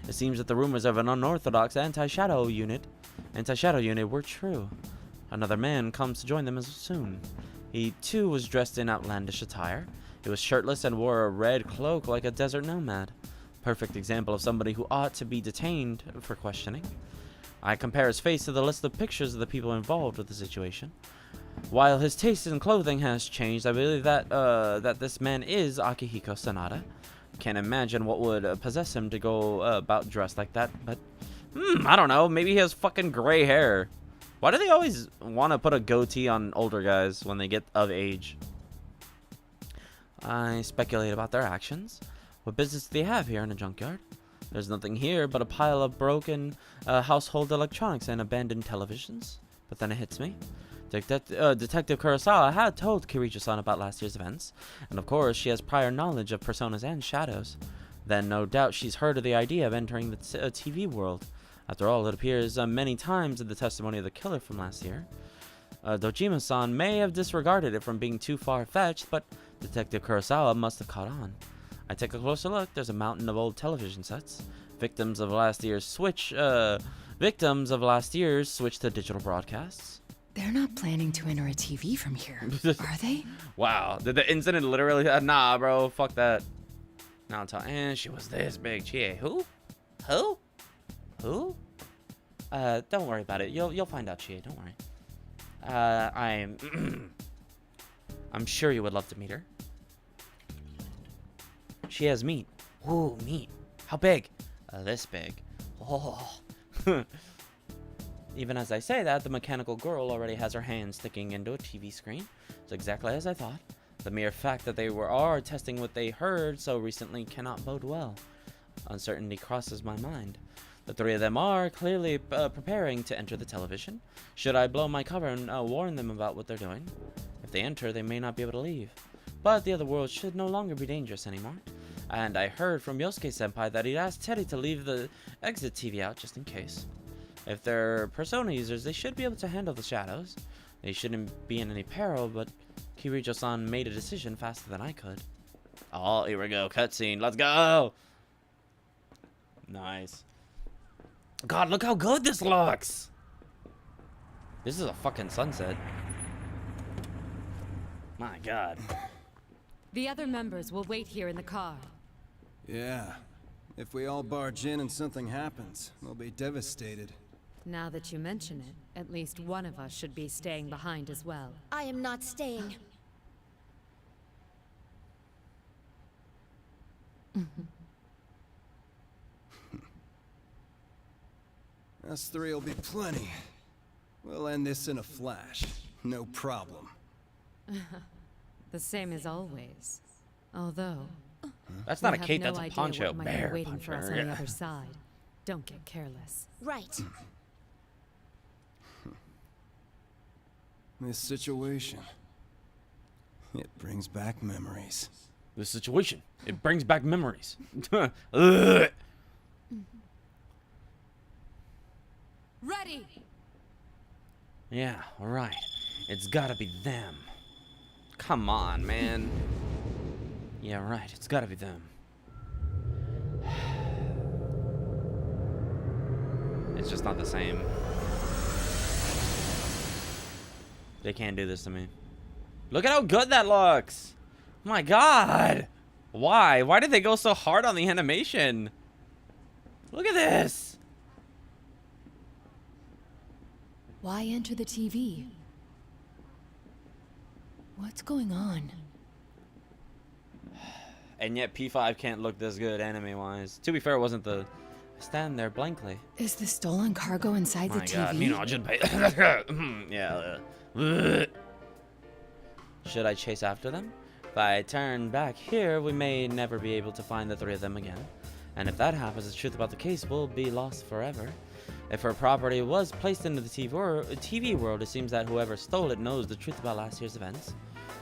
It seems that the rumors of an unorthodox anti-shadow unit were true. Another man comes to join them as soon. He too was dressed in outlandish attire. He was shirtless and wore a red cloak like a desert nomad. Perfect example of somebody who ought to be detained for questioning. I compare his face to the list of pictures of the people involved with the situation. While his taste in clothing has changed, I believe that that this man is Akihiko Sanada. Can't imagine what would possess him to go about dressed like that, but I don't know. Maybe he has fucking gray hair. Why do they always want to put a goatee on older guys when they get of age? I speculate about their actions. What business do they have here in a junkyard? There's nothing here but a pile of broken household electronics and abandoned televisions. But then it hits me. Detective Kurosawa had told Kirijo-san about last year's events, and of course she has prior knowledge of personas and shadows. Then no doubt she's heard of the idea of entering the TV world. After all, it appears many times in the testimony of the killer from last year. Dojima-san may have disregarded it from being too far-fetched, but Detective Kurosawa must have caught on. I take a closer look. There's a mountain of old television sets, victims of last year's switch to digital broadcasts.
They're not planning to enter a TV from here, are they?
Wow, did the incident literally? Nah, bro, fuck that. Now and she was this big. Chie, who? Don't worry about it. You'll find out, Chie. Don't worry. I'm sure you would love to meet her. She has meat. Ooh, meat. How big? This big. Oh. Even as I say that, the mechanical girl already has her hand sticking into a TV screen. It's exactly as I thought. The mere fact that they are testing what they heard so recently cannot bode well. Uncertainty crosses my mind. The three of them are clearly preparing to enter the television. Should I blow my cover and warn them about what they're doing? If they enter, they may not be able to leave. But the other world should no longer be dangerous anymore. And I heard from Yosuke-senpai that he'd asked Teddy to leave the exit TV out just in case. If they're Persona users, they should be able to handle the shadows. They shouldn't be in any peril, but Kirijo-san made a decision faster than I could. Oh, here we go. Cutscene. Let's go! Nice. God, look how good this looks! This is a fucking sunset. My God.
The other members will wait here in the car.
Yeah. If we all barge in and something happens, we'll be devastated.
Now that you mention it, at least one of us should be staying behind as well.
I am not staying.
Us three will be plenty. We'll end this in a flash. No problem.
The same as always. Although...
That's not a cape,
no
that's a
idea
poncho.
What might be
Bear
waiting
poncho.
for us on the other side. Don't get careless.
Right.
This situation, it brings back memories.
This situation, it brings back memories. Ugh.
Ready!
Yeah, alright. It's gotta be them. Come on, man. Yeah, right. It's gotta be them. It's just not the same. They can't do this to me. Look at how good that looks! Oh my God! Why? Why did they go so hard on the animation? Look at this!
Why enter the TV? What's going on?
And yet P5 can't look this good anime-wise. To be fair, it wasn't the... I stand there blankly.
Is the stolen cargo inside the TV?
My God, yeah. Should I chase after them? If I turn back here, we may never be able to find the three of them again. And if that happens, the truth about the case will be lost forever. If her property was placed into the TV world, it seems that whoever stole it knows the truth about last year's events.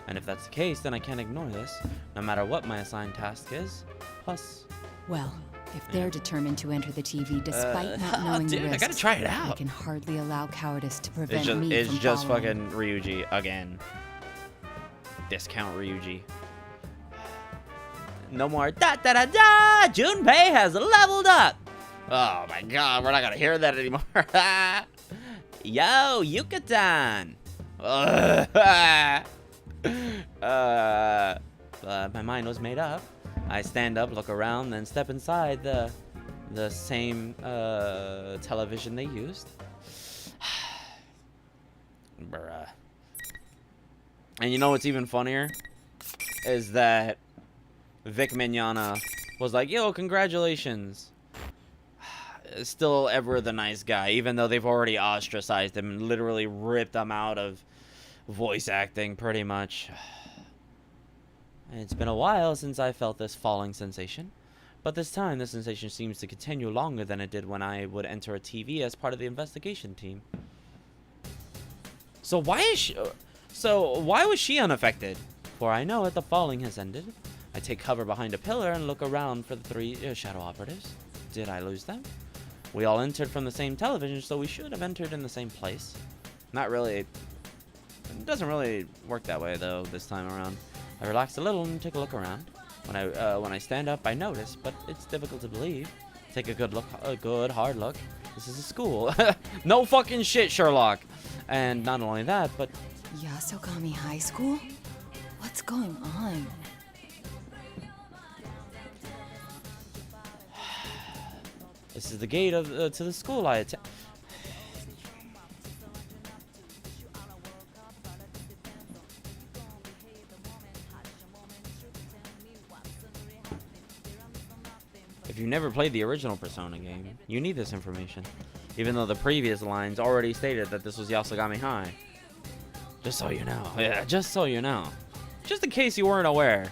And if that's the case, then I can't ignore this, no matter what my assigned task is. Plus...
Well, if they're determined to enter the TV despite not knowing the risks,
I gotta try it out.
I can hardly allow cowardice to prevent me from
It's just
following.
fucking Ryuji again. Discount Ryuji. No more da-da-da-da! Junpei has leveled up! Oh my God, we're not gonna hear that anymore. Yo, Yucatan! My mind was made up. I stand up, look around, then step inside the same television they used. Bruh. And you know what's even funnier? Is that Vic Mignogna was like, yo, congratulations. Still ever the nice guy, even though they've already ostracized him and literally ripped him out of voice acting, pretty much. It's been a while since I felt this falling sensation, but this time the sensation seems to continue longer than it did when I would enter a TV as part of the investigation team. So why was she unaffected? For I know that the falling has ended. I take cover behind a pillar and look around for the 3 shadow operatives. Did I lose them? We all entered from the same television, so we should have entered in the same place. Not really. It doesn't really work that way, though, this time around. I relax a little and take a look around. When I stand up, I notice, but it's difficult to believe. Take a good look, hard look. This is a school. No fucking shit, Sherlock. And not only that, but...
Yasogami High School? What's going on?
This is the gate of to the school I attend. If you've never played the original Persona game, you need this information. Even though the previous lines already stated that this was Yasogami High. Just so you know. Yeah, just so you know. Just in case you weren't aware.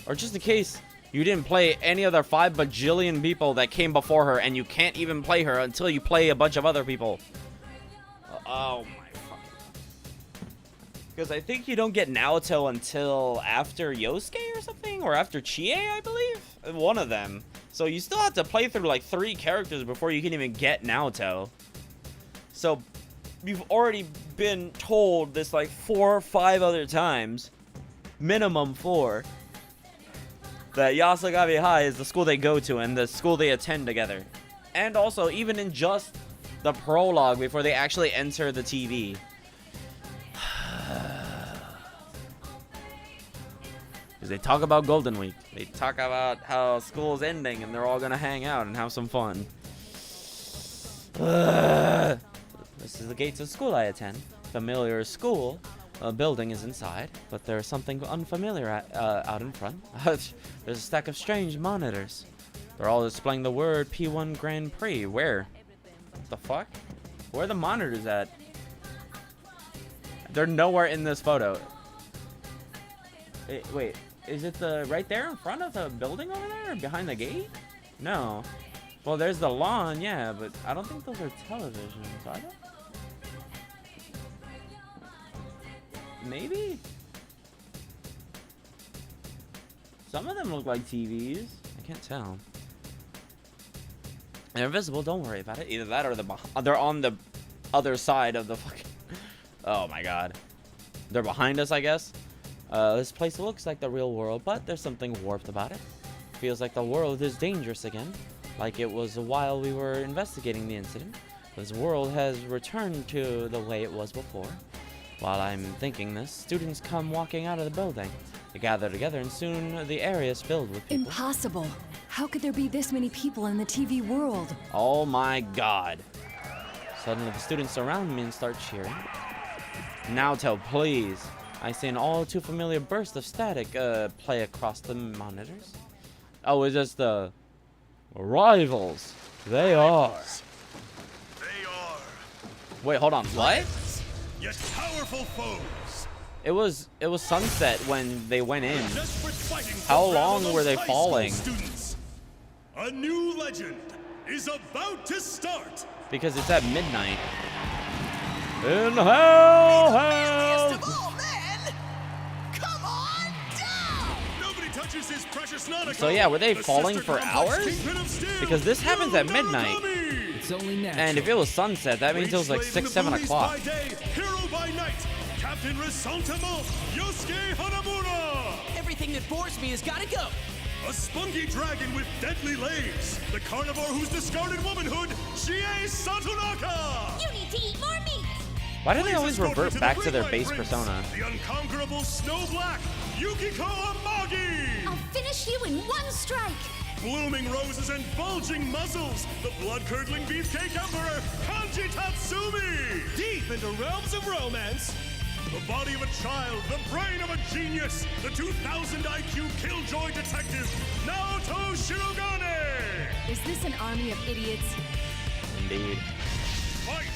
Or just in case you didn't play any other 5 bajillion people that came before her and you can't even play her until you play a bunch of other people. Oh my fuck. Because I think you don't get Naoto until after Yosuke or something? Or after Chie, I believe? One of them. So you still have to play through like 3 characters before you can even get Naoto. So you've already been told this like 4 or 5 other times. Minimum 4. That Yasogami High is the school they go to and the school they attend together. And also, even in just the prologue before they actually enter the TV. Because they talk about Golden Week. They talk about how school's ending and they're all going to hang out and have some fun. This is the gates of school I attend. Familiar school. A building is inside, but there's something unfamiliar out in front. There's a stack of strange monitors. They're all displaying the word P1 Grand Prix. Where? What the fuck? Where are the monitors at? They're nowhere in this photo. Wait, is it right there in front of the building over there? Or behind the gate? No. Well, there's the lawn, yeah, but I don't think those are televisions, are they? Maybe? Some of them look like TVs. I can't tell. They're invisible, don't worry about it. Either that or they're on the other side of the fucking... Oh my god. They're behind us, I guess. This place looks like the real world, but there's something warped about it. Feels like the world is dangerous again. Like it was while we were investigating the incident. This world has returned to the way it was before. While I'm thinking this, students come walking out of the building. They gather together and soon the area is filled with people.
Impossible. How could there be this many people in the TV world?
Oh my god. Suddenly the students surround me and start cheering. Naoto, please. I see an all too familiar burst of static play across the monitors. Oh, it's just the rivals. They are. Wait, hold on. What?
Yet powerful foes.
It was sunset when they went in. How long were they falling?
A new legend is about to start.
Because it's at midnight. In hell, hell. So yeah, were they falling for hours? Because this happens at midnight.
It's only natural.
And if it was sunset, that means it was like 6, 7 o'clock.
Hero by night, Captain Resentiment, Yosuke Hanamura.
Everything that bores me has got to go.
A spunky dragon with deadly legs. The carnivore who's discarded womanhood, Chie Satonaka.
You need to eat more meat.
Why do they always revert back to their base persona?
The unconquerable Snow Black, Yukiko Amagi.
I'll finish you in one strike.
Blooming roses and bulging muzzles, the blood-curdling beefcake emperor, Kanji Tatsumi!
Deep into realms of romance,
The body of a child, the brain of a genius, the 2000 IQ killjoy detective, Naoto Shirogane!
Is this an army of idiots?
Indeed.
Fight!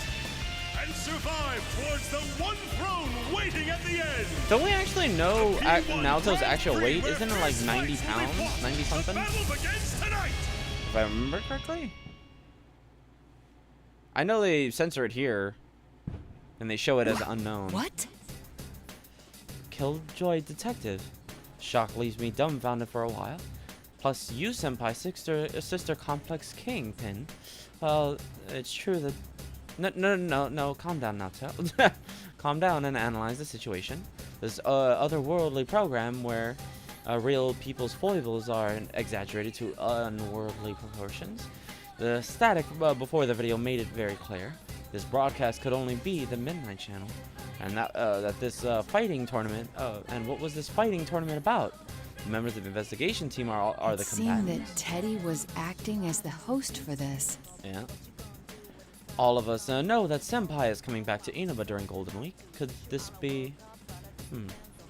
And survive towards the one throne waiting at the end!
Don't we actually know Naoto's actual weight? Isn't it like 90 pounds? 90 something? If I remember correctly? I know they censor it here. And they show it as unknown.
What?
Killjoy detective. Shock leaves me dumbfounded for a while. Plus, you, senpai, sister complex kingpin. Well, it's true that... No, calm down, Naoto. Calm down and analyze the situation. This otherworldly program where real people's foibles are exaggerated to unworldly proportions. The static before the video made it very clear. This broadcast could only be the Midnight Channel, and that this fighting tournament. And what was this fighting tournament about? The members of the investigation team are the combatants.
It seemed that Teddy was acting as the host for this.
Yeah. All of us know that Senpai is coming back to Inaba during Golden Week. Could this be?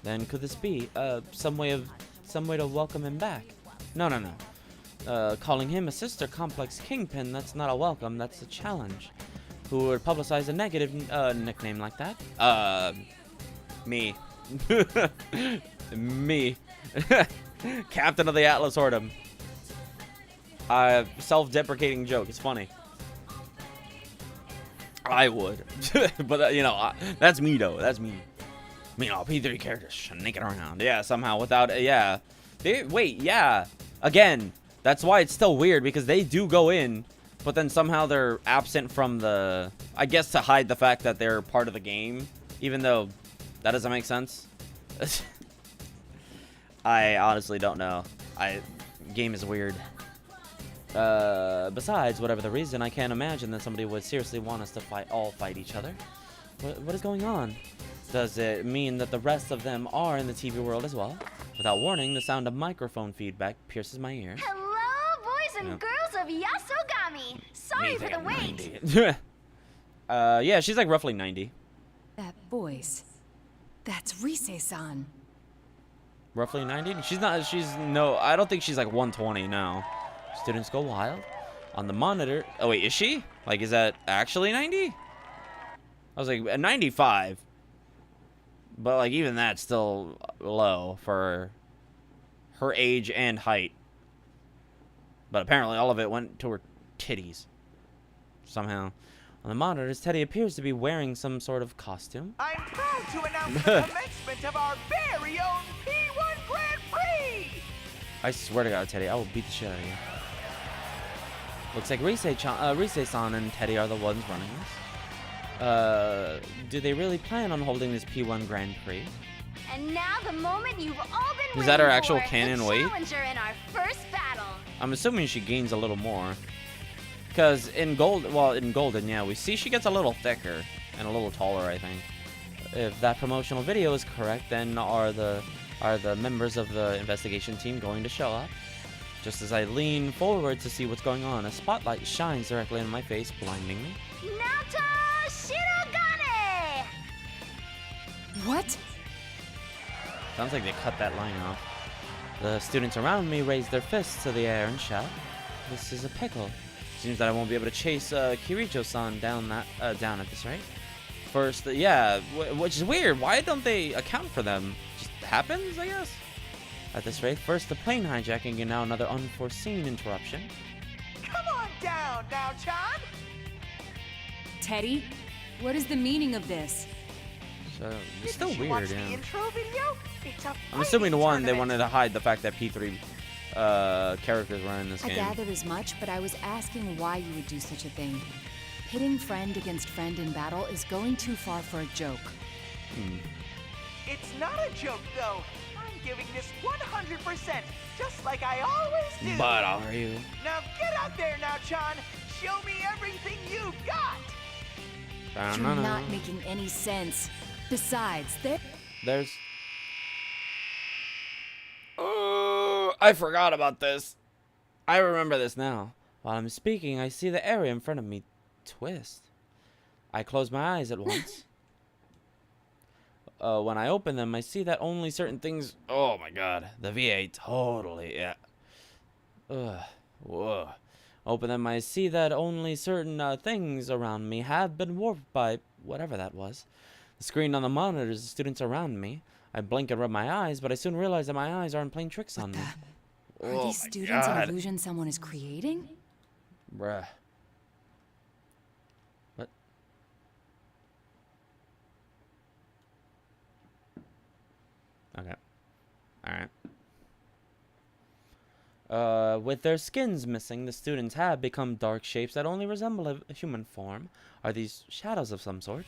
Then could this be some way to welcome him back? No. Calling him a sister complex kingpin, that's not a welcome, that's a challenge. Who would publicize a negative nickname like that? Me. Me. Captain of the Atlas Horde. Self-deprecating joke. It's funny. I would. But, you know, that's me, though. That's me. Me, P3 characters sneaking around. Yeah, somehow without... yeah. Wait, yeah. Again, that's why it's still weird, because they do go in... But then somehow they're absent from the... I guess to hide the fact that they're part of the game. Even though that doesn't make sense. I honestly don't know. Game is weird. Besides, whatever the reason, I can't imagine that somebody would seriously want us to all fight each other. What is going on? Does it mean that the rest of them are in the TV world as well? Without warning, the sound of microphone feedback pierces my ears.
Hello, boys and girls of Yasogami. Sorry for the wait.
Yeah, she's like roughly 90.
That voice. That's Rise-san.
Roughly 90? No, I don't think she's like 120, no. Students go wild. On the monitor. Oh, wait, is she? Like, is that actually 90? I was like, 95. But, like, even that's still low for her age and height. But apparently all of it went to her titties. Somehow. On the monitors, Teddy appears to be wearing some sort of costume.
I'm proud to announce the commencement of our very own P1 Grand Prix!
I swear to God, Teddy, I will beat the shit out of you. Looks like Rise-san and Teddy are the ones running this. Do they really plan on holding this P1 Grand Prix?
And now the moment you've all been
Is that her
waiting
actual
for,
canon
the
weight?
challenger in our first battle.
I'm assuming she gains a little more. Because in Golden, yeah, we see she gets a little thicker and a little taller, I think. If that promotional video is correct, then are the members of the investigation team going to show up? Just as I lean forward to see what's going on, a spotlight shines directly in my face, blinding me.
Naoto Shirogane!
What?
Sounds like they cut that line off. The students around me raise their fists to the air and shout, "This is a pickle." Seems that I won't be able to chase Kirijo-san down at this rate. First, yeah, which is weird. Why don't they account for them? Just happens, I guess. At this rate, first the plane hijacking and now another unforeseen interruption.
Come on down now, Chan!
Teddy, what is the meaning of this?
So, it's still
Didn't you
weird,
watch the
yeah.
intro video? It's a
I'm assuming the one they
tournament.
wanted to hide the fact that P3 characters were in this
I
game.
gathered as much, but I was asking why you would do such a thing. Pitting friend against friend in battle is going too far for a joke.
It's not a joke, though. I'm giving this 100%, just like I always do.
But are you?
Now get out there now, Chan. Show me everything you've got.
You're not making any sense. Besides,
There's... Oh, I forgot about this. I remember this now. While I'm speaking, I see the area in front of me twist. I close my eyes at once. when I open them, I see that only certain things... Oh my god, the VA totally, yeah. Whoa. Open them, I see that only certain things around me have been warped by whatever that was. The screen on the monitors, the students around me. I blink and rub my eyes, but I soon realize that my eyes aren't playing tricks on me.
Are these students an illusion someone is creating?
Bruh. What? Okay. Alright. With their skins missing, the students have become dark shapes that only resemble a human form. Are these shadows of some sort?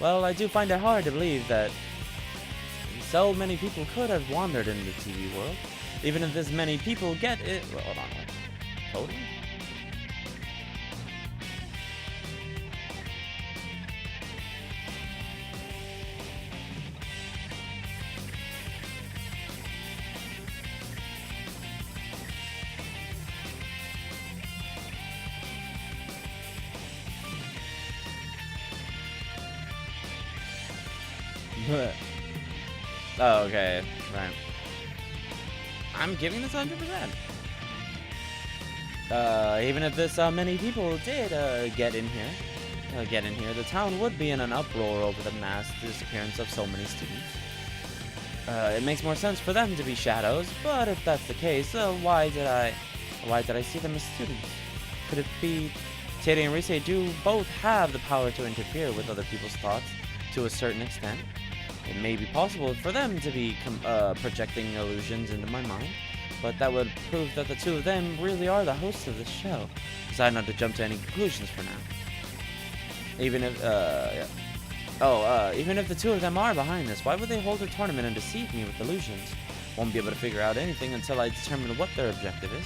Well, I do find it hard to believe that so many people could have wandered in the TV world. Even if this many people get it... Well, hold on. Totally? Oh, okay. Right. I'm giving this 100%. Even if this many people did get in here, the town would be in an uproar over the mass disappearance of so many students. It makes more sense for them to be shadows, but if that's the case, why did I see them as students? Could it be Teddy and Rise do both have the power to interfere with other people's thoughts to a certain extent? It may be possible for them to be projecting illusions into my mind, but that would prove that the two of them really are the hosts of this show. Decide not to jump to any conclusions for now. Even if, even if the two of them are behind this, why would they hold a tournament and deceive me with illusions? Won't be able to figure out anything until I determine what their objective is.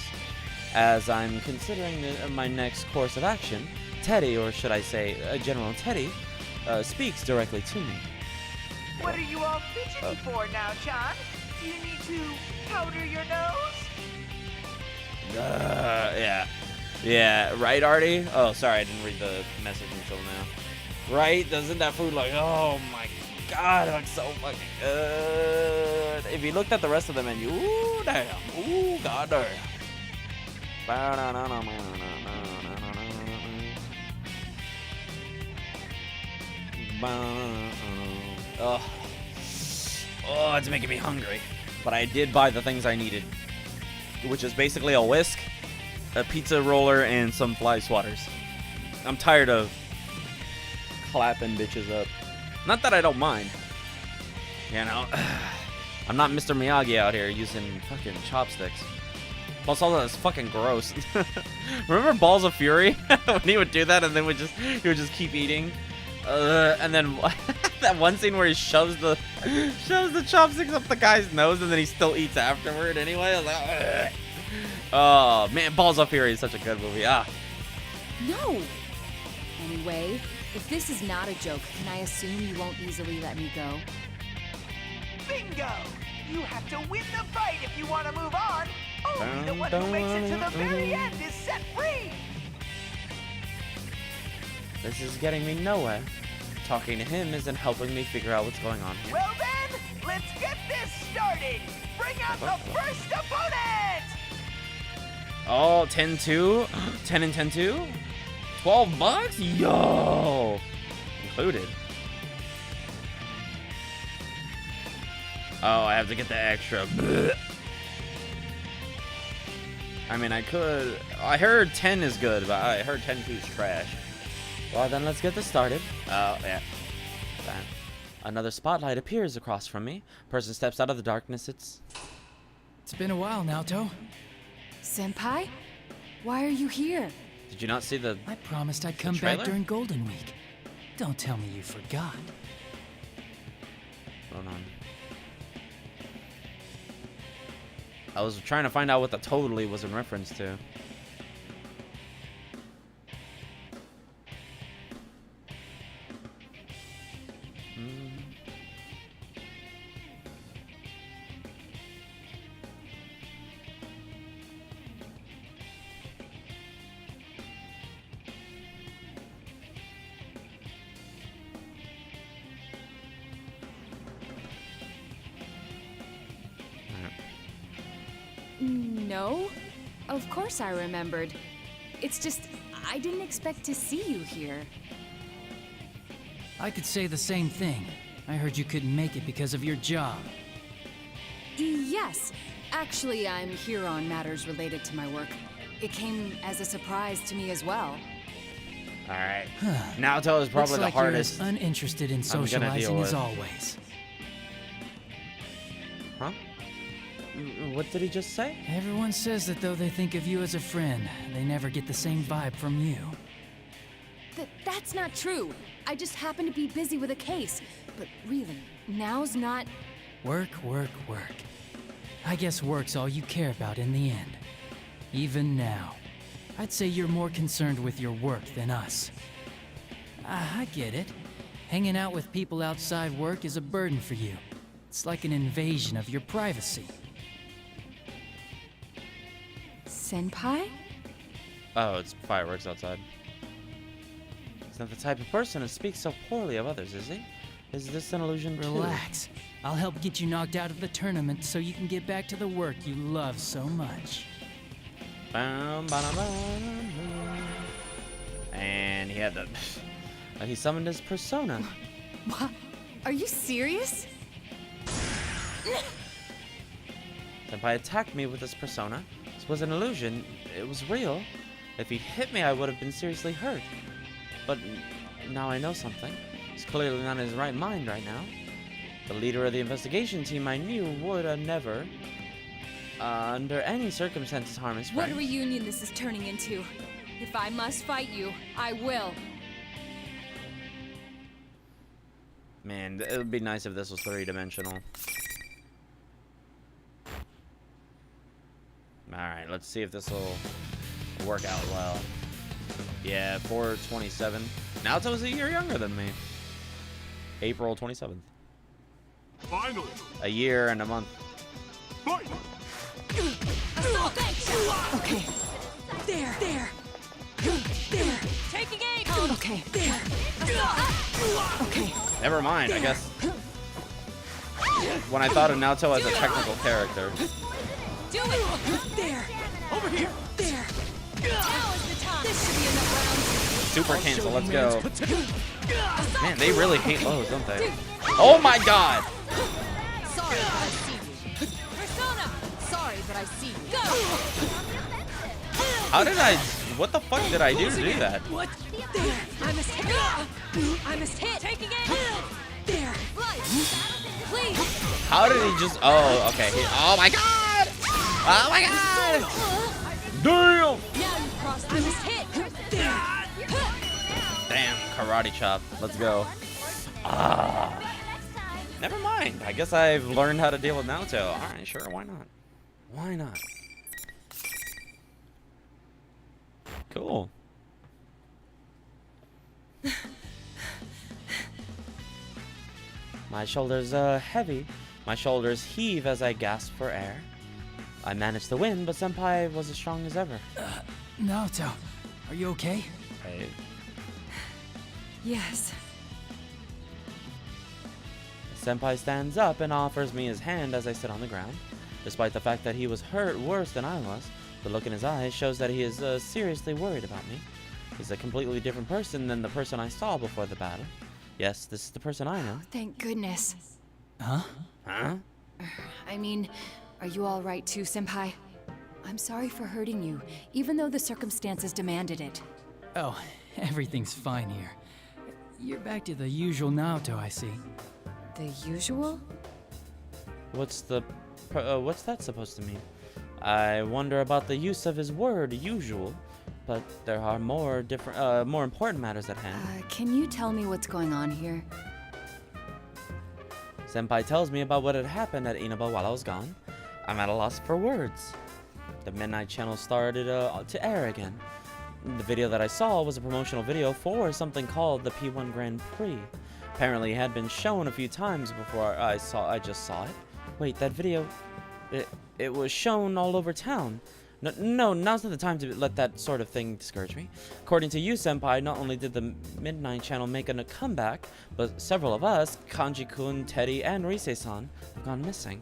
As I'm considering my next course of action, Teddy, or should I say, General Teddy, speaks directly to me.
What are you all fidgety for now, John? Do you need to powder your nose?
Yeah. Yeah, right, Artie? Oh, sorry, I didn't read the message until now. Right? Doesn't that food look... Oh my god, it looks so fucking good. If you looked at the rest of the menu, ooh, damn. Ooh, god damn. Oh, it's making me hungry. But I did buy the things I needed, which is basically a whisk, a pizza roller, and some fly swatters. I'm tired of clapping bitches up. Not that I don't mind. You know, I'm not Mr. Miyagi out here using fucking chopsticks. Plus, all that's fucking gross. Remember Balls of Fury when he would do that, and then he would just keep eating. And then that one scene where he shoves the chopsticks up the guy's nose, and then he still eats afterward anyway. I was like, ugh. Oh man, Balls of Fury is such a good movie.
No. Anyway, if this is not a joke, can I assume you won't easily let me go?
Bingo! You have to win the fight if you want to move on. Only the one who makes it to the very end is set free.
This is getting me nowhere. Talking to him isn't helping me figure out what's going on here.
Well then, let's get this started. Bring out the first opponent.
Oh, 10-2? 10 and 10-2? $12? Yo! Included. Oh, I have to get the extra. Blech. I mean, I could... I heard 10 is good, but I heard 10-2 is trash. Well, then let's get this started. Oh, yeah. Fine. Another spotlight appears across from me. Person steps out of the darkness. It's
been a while, Naoto.
Senpai? Why are you here?
Did you not see the
I promised I'd come back during Golden Week. Don't tell me you forgot.
Hold on. I was trying to find out what the totally was in reference to.
No, of course I remembered. It's just, I didn't expect to see you here.
I could say the same thing. I heard you couldn't make it because of your job.
Yes, actually, I'm here on matters related to my work. It came as a surprise to me as well.
Alright. Naoto is probably
Looks like
the hardest.
You're as uninterested in socializing as always.
Huh? What did he just say?
Everyone says that though they think of you as a friend, they never get the same vibe from you.
That's not true. I just happen to be busy with a case. But really, now's not...
Work, work, work. I guess work's all you care about in the end. Even now. I'd say you're more concerned with your work than us. I get it. Hanging out with people outside work is a burden for you. It's like an invasion of your privacy.
Senpai?
Oh, it's fireworks outside. He's not the type of person to speak so poorly of others, is he? Is this an illusion too?
Relax. I'll help get you knocked out of the tournament so you can get back to the work you love so much.
And he had the... he summoned his persona.
What? Are you serious?
Senpai attacked me with his persona. This was an illusion. It was real. If he'd hit me, I would have been seriously hurt. But now I know something. He's clearly not in his right mind right now. The leader of the investigation team I knew would have never, under any circumstances, harm his friends.
What reunion this is turning into. If I must fight you, I will.
Man, it would be nice if this was three-dimensional. Alright, let's see if this will work out well. Yeah, 4/27. Naoto's a year younger than me. April 27th.
Finally.
A year and a month.
Fight.
Okay. There. There. Taking aim. Okay. There. Okay.
Never mind, I guess. When I thought of Naoto as a technical character.
Do it. There. Over here. There. Now is the time. This should be enough rounds.
Super cancel, let's go. Man, they really hate lows, don't they? Oh my god!
Sorry, but I see you. Persona. Sorry, but I see you. Go.
How did I... What the fuck did I do to do that?
What? There. I must hit. I must hit. Taking it. There. Please.
How did he just... Oh, okay. Oh my god! Oh my god! Damn!
Now you crossed. I must hit.
Damn, karate chop. Let's go. Ah. Never mind. I guess I've learned how to deal with Naoto. Alright, sure, why not? Why not? Cool. My shoulders heavy. My shoulders heave as I gasp for air. I managed to win, but Senpai was as strong as ever.
Naoto, are you okay?
Hey.
Yes.
Senpai stands up and offers me his hand as I sit on the ground. Despite the fact that he was hurt worse than I was, the look in his eyes shows that he is seriously worried about me. He's a completely different person than the person I saw before the battle. Yes, this is the person I know.
Thank goodness.
Huh?
Huh?
I mean, are you all right too, Senpai? I'm sorry for hurting you, even though the circumstances demanded it.
Oh, everything's fine here. You're back to the usual Naoto, I see.
The usual?
What's that supposed to mean? I wonder about the use of his word, usual, but there are more important matters at hand.
Can you tell me what's going on here?
Senpai tells me about what had happened at Inaba while I was gone. I'm at a loss for words. The Midnight Channel started to air again. The video that I saw was a promotional video for something called the P1 Grand Prix. Apparently it had been shown a few times before I just saw it. Wait, that video, it was shown all over town. No, now's not the time to let that sort of thing discourage me. According to you, Senpai, not only did the Midnight Channel make a comeback, but several of us, Kanji-kun, Teddy, and Rise-san, have gone missing.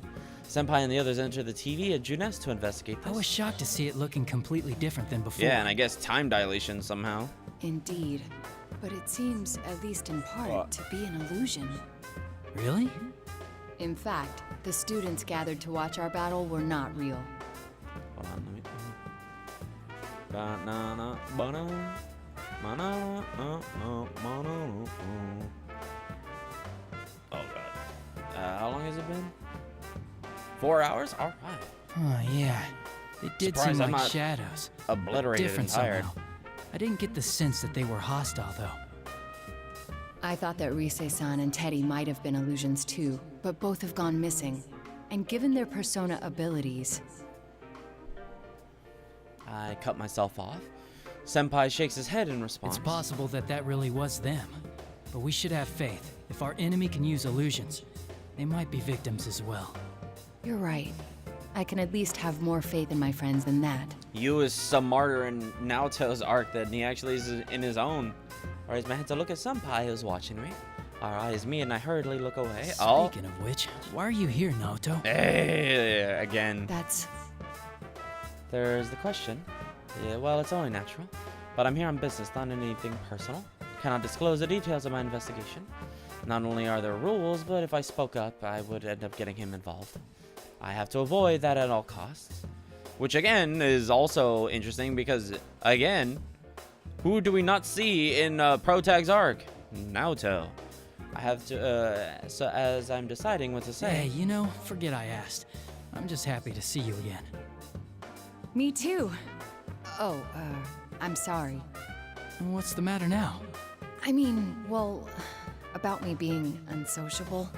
Senpai and the others enter the TV at Junes to investigate this.
I was shocked to see it looking completely different than before.
Yeah, and I guess time dilation somehow.
Indeed. But it seems, at least in part, to be an illusion.
Really?
In fact, the students gathered to watch our battle were not real.
Hold on, let me... Oh god. How long has it been? 4 hours? Alright.
Oh yeah. They did
Surprised
seem
I'm
like
not
shadows.
obliterated
Different
and tired.
somehow. I didn't get the sense that they were hostile though.
I thought that Rise-san and Teddy might have been illusions too, but both have gone missing. And given their persona abilities...
I cut myself off. Senpai shakes his head in response.
It's possible that that really was them. But we should have faith. If our enemy can use illusions, they might be victims as well.
You're right. I can at least have more faith in my friends than that.
You is smarter in Naoto's arc than he actually is in his own. I raise my head to look at Senpai who's watching me. Our eyes meet and I hurriedly look away.
Speaking of which, why are you here, Naoto?
Hey, again.
That's...
There's the question. Yeah, well, it's only natural. But I'm here on business, not anything personal. Cannot disclose the details of my investigation. Not only are there rules, but if I spoke up, I would end up getting him involved. I have to avoid that at all costs. Which, again, is also interesting because, again, who do we not see in Protag's arc? Naoto. I have to, so as I'm deciding what to say.
Hey, you know, forget I asked. I'm just happy to see you again.
Me too. Oh, I'm sorry.
What's the matter now?
I mean, well, about me being unsociable.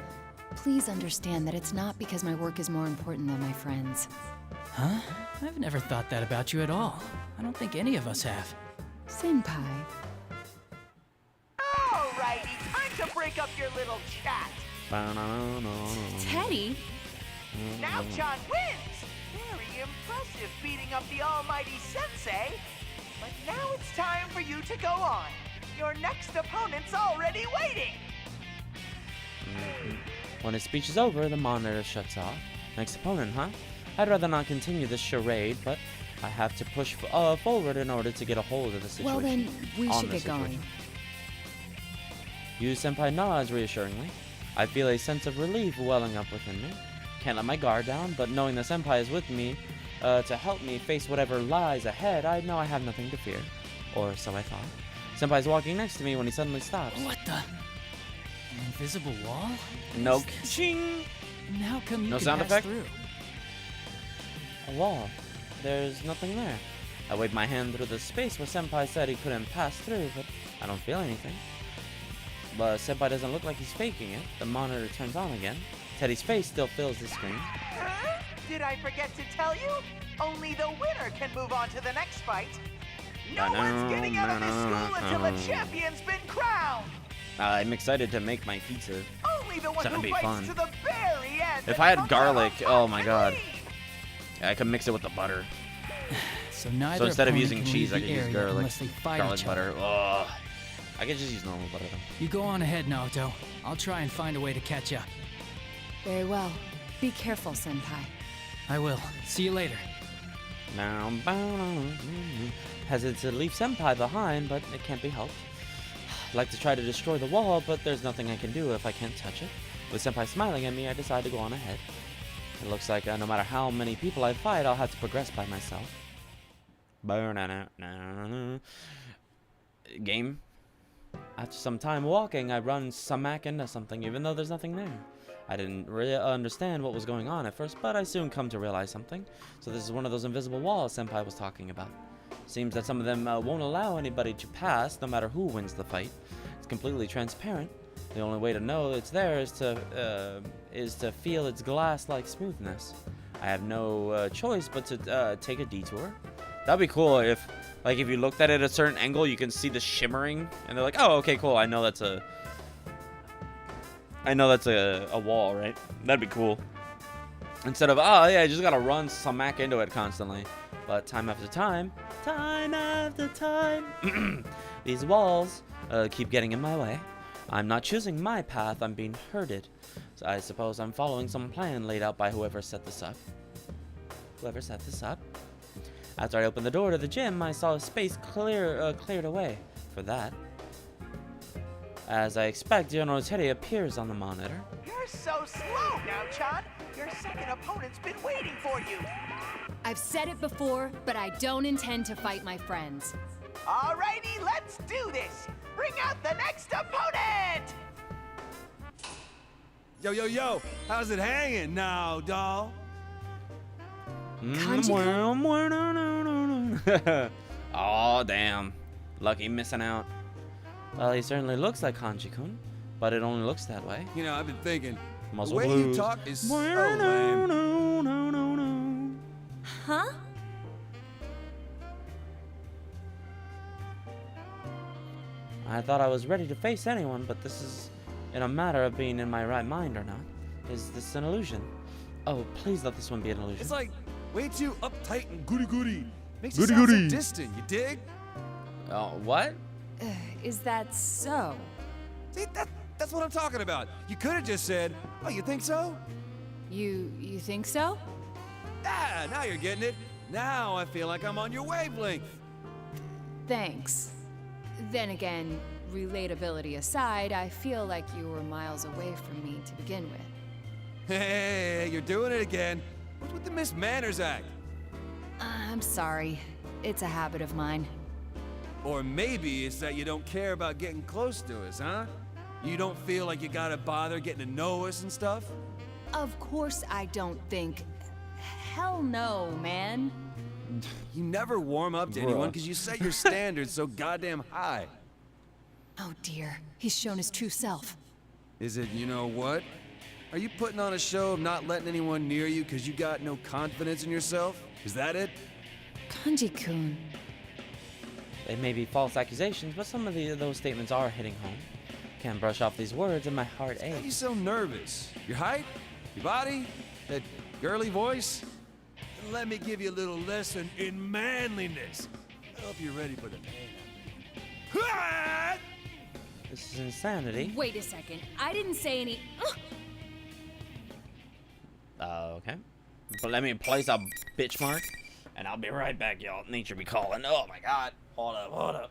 Please understand that it's not because my work is more important than my friends.
Huh? I've never thought that about you at all. I don't think any of us have.
Senpai.
Alrighty, time to break up your little chat.
Teddy?
Now John wins! Very impressive beating up the almighty sensei. But now it's time for you to go on. Your next opponent's already waiting.
When his speech is over, the monitor shuts off. Next opponent, huh? I'd rather not continue this charade, but I have to push forward in order to get a hold of the situation.
Well then, we should get going.
Yu Senpai nods reassuringly. I feel a sense of relief welling up within me. Can't let my guard down, but knowing the Senpai is with me to help me face whatever lies ahead, I know I have nothing to fear. Or so I thought. Senpai's walking next to me when he suddenly stops.
What the? An invisible wall?
No. Ching!
And how come you
no
can
sound
pass
effect?
through?
A wall. There's nothing there. I waved my hand through the space where Senpai said he couldn't pass through, but I don't feel anything. But Senpai doesn't look like he's faking it. The monitor turns on again. Teddy's face still fills the screen.
Huh? Did I forget to tell you? Only the winner can move on to the next fight. No one's getting out of this school until a champion's been crowned.
I'm excited to make my pizza.
Only the one
It's gonna
who
be
fights
fun.
to the very end.
If I had garlic, oh my god. I could mix it with the butter.
So neither
So instead of
opponent
using
can
cheese, I
leave
could
the
use
area
garlic.
unless they fight
Garlic
each
butter.
other.
Ugh. I could just use normal butter though.
You go on ahead, Naoto. I'll try and find a way to catch up.
Very well. Be careful, Senpai.
I will. See you later.
Hesitant to leave Senpai behind, but it can't be helped. I'd like to try to destroy the wall, but there's nothing I can do if I can't touch it. With Senpai smiling at me, I decide to go on ahead. It looks like no matter how many people I fight, I'll have to progress by myself. Game. After some time walking, I run smack into something, even though there's nothing there. I didn't really understand what was going on at first, but I soon come to realize something. So this is one of those invisible walls Senpai was talking about. Seems that some of them won't allow anybody to pass, no matter who wins the fight. It's completely transparent. The only way to know it's there is to feel its glass-like smoothness. I have no choice but to take a detour. That'd be cool if, like, if you looked at it at a certain angle, you can see the shimmering, and they're like, "Oh, okay, cool. I know that's a wall, right?" That'd be cool. Instead of, "Oh yeah, I just gotta run smack into it constantly." But time after time, these walls keep getting in my way. I'm not choosing my path, I'm being herded. So I suppose I'm following some plan laid out by whoever set this up. After I opened the door to the gym, I saw a space cleared away for that. As I expect, General Teddy appears on the monitor.
You're so slow now, Chan. Your second opponent's been waiting for you.
I've said it before, but I don't intend to fight my friends.
Alrighty, let's do this. Bring out the next opponent.
Yo, yo, yo, how's it hanging now, doll?
Oh, damn. Lucky missing out. Well, he certainly looks like Kanji-kun, but it only looks that way.
You know, I've been thinking,
Muscle
the way
blues.
you talk is so lame.
Huh?
I thought I was ready to face anyone, but this is in a matter of being in my right mind or not. Is this an illusion? Oh, please let this one be an illusion.
It's like way too uptight and goody-goody. Makes
Goody
you sound
goody.
so distant, you dig?
Oh, what?
Is that so?
See, that's what I'm talking about. You could have just said, oh, you think so?
You think so?
Ah, now you're getting it. Now I feel like I'm on your wavelength.
Thanks. Then again, relatability aside, I feel like you were miles away from me to begin with.
Hey, you're doing it again. What's with the Miss Manners act?
I'm sorry. It's a habit of mine.
Or maybe it's that you don't care about getting close to us, huh? You don't feel like you gotta bother getting to know us and stuff?
Of course I don't think. Hell no, man.
You never warm up to anyone because you set your standards so goddamn high.
Oh dear, he's shown his true self.
Is it, you know what? Are you putting on a show of not letting anyone near you because you got no confidence in yourself? Is that it?
Kanji-kun.
They may be false accusations, but some of those statements are hitting home. Can't brush off these words and my heart
Why are you
aches.
so nervous? Your height? Your body? That girly voice? Let me give you a little lesson in manliness. I hope you're ready for the pain.
This is insanity.
Wait a second. I didn't say any.
Okay. But let me place a bitch mark, and I'll be right back, y'all. Nature be calling. Oh my god. Hold up, hold up.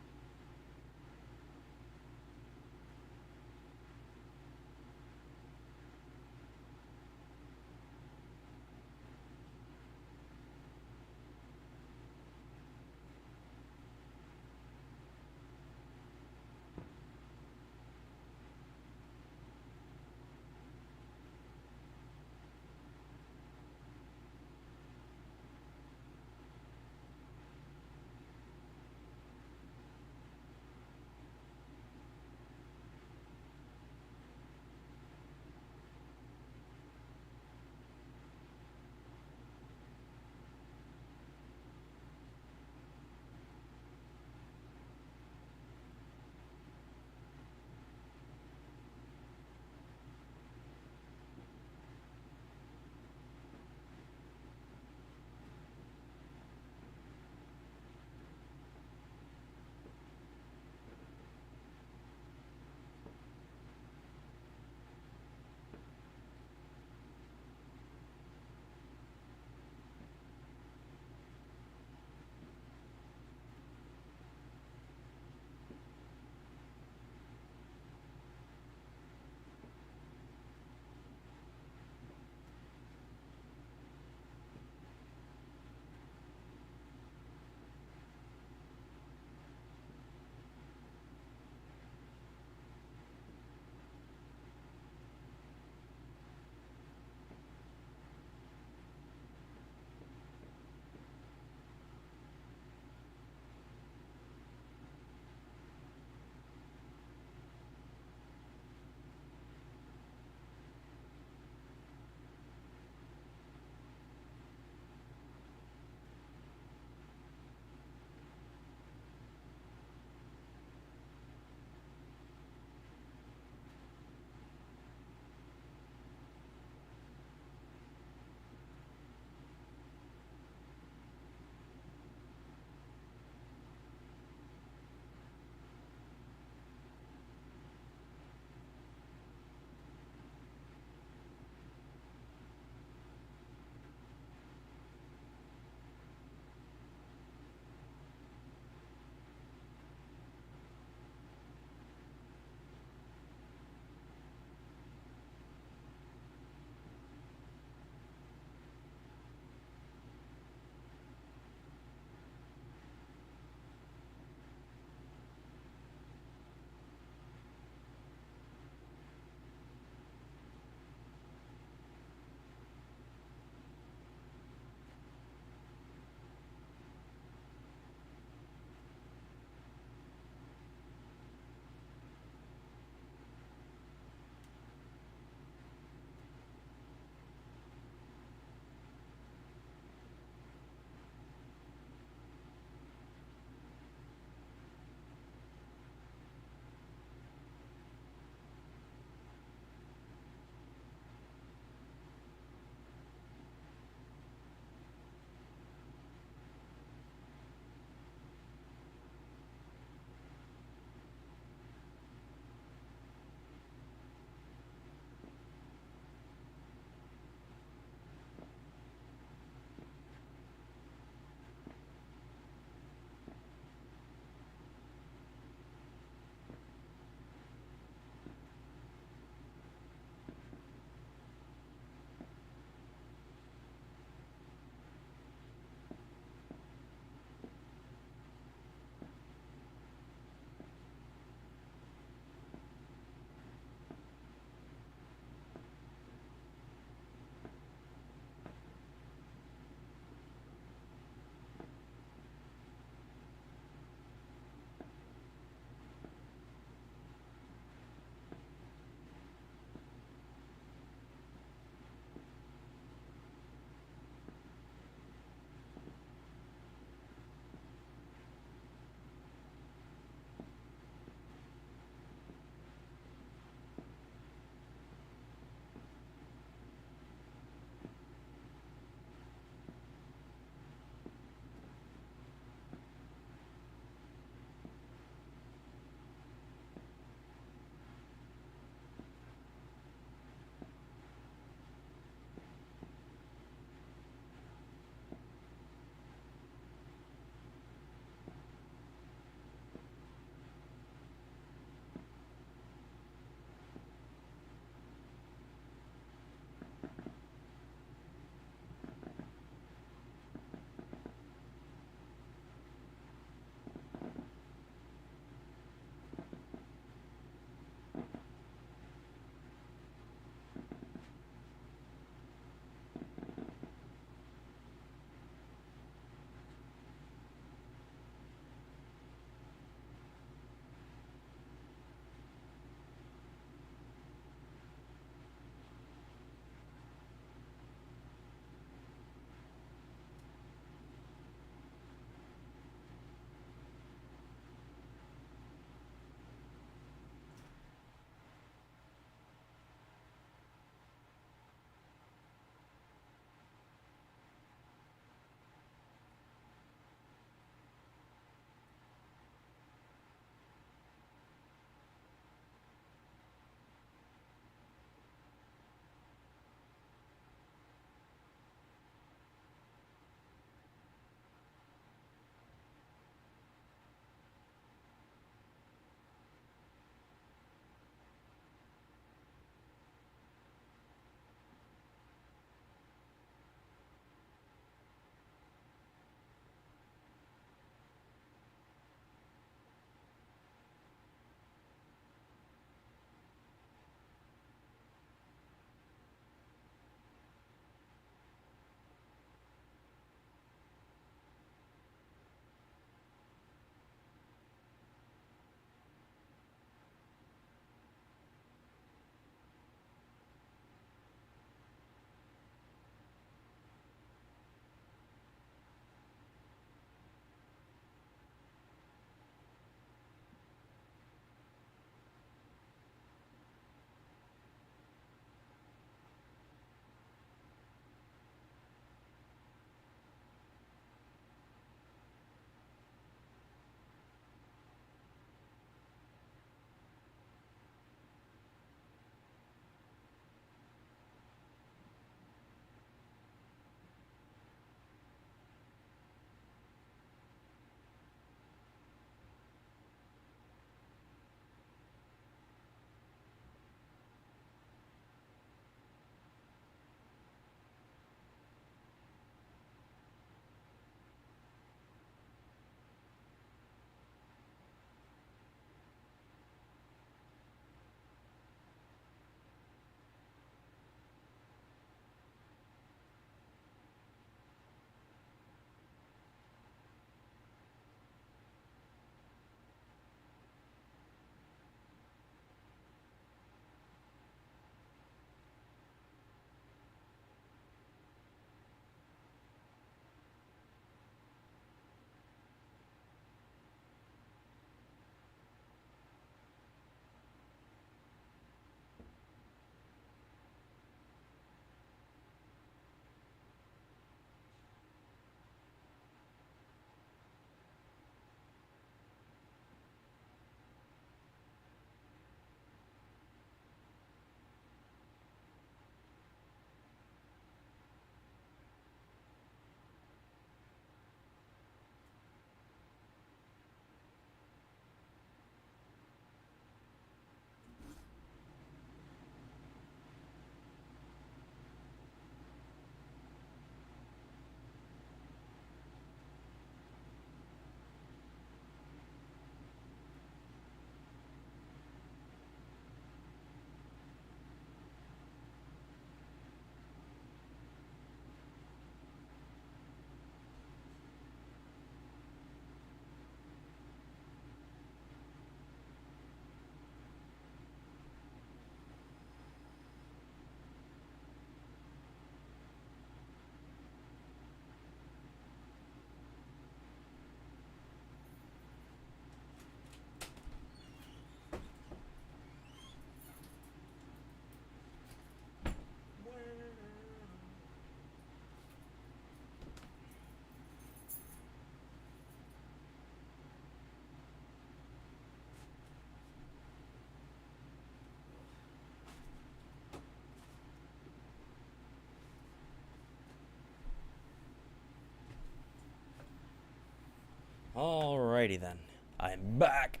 Alrighty then. I'm back.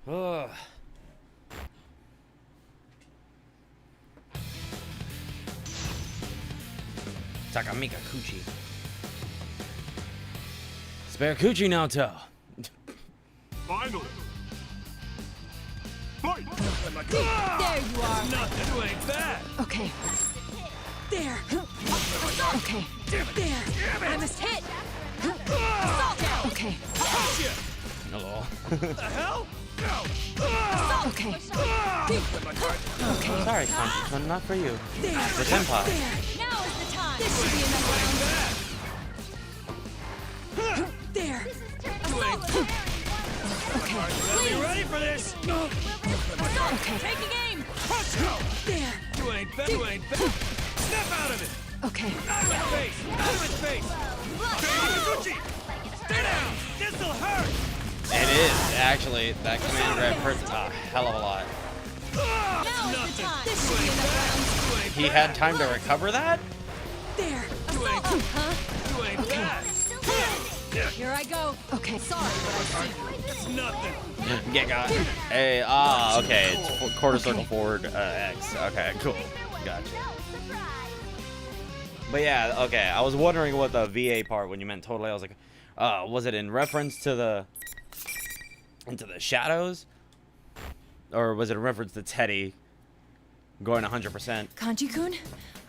Ugh. Takamika Kuchi. Spare Kuchi Naoto.
Finally. Fight!
There you are.
Nothing, you ain't bad.
Okay. There. Okay. There. I must hit. Okay.
Hello.
The hell?
Okay.
Okay. Sorry, Kanji-kun, not for you. For Senpai.
Now is the time. This should be enough rounds. There. Okay.
You ready for this?
Okay. Taking aim. There.
You ain't bad. You ain't bad. Step out of it.
Okay.
Out of his face. Out of his face. Gucci. Stay down. This'll hurt.
It is, actually. That command grab hurts a hell of a lot.
Now is the time. This should be enough rounds.
He had time to recover that?
There.
You ain't bad.
Here I go. Okay. Sorry, but I see.
It's nothing.
Get got. Hey, okay. It's quarter circle forward, X. Okay, cool. Gotcha. But yeah, okay. I was wondering what the VA part when you meant totally. I was like, was it in reference to the into the shadows, or was it in reference to Teddy going 100%?
Kanji-kun,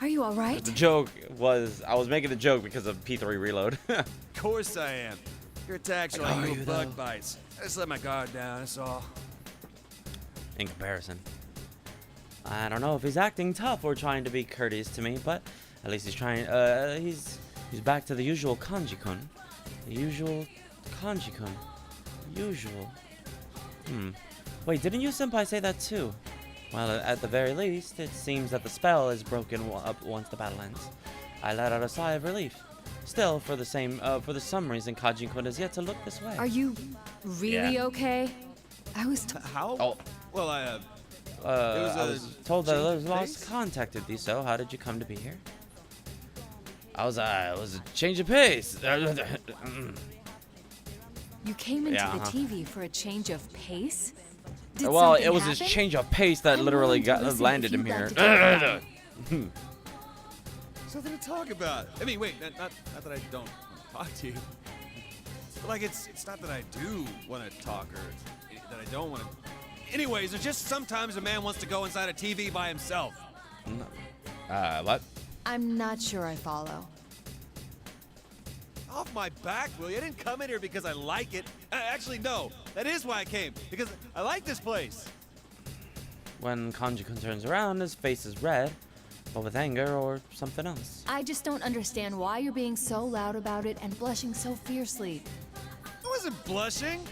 are you all right?
The joke was I was making the joke because of P3 reload.
Of course I am. Your attacks are like little bug bites. I just let my guard down, that's all.
In comparison, I don't know if he's acting tough or trying to be courteous to me, but at least he's trying. He's back to the usual Kanji-kun. The usual Kanji-kun. Usual. Wait, didn't you senpai say that too? Well, at the very least, it seems that the spell is broken up once the battle ends. I let out a sigh of relief. Still, for some reason, Kanji-kun has yet to look this way.
Are you really okay? I was.
How?
Oh.
Well,
I was told that those lost contacted thee. So, how did you come to be here? It was a change of pace.
You came into the TV for a change of pace? Did
well,
something
it was
happen?
this change of pace that literally landed him here.
Something to talk about. I mean, wait, not that I don't talk to you. But like, it's not that I do want to talk or that I don't want to. Anyways, it's just sometimes a man wants to go inside a TV by himself.
What?
I'm not sure I follow.
Off my back, will you? I didn't come in here because I like it. Actually, no. That is why I came. Because I like this place.
When Kanji-kun turns around, his face is red, but with anger or something else.
I just don't understand why you're being so loud about it and blushing so fiercely.
I wasn't blushing.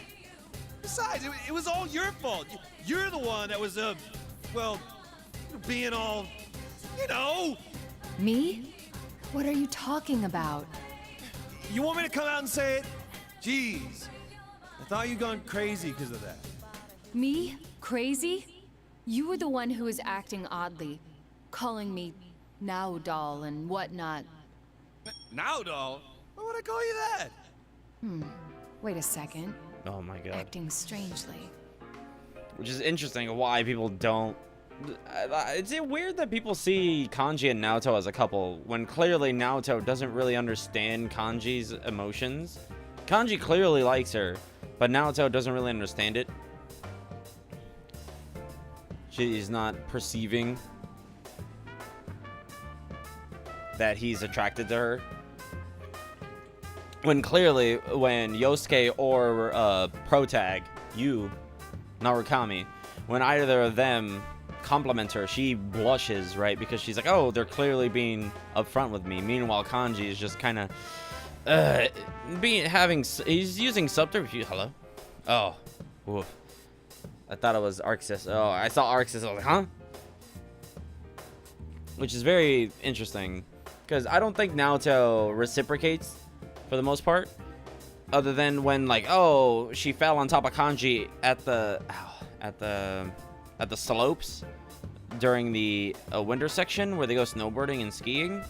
Besides, it was all your fault. You're the one that was, well, being all, you know.
Me? What are you talking about?
You want me to come out and say it? Jeez. I thought you'd gone crazy because of that.
Me? Crazy? You were the one who was acting oddly, calling me now doll and whatnot.
Now doll? Why would I call you that?
Wait a second.
Oh my god.
Acting strangely.
Which is interesting why people don't. Is it weird that people see Kanji and Naoto as a couple when clearly Naoto doesn't really understand Kanji's emotions? Kanji clearly likes her, but Naoto doesn't really understand it. She's not perceiving that he's attracted to her. When clearly, when Yosuke or Protag, Narukami, when either of them compliment her, she blushes, right? Because she's like, oh, they're clearly being upfront with me. Meanwhile, Kanji is just kind of he's using subterfuge. Hello? Oh, woof. I thought it was Arxis. Oh, I saw Arxis. I was like, huh? Which is very interesting because I don't think Naoto reciprocates for the most part, other than when like, oh, she fell on top of Kanji at the slopes during the winter section where they go snowboarding and skiing.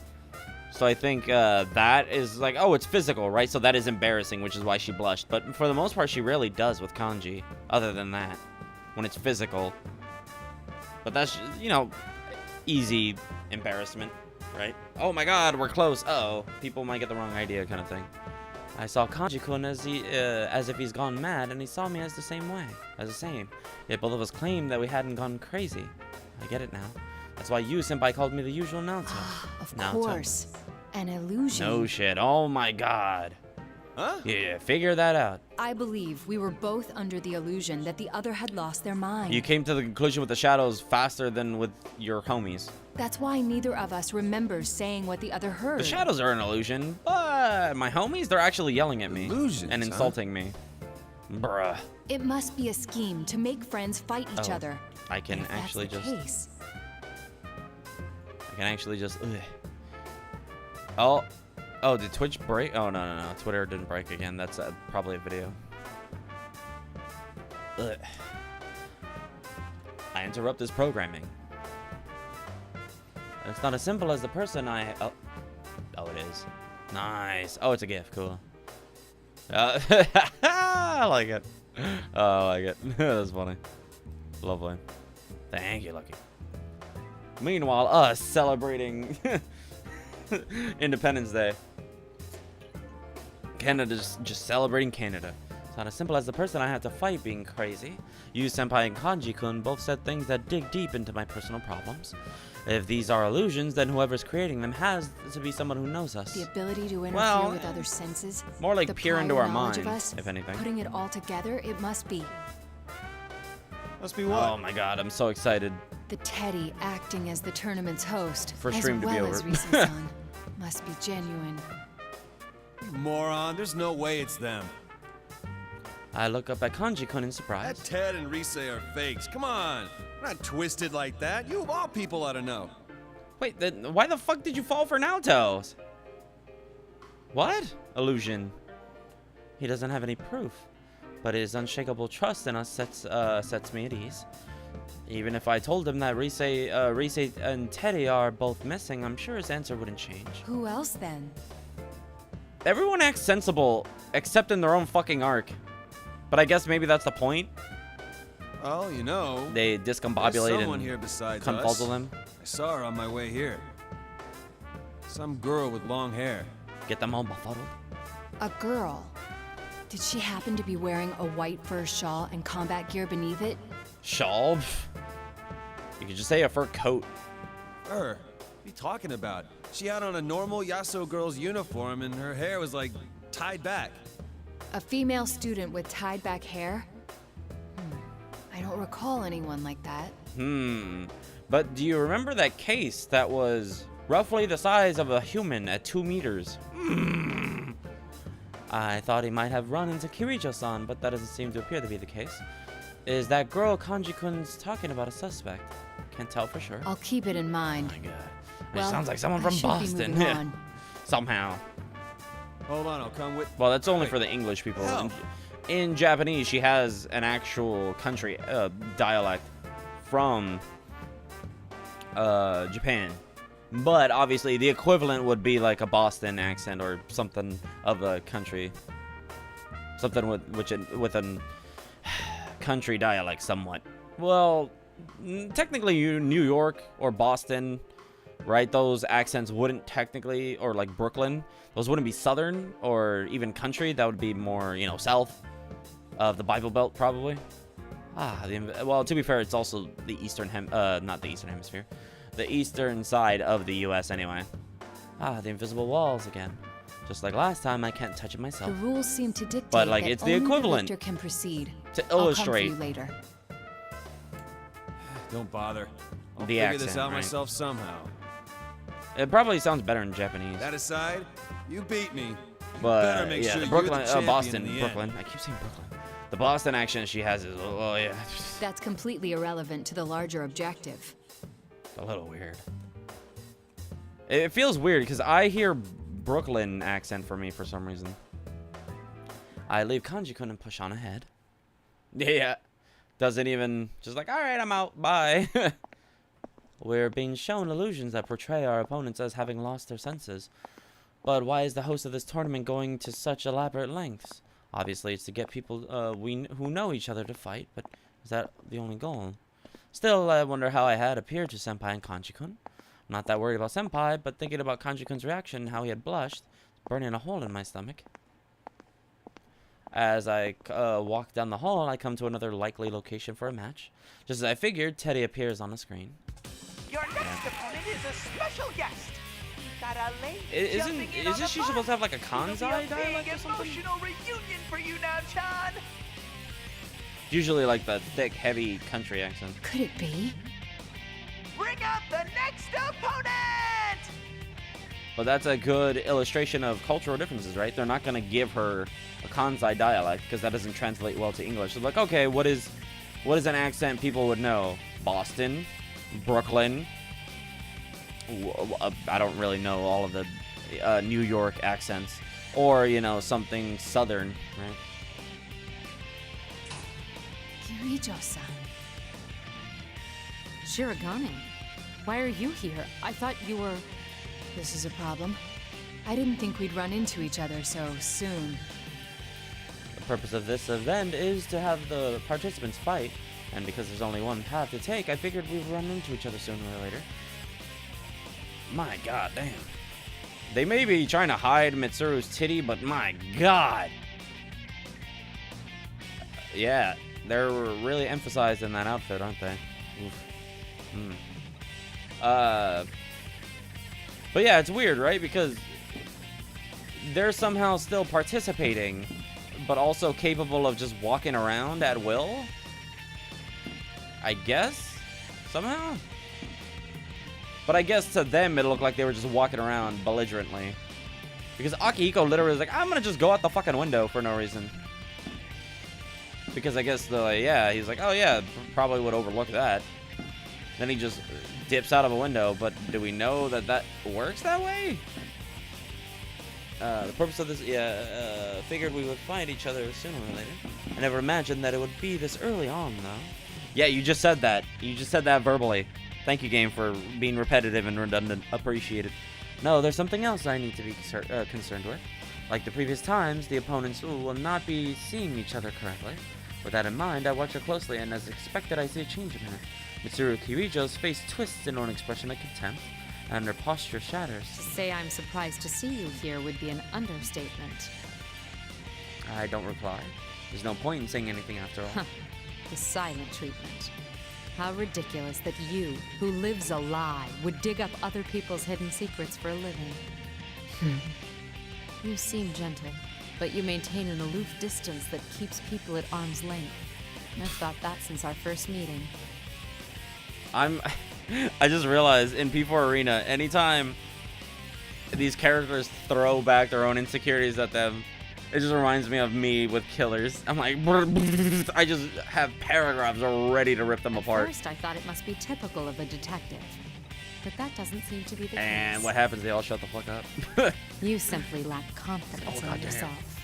So I think that is like, oh, it's physical, right? So that is embarrassing, which is why she blushed. But for the most part, she rarely does with kanji, other than that, when it's physical. But that's, you know, easy embarrassment, right? Oh my god, we're close. Uh-oh, people might get the wrong idea kind of thing. I saw Kanji-kun as if he's gone mad, and he saw me as the same way, as the same. Yet both of us claimed that we hadn't gone crazy. I get it now. That's why you, senpai, called me the usual Naoto.
Of course. An illusion.
No shit. Oh my god.
Huh?
Yeah, figure that out.
I believe we were both under the illusion that the other had lost their mind.
You came to the conclusion with the shadows faster than with your homies.
That's why neither of us remembers saying what the other heard.
The shadows are an illusion, but my homies, they're actually yelling at me.
Illusions,
and insulting me. Bruh.
It must be a scheme to make friends fight each other.
I can
And if
actually
that's the
just...
case,
I can actually just... Oh, did Twitch break? Oh, no. Twitter didn't break again. That's probably a video. Ugh. I interrupt this programming. It's not as simple as the person I... Oh, it is. Nice. Oh, it's a GIF. Cool. I like it. Oh, I like it. That's funny. Lovely. Thank you, Lucky. Meanwhile, us celebrating Independence Day. Canada's just celebrating Canada. It's not as simple as the person I had to fight being crazy. You, senpai, and Kanji-kun both said things that dig deep into my personal problems. If these are illusions, then whoever's creating them has to be someone who knows us.
the ability to interfere with other senses,
more like
the
peer into
prior
our
knowledge
mind,
of us,
if anything.
putting it all together, it must be.
Must be what?
Oh my god, I'm so excited.
The Teddy acting as the tournament's host,
For
as
stream to be
well
over.
as Rise-san, must be genuine.
Moron, there's no way it's them.
I look up at Kanji-kun in
That
surprise.
Ted and Rise are fakes. Come on. We're not twisted like that. You of all people ought to know.
Wait, then why the fuck did you fall for Naoto's? What? Illusion. He doesn't have any proof, but his unshakable trust in us sets me at ease. Even if I told him that Rise and Teddy are both missing, I'm sure his answer wouldn't change.
Who else then?
Everyone acts sensible, except in their own fucking arc. But I guess maybe that's the point.
Well, you know,
They
there's
discombobulate
someone
and
here besides
confuzzle
us.
them.
I saw her on my way here. Some girl with long hair.
Get them all befuddled.
A girl. Did she happen to be wearing a white fur shawl and combat gear beneath it?
Shawl? Pff. You could just say a fur coat.
Her? What are you talking about? She had on a normal Yasuo girl's uniform and her hair was like tied back.
A female student with tied back hair? I don't recall anyone like that.
But do you remember that case that was roughly the size of a human at 2 meters? I thought he might have run into Kirijo-san, but that doesn't seem to appear to be the case. Is that girl Kanji-kun's talking about a suspect? Can't tell for sure.
I'll keep it in mind.
Oh my god.
Well,
it sounds like someone
I
from
should be
Boston.
moving on.
Somehow.
Hold on, I'll come with.
Well, that's only
Wait.
for the English people.
Hell.
In Japanese, she has an actual country dialect from Japan. But obviously, the equivalent would be like a Boston accent or something of a country. Something with a country dialect, somewhat. Well, technically, New York or Boston, right? Those accents wouldn't technically, or like Brooklyn, those wouldn't be Southern or even country. That would be more, you know, south of the Bible Belt, probably. Well, to be fair, it's also the not the Eastern Hemisphere. The eastern side of the U.S. anyway. The invisible walls again. Just like last time, I can't touch it myself.
The rules seem to dictate
But, like,
that
it's the
only
equivalent
victor can proceed.
to
I'll come for
illustrate
you later.
Don't bother. I'll
the
figure this
accent,
out
right?
myself somehow.
It probably sounds better in Japanese.
That aside, you beat me. You
But
better make
yeah,
sure
the
you're
Brooklyn,
the champion
Boston,
in the
Brooklyn.
end.
I keep saying Brooklyn. The Boston accent she has is, oh yeah,
That's completely irrelevant to the larger objective.
a little weird. It feels weird because I hear Brooklyn accent for me for some reason. I leave Kanji-kun and push on ahead. Yeah, doesn't even just like, all right, I'm out, bye. We're being shown illusions that portray our opponents as having lost their senses. But why is the host of this tournament going to such elaborate lengths? Obviously, it's to get people who know each other to fight, but is that the only goal? Still, I wonder how I had appeared to Senpai and Kanji-kun. I'm not that worried about Senpai, but thinking about Kanji-kun's reaction and how he had blushed, burning a hole in my stomach. As I walk down the hall, I come to another likely location for a match. Just as I figured, Teddy appears on the screen.
Your next opponent is a special guest. Got a lady
Isn't she supposed to have like a Kansai dialect or something?
Emotional reunion for you now, Chan.
Usually like the thick, heavy country accent.
Could it be?
Bring up the next opponent!
But that's a good illustration of cultural differences, right? They're not going to give her a Kansai dialect because that doesn't translate well to English. So like, okay, what is an accent people would know? Boston, Brooklyn. I don't really know all of the New York accents, or you know, something southern, right?
Kirijo-san.
Shirogane, why are you here? I thought you were...
This is a problem. I didn't think we'd run into each other so soon.
The purpose of this event is to have the participants fight, and because there's only one path to take, I figured we'd run into each other sooner or later. My god damn. They may be trying to hide Mitsuru's titty, but my god. Yeah, they're really emphasized in that outfit, aren't they? Oof. But yeah, it's weird, right? Because they're somehow still participating, but also capable of just walking around at will? I guess? Somehow? But I guess to them, it looked like they were just walking around belligerently. Because Akihiko literally was like, I'm gonna just go out the fucking window for no reason. Because I guess, he's like, oh yeah, probably would overlook that. Then he just dips out of a window, but do we know that that works that way? The purpose of this, figured we would find each other sooner or later. I never imagined that it would be this early on, though. Yeah, you just said that. You just said that verbally. Thank you, game, for being repetitive and redundant. Appreciate it. No, there's something else I need to be concerned with. Like the previous times, the opponents will not be seeing each other correctly. With that in mind, I watch her closely, and as expected, I see a change in her. Mitsuru Kirijo's face twists in an expression of contempt, and her posture shatters.
To say I'm surprised to see you here would be an understatement.
I don't reply. There's no point in saying anything after all.
The silent treatment. How ridiculous that you, who lives a lie, would dig up other people's hidden secrets for a living. You seem gentle, but you maintain an aloof distance that keeps people at arm's length. I've thought that since our first meeting.
I just realized in P4 Arena, anytime these characters throw back their own insecurities at them, it just reminds me of me with killers. I'm like, I just have paragraphs ready to rip them apart.
At first, I thought it must be typical of a detective, but that doesn't seem to be the case.
And what happens? They all shut the fuck up.
You simply lack confidence in yourself.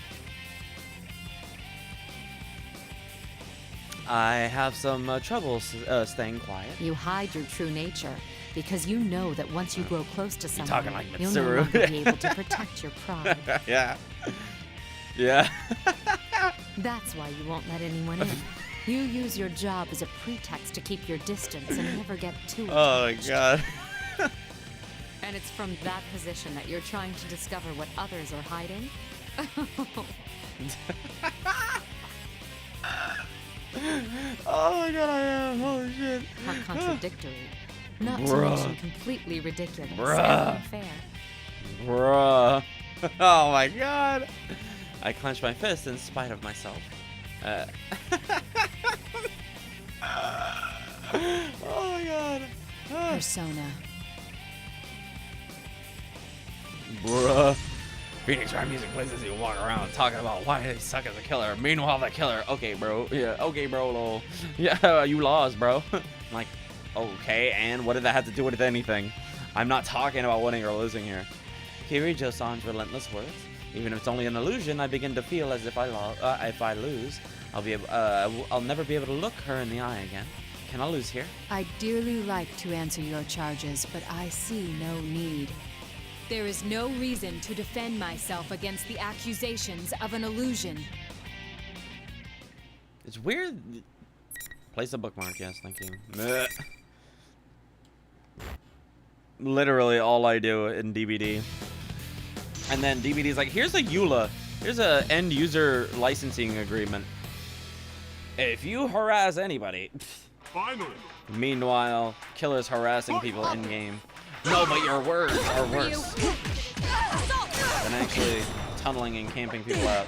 I have some trouble staying quiet.
You hide your true nature because you know that once you grow close to someone,
like
you'll no longer be able to protect your pride.
Yeah. Yeah.
That's why you won't let anyone in. You use your job as a pretext to keep your distance and never get too attached.
Oh my god.
And it's from that position that you're trying to discover what others are hiding?
Oh my god, I am. Holy shit.
How contradictory. Not to
Bruh.
mention completely ridiculous
Bruh.
and unfair.
Bruh. Oh my god. I clench my fist in spite of myself. Oh my god.
Persona.
Bruh. Phoenix Wright Music plays as you walk around talking about why they suck as a killer. Meanwhile, the killer, okay, bro. Yeah, okay, bro, lol. Yeah, you lost, bro. I'm like, okay, and what did that have to do with anything? I'm not talking about winning or losing here. Kirijo-san's relentless words. Even if it's only an illusion, I begin to feel as if if I lose, I'll never be able to look her in the eye again. can I lose here?
I'd dearly like to answer your charges, but I see no need. There is no reason to defend myself against the accusations of an illusion.
It's weird. Place a bookmark, yes, thank you. Blech. Literally all I do in DBD. And then DBD's like, here's a EULA. Here's a end user licensing agreement. If you harass anybody.
Finally.
Meanwhile, killer's harassing people in game. No, but your words are worse than actually tunneling and camping people out.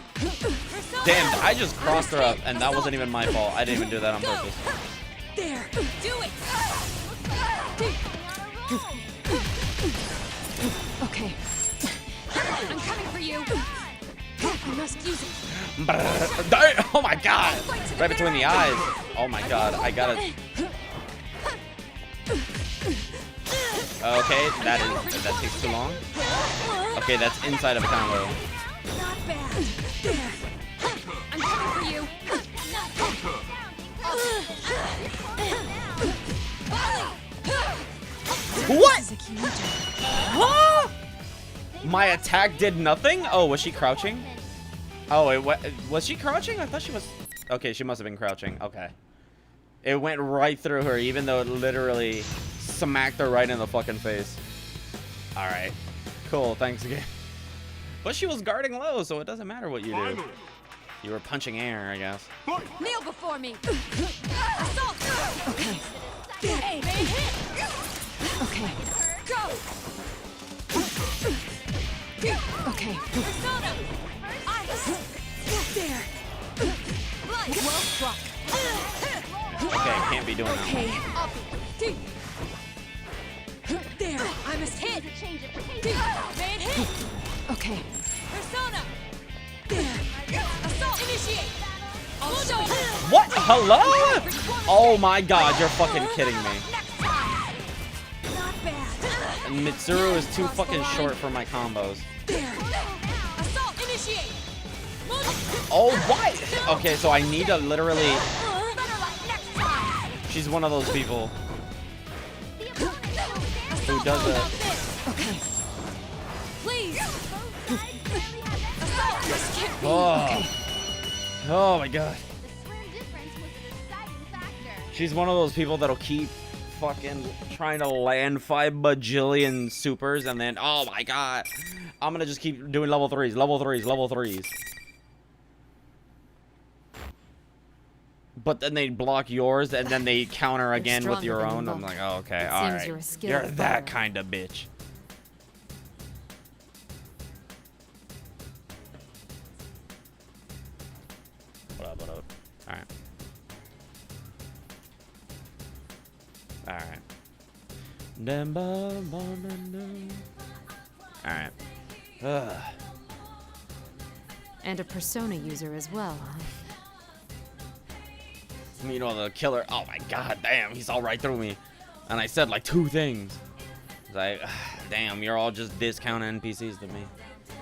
Damn, I just crossed her up, and that wasn't even my fault. I didn't even do that on purpose.
There, do it. Okay. I'm coming for you. I must use it.
Oh my god! Right between the eyes. Oh my god, I gotta. Okay, that takes too long. Okay, that's inside of a combo.
Not bad. There. I'm coming for you.
What? Huh? My attack did nothing? Oh, was she crouching? Oh, was she crouching? I thought she was. Okay, she must have been crouching. Okay. It went right through her, even though it literally smacked her right in the fucking face. All right. Cool, thanks again. But she was guarding low, so it doesn't matter what you do. You were punching air, I guess.
Kneel before me. Assault. Okay. Hey, man, hit. Okay. Go. Okay. Persona. Ice. There. Well struck.
Okay, can't be doing that.
Okay. There. I must hit. Man, hit. Okay. Persona. There. Assault. Initiate.
What? Hello? Oh my god, you're fucking kidding me.
Not bad.
And Mitsuru is too fucking short for my combos.
There. Assault. Initiate.
Oh, what? Okay, so I need to literally... She's one of those people who does it.
Okay. Please.
Oh. Oh my god. She's one of those people that'll keep fucking trying to land 5 bajillion supers and then, oh my god, I'm gonna just keep doing level 3s, level 3s, level 3s. But then they block yours and then they counter again with your own. I'm like, oh, okay, alright. You're that kind of bitch. What up, what up? Alright. Alright. Alright. Ugh.
And a Persona user as well, huh?
You know, the killer. Oh my god, damn, he's all right through me. And I said like 2 things. It's like, damn, you're all just discounting NPCs to me.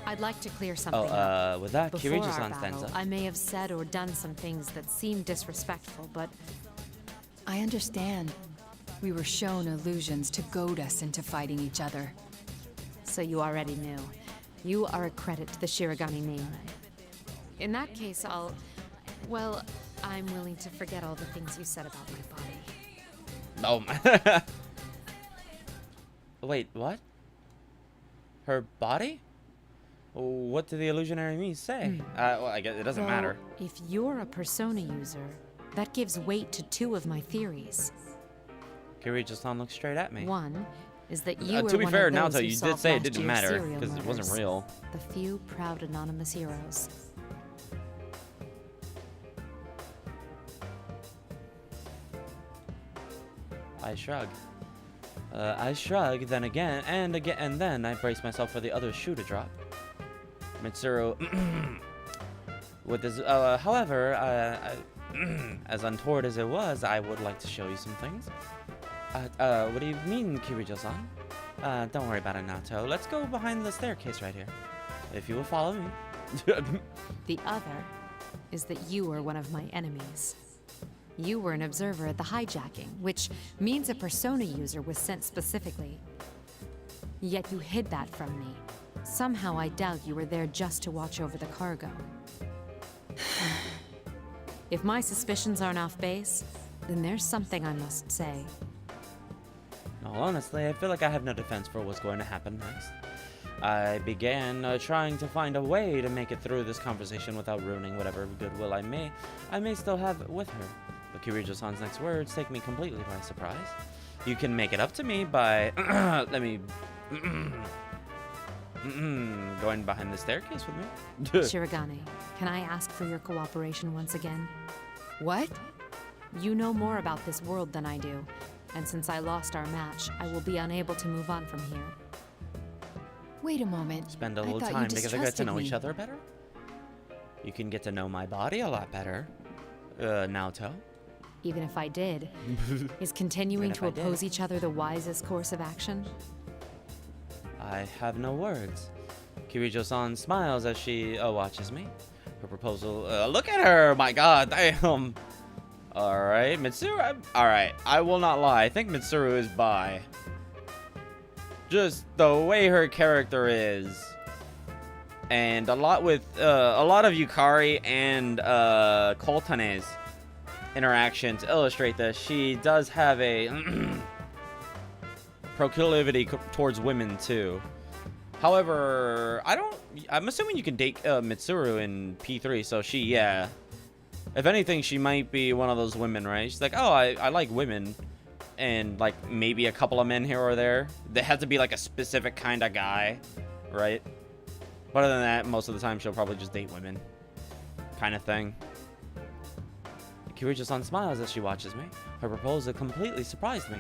I'd like to clear something up.
With that,
Before
Kirijo-san
our
stands
battle,
up.
I may have said or done some things that seemed disrespectful, but
I understand. We were shown illusions to goad us into fighting each other.
So you already knew. You are a credit to the Shirogane name. In that case, well, I'm willing to forget all the things you said about my body.
Oh my. Wait, what? Her body? What did the illusionary me say? Well, I guess it doesn't matter.
If you're a Persona user, that gives weight to 2 of my theories.
Kirijo-san looked straight at me.
One is that you were
to be
one
fair,
of those
Naoto,
who
you did
solved
say it
last
didn't
year's
matter
serial
because it wasn't
murders.
real.
The few proud anonymous heroes.
I shrug. I shrug, then again, and again, and then I brace myself for the other shoe to drop. Mitsuru, with this, however, as untoward as it was, I would like to show you some things. What do you mean, Kirijo-san? Don't worry about it, Naoto. Let's go behind the staircase right here. If you will follow me.
The other is that you are one of my enemies. You were an observer at the hijacking, which means a persona user was sent specifically. Yet you hid that from me. Somehow I doubt you were there just to watch over the cargo. If my suspicions aren't off base, then there's something I must say.
No, honestly, I feel like I have no defense for what's going to happen next. I began trying to find a way to make it through this conversation without ruining whatever goodwill I may still have with her. But Kirijo-san's next words take me completely by surprise. You can make it up to me by going behind the staircase with me.
Shirogane, can I ask for your cooperation once again?
What?
You know more about this world than I do, and since I lost our match, I will be unable to move on from here.
Wait a moment.
Spend a little time together, get to know each other better. You can get to know my body a lot better, Naoto.
Even if I did, is continuing to oppose each other the wisest course of action?
I have no words. Kirijo-san smiles as she watches me. Her proposal. Look at her! My God, damn. All right, Mitsuru. All right, I will not lie. I think Mitsuru is bi. Just the way her character is, and a lot of Yukari and Koltane's interactions illustrate this. She does have a proclivity towards women too. However, I'm assuming you can date Mitsuru in P3, so yeah. If anything, she might be one of those women, right? She's like, oh, I like women. And, like, maybe a couple of men here or there. They have to be, like, a specific kind of guy, right? But other than that, most of the time, she'll probably just date women. Kind of thing. Kirijo-san smiles as she watches me. Her proposal completely surprised me.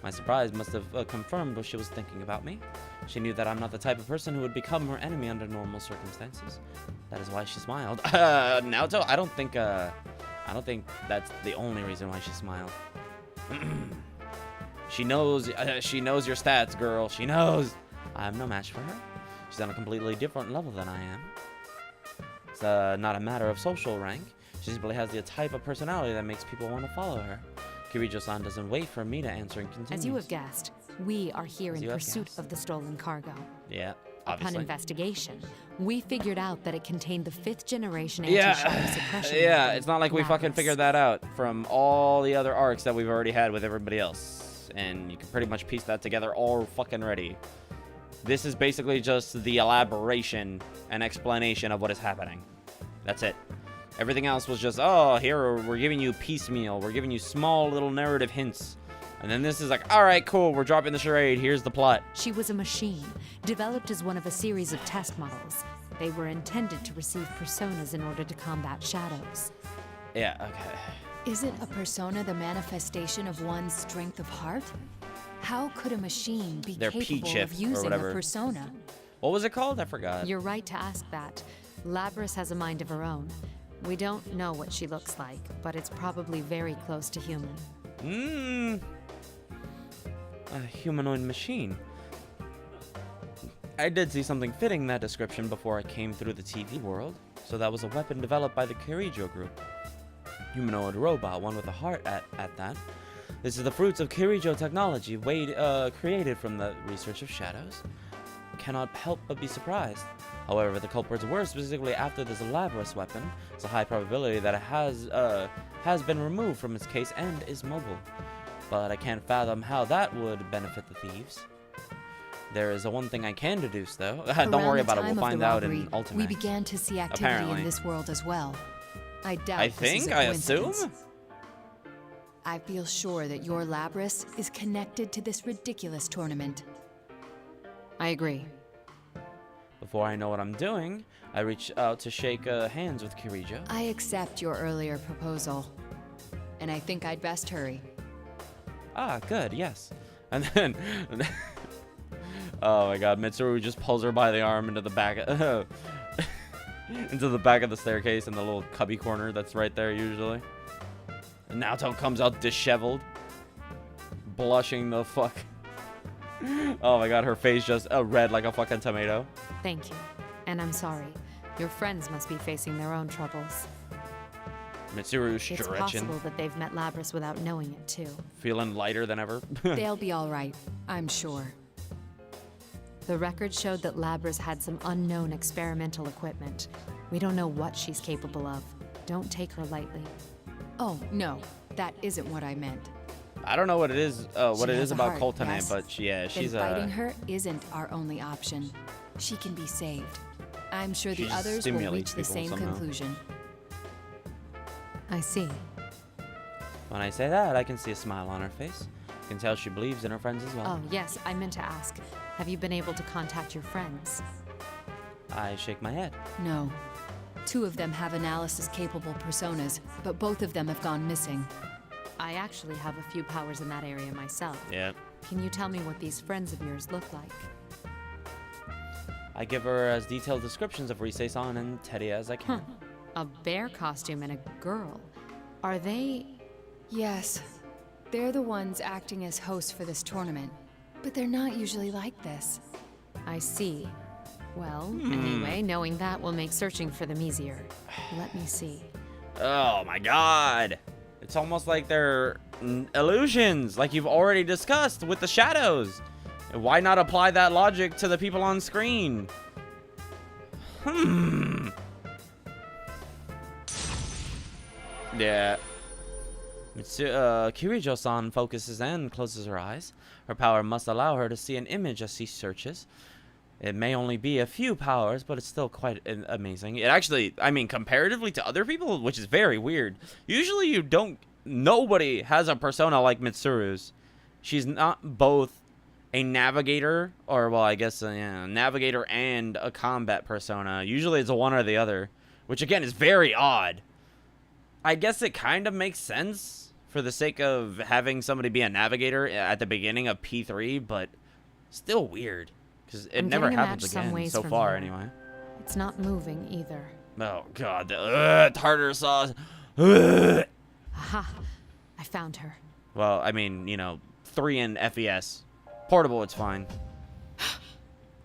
My surprise must have confirmed what she was thinking about me. She knew that I'm not the type of person who would become her enemy under normal circumstances. That is why she smiled. Naoto, I don't think that's the only reason why she smiled. She knows your stats, girl. She knows. I am no match for her. She's on a completely different level than I am. It's not a matter of social rank. She simply has the type of personality that makes people want to follow her. Kirijo-san doesn't wait for me to answer and continues.
As you have guessed, we are here in pursuit of the stolen cargo.
Yeah, obviously.
Upon investigation, we figured out that it contained the 5th generation anti-shadow suppression.
Yeah, it's not like we fucking figured that out from all the other arcs that we've already had with everybody else. And you can pretty much piece that together all fucking ready. This is basically just the elaboration and explanation of what is happening. That's it. Everything else was just, oh, here we're giving you piecemeal. We're giving you small little narrative hints. And then this is like, all right, cool, we're dropping the charade. Here's the plot.
She was a machine, developed as one of a series of test models. They were intended to receive personas in order to combat shadows.
Yeah, okay.
Isn't a persona the manifestation of one's strength of heart? How could a machine be capable of using a persona?
What was it called? I forgot.
You're right to ask that. Labrys has a mind of her own. We don't know what she looks like, but it's probably very close to human.
A humanoid machine. I did see something fitting that description before I came through the TV world. So that was a weapon developed by the Kirijo group. Humanoid robot, one with a heart at that. This is the fruits of Kirijo technology, created from the research of shadows. Cannot help but be surprised. However, the culprits were specifically after this Labrys weapon. It's a high probability that it has been removed from its case and is mobile. But I can't fathom how that would benefit the thieves. There is one thing I can deduce, though. Don't worry about it. We'll find out in Ultimate.
We began to see activity in this world as well. I doubt
I assume?
I feel sure that your Labrys is connected to this ridiculous tournament.
I agree.
Before I know what I'm doing, I reach out to shake hands with Kirijo.
I accept your earlier proposal. And I think I'd best hurry.
Ah, good, yes. And then... oh my god, Mitsuru just pulls her by the arm into the back... into the back of the staircase in the little cubby corner that's right there usually. And Naoto comes out disheveled. Blushing the fuck... oh my god, her face just red like a fucking tomato.
Thank you. And I'm sorry. Your friends must be facing their own troubles.
Mitsuru
It's
stretching.
possible that they've met Labrys without knowing it, too.
Feeling lighter than ever.
They'll be all right, I'm sure.
The record showed that Labrys had some unknown experimental equipment. We don't know what she's capable of. Don't take her lightly.
Oh, no. That isn't what I meant.
I don't know what it is. What
She
it
has
is
a
about
heart,
Coltonate,
yes?
but yeah, she's
Then fighting her isn't our only option. She can be saved. I'm sure
She
the others will
stimulates
reach the
people
same
somehow.
conclusion.
I see.
When I say that, I can see a smile on her face. I can tell she believes in her friends as well.
Oh, yes, I meant to ask. Have you been able to contact your friends?
I shake my head.
No. 2 of them have analysis-capable personas, but both of them have gone missing.
I actually have a few powers in that area myself.
Yeah.
Can you tell me what these friends of yours look like?
I give her as detailed descriptions of Rise-san and Teddy as I can.
A bear costume and a girl. Are they...
Yes. They're the ones acting as hosts for this tournament. But they're not usually like this.
I see. Well, anyway, knowing that will make searching for them easier. Let me see.
Oh my god! It's almost like they're illusions, like you've already discussed with the shadows. Why not apply that logic to the people on screen? Yeah. Kirijo-san focuses and closes her eyes. Her power must allow her to see an image as she searches. It may only be a few powers, but it's still quite amazing. It actually, I mean, comparatively to other people, which is very weird. Usually nobody has a persona like Mitsuru's. She's not both a navigator, or, well, I guess, navigator and a combat persona. Usually it's one or the other, which, again, is very odd. I guess it kind of makes sense for the sake of having somebody be a navigator at the beginning of P3, but still weird. Because it never happens again, so far, anyway.
It's not moving either.
Oh, God. The tartar sauce. Ugh.
Aha! I found her.
Well, I mean, 3 in FES. Portable, it's fine.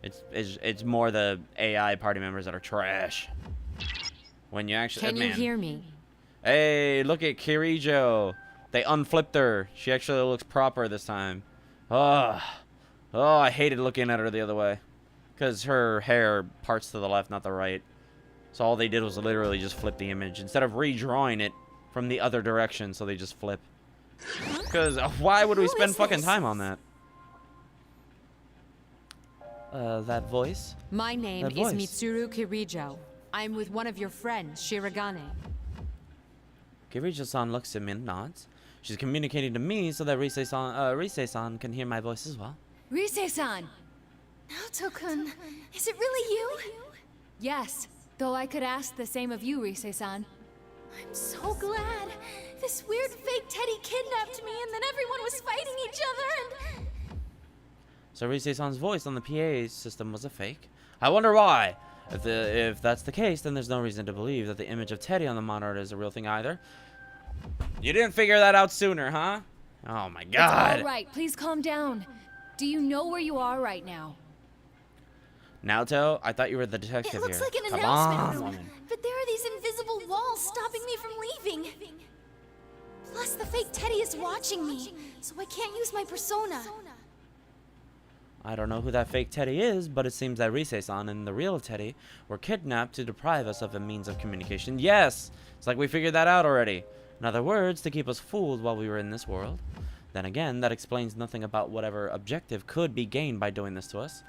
It's more the AI party members that are trash. When you actually...
Can you hear me?
Hey, look at Kirijo. They unflipped her. She actually looks proper this time. Oh, I hated looking at her the other way. Because her hair parts to the left, not the right. So all they did was literally just flip the image. Instead of redrawing it from the other direction, so they just flip. Because why would we spend fucking time on that? That voice?
My name is Mitsuru Kirijo. I'm with one of your friends, Shirogane.
Kirijo-san looks at me and nods. She's communicating to me so that Rise-san can hear my voice as well.
Rise-san!
Naoto-kun, is it really you?
Yes, though I could ask the same of you, Rise-san.
I'm so glad. This weird fake Teddy kidnapped me and then everyone was fighting each other and...
So Rise-san's voice on the PA system was a fake. I wonder why. If that's the case, then there's no reason to believe that the image of Teddy on the monitor is a real thing either. You didn't figure that out sooner, huh? Oh my god.
It's all right. Please calm down. Do you know where you are right now?
Naoto, I thought you were the detective here.
It looks like an
Come
announcement
on.
room, but there are these invisible walls stopping me from leaving. Plus, the fake Teddy is watching me, so I can't use my persona.
I don't know who that fake Teddy is, but it seems that Rise-san and the real Teddy were kidnapped to deprive us of a means of communication. Yes! It's like we figured that out already. In other words, to keep us fooled while we were in this world. Then again, that explains nothing about whatever objective could be gained by doing this to us.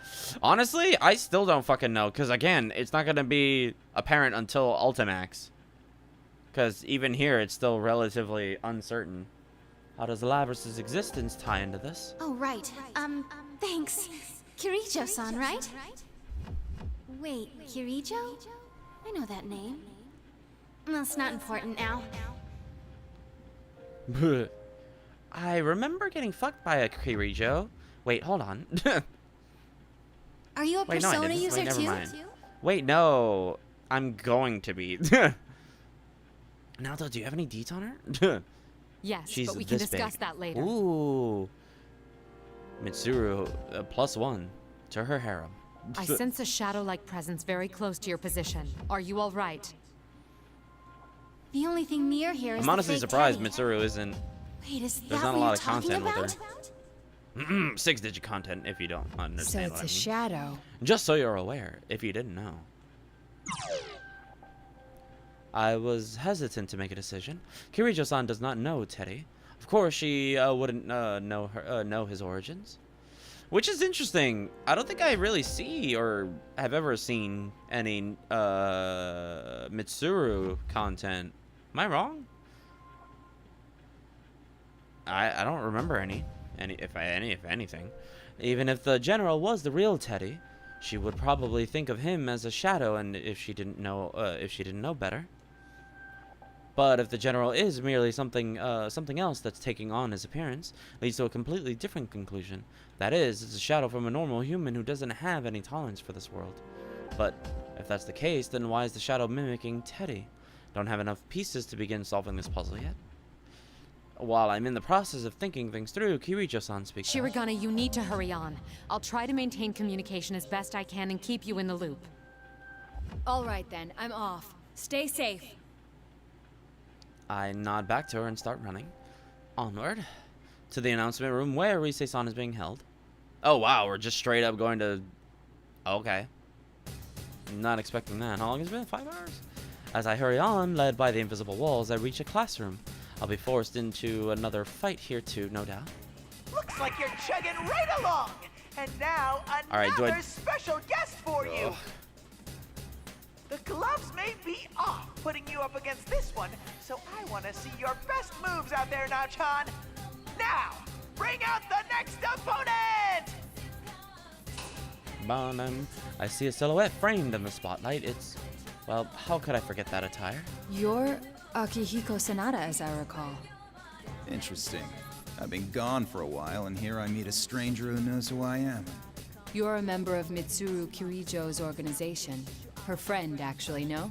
Honestly, I still don't fucking know, because again, it's not going to be apparent until Ultimax. Because even here, it's still relatively uncertain. How does Labrys' existence tie into this?
Oh, right. Thanks. Kirijo-san, right? Wait, Kirijo? I know that name. That's not important now.
I remember getting fucked by a Kirijo. Wait, hold on.
Are you a persona user
never
too?
mind. Wait, no. I'm going to be. Naoto, do you have any deets on her?
Yes,
She's
but we can
this
discuss
big.
that later.
Ooh. Mitsuru, +1 to her harem.
I sense a shadow-like presence very close to your position. Are you all right?
The only thing near here is
I'm honestly
the fake
surprised
Teddy.
Mitsuru isn't.
Wait, is
There's
that
not a
what
lot
you're
of content
talking
with her. 6-digit content, if you don't
So
understand
it's
what
a
I mean.
shadow.
Just so you're aware, if you didn't know. I was hesitant to make a decision. Kirijo-san does not know Teddy. Of course, she wouldn't know his origins. Which is interesting. I don't think I really see or have ever seen any Mitsuru content. Am I wrong? I don't remember any if anything. Even if the general was the real Teddy, she would probably think of him as a shadow, and if she didn't know better. But if the general is merely something else that's taking on his appearance, leads to a completely different conclusion. That is, it's a shadow from a normal human who doesn't have any tolerance for this world. But if that's the case, then why is the shadow mimicking Teddy? Don't have enough pieces to begin solving this puzzle yet. While I'm in the process of thinking things through, Kirijo-san speaks.
Shirogane, you need to hurry on. I'll try to maintain communication as best I can and keep you in the loop.
All right then, I'm off. Stay safe.
I nod back to her and start running. Onward. To the announcement room where Rise-san is being held. Oh wow, we're just straight up going to... Okay. Not expecting that. How long has it been? 5 hours? As I hurry on, led by the invisible walls, I reach a classroom. I'll be forced into another fight here too, no doubt.
Looks like you're chugging right along. And now another special guest for you. The gloves may be off putting you up against this one, so I want to see your best moves out there, Naochan. Now, bring out the next opponent!
I see a silhouette framed in the spotlight. It's, well, how could I forget that attire?
You're Akihiko Sanada, as I recall.
Interesting. I've been gone for a while, and here I meet a stranger who knows who I am.
You're a member of Mitsuru Kirijo's organization. Her friend, actually, no?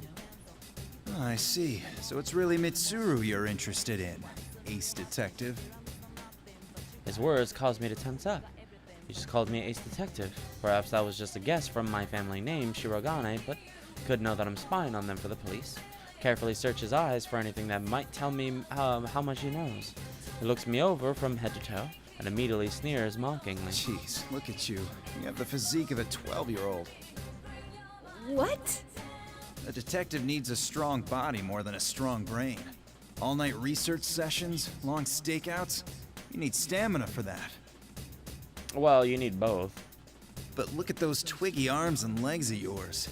Oh, I see. So it's really Mitsuru you're interested in, ace detective.
His words caused me to tense up. He just called me ace detective. Perhaps that was just a guess from my family name, Shirogane, but could know that I'm spying on them for the police. Carefully search his eyes for anything that might tell me how much he knows. He looks me over from head to toe and immediately sneers mockingly.
Jeez, look at you. You have the physique of a 12-year-old.
What?
A detective needs a strong body more than a strong brain. All-night research sessions, long stakeouts. You need stamina for that.
Well, you need both.
But look at those twiggy arms and legs of yours.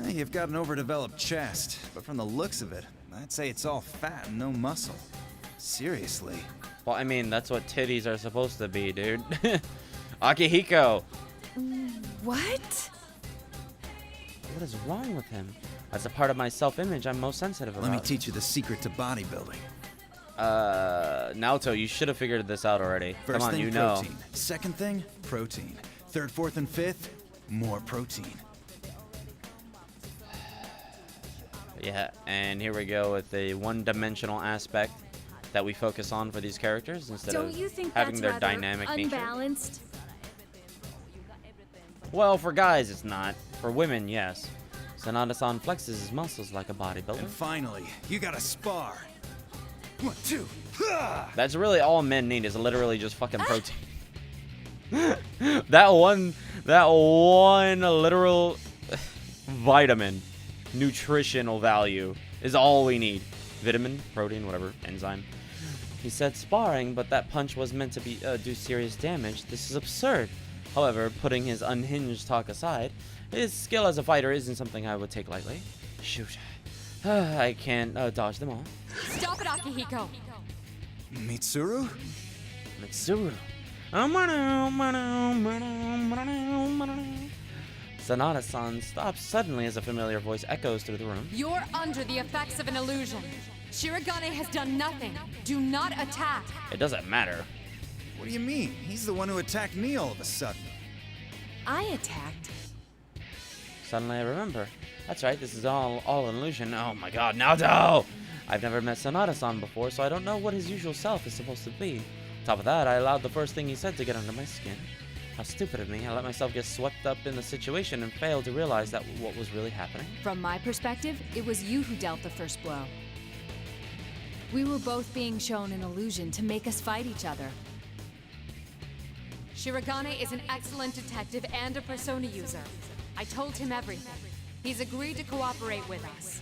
You've got an overdeveloped chest, but from the looks of it, I'd say it's all fat and no muscle. Seriously.
Well, I mean, that's what titties are supposed to be, dude. Akihiko!
What?
What is wrong with him? That's a part of my self-image I'm most sensitive about.
Let me teach you the secret to bodybuilding.
Naoto, you should have figured this out already.
First
Come on,
thing,
you know.
protein. Second thing, protein. Third, fourth, and fifth, more protein.
Yeah, and here we go with the one-dimensional aspect that we focus on for these characters instead
Don't
of
you think
having
that's
their
rather
dynamic nature.
unbalanced?
Well, for guys, it's not. For women, yes. Sanada-san flexes his muscles like a bodybuilder.
And finally, you gotta spar. 1, 2.
That's really all men need is literally just fucking protein. that one literal vitamin, nutritional value is all we need. Vitamin, protein, whatever, enzyme. He said sparring, but that punch was meant to be do serious damage. This is absurd. However, putting his unhinged talk aside, his skill as a fighter isn't something I would take lightly. Shoot. I can't dodge them all.
Stop it, Akihiko!
Mitsuru?
Mitsuru. Sanada-san stops suddenly as a familiar voice echoes through the room.
You're under the effects of an illusion. Shirogane has done nothing. Do not attack.
It doesn't matter.
What do you mean? He's the one who attacked me all of a sudden.
I attacked.
Suddenly I remember. That's right, this is all an illusion. Oh my god, Naoto! I've never met Sanada-san before, so I don't know what his usual self is supposed to be. On top of that, I allowed the first thing he said to get under my skin. How stupid of me. I let myself get swept up in the situation and failed to realize that what was really happening.
From my perspective, it was you who dealt the first blow. We were both being shown an illusion to make us fight each other.
Shirogane is an excellent detective and a persona user. I told him everything. He's agreed to cooperate with us.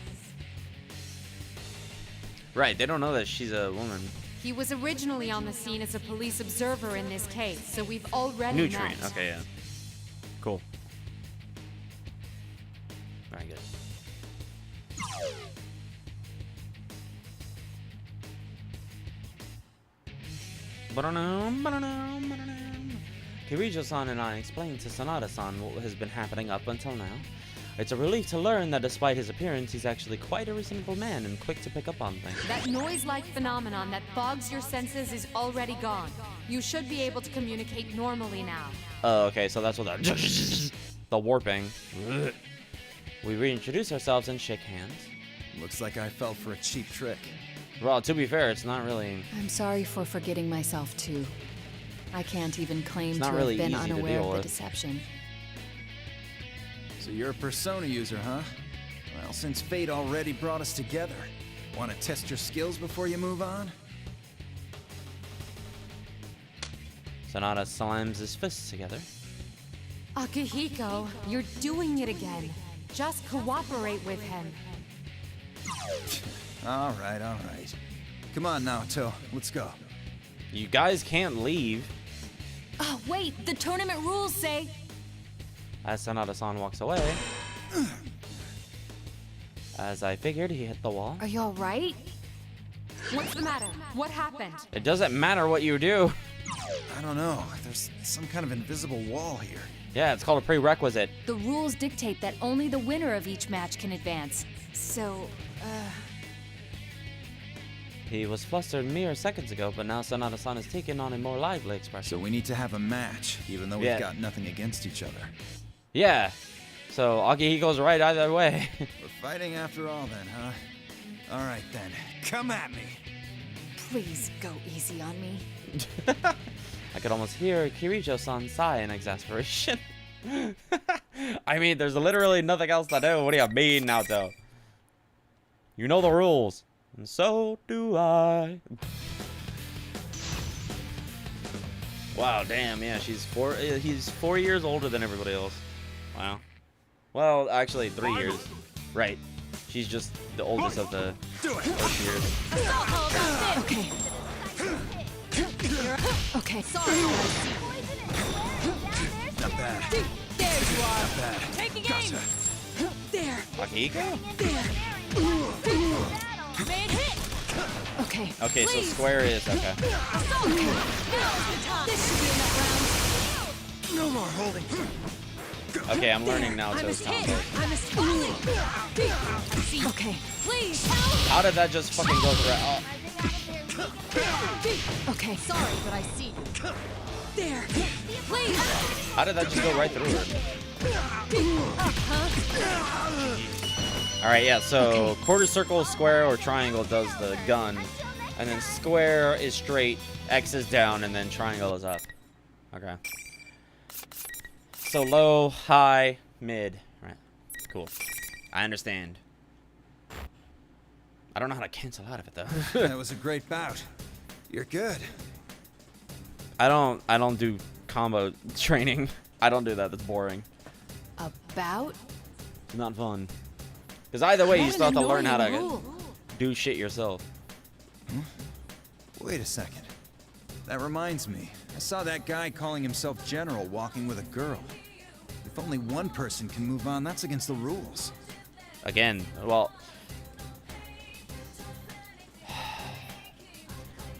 Right, they don't know that she's a woman.
He was originally on the scene as a police observer in this case, so we've already
Nutrient,
met.
okay, yeah. Cool. Very good. Kirijo-san and I explained to Sanada-san what has been happening up until now. It's a relief to learn that despite his appearance, he's actually quite a reasonable man and quick to pick up on things.
That noise-like phenomenon that fogs your senses is already gone. You should be able to communicate normally now.
Oh, okay, so that's what that... the warping. We reintroduce ourselves and shake hands.
Looks like I fell for a cheap trick.
Well, to be fair, it's not really...
I'm sorry for forgetting myself, too. I can't even claim
It's
to
not really
have been
easy to
unaware
deal
of the
with.
deception.
So you're a persona user, huh? Well, since fate already brought us together, want to test your skills before you move on?
Sanada slams his fists together.
Akihiko, you're doing it again. Just cooperate with him.
All right. Come on, Naoto, let's go.
You guys can't leave.
Oh, wait, the tournament rules say...
As Sanada-san walks away. As I figured, he hit the wall.
Are you alright? What's the matter? What happened?
It doesn't matter what you do.
I don't know. There's some kind of invisible wall here.
Yeah, it's called a prerequisite.
The rules dictate that only the winner of each match can advance. So,
He was flustered mere seconds ago, but now Sanada-san has taken on a more lively expression.
So we need to have a match, even though we've got nothing against each other.
Yeah. So Akihiko's right either way.
We're fighting after all then, huh? All right then, come at me.
please go easy on me.
I could almost hear Kirijo-san sigh in exasperation. I mean, there's literally nothing else to do. What do you mean, Naoto? You know the rules. And so do I. Wow, damn, yeah, he's 4 years older than everybody else. Wow. Well, actually, 3 years. Right. She's just the oldest of the years.
Okay. Okay. Sorry.
Not bad.
There you are.
Not bad.
Taking aim. There.
Akihiko?
There. Man hit. Okay.
Okay, so
please.
square is okay.
Okay. This should be enough rounds.
No more holding.
Okay, I'm learning now to combo.
Okay. Please.
How did that just fucking go through? Oh.
Okay. Sorry, but I see you. There. Please.
How did that just go right through her? Alright, yeah, so quarter circle, square, or triangle does the gun. And then square is straight, X is down, and then triangle is up. Okay. So low, high, mid. Right. Cool. I understand. I don't know how to cancel out of it though.
That was a great bout. You're good.
I don't do combo training. I don't do that. That's boring.
About?
Not fun. Because either way, you still have to learn how to do shit yourself.
Wait a second. That reminds me. I saw that guy calling himself General walking with a girl. If only one person can move on, that's against the rules.
Again, well...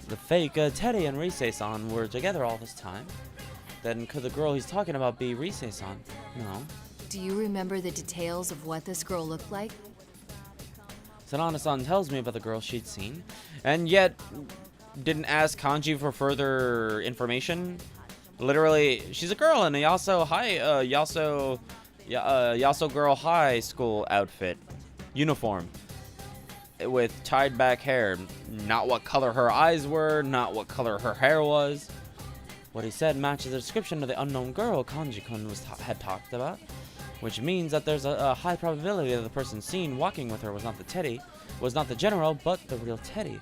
The fake Teddy and Rise-san were together all this time. Then could the girl he's talking about be Rise-san? No.
Do you remember the details of what this girl looked like?
Sanada-san tells me about the girl she'd seen, and yet didn't ask Kanji for further information. Literally, she's a girl in a Yaso Girl High School outfit, uniform, with tied back hair. Not what color her eyes were, not what color her hair was. What he said matches the description of the unknown girl Kanji-kun had talked about, which means that there's a high probability that the person seen walking with her was not the General, but the real Teddy.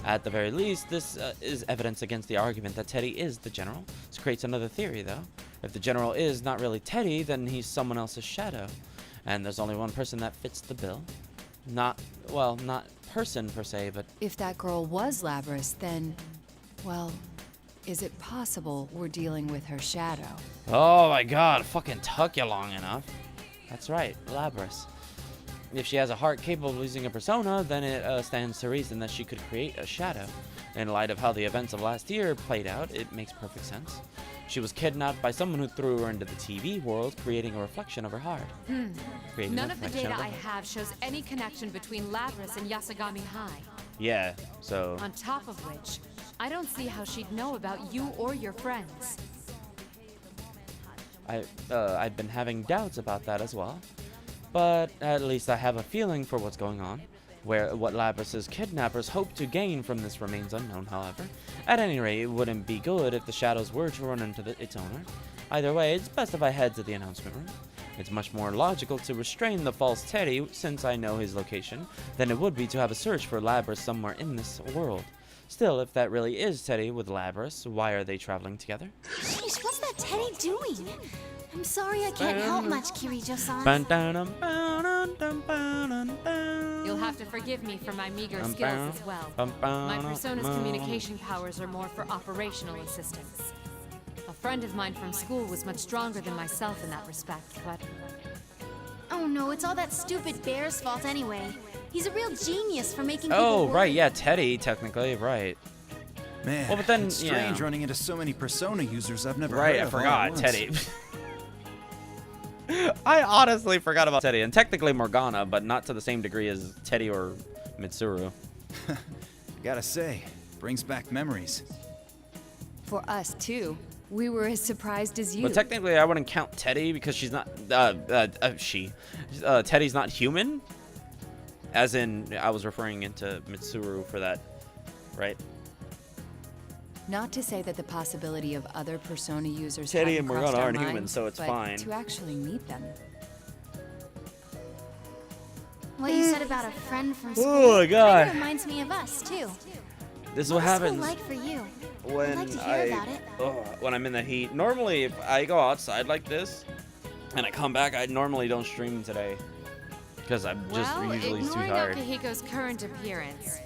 At the very least, this is evidence against the argument that Teddy is the general. This creates another theory, though. If the general is not really Teddy, then he's someone else's shadow. And there's only one person that fits the bill. Not person per se, but...
If that girl was Labrys, then, well, is it possible we're dealing with her shadow?
Oh my god, fucking took you long enough. That's right, Labrys. If she has a heart capable of losing a persona, then it stands to reason that she could create a shadow. In light of how the events of last year played out, it makes perfect sense. She was kidnapped by someone who threw her into the TV world, creating a reflection of her heart.
None of the data I have shows any connection between Labrys and Yasogami High.
Yeah, so...
On top of which, I don't see how she'd know about you or your friends.
I've been having doubts about that as well. But at least I have a feeling for what's going on. What Labrys' kidnappers hope to gain from this remains unknown, however. At any rate, it wouldn't be good if the shadows were to run into its owner. Either way, it's best if I head to the announcement room. It's much more logical to restrain the false Teddy, since I know his location, than it would be to have a search for Labrys somewhere in this world. Still, if that really is Teddy with Labrys, why are they traveling together?
Sheesh, what's that Teddy doing? I'm sorry I can't help much, Kirijo-san.
You'll have to forgive me for my meager skills as well. My persona's communication powers are more for operational assistance. A friend of mine from school was much stronger than myself in that respect, but...
Oh no, it's all that stupid bear's fault anyway. He's a real genius for making
Oh,
people
right, yeah, Teddy, technically, right.
Man,
well, but then,
it's strange running into so many Persona users I've never
right,
heard of.
I forgot, Teddy. I honestly forgot about Teddy, and technically Morgana, but not to the same degree as Teddy or Mitsuru.
Gotta say, brings back memories.
For us, too. We were as surprised as you.
But technically, I wouldn't count Teddy because she's not, Teddy's not human. As in, I was referring into Mitsuru for that, right?
Not to say that the possibility of other Persona users
Teddy and
hadn't crossed
Morgana
our
aren't
minds,
human, so it's
but
fine.
to actually meet them.
What you said about a friend from school
Oh my God.
kinda reminds me of us, too.
This is what happens
What's school like for you?
when
I'd like to hear about it.
when I'm in the heat. Normally, if I go outside like this and I come back, I normally don't stream today because I'm just usually too
ignoring
tired.
Akihiko's current appearance,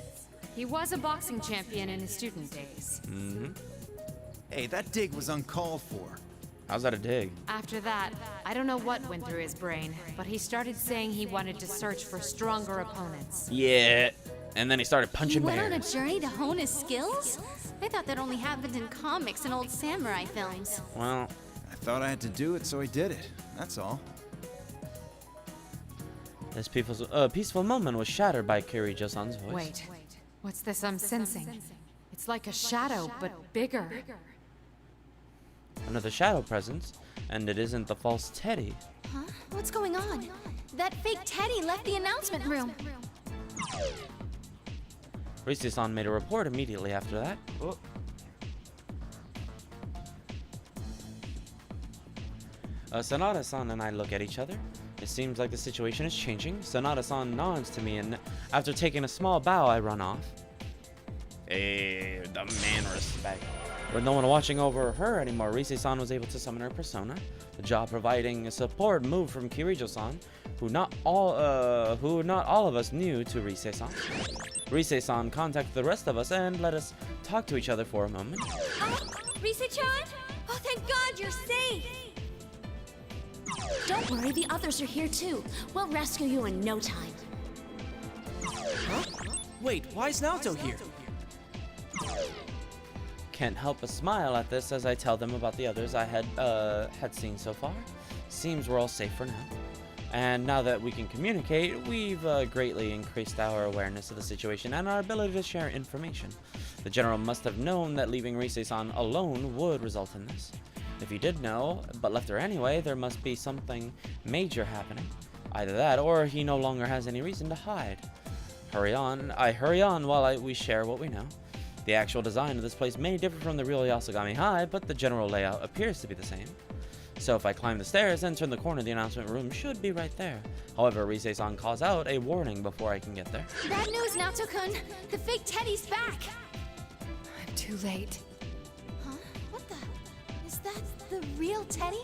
he was a boxing champion in his student days.
Hey, that dig was uncalled for.
How's that a dig?
After that, I don't know what went through his brain, but he started saying he wanted to search for stronger opponents.
Yeah, and then he started
He
punching
went on a
bears.
journey to hone his skills? I thought that only happened in comics and old samurai films.
Well,
I thought I had to do it, so I did it. That's all.
this peaceful moment was shattered by Kirijo-san's voice.
Wait, what's this I'm sensing? It's like a shadow, but bigger.
Another shadow presence, and it isn't the false Teddy.
Huh? What's going on? That fake Teddy left the announcement room.
Rise-san made a report immediately after that. Sanada-san and I look at each other. It seems like the situation is changing. Sanada-san nods to me, and after taking a small bow, I run off. Hey, the man respect. With no one watching over her anymore, Rise-san was able to summon her persona. The job providing a support move from Kirijo-san, who not all of us knew to Rise-san. Rise-san contacted the rest of us and let us talk to each other for a moment.
Rise-chan? Oh, thank God you're safe! Don't worry, the others are here too. We'll rescue you in no time.
Huh? Wait, why is Naoto here?
Can't help but smile at this as I tell them about the others I had seen so far. Seems we're all safe for now. And now that we can communicate, we've greatly increased our awareness of the situation and our ability to share information. The general must have known that leaving Rise-san alone would result in this. If he did know, but left her anyway, there must be something major happening. Either that, or he no longer has any reason to hide. Hurry on while we share what we know. The actual design of this place may differ from the real Yasogami High, but the general layout appears to be the same. So if I climb the stairs and turn the corner, the announcement room should be right there. However, Rise-san calls out a warning before I can get there.
Bad news, Naoto-kun. The fake Teddy's back.
I'm too late.
Huh? What the? Is that the real Teddy?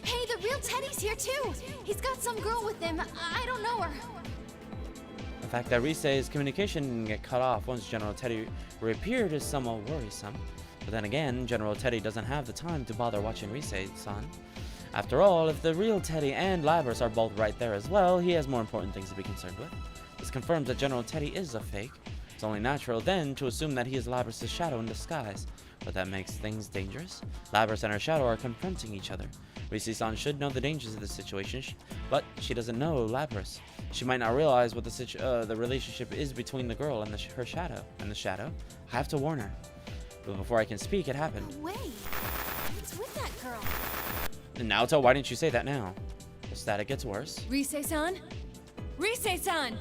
Hey, the real Teddy's here too. He's got some girl with him. I don't know her.
The fact that Rise's communication didn't get cut off once General Teddy reappeared is somewhat worrisome. But then again, General Teddy doesn't have the time to bother watching Rise-san. After all, if the real Teddy and Labrys are both right there as well, he has more important things to be concerned with. This confirms that General Teddy is a fake. It's only natural then to assume that he is Labrys' shadow in disguise. But that makes things dangerous. Labrys and her shadow are confronting each other. Rise-san should know the dangers of this situation, but she doesn't know Labrys. She might not realize what the relationship is between the girl and her shadow. And the shadow, I have to warn her. But before I can speak, it happened.
Wait, what's with that girl?
Naoto, why didn't you say that now? The static gets worse.
Rise-san? Rise-san!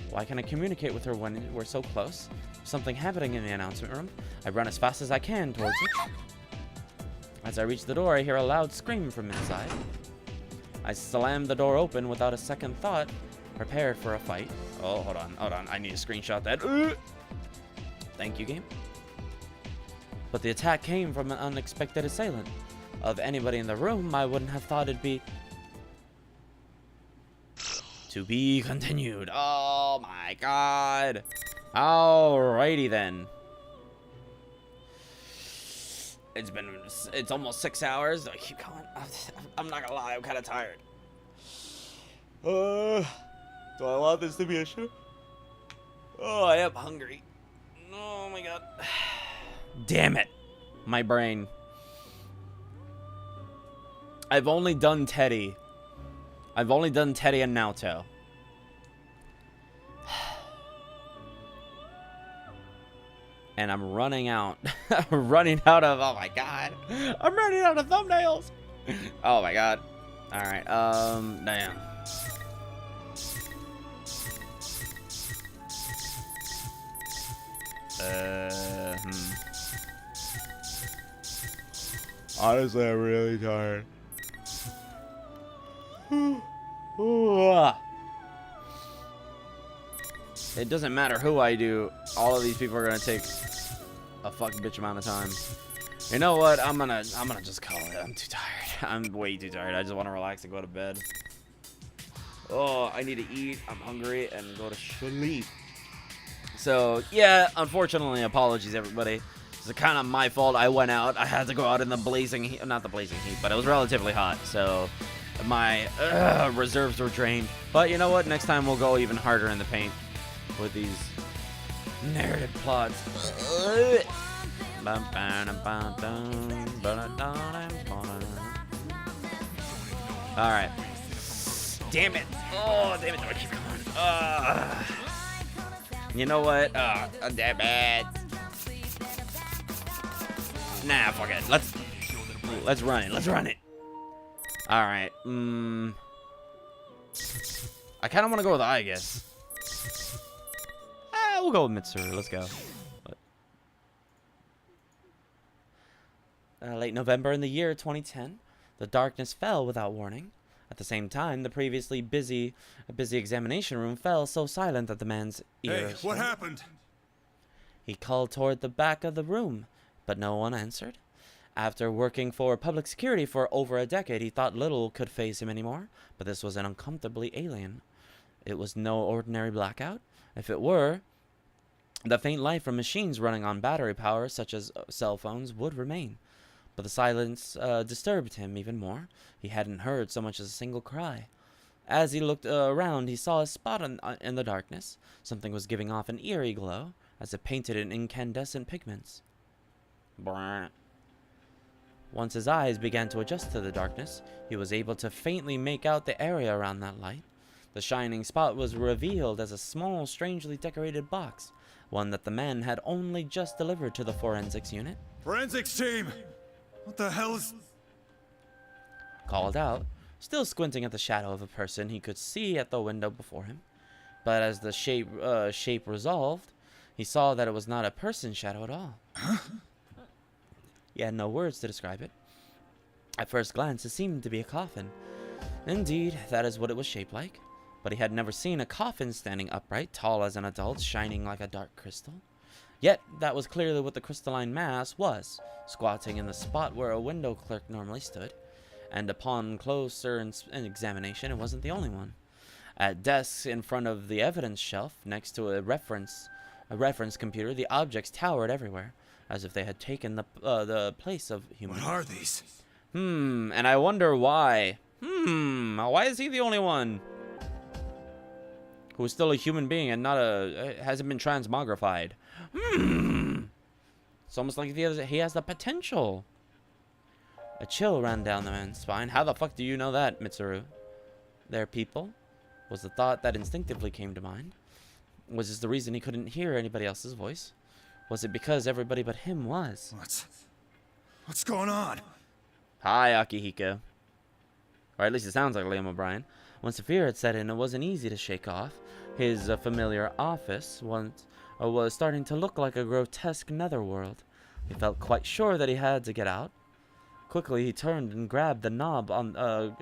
Why can't I communicate with her when we're so close? There's something happening in the announcement room. I run as fast as I can towards it. As I reach the door, I hear a loud scream from inside. I slam the door open without a second thought, prepared for a fight. Oh, hold on. I need to screenshot that. Thank you, game. But the attack came from an unexpected assailant. Of anybody in the room, I wouldn't have thought it'd be... To be continued. Oh my god. Alrighty then. It's almost 6 hours. I keep going. I'm not gonna lie, I'm kind of tired. Do I want this to be a show? Oh, I am hungry. Oh my god. Damn it. My brain. I've only done Teddy. I've only done Teddy and Naoto. And I'm running out. I'm running out of, oh my god. I'm running out of thumbnails. Oh my god. Alright, damn. Honestly, I'm really tired. It doesn't matter who I do. All of these people are gonna take a fucking bitch amount of time. You know what? I'm gonna just call it. I'm too tired. I'm way too tired. I just want to relax and go to bed. Oh, I need to eat. I'm hungry and go to sleep. So yeah, unfortunately, apologies everybody. It's kind of my fault. I went out. I had to go out in the blazing heat. Not the blazing heat, but it was relatively hot. So my reserves were drained. But you know what? Next time we'll go even harder in the paint with these narrative plots. Alright. Damn it. Oh, damn it. Do I keep going? You know what? Damn it. Nah, fuck it. Let's run it. Let's run it. Alright. I kind of want to go with I, guess. We'll go with Mitsuru. Let's go. Late November in the year 2010, the darkness fell without warning. At the same time, the previously busy examination room fell so silent that the man's ears...
Hey, what happened?
He called toward the back of the room, but no one answered. After working for public security for over a decade, he thought little could faze him anymore, but this was an uncomfortably alien. It was no ordinary blackout. If it were, the faint light from machines running on battery power, such as cell phones, would remain. But the silence disturbed him even more. He hadn't heard so much as a single cry. As he looked around, he saw a spot in the darkness. Something was giving off an eerie glow, as if painted in incandescent pigments. Brrr. Once his eyes began to adjust to the darkness, he was able to faintly make out the area around that light. The shining spot was revealed as a small, strangely decorated box, one that the man had only just delivered to the forensics unit.
Forensics team! What the hell is...
Called out, still squinting at the shadow of a person he could see at the window before him. But as the shape resolved, he saw that it was not a person shadow at all. He had no words to describe it. At first glance, it seemed to be a coffin. Indeed, that is what it was shaped like. But he had never seen a coffin standing upright, tall as an adult, shining like a dark crystal. Yet, that was clearly what the crystalline mass was, squatting in the spot where a window clerk normally stood. And upon closer examination, it wasn't the only one. At desks in front of the evidence shelf, next to a reference computer, the objects towered everywhere, as if they had taken the place of humans.
What are these?
And I wonder why. Why is he the only one who is still a human being and not hasn't been transmogrified? It's almost like he has the potential. A chill ran down the man's spine. How the fuck do you know that, Mitsuru? They're people? Was the thought that instinctively came to mind. Was this the reason he couldn't hear anybody else's voice? Was it because everybody but him was?
What's going on?
Hi, Akihiko. Or at least it sounds like Liam O'Brien. Once the fear had set in, it wasn't easy to shake off. His familiar office was starting to look like a grotesque netherworld. He felt quite sure that he had to get out. Quickly, he turned and grabbed the knob on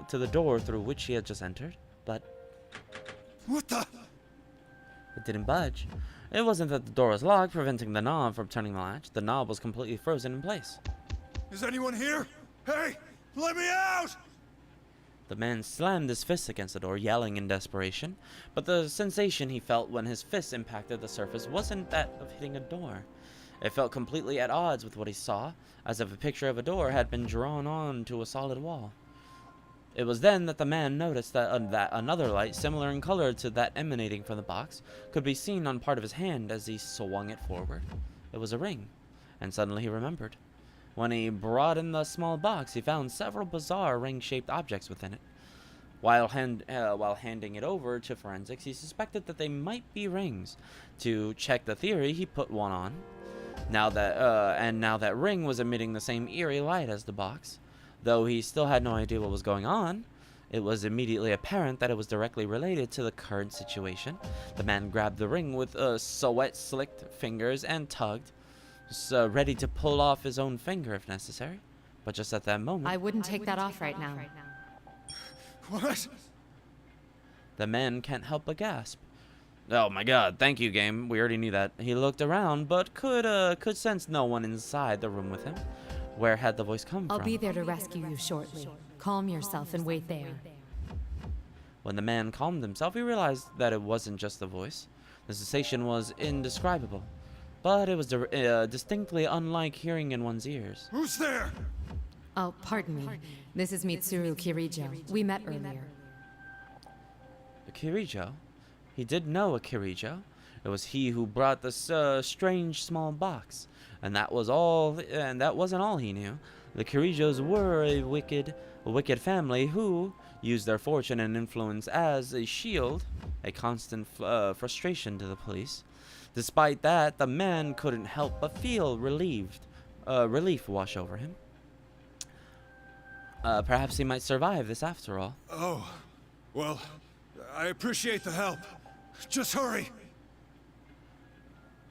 to the door through which he had just entered, but
what the?
It didn't budge. It wasn't that the door was locked, preventing the knob from turning the latch. The knob was completely frozen in place.
Is anyone here? Hey, let me out!
The man slammed his fist against the door, yelling in desperation, but the sensation he felt when his fist impacted the surface wasn't that of hitting a door. It felt completely at odds with what he saw, as if a picture of a door had been drawn onto a solid wall. It was then that the man noticed that another light, similar in color to that emanating from the box, could be seen on part of his hand as he swung it forward. It was a ring, and suddenly he remembered. When he brought in the small box, he found several bizarre ring-shaped objects within it. While handing it over to forensics, he suspected that they might be rings. To check the theory, he put one on. Now that ring was emitting the same eerie light as the box. Though he still had no idea what was going on, it was immediately apparent that it was directly related to the current situation. The man grabbed the ring with sweat-slicked fingers and tugged, ready to pull off his own finger if necessary. But just at that moment...
I wouldn't take that off right now.
What?
The man can't help but gasp. Oh my god, thank you, game. We already knew that. He looked around, but could sense no one inside the room with him. Where had the voice come from?
I'll be there to rescue you shortly. Calm yourself and wait there.
When the man calmed himself, he realized that it wasn't just the voice. The sensation was indescribable, but it was distinctly unlike hearing in one's ears.
Who's there?
Oh, pardon me. This is Mitsuru Kirijo. We met earlier.
A Kirijo? He did know a Kirijo. It was he who brought this strange small box. And that was all. And that wasn't all he knew. The Kirijos were a wicked family who used their fortune and influence as a shield, a constant frustration to the police. Despite that, the man couldn't help but feel relief wash over him. Perhaps he might survive this after all.
Oh, well, I appreciate the help. Just hurry.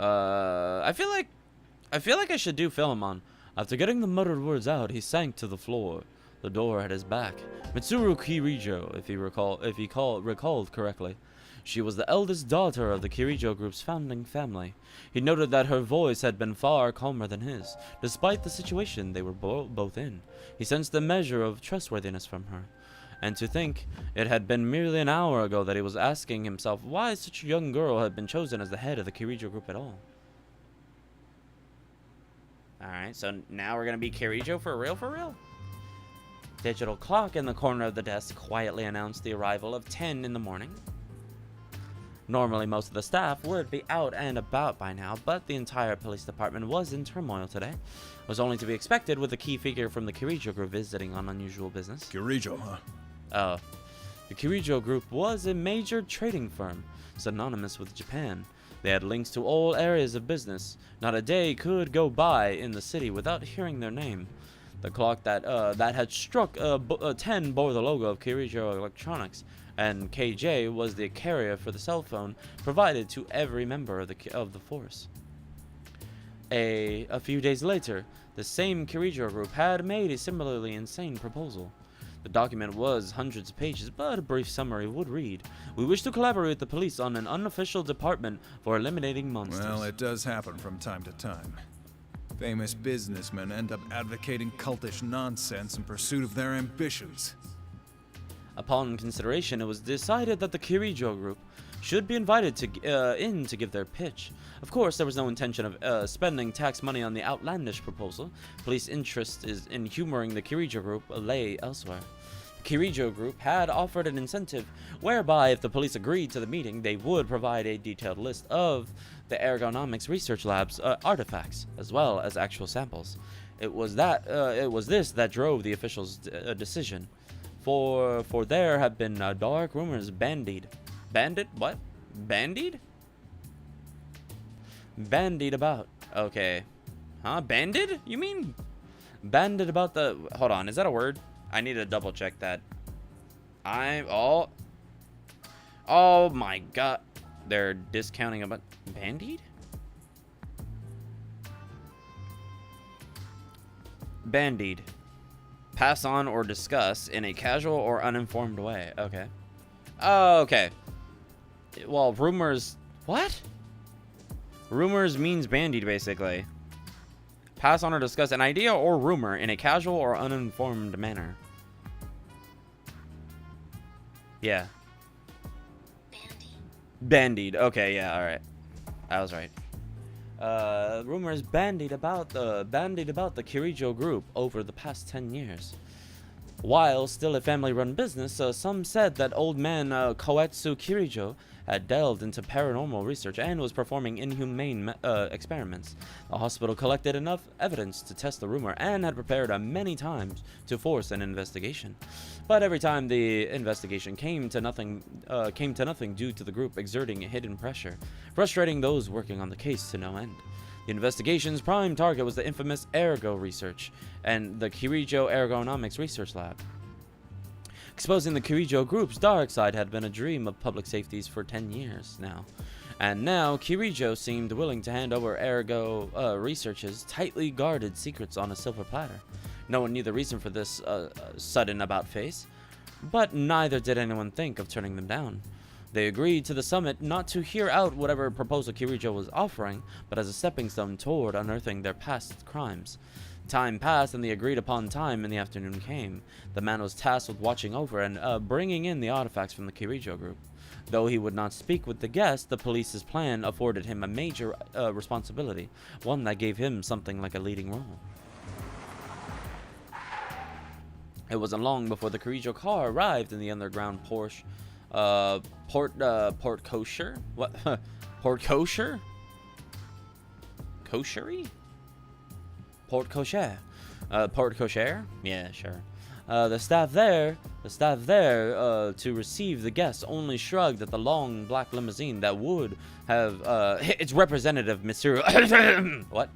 I feel like I should do Philemon. After getting the muttered words out, he sank to the floor, the door at his back. Mitsuru Kirijo, if he recalled correctly. She was the eldest daughter of the Kirijo group's founding family. He noted that her voice had been far calmer than his, despite the situation they were both in. He sensed a measure of trustworthiness from her. And to think it had been merely an hour ago that he was asking himself why such a young girl had been chosen as the head of the Kirijo group at all. Alright, so now we're gonna be Kirijo for real? Digital clock in the corner of the desk quietly announced the arrival of 10 in the morning. Normally, most of the staff would be out and about by now, but the entire police department was in turmoil today. It was only to be expected with a key figure from the Kirijo group visiting on unusual business.
Kirijo, huh?
The Kirijo group was a major trading firm, synonymous with Japan. They had links to all areas of business. Not a day could go by in the city without hearing their name. The clock that had struck 10 bore the logo of Kirijo Electronics, and KJ was the carrier for the cell phone provided to every member of the force. A few days later, the same Kirijo group had made a similarly insane proposal. The document was hundreds of pages, but a brief summary would read, "We wish to collaborate with the police on an unofficial department for eliminating monsters."
Well, it does happen from time to time. Famous businessmen end up advocating cultish nonsense in pursuit of their ambitions.
Upon consideration, it was decided that the Kirijo group should be invited to give their pitch. Of course, there was no intention of spending tax money on the outlandish proposal. Police interest in humoring the Kirijo group lay elsewhere. The Kirijo group had offered an incentive whereby if the police agreed to the meeting, they would provide a detailed list of the Ergonomics Research Lab's artifacts, as well as actual samples. It was this that drove the officials' decision. For there have been dark rumors bandied about. Okay. Huh? Banded? You mean? Banded about the... Hold on. Is that a word? I need to double check that. Oh my god. They're discounting about... Bandied? Bandied. Pass on or discuss in a casual or uninformed way. Okay. Oh, okay. Well, rumors... What? Rumors means bandied, basically. Pass on or discuss an idea or rumor in a casual or uninformed manner. Yeah. Bandied. Okay, yeah, alright. I was right. Rumors bandied about the Kirijo group over the past 10 years. While still a family-run business, some said that old man Koetsu Kirijo had delved into paranormal research and was performing inhumane experiments. The hospital collected enough evidence to test the rumor and had prepared many times to force an investigation. But every time the investigation came to nothing due to the group exerting hidden pressure, frustrating those working on the case to no end. The investigation's prime target was the infamous Ergo research and the Kirijo Ergonomics Research Lab. Exposing the Kirijo group's dark side had been a dream of public safety's for 10 years now. And now, Kirijo seemed willing to hand over Ergo Research's tightly guarded secrets on a silver platter. No one knew the reason for this sudden about-face, but neither did anyone think of turning them down. They agreed to the summit not to hear out whatever proposal Kirijo was offering, but as a stepping stone toward unearthing their past crimes. Time passed, and the agreed-upon time in the afternoon came. The man was tasked with watching over and bringing in the artifacts from the Kirijo group. Though he would not speak with the guest, the police's plan afforded him a major responsibility, one that gave him something like a leading role. It wasn't long before the Kirijo car arrived in the underground Port Kosher? What? Port Kosher? Koshery? Port Kosher. Port Kosher? Yeah, sure. The staff there, to receive the guests only shrugged at the long black limousine that would have, its representative, Mitsuru, what?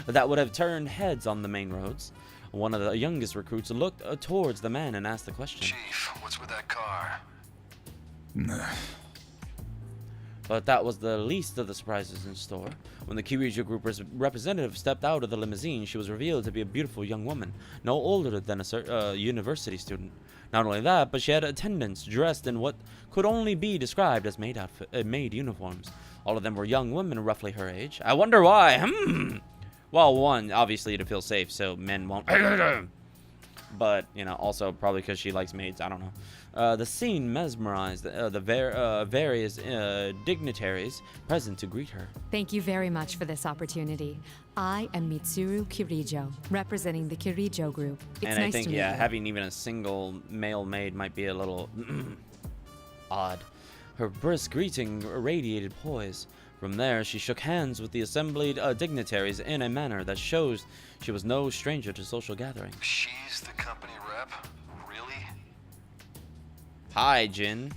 That would have turned heads on the main roads. One of the youngest recruits looked towards the man and asked the question.
Chief, what's with that car?
But that was the least of the surprises in store. When the Kirijo Group's representative stepped out of the limousine, she was revealed to be a beautiful young woman, no older than a university student. Not only that, but she had attendants dressed in what could only be described as maid uniforms. All of them were young women roughly her age. I wonder why. Well, one, obviously to feel safe so men won't... But, you know, also probably because she likes maids. I don't know. The scene mesmerized the various dignitaries present to greet her.
Thank you very much for this opportunity. I am Mitsuru Kirijo, representing the Kirijo Group. It's
and
nice
I think,
to meet
yeah,
you.
having even a single male maid might be a little odd. Her brisk greeting radiated poise. From there, she shook hands with the assembled dignitaries in a manner that shows she was no stranger to social gatherings.
She's the company rep? Really?
Hi, Jin.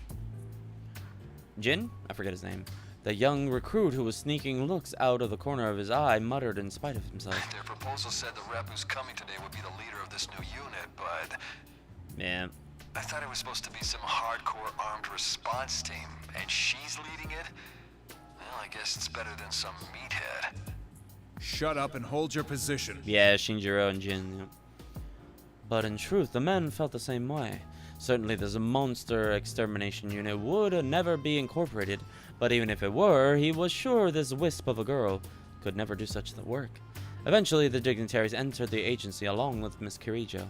Jin? I forget his name. The young recruit who was sneaking looks out of the corner of his eye muttered in spite of himself.
Their proposal said the rep who's coming today would be the leader of this new unit, but...
Yeah.
I thought it was supposed to be some hardcore armed response team, and she's leading it? Well, I guess it's better than some meathead.
Shut up and hold your position.
Yeah, Shinjiro and Jin. Yep. But in truth, the men felt the same way. Certainly this monster extermination unit would never be incorporated, but even if it were, he was sure this wisp of a girl could never do such work. Eventually, the dignitaries entered the agency along with Miss Kirijo.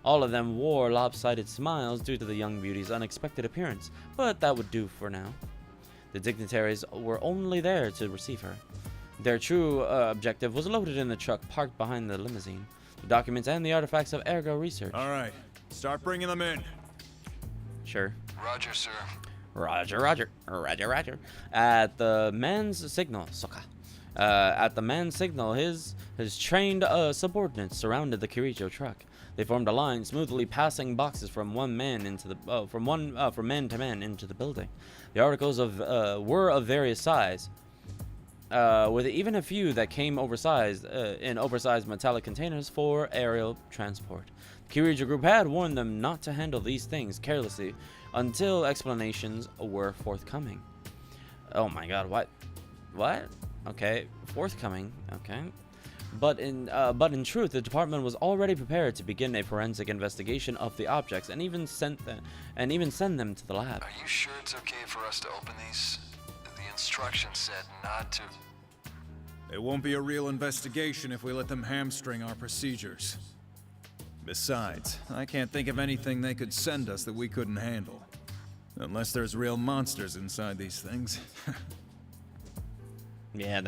All of them wore lopsided smiles due to the young beauty's unexpected appearance, but that would do for now. The dignitaries were only there to receive her. Their true objective was loaded in the truck parked behind the limousine. The documents and the artifacts of Ergo research.
All right, start bringing them in.
Sure.
Roger, sir.
Roger, roger. Roger, roger. At the man's signal, Soka. At the man's signal, his trained subordinates surrounded the Kirijo truck. They formed a line, smoothly passing boxes from one man into the from man to man into the building. The articles were of various size, with even a few that came oversized in oversized metallic containers for aerial transport. The Kirijo group had warned them not to handle these things carelessly until explanations were forthcoming. Oh my God! What? Okay, forthcoming. Okay. But in truth, the department was already prepared to begin a forensic investigation of the objects, and even send them to the lab.
Are you sure it's okay for us to open these? The instructions said not to.
It won't be a real investigation if we let them hamstring our procedures. Besides, I can't think of anything they could send us that we couldn't handle. Unless there's real monsters inside these things.
Yeah,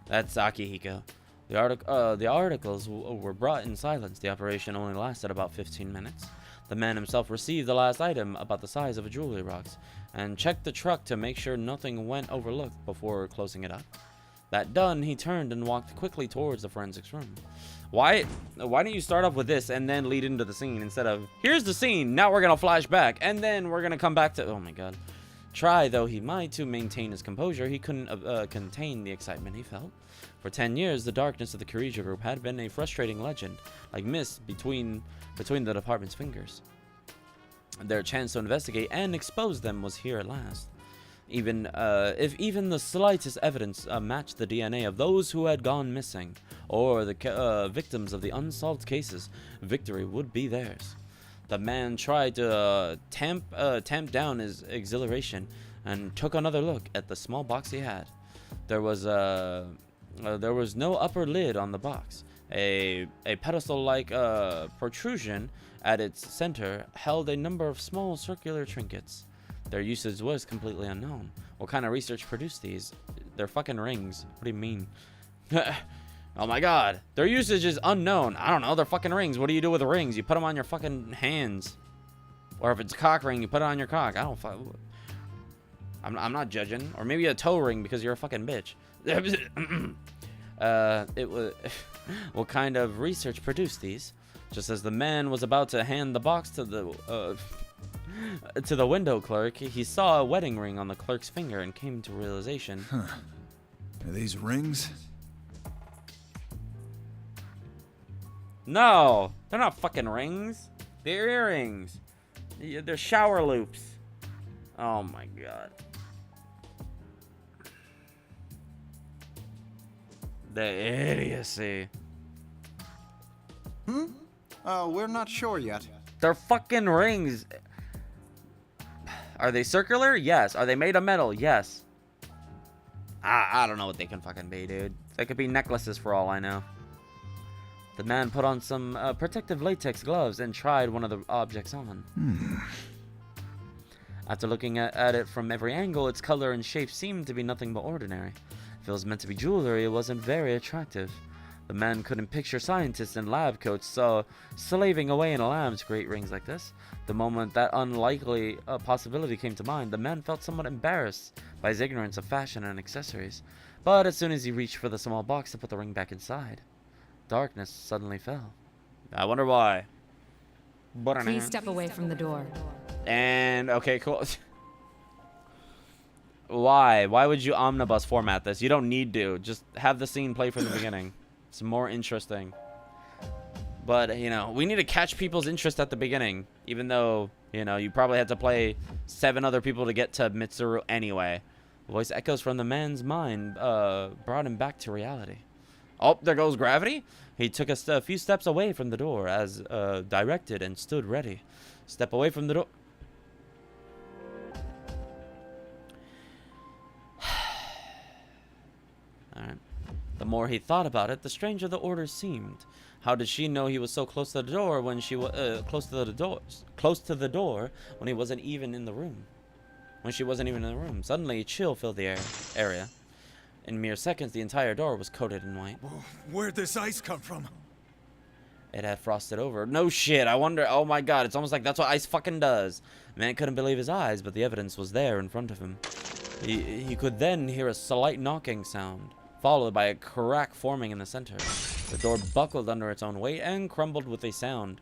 that's Akihiko. The articles were brought in silence. The operation only lasted about 15 minutes. The man himself received the last item, about the size of a jewelry box, and checked the truck to make sure nothing went overlooked before closing it up. That done, he turned and walked quickly towards the forensics room. Why don't you start off with this and then lead into the scene instead of, here's the scene, now we're gonna flash back, and then we're gonna come back to, oh my God. Try though he might to maintain his composure, he couldn't contain the excitement he felt. For 10 years, the darkness of the Kirijo group had been a frustrating legend, like mist between the department's fingers. Their chance to investigate and expose them was here at last. If even the slightest evidence matched the DNA of those who had gone missing, or the victims of the unsolved cases, victory would be theirs. The man tried to tamp down his exhilaration and took another look at the small box he had. There was no upper lid on the box. A pedestal-like protrusion at its center held a number of small circular trinkets. Their usage was completely unknown. What kind of research produced these? They're fucking rings. What do you mean? Oh my God, their usage is unknown. I don't know, they're fucking rings. What do you do with the rings? You put them on your fucking hands. Or if it's a cock ring, you put it on your cock. I'm not judging. Or maybe a toe ring because you're a fucking bitch. It was what kind of research produced these? Just as the man was about to hand the box to the window clerk, he saw a wedding ring on the clerk's finger and came to realization.
Huh. Are these rings?
No, they're not fucking rings. They're earrings. They're shower loops. Oh my God. The idiocy.
We're not sure yet.
They're fucking rings. Are they circular? Yes. Are they made of metal? Yes. I don't know what they can fucking be, dude. They could be necklaces for all I know. The man put on some protective latex gloves and tried one of the objects on. After looking at it from every angle, its color and shape seemed to be nothing but ordinary. If it was meant to be jewelry, it wasn't very attractive. The man couldn't picture scientists in lab coats slaving away in a lab to create rings like this. The moment that unlikely possibility came to mind, the man felt somewhat embarrassed by his ignorance of fashion and accessories. But as soon as he reached for the small box to put the ring back inside, darkness suddenly fell. I wonder why.
Please step away from the door.
And okay, cool. Why? Why would you omnibus format this? You don't need to. Just have the scene play from the beginning. It's more interesting. But, you know, we need to catch people's interest at the beginning. Even though, you know, you probably had to play 7 other people to get to Mitsuru anyway. A voice echoes from the man's mind, brought him back to reality. Oh, there goes gravity. He took a few steps away from the door as directed and stood ready. Step away from the door. Alright. The more he thought about it, the stranger the order seemed. How did she know he was so close to the door when she was close to the door when he wasn't even in the room? When she wasn't even in the room. Suddenly, a chill filled the area. In mere seconds, the entire door was coated in white.
Where'd this ice come from?
It had frosted over. No shit. I wonder. Oh my god. It's almost like that's what ice fucking does. Man couldn't believe his eyes, but the evidence was there in front of him. He could then hear a slight knocking sound, followed by a crack forming in the center. The door buckled under its own weight and crumbled with a sound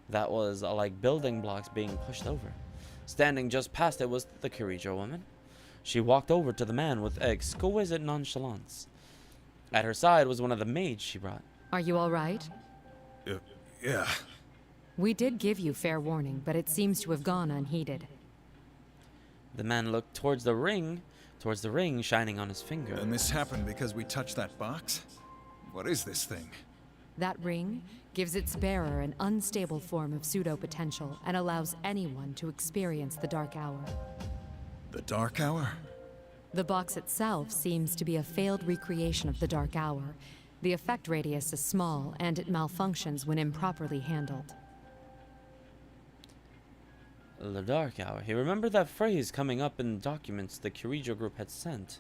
that was like building blocks being pushed over. Standing just past it was the Kirijo woman. She walked over to the man with exquisite nonchalance. At her side was one of the maids she brought.
Are you all right?
Yeah.
We did give you fair warning, but it seems to have gone unheeded.
The man looked towards the ring shining on his finger.
And this happened because we touched that box? What is this thing?
That ring gives its bearer an unstable form of pseudo-potential and allows anyone to experience the Dark Hour.
The Dark Hour?
The box itself seems to be a failed recreation of the Dark Hour. The effect radius is small, and it malfunctions when improperly handled.
The Dark Hour. He remembered that phrase coming up in documents the Kirijo group had sent.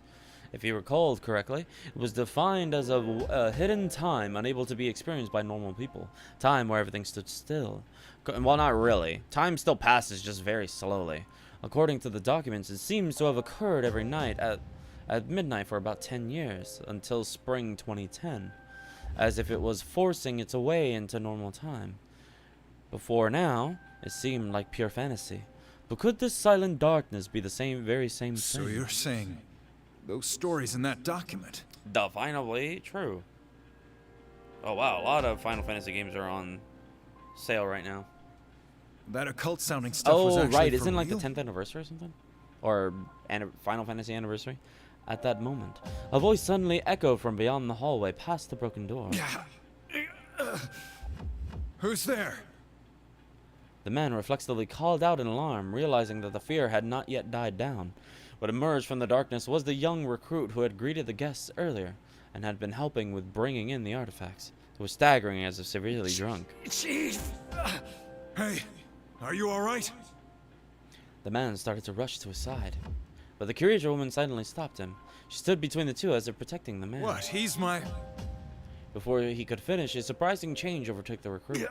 If he recalled correctly, it was defined as a hidden time unable to be experienced by normal people. Time where everything stood still. Well, not really. Time still passes, just very slowly. According to the documents, it seems to have occurred every night at midnight for about 10 years, until spring 2010, as if it was forcing its way into normal time. Before now, it seemed like pure fantasy. But could this silent darkness be the very same thing?
So you're saying those stories in that document?
Definably true. Oh wow, a lot of Final Fantasy games are on sale right now.
That occult-sounding stuff was actually
right,
for
isn't it like
real?
the 10th anniversary or something? Or Final Fantasy anniversary? At that moment, a voice suddenly echoed from beyond the hallway past the broken door.
Who's there?
The man reflexively called out in alarm, realizing that the fear had not yet died down. What emerged from the darkness was the young recruit who had greeted the guests earlier and had been helping with bringing in the artifacts. He was staggering as if severely drunk.
Chief! Hey, are you alright?
The man started to rush to his side, but the Kirijo woman suddenly stopped him. She stood between the two as if protecting the man.
What? He's my...
Before he could finish, a surprising change overtook the recruit.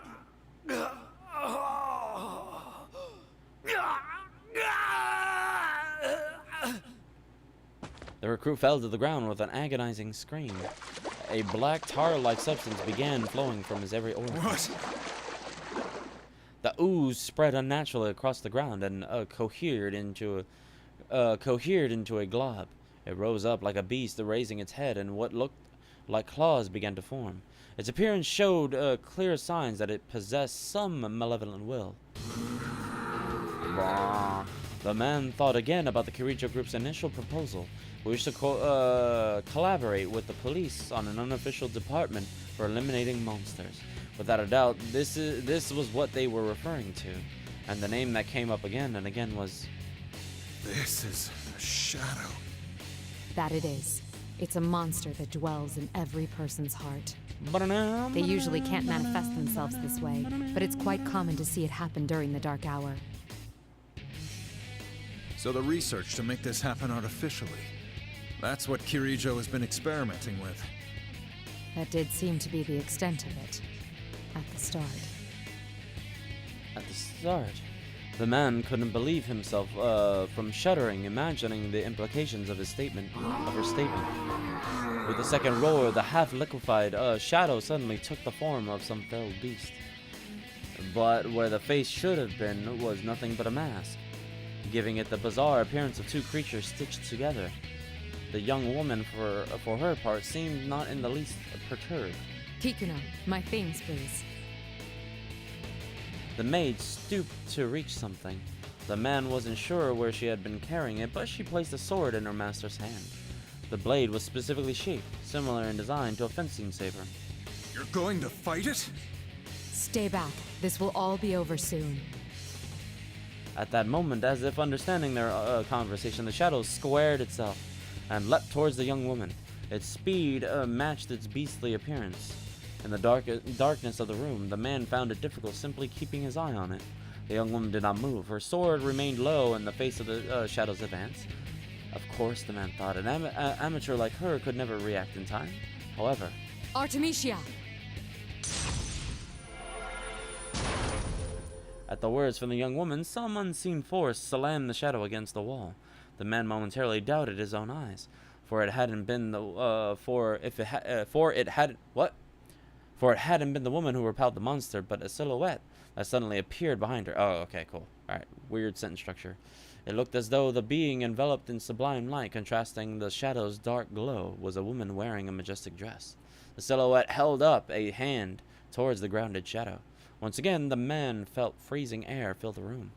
The recruit fell to the ground with an agonizing scream. A black tar-like substance began flowing from his every orifice.
What?
The ooze spread unnaturally across the ground and cohered into a glob. It rose up like a beast, raising its head, and what looked like claws began to form. Its appearance showed clear signs that it possessed some malevolent will. The man thought again about the Kirijo group's initial proposal. We wish to collaborate with the police on an unofficial department for eliminating monsters. Without a doubt, this was what they were referring to, and the name that came up again and again was...
This is a shadow.
That it is. It's a monster that dwells in every person's heart. They usually can't manifest themselves this way, but it's quite common to see it happen during the Dark Hour.
So the research to make this happen artificially, that's what Kirijo has been experimenting with.
That did seem to be the extent of it, at the start.
At the start, the man couldn't believe himself from shuddering, imagining the implications of her statement. With the second roar, the half-liquefied shadow suddenly took the form of some felled beast. But where the face should have been was nothing but a mask, giving it the bizarre appearance of two creatures stitched together. The young woman, for her part, seemed not in the least perturbed.
Kikuno, my things, please.
The maid stooped to reach something, The man wasn't sure where she had been carrying it, but she placed a sword in her master's hand. The blade was specifically shaped, similar in design to a fencing saber.
You're going to fight it?
Stay back. This will all be over soon.
At that moment, as if understanding their conversation, the shadow squared itself and leapt towards the young woman. Its speed matched its beastly appearance. In the darkness of the room, the man found it difficult simply keeping his eye on it. The young woman did not move. Her sword remained low in the face of the shadow's advance. Of course, the man thought, an amateur like her could never react in time. However...
Artemisia!
At the words from the young woman, some unseen force slammed the shadow against the wall. The man momentarily doubted his own eyes, for it hadn't been the woman who repelled the monster, but a silhouette that suddenly appeared behind her. Oh, okay, cool. All right, weird sentence structure. It looked as though the being enveloped in sublime light, contrasting the shadow's dark glow, was a woman wearing a majestic dress. The silhouette held up a hand towards the grounded shadow. Once again, the man felt freezing air fill the room.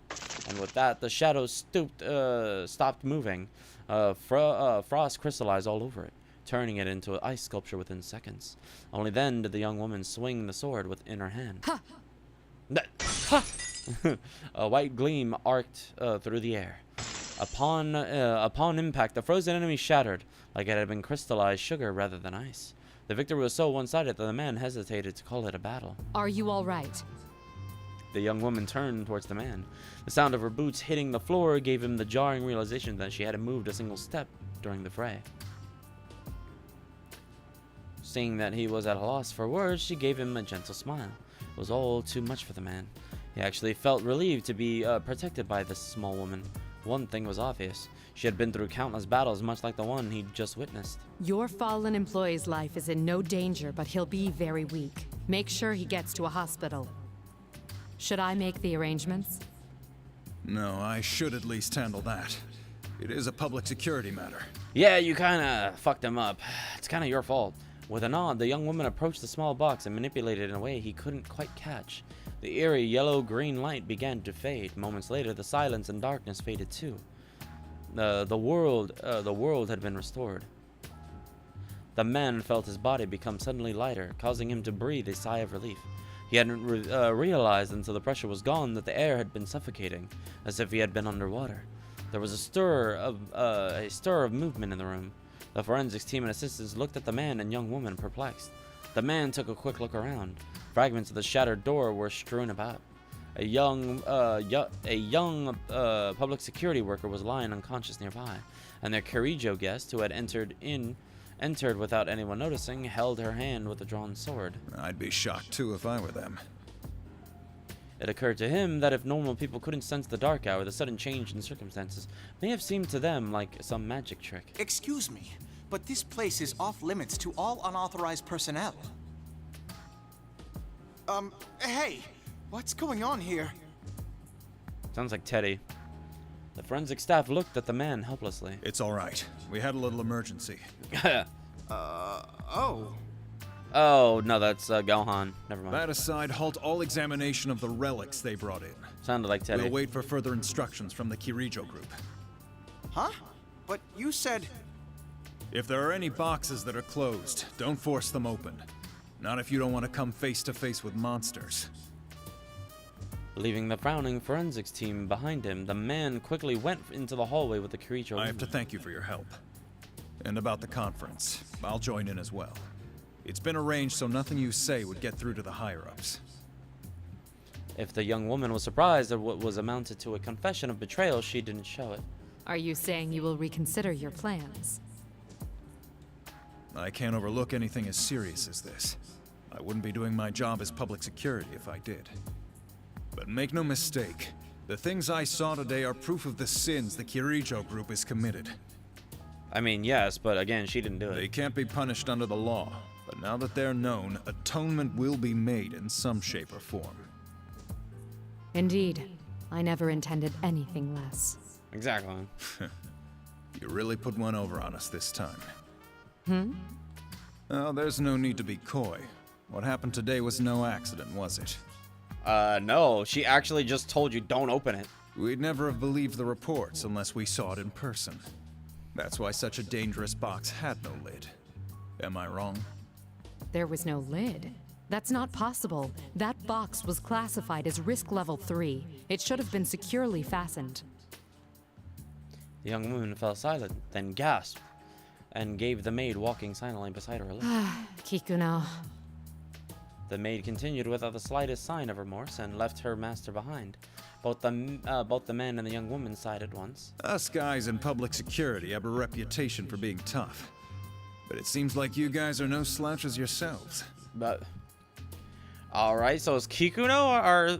And with that, the shadow stopped moving. Frost crystallized all over it, turning it into an ice sculpture within seconds. Only then did the young woman swing the sword within her hand. Ha! Ha! A white gleam arced through the air. Upon impact, the frozen enemy shattered, like it had been crystallized sugar rather than ice. The victory was so one-sided that the man hesitated to call it a battle.
Are you all right?
The young woman turned towards the man. The sound of her boots hitting the floor gave him the jarring realization that she hadn't moved a single step during the fray. Seeing that he was at a loss for words, she gave him a gentle smile. It was all too much for the man. He actually felt relieved to be protected by this small woman. One thing was obvious. She had been through countless battles, much like the one he'd just witnessed.
Your fallen employee's life is in no danger, but he'll be very weak. Make sure he gets to a hospital. Should I make the arrangements?
No, I should at least handle that. It is a public security matter.
Yeah, you kinda fucked him up. It's kinda your fault. With a nod, the young woman approached the small box and manipulated it in a way he couldn't quite catch. The eerie yellow-green light began to fade. Moments later, the silence and darkness faded too. The world had been restored. The man felt his body become suddenly lighter, causing him to breathe a sigh of relief. He hadn't realized until the pressure was gone that the air had been suffocating, as if he had been underwater. There was a stir of movement in the room. The forensics team and assistants looked at the man and young woman, perplexed. The man took a quick look around. Fragments of the shattered door were strewn about. A young public security worker was lying unconscious nearby, and their Kirijo guest, who had entered without anyone noticing, held her hand with a drawn sword.
I'd be shocked too if I were them.
It occurred to him that if normal people couldn't sense the dark hour, the sudden change in circumstances may have seemed to them like some magic trick.
Excuse me, but this place is off limits to all unauthorized personnel. Hey, what's going on here?
Sounds like Teddy. The forensic staff looked at the man helplessly.
It's all right. We had a little emergency.
Oh.
Oh, no, that's Gohan. Never mind.
That aside, halt all examination of the relics they brought in.
Sounded like Teddy.
We'll wait for further instructions from the Kirijo group.
Huh? But you said...
If there are any boxes that are closed, don't force them open. Not if you don't want to come face to face with monsters.
Leaving the frowning forensics team behind him, the man quickly went into the hallway with the Kirijo.
I have to thank you for your help. And about the conference, I'll join in as well. It's been arranged so nothing you say would get through to the higher-ups.
If the young woman was surprised at what was amounted to a confession of betrayal, she didn't show it.
Are you saying you will reconsider your plans?
I can't overlook anything as serious as this. I wouldn't be doing my job as public security if I did. But make no mistake, the things I saw today are proof of the sins the Kirijo group has committed.
I mean, yes, but again, she didn't do it.
They can't be punished under the law, but now that they're known, atonement will be made in some shape or form.
Indeed. I never intended anything less.
Exactly.
You really put one over on us this time.
Oh,
there's no need to be coy. What happened today was no accident, was it?
No. She actually just told you don't open it.
We'd never have believed the reports unless we saw it in person. That's why such a dangerous box had no lid. Am I wrong?
There was no lid. That's not possible. That box was classified as risk level 3. It should have been securely fastened.
The young woman fell silent, then gasped, and gave the maid walking silently beside her a look.
Kikuno.
The maid continued without the slightest sign of remorse and left her master behind. Both the men and the young woman sighed at once.
Us guys in public security have a reputation for being tough. But it seems like you guys are no slouches yourselves.
But... Alright, so is Kikuno or...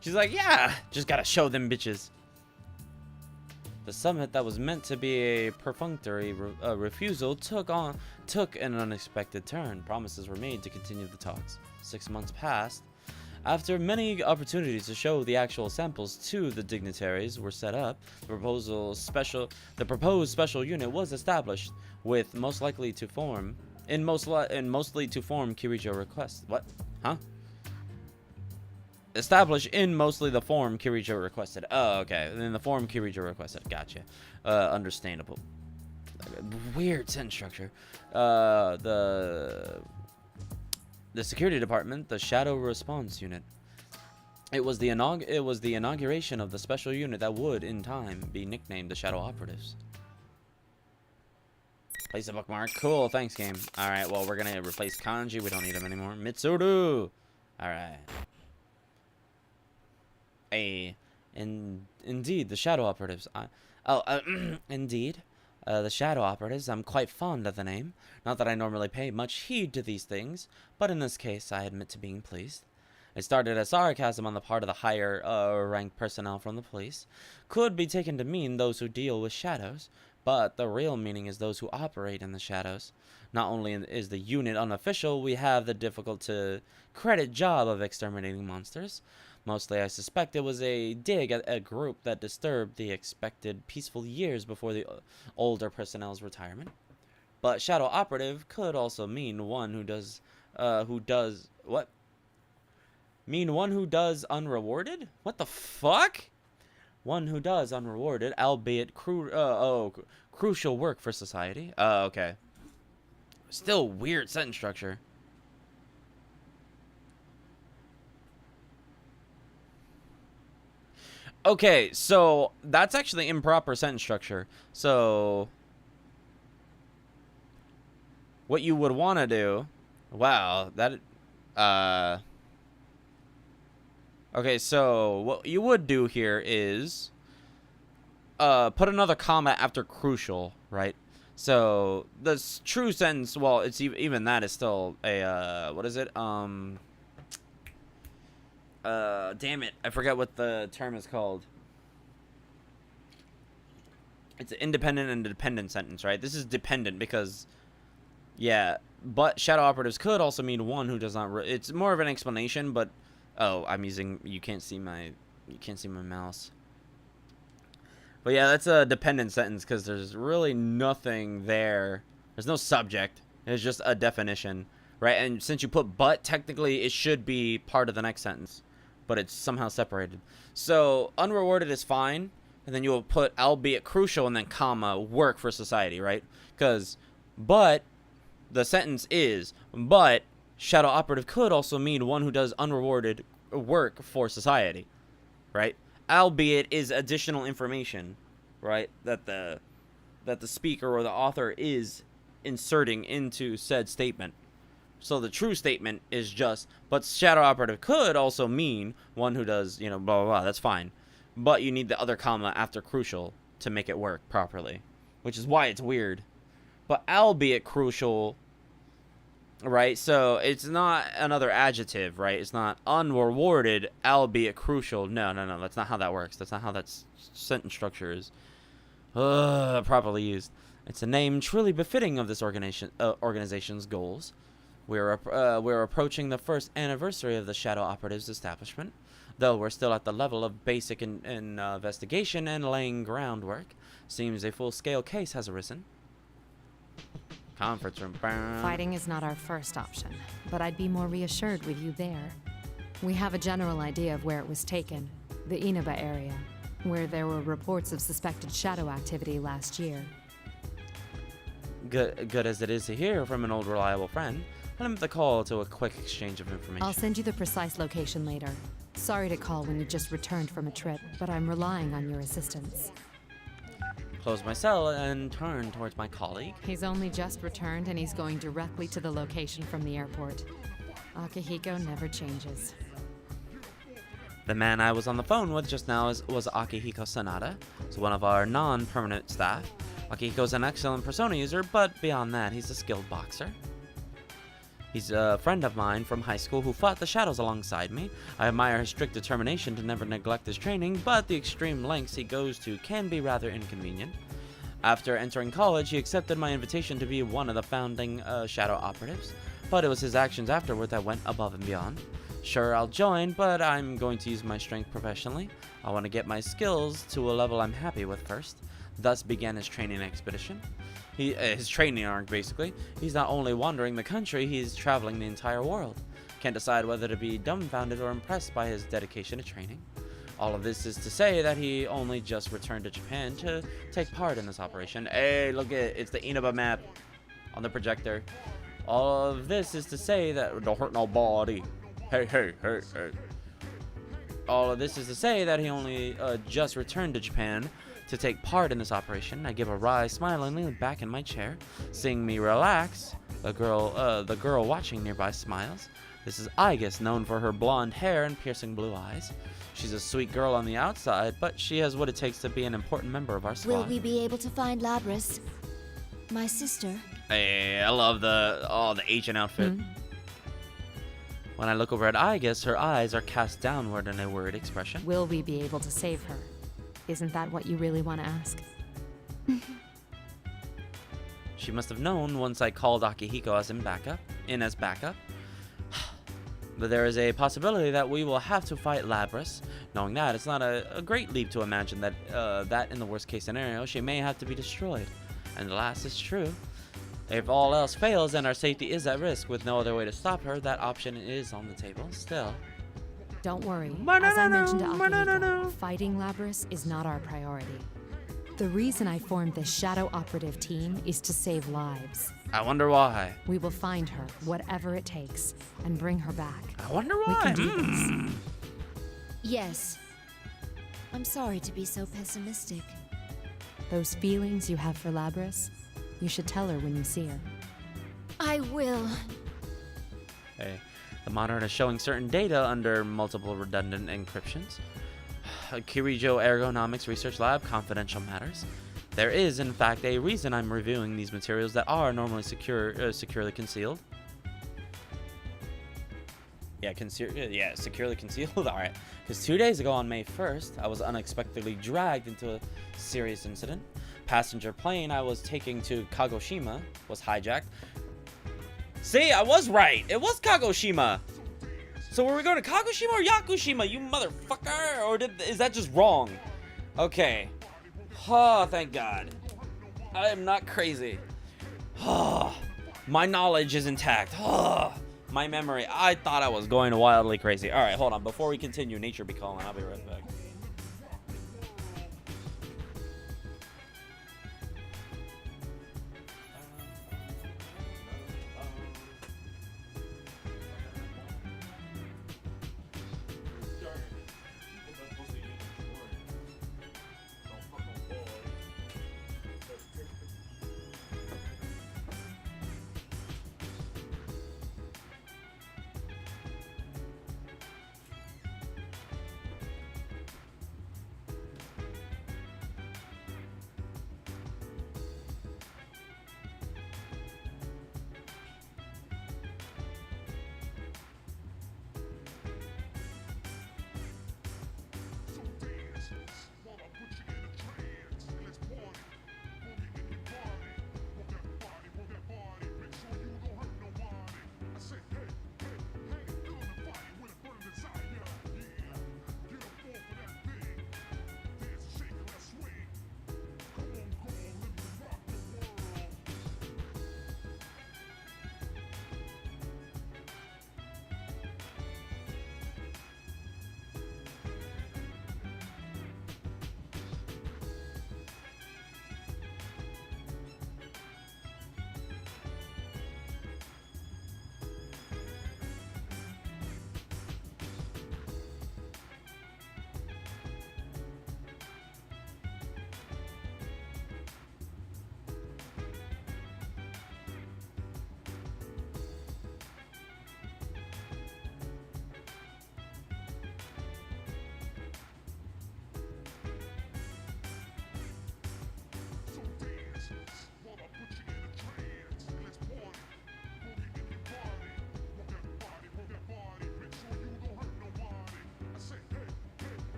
She's like, yeah, just gotta show them bitches. The summit that was meant to be a perfunctory refusal took an unexpected turn. Promises were made to continue the talks. 6 months passed. After many opportunities to show the actual samples to the dignitaries were set up, the proposed special unit was established, with mostly to form Kirijo request. What? Huh? Established in mostly the form Kirijo requested. Oh, okay. In the form Kirijo requested. Gotcha. Understandable. Weird sentence structure. The security department, the Shadow Response Unit. It was the inauguration of the special unit that would, in time, be nicknamed the Shadow Operatives. Place a bookmark. Cool. Thanks, game. All right. Well, we're gonna replace Kanji. We don't need him anymore. Mitsuru. All right. Indeed, the Shadow Operatives. Indeed. The Shadow Operatives, I'm quite fond of the name. Not that I normally pay much heed to these things, but in this case, I admit to being pleased. It started as sarcasm on the part of the higher ranked personnel from the police. Could be taken to mean those who deal with shadows, but the real meaning is those who operate in the shadows. Not only is the unit unofficial, we have the difficult to credit job of exterminating monsters. Mostly, I suspect it was a dig at a group that disturbed the expected peaceful years before the older personnel's retirement. But Shadow Operative could also mean one who does what? Mean one who does unrewarded? What the fuck? One who does unrewarded, albeit crucial work for society. Okay. Still weird sentence structure. Okay, so that's actually improper sentence structure. So what you would want to do, wow, that okay, so what you would do here is put another comma after crucial, right? So the true sentence, well, it's even that is still a what is it? Damn it, I forget what the term is called. It's an independent and dependent sentence, right? This is dependent because, yeah, but Shadow Operatives could also mean one who does not. It's more of an explanation, but oh, I'm using. You can't see my mouse. But yeah, that's a dependent sentence because there's really nothing there. There's no subject. It's just a definition, right? And since you put but, technically it should be part of the next sentence, but it's somehow separated. So unrewarded is fine, and then you will put albeit crucial and then comma work for society, right? Because but the sentence is but Shadow Operative could also mean one who does unrewarded work for society, right? Albeit is additional information, right, that the speaker or the author is inserting into said statement. So the true statement is just, but Shadow Operative could also mean one who does, you know, blah, blah, blah. That's fine. But you need the other comma after crucial to make it work properly, which is why it's weird. But albeit crucial, right? So it's not another adjective, right? It's not unrewarded, albeit crucial. No. That's not how that works. That's not how that sentence structure is properly used. It's a name truly befitting of this organization's goals. We're approaching the first anniversary of the Shadow Operatives establishment, though we're still at the level of basic investigation and laying groundwork. Seems a full-scale case has arisen. Conference room.
Fighting is not our first option, but I'd be more reassured with you there. We have a general idea of where it was taken, the Inaba area. where there were reports of suspected shadow activity last year.
Good as it is to hear from an old reliable friend, I limit the call to a quick exchange of information.
I'll send you the precise location later. Sorry to call when you just returned from a trip, but I'm relying on your assistance.
Close my cell and turn towards my colleague.
He's only just returned and he's going directly to the location from the airport. Akihiko never changes.
The man I was on the phone with just now was Akihiko Sanada. He's one of our non-permanent staff. Akihiko's an excellent Persona user, but beyond that, he's a skilled boxer. He's a friend of mine from high school who fought the shadows alongside me. I admire his strict determination to never neglect his training, but the extreme lengths he goes to can be rather inconvenient. After entering college, he accepted my invitation to be one of the founding shadow operatives, but it was his actions afterward that went above and beyond. Sure, I'll join, but I'm going to use my strength professionally. I want to get my skills to a level I'm happy with first. Thus began his training expedition. His training arc, basically. He's not only wandering the country, he's traveling the entire world. Can't decide whether to be dumbfounded or impressed by his dedication to training. All of this is to say that he only just returned to Japan to take part in this operation. Hey, look at it's the Inaba map on the projector. All of this is to say that don't hurt nobody. Hey. All of this is to say that he only just returned to Japan to take part in this operation. I give a wry smile and lean back in my chair. Seeing me relax, the girl watching nearby smiles. This is Aigis, known for her blonde hair and piercing blue eyes. She's a sweet girl on the outside, but she has what it takes to be an important member of our squad.
Will we be able to find Labris? My sister?
Hey, I love the Asian outfit. When I look over at Aigis, her eyes are cast downward in a worried expression.
Will we be able to save her? Isn't that what you really want to ask?
She must have known once I called Akihiko as backup. But there is a possibility that we will have to fight Labris. Knowing that, it's not a great leap to imagine that that in the worst case scenario, she may have to be destroyed. And the last is true. If all else fails and our safety is at risk with no other way to stop her, that option is on the table still.
Don't worry. As I mentioned to Akihiko, fighting Labris is not our priority. The reason I formed this shadow operative team is to save lives.
I wonder why.
We will find her, whatever it takes, and bring her back.
I wonder why.
We can do this.
Yes. I'm sorry to be so pessimistic.
Those feelings you have for Labris, you should tell her when you see her.
I will.
Hey, the monitor is showing certain data under multiple redundant encryptions. Kirijo Ergonomics Research Lab, confidential matters. There is, in fact, a reason I'm reviewing these materials that are normally securely concealed. Securely concealed. All right. Because 2 days ago on May 1st, I was unexpectedly dragged into a serious incident. Passenger plane I was taking to Kagoshima was hijacked. See, I was right. It was Kagoshima. So were we going to Kagoshima or Yakushima, you motherfucker? Or is that just wrong? Okay. Oh, thank God. I am not crazy. Oh, my knowledge is intact. Oh, my memory. I thought I was going wildly crazy. All right, hold on. Before we continue, nature be calling. I'll be right back.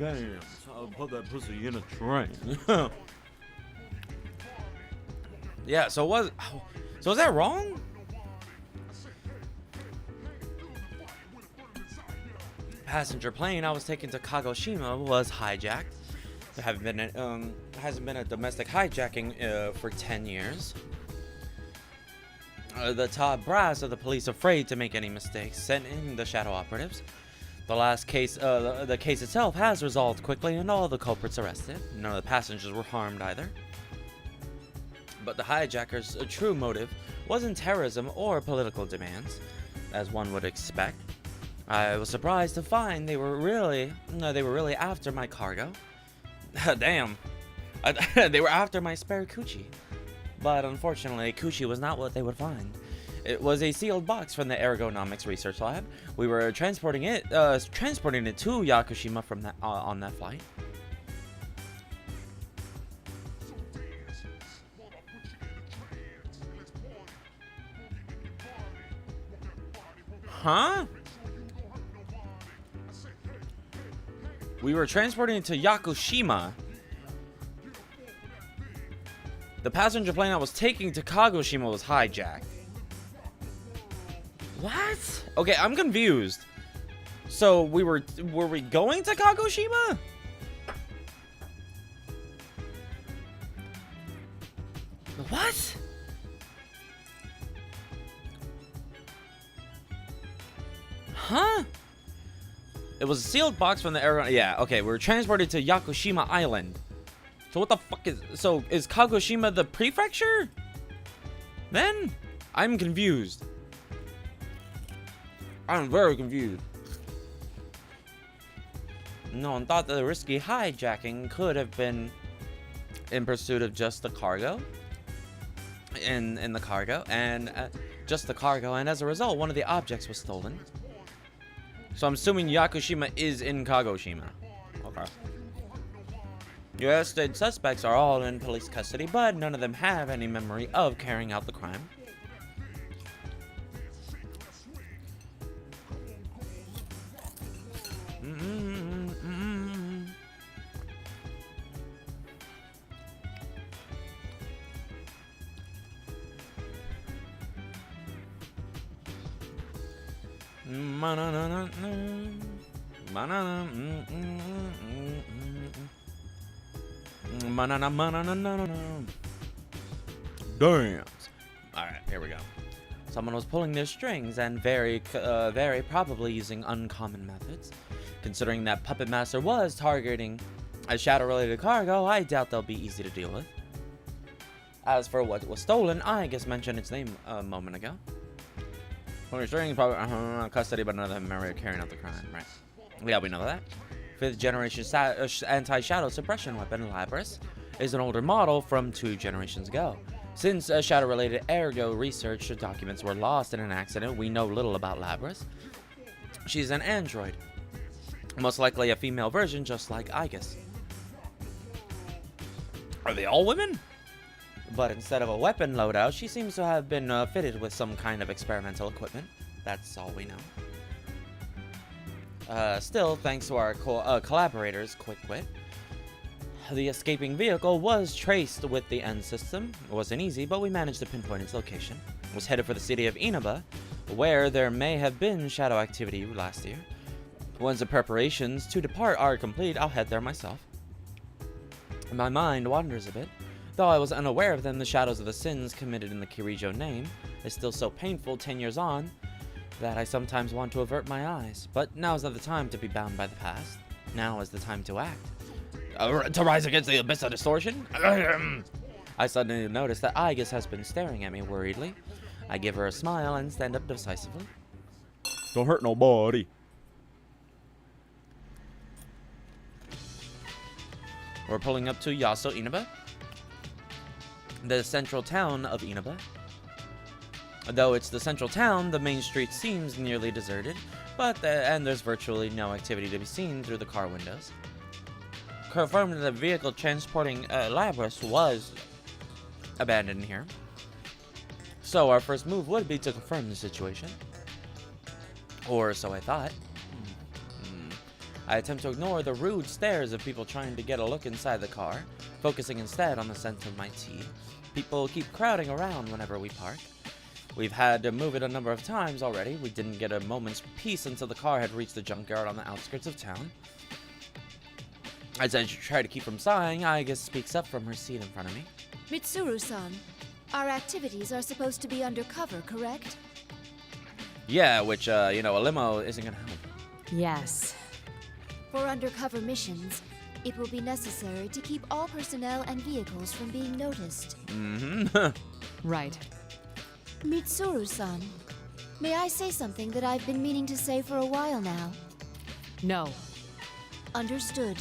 Damn, I'll put that pussy in a train. Yeah, so was that wrong? Passenger plane I was taken to Kagoshima was hijacked. There hasn't been a domestic hijacking for 10 years. The top brass of the police, afraid to make any mistakes, sent in the shadow operatives. The case itself has resolved quickly and all the culprits arrested. None of the passengers were harmed either. But the hijackers' true motive wasn't terrorism or political demands, as one would expect. I was surprised to find they were really after my cargo. Damn, they were after my spare coochie. But unfortunately, coochie was not what they would find. It was a sealed box from the Ergonomics Research Lab. We were transporting it to Yakushima from that on that flight. Huh? We were transporting it to Yakushima. The passenger plane I was taking to Kagoshima was hijacked. What? Okay, I'm confused. So were we going to Kagoshima? What? Huh? It was a sealed box from the air. Yeah, okay, we were transported to Yakushima Island. So what the fuck is Kagoshima the prefecture? Then I'm confused. I'm very confused. No one thought that the risky hijacking could have been in pursuit of just the cargo. In the cargo, and just the cargo, and as a result, one of the objects was stolen. So I'm assuming Yakushima is in Kagoshima. Okay. The arrested suspects are all in police custody, but none of them have any memory of carrying out the crime. Damn. Alright, here we go. Someone was pulling their strings and very probably using uncommon methods. Considering that Puppet Master was targeting a shadow-related cargo, I doubt they'll be easy to deal with. As for what was stolen, I just mentioned its name a moment ago. Pulling strings, probably custody, but none of them are carrying out the crime, right? Yeah, we know that. 5th generation anti-shadow suppression weapon, Labris, is an older model from 2 generations ago. Since shadow-related ergo research documents were lost in an accident, we know little about Labris. She's an android. Most likely a female version, just like Aegis. Are they all women? But instead of a weapon loadout, she seems to have been fitted with some kind of experimental equipment. That's all we know. Still, thanks to our collaborators' quick wit, the escaping vehicle was traced with the N system. It wasn't easy, but we managed to pinpoint its location. It was headed for the city of Inaba, where there may have been shadow activity last year. Once the preparations to depart are complete, I'll head there myself. My mind wanders a bit. Though I was unaware of them, the shadows of the sins committed in the Kirijo name is still so painful 10 years on that I sometimes want to avert my eyes. But now is not the time to be bound by the past. Now is the time to act. To rise against the abyss of distortion? I suddenly notice that Aegis has been staring at me worriedly. I give her a smile and stand up decisively. Don't hurt nobody. We're pulling up to Yaso Inaba, the central town of Inaba. Though it's the central town, the main street seems nearly deserted, and there's virtually no activity to be seen through the car windows. Confirmed that the vehicle transporting Labris was abandoned here. So our first move would be to confirm the situation. Or so I thought. I attempt to ignore the rude stares of people trying to get a look inside the car, focusing instead on the scent of my tea. People keep crowding around whenever we park. We've had to move it a number of times already. We didn't get a moment's peace until the car had reached the junkyard on the outskirts of town. As I try to keep from sighing, Aiga speaks up from her seat in front of me.
Mitsuru-san, our activities are supposed to be undercover, correct?
Yeah, which, a limo isn't gonna help.
Yes.
For undercover missions, it will be necessary to keep all personnel and vehicles from being noticed.
Mm-hmm.
Right.
Mitsuru-san, may I say something that I've been meaning to say for a while now?
No.
Understood.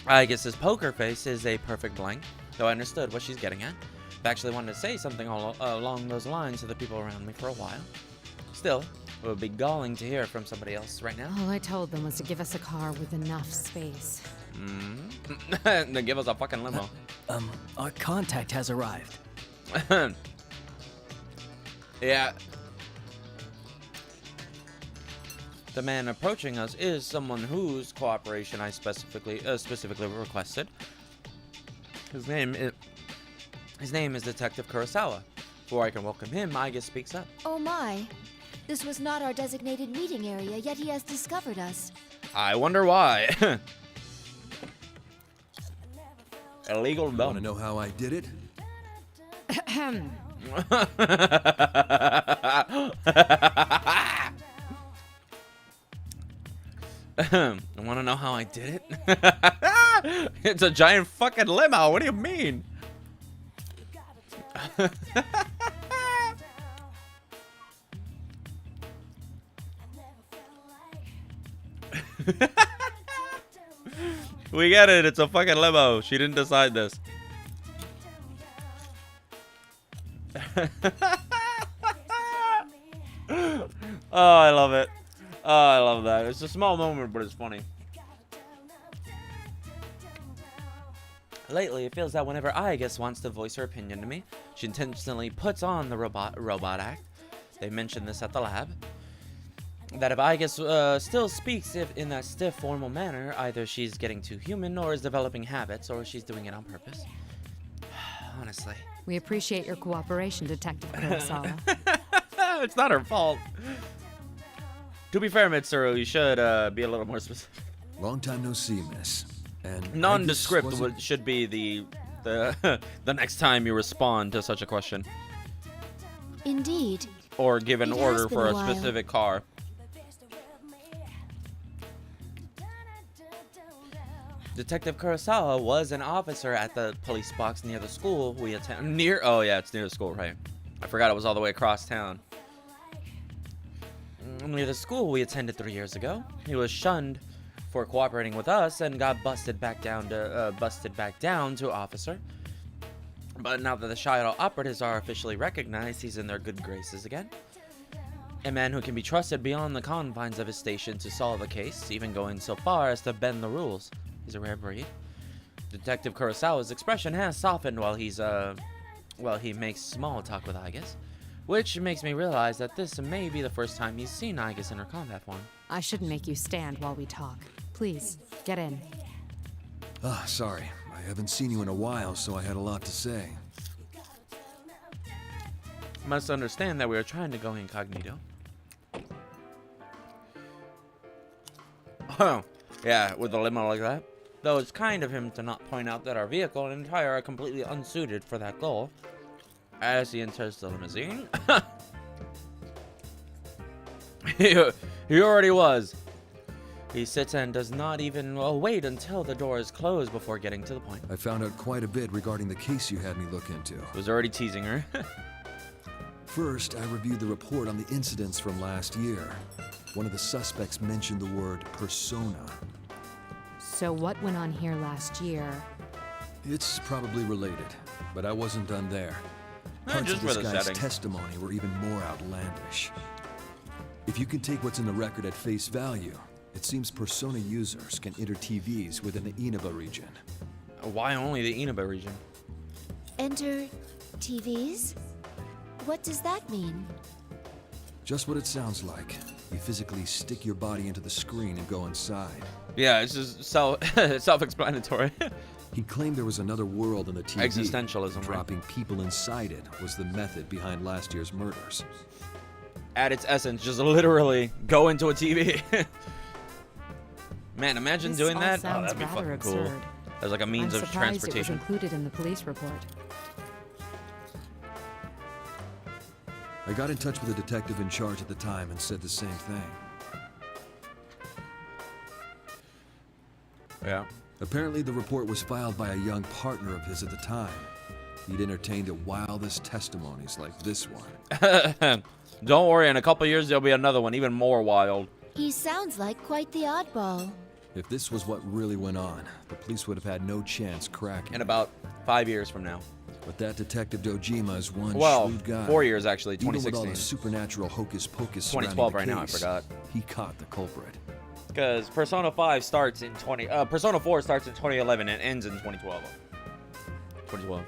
I guess his poker face is a perfect blank, though I understood what she's getting at. I actually wanted to say something along those lines to the people around me for a while. Still, it would be galling to hear from somebody else right now.
All I told them was to give us a car with enough space.
Mm-hmm. Then give us a fucking limo.
Our contact has arrived.
Yeah. The man approaching us is someone whose cooperation I specifically requested. His name is Detective Kurosawa. Before I can welcome him, Aiga speaks up.
Oh my. This was not our designated meeting area, yet he has discovered us.
I wonder why. Illegal dumb.
Want to know how I did it?
I want to know how I did it? It's a giant fucking limo. What do you mean? We get it. It's a fucking limo. She didn't decide this. Oh, I love it. Oh, I love that. It's a small moment, but it's funny. Lately, it feels that whenever Aiga wants to voice her opinion to me, she intentionally puts on the robot act. They mentioned this at the lab. That if Aiga still speaks in that stiff, formal manner, either she's getting too human or is developing habits, or she's doing it on purpose. Honestly.
We appreciate your cooperation, Detective Kurosawa.
It's not her fault. To be fair, Mitsuru, you should be a little more specific.
Long time no see, miss. And
nondescript should be the the next time you respond to such a question.
Indeed.
Or give an order for a specific car. Detective Kurosawa was an officer at the police box near the school we attend. Oh yeah, it's near the school, right? I forgot it was all the way across town. Near the school we attended 3 years ago. He was shunned for cooperating with us and got busted back down to officer. But now that the Shido operatives are officially recognized, he's in their good graces again. A man who can be trusted beyond the confines of his station to solve a case, even going so far as to bend the rules. He's a rare breed. Detective Kurosawa's expression has softened while he makes small talk with Aiga, which makes me realize that this may be the first time he's seen Aiga in her combat form.
I shouldn't make you stand while we talk. Please, get in.
Ah, sorry. I haven't seen you in a while, so I had a lot to say.
Must understand that we are trying to go incognito. Oh, yeah, with a limo like that. Though it's kind of him to not point out that our vehicle and tire are completely unsuited for that goal. As he enters the limousine. He already was. He sits and does not even wait until the door is closed before getting to the point.
I found out quite a bit regarding the case you had me look into.
Was already teasing her.
First, I reviewed the report on the incidents from last year. One of the suspects mentioned the word persona.
So what went on here last year?
It's probably related, but I wasn't done there. Parts of this guy's testimony were even more outlandish. If you can take what's in the record at face value, it seems Persona users can enter TVs within the Inaba region.
Why only the Inaba region?
Enter TVs? What does that mean?
Just what it sounds like. You physically stick your body into the screen and go inside.
Yeah, it's just self-explanatory.
He claimed there was another world in the TV.
Existentialism,
Dropping people inside it was the method behind last year's murders.
At its essence, just literally go into a TV. Man, imagine
This
doing
all
that. Oh,
sounds
that'd be
rather
fucking cool.
absurd.
As like a means
I'm
of
surprised
transportation.
It was included in the police report.
I got in touch with the detective in charge at the time and said the same thing.
Yeah.
Apparently, the report was filed by a young partner of his at the time. He'd entertained the wildest testimonies like this one.
Don't worry, in a couple years there'll be another one, even more wild.
He sounds like quite the oddball.
If this was what really went on, the police would have had no chance cracking.
In about 5 years from now.
But that Detective Dojima is one
Well,
shrewd guy.
4 years actually,
Even with
2016.
all the supernatural hocus pocus
2012
surrounding the
right now, I
case,
forgot.
He caught the culprit.
Because Persona 5 starts in Persona 4 starts in 2011 and ends in 2012. 2012.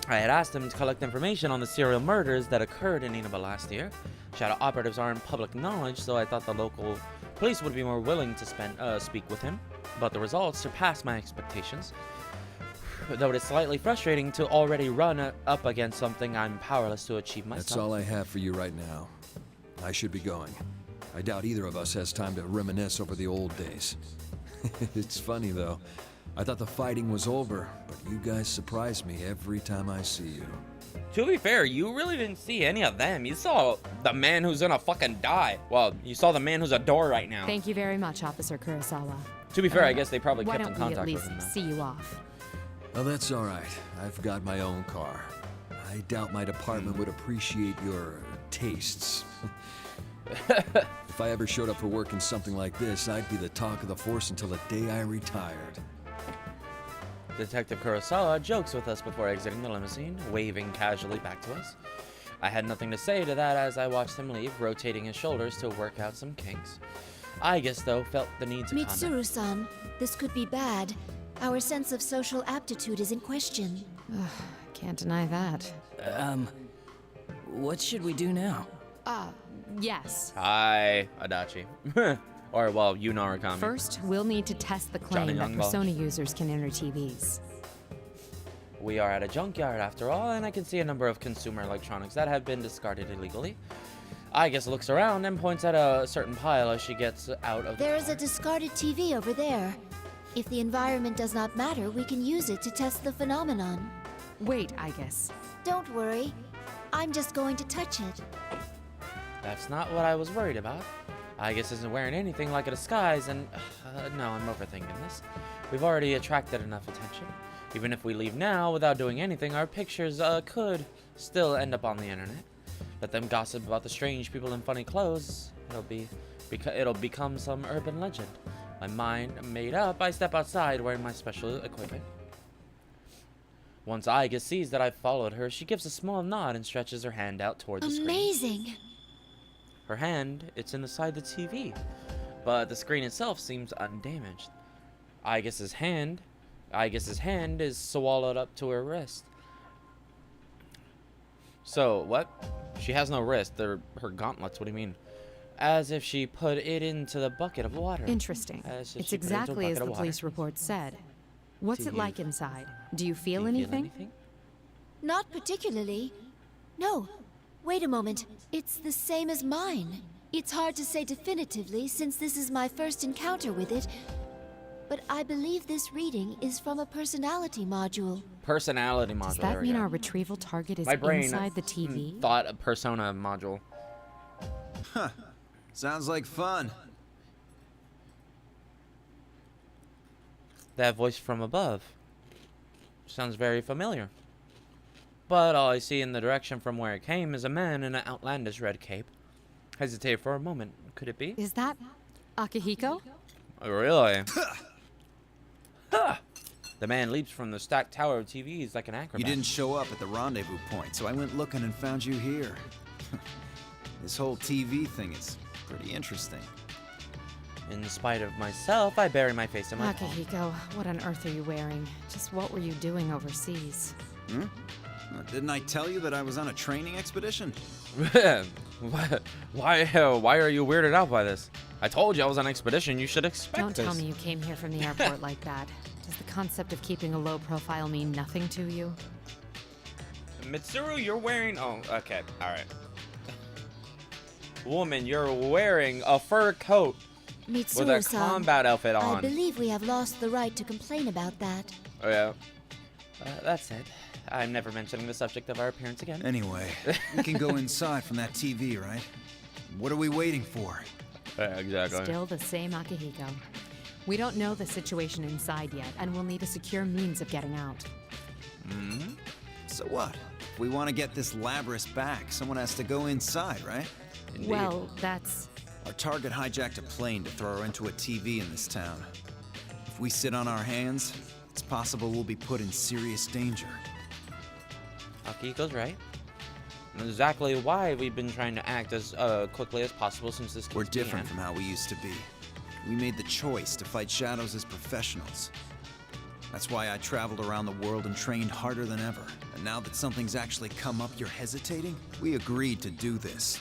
I had asked him to collect information on the serial murders that occurred in Inaba last year. Shadow operatives aren't public knowledge, so I thought the local police would be more willing to speak with him. But the results surpassed my expectations. Though it is slightly frustrating to already run up against something I'm powerless to achieve myself.
That's all I have for you right now. I should be going. I doubt either of us has time to reminisce over the old days. It's funny, though. I thought the fighting was over, but you guys surprise me every time I see you.
To be fair, you really didn't see any of them. You saw the man who's gonna fucking die. Well, you saw the man who's a door right now.
Thank you very much, Officer Kurosawa.
To be fair, I guess they probably
Why
kept in
don't we at
contact with him.
least see you off?
Oh, that's all right. I've got my own car. I doubt my department would appreciate your tastes. If I ever showed up for work in something like this, I'd be the talk of the force until the day I retired.
Detective Kurosawa jokes with us before exiting the limousine, waving casually back to us. I had nothing to say to that as I watched him leave, rotating his shoulders to work out some kinks. I guess, though, felt the need to comment.
Mitsuru-san, this could be bad. Our sense of social aptitude is in question.
Can't deny that.
What should we do now?
Yes.
Hi, Adachi. Or, well, you Narukami.
First, we'll need to test the
Johnny
claim that
Youngboy.
Persona users can enter TVs.
We are at a junkyard after all, and I can see a number of consumer electronics that have been discarded illegally. I guess looks around and points at a certain pile as she gets out of the
There is a discarded TV over there. If the environment does not matter, we can use it to test the phenomenon.
Wait, I guess.
Don't worry. I'm just going to touch it.
That's not what I was worried about. I guess isn't wearing anything like a disguise, and no, I'm overthinking this. We've already attracted enough attention. Even if we leave now without doing anything, our pictures could still end up on the internet. Let them gossip about the strange people in funny clothes. It'll become some urban legend. My mind made up, I step outside wearing my special equipment. Once Aiga sees that I've followed her, she gives a small nod and stretches her hand out toward the screen.
Amazing!
Her hand, it's inside the TV, but the screen itself seems undamaged. Aiga's hand is swallowed up to her wrist. So, what? She has no wrist. They're her gauntlets. What do you mean? As if she put it into the bucket of water.
Interesting.
As if
It's
she put it into a
exactly as
bucket of
the
water.
police report said. What's
Do
it
you-
like inside? Do you feel
Do you
anything?
Not particularly. No. Wait a moment. It's the same as mine. It's hard to say definitively since this is my first encounter with it, but I believe this reading is from a personality module.
Personality module.
Does
there
that
we
mean
go.
our retrieval target is
My brain
inside the TV?
thought a persona module.
Huh. Sounds like fun.
That voice from above sounds very familiar. But all I see in the direction from where it came is a man in an outlandish red cape. Hesitate for a moment. Could it be?
Is that Akihiko?
Oh, really? The man leaps from the stacked tower of TVs like an acrobat.
You didn't show up at the rendezvous point, so I went looking and found you here. This whole TV thing is pretty interesting.
In spite of myself, I bury my face in my palm.
Akihiko, what on earth are you wearing? Just what were you doing overseas?
Didn't I tell you that I was on a training expedition?
Why are you weirded out by this? I told you I was on an expedition. You should expect
Don't
this.
tell me you came here from the airport like that. Does the concept of keeping a low profile mean nothing to you?
Mitsuru, you're wearing... Oh, okay. All right. Woman, you're wearing a fur coat with a
Mitsuru-san,
combat outfit on.
I believe we have lost the right to complain about that.
Oh, yeah. That's it. I'm never mentioning the subject of our appearance again.
Anyway, we can go inside from that TV, right? What are we waiting for?
Yeah, exactly.
Still the same Akihiko. We don't know the situation inside yet, and we'll need a secure means of getting out.
Mm-hmm. So what? If we want to get this Labrys back, someone has to go inside, right?
Indeed.
Well, that's...
Our target hijacked a plane to throw her into a TV in this town. If we sit on our hands, it's possible we'll be put in serious danger.
Akihiko's right. And exactly why we've been trying to act as quickly as possible since this case
We're different
began.
from how we used to be. We made the choice to fight shadows as professionals. That's why I traveled around the world and trained harder than ever. And now that something's actually come up, you're hesitating? We agreed to do this.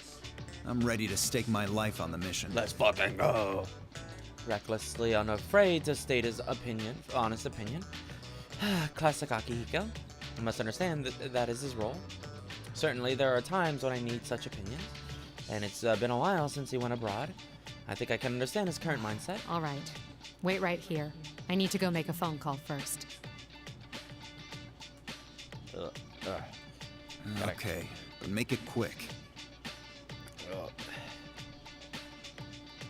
I'm ready to stake my life on the mission.
Let's fucking go. Recklessly unafraid to state his opinion, honest opinion. Classic Akihiko. You must understand that that is his role. Certainly, there are times when I need such opinions, and it's been a while since he went abroad. I think I can understand his current mindset.
All right. Wait right here. I need to go make a phone call first.
Okay, but make it quick.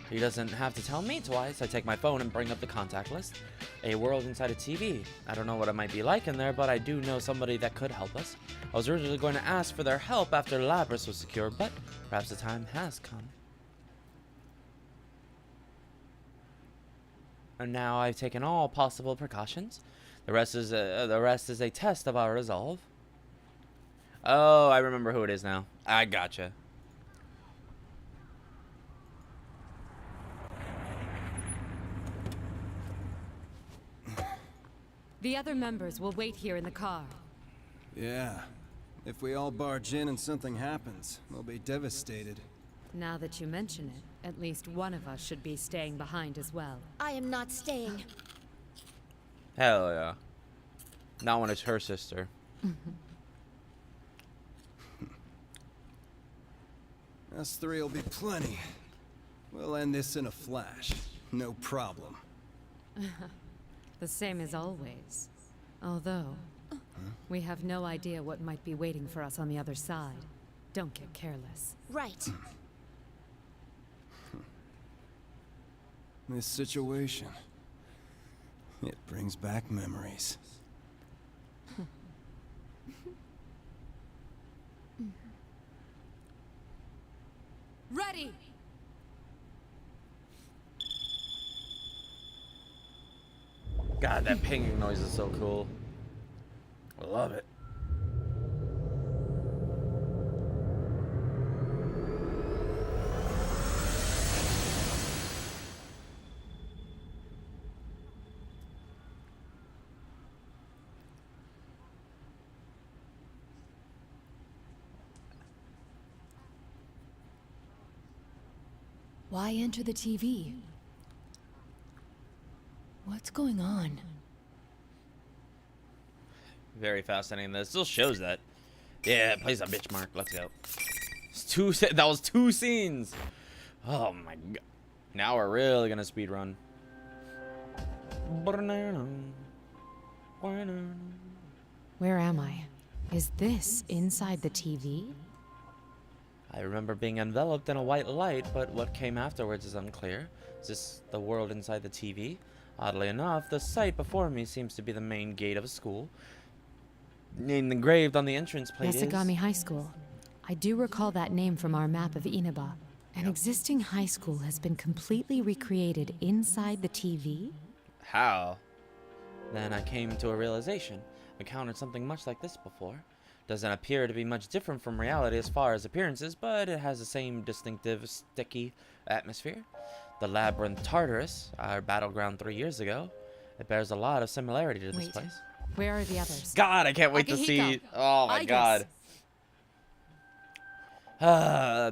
He doesn't have to tell me twice. I take my phone and bring up the contact list. A world inside a TV. I don't know what it might be like in there, but I do know somebody that could help us. I was originally going to ask for their help after Labrys was secured, but perhaps the time has come. And now I've taken all possible precautions. The rest is a test of our resolve. Oh, I remember who it is now. I gotcha.
The other members will wait here in the car.
Yeah. If we all barge in and something happens, we'll be devastated.
Now that you mention it, at least one of us should be staying behind as well.
I am not staying.
Hell yeah. Not when it's her sister.
Us three will be plenty. We'll end this in a flash. No problem.
The same as always. Although, we have no idea what might be waiting for us on the other side. Don't get careless.
Right.
This situation, it brings back memories.
Ready!
God, that pinging noise is so cool. I love it.
Why enter the TV? What's going on?
Very fascinating. That still shows that. Yeah, it plays a bitch mark. Let's go. It's that was 2 scenes. Oh my god. Now we're really gonna speed run.
Where am I? Is this inside the TV?
I remember being enveloped in a white light, but what came afterwards is unclear. Is this the world inside the TV? Oddly enough, the site before me seems to be the main gate of a school. Name engraved on the entrance plate is...
Yasugami High School. I do recall that name from our map of Inaba. An existing high school has been completely recreated inside the TV?
How? Then I came to a realization. I've encountered something much like this before. Doesn't appear to be much different from reality as far as appearances, but it has the same distinctive, sticky atmosphere. The Labyrinth Tartarus, our battleground 3 years ago, it bears a lot of similarity to this place.
Where are the others?
God, I can't wait to see. Oh my God.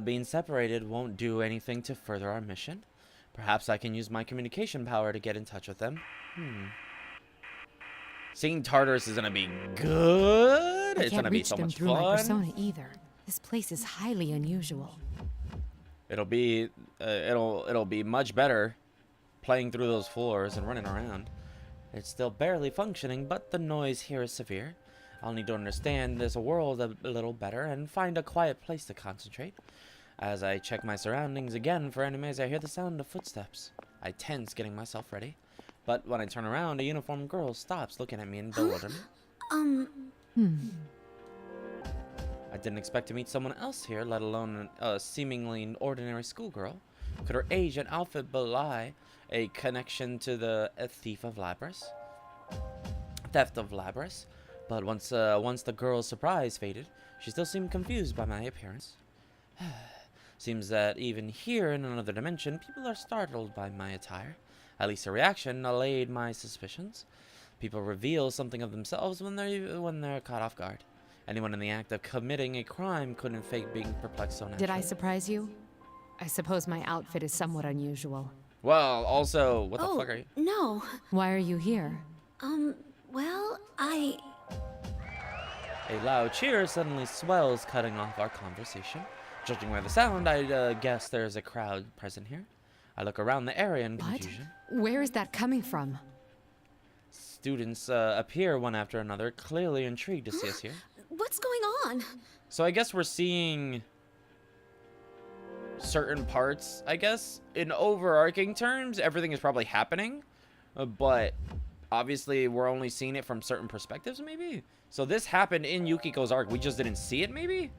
Being separated won't do anything to further our mission. Perhaps I can use my communication power to get in touch with them. Seeing Tartarus is gonna be good. It's gonna be so much fun.
My persona either. This place is highly unusual.
It'll be much better playing through those floors and running around. It's still barely functioning, but the noise here is severe. I'll need to understand this world a little better and find a quiet place to concentrate. As I check my surroundings again for enemies, I hear the sound of footsteps. I tense, getting myself ready. But when I turn around, a uniformed girl stops, looking at me in bewilderment. I didn't expect to meet someone else here, let alone a seemingly ordinary schoolgirl. Could her age and outfit belie a connection to the theft of Labrys? But once the girl's surprise faded, she still seemed confused by my appearance. Seems that even here in another dimension, people are startled by my attire. At least a reaction allayed my suspicions. People reveal something of themselves when they're caught off guard. Anyone in the act of committing a crime couldn't fake being perplexed so naturally.
Did I surprise you? I suppose my outfit is somewhat unusual.
Well, also, what the fuck are you?
No.
Why are you here?
Well,
A loud cheer suddenly swells, cutting off our conversation. Judging by the sound, I'd guess there's a crowd present here. I look around the area in confusion.
Where is that coming from?
Students appear one after another, clearly intrigued to see us here.
What's going on?
So I guess we're seeing certain parts, I guess. In overarching terms, everything is probably happening. But obviously, we're only seeing it from certain perspectives, maybe? So this happened in Yukiko's arc. We just didn't see it, maybe?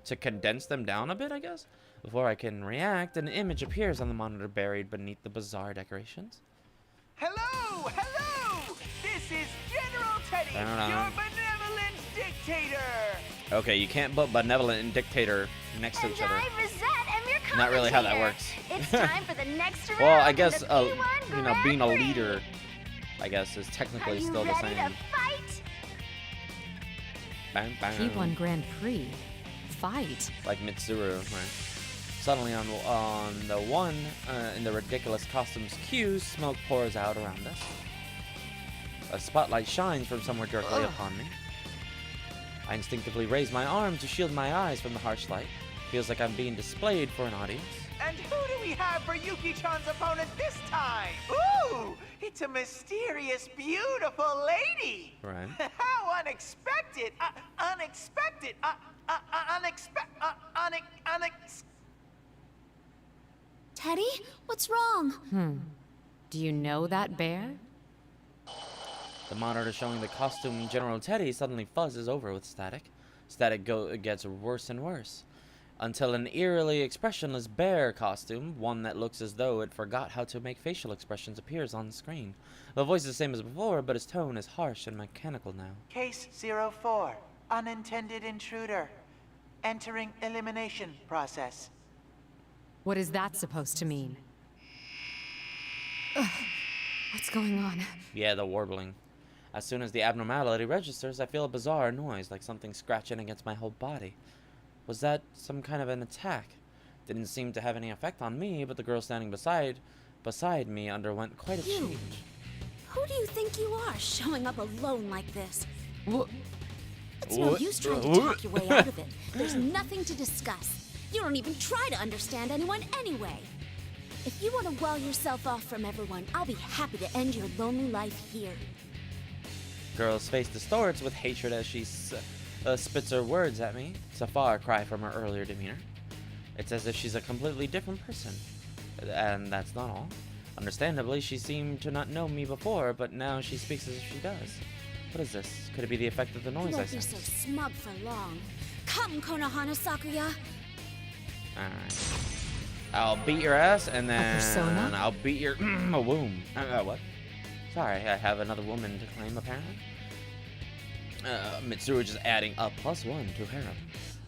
To condense them down a bit, I guess? Before I can react, an image appears on the monitor buried beneath the bizarre decorations.
Hello! Hello! This is General Teddy, your benevolent dictator!
Okay, you can't put benevolent and dictator next to each other.
I'm Rosette, I'm your commentator.
Not really how that works.
It's time for the next round.
Well, I guess,
in the P1
you know, being a
Grand Prix.
leader, I guess, is technically
Are you
still the
ready
same.
to fight?
Bang, bang.
P1 Grand Prix. Fight.
Like Mitsuru, right? Suddenly on the one in the ridiculous costumes queue, smoke pours out around us. A spotlight shines from somewhere directly upon me. I instinctively raise my arm to shield my eyes from the harsh light. Feels like I'm being displayed for an audience.
And who do we have for Yuki-chan's opponent this time? Ooh, it's a mysterious, beautiful lady.
Right.
How unexpected! Unexpected!
Teddy, what's wrong?
Do you know that bear?
The monitor showing the costume General Teddy suddenly fuzzes over with static. Static gets worse and worse. Until an eerily expressionless bear costume, one that looks as though it forgot how to make facial expressions, appears on the screen. The voice is the same as before, but its tone is harsh and mechanical now.
Case 04, unintended intruder. Entering elimination process.
What is that supposed to mean? What's going on?
Yeah, the warbling. As soon as the abnormality registers, I feel a bizarre noise, like something scratching against my whole body. Was that some kind of an attack? Didn't seem to have any effect on me, but the girl standing beside me underwent quite a change.
Who do you think you are, showing up alone like this?
What?
It's no use trying to talk your way out of it. There's nothing to discuss. You don't even try to understand anyone anyway. If you want to wall yourself off from everyone, I'll be happy to end your lonely life here.
Girl's face distorts with hatred as she spits her words at me. It's a far cry from her earlier demeanor. It's as if she's a completely different person. And that's not all. Understandably, she seemed to not know me before, but now she speaks as if she does. What is this? Could it be the effect of the noise I
You won't be
sensed?
so smug for long. Come, Konohana Sakuya.
Alright. I'll beat your ass, and then
persona?
I'll beat your womb. What? Sorry, I have another woman to claim, apparently. Mitsuru just adding a +1 to harem.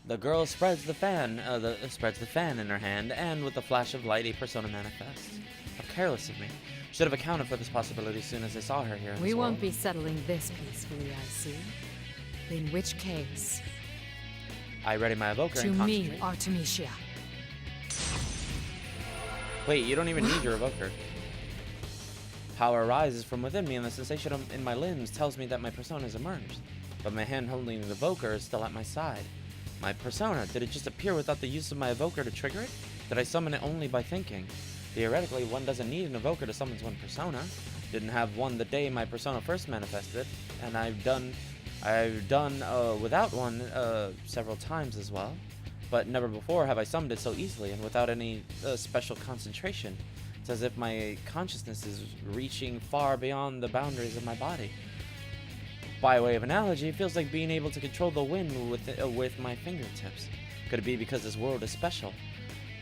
The girl spreads the fan in her hand, and with a flash of light, a persona manifests. How careless of me. Should have accounted for this possibility as soon as I saw her here.
We won't be settling this peacefully, I see. In which case...
I ready my evoker and
To me,
concentrate.
Artemisia.
Wait, you don't even need your evoker. Power arises from within me, and the sensation in my limbs tells me that my persona is emerged. But my hand holding the evoker is still at my side. My persona, did it just appear without the use of my evoker to trigger it? Did I summon it only by thinking? Theoretically, one doesn't need an evoker to summon one persona. Didn't have one the day my persona first manifested, and I've done without one several times as well. But never before have I summoned it so easily and without any special concentration. It's as if my consciousness is reaching far beyond the boundaries of my body. By way of analogy, it feels like being able to control the wind with my fingertips. Could it be because this world is special?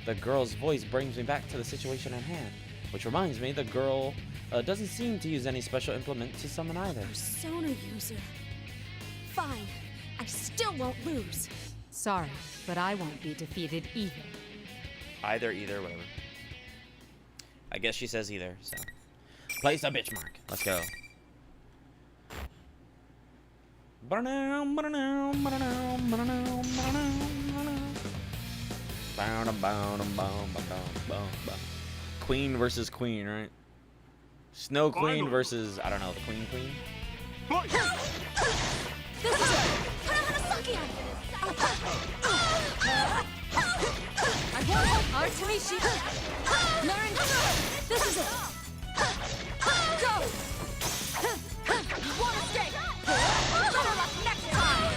The girl's voice brings me back to the situation at hand. Which reminds me, the girl doesn't seem to use any special implement to summon either.
Persona user. Fine. I still won't lose.
Sorry, but I won't be defeated either.
Either, whatever. I guess she says either, so. Place a bitch mark. Let's go. Queen versus queen, right? Snow Queen versus, I don't know, the Queen.
Artemisia! Learn! This is it! Go! You wanna stay? Better luck next time!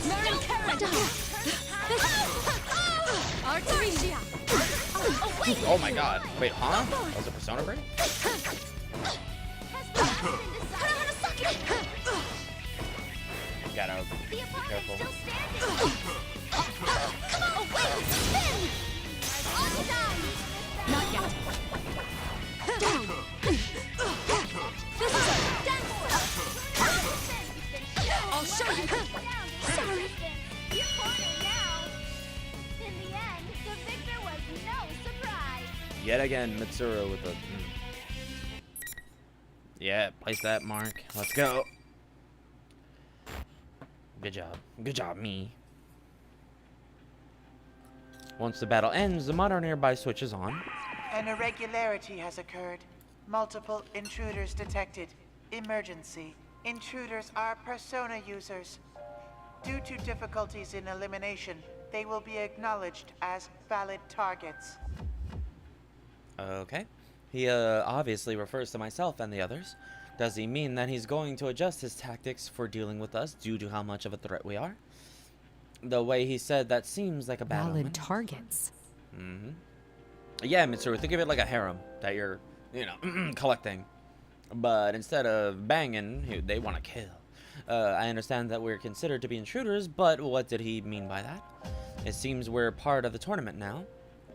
Learn character! Artemisia!
Oh my god. Wait, huh? That was a persona break? Gotta be careful.
Not yet. Down. This is it. I'll show you. Sorry.
You're cornered now. In the end, the victor was no surprise.
Yet again, Mitsuru with the... Yeah, place that mark. Let's go. Good job. Good job, me. Once the battle ends, the monitor nearby switches on.
An irregularity has occurred. Multiple intruders detected. Emergency. Intruders are persona users. Due to difficulties in elimination, they will be acknowledged as valid targets.
Okay. He obviously refers to myself and the others. Does he mean that he's going to adjust his tactics for dealing with us due to how much of a threat we are? The way he said that seems like a bad
Valid
omen.
targets.
Mm-hmm. Yeah, Mitsuru, think of it like a harem that you're, collecting. But instead of banging, they want to kill. I understand that we're considered to be intruders, but what did he mean by that? It seems we're part of the tournament now.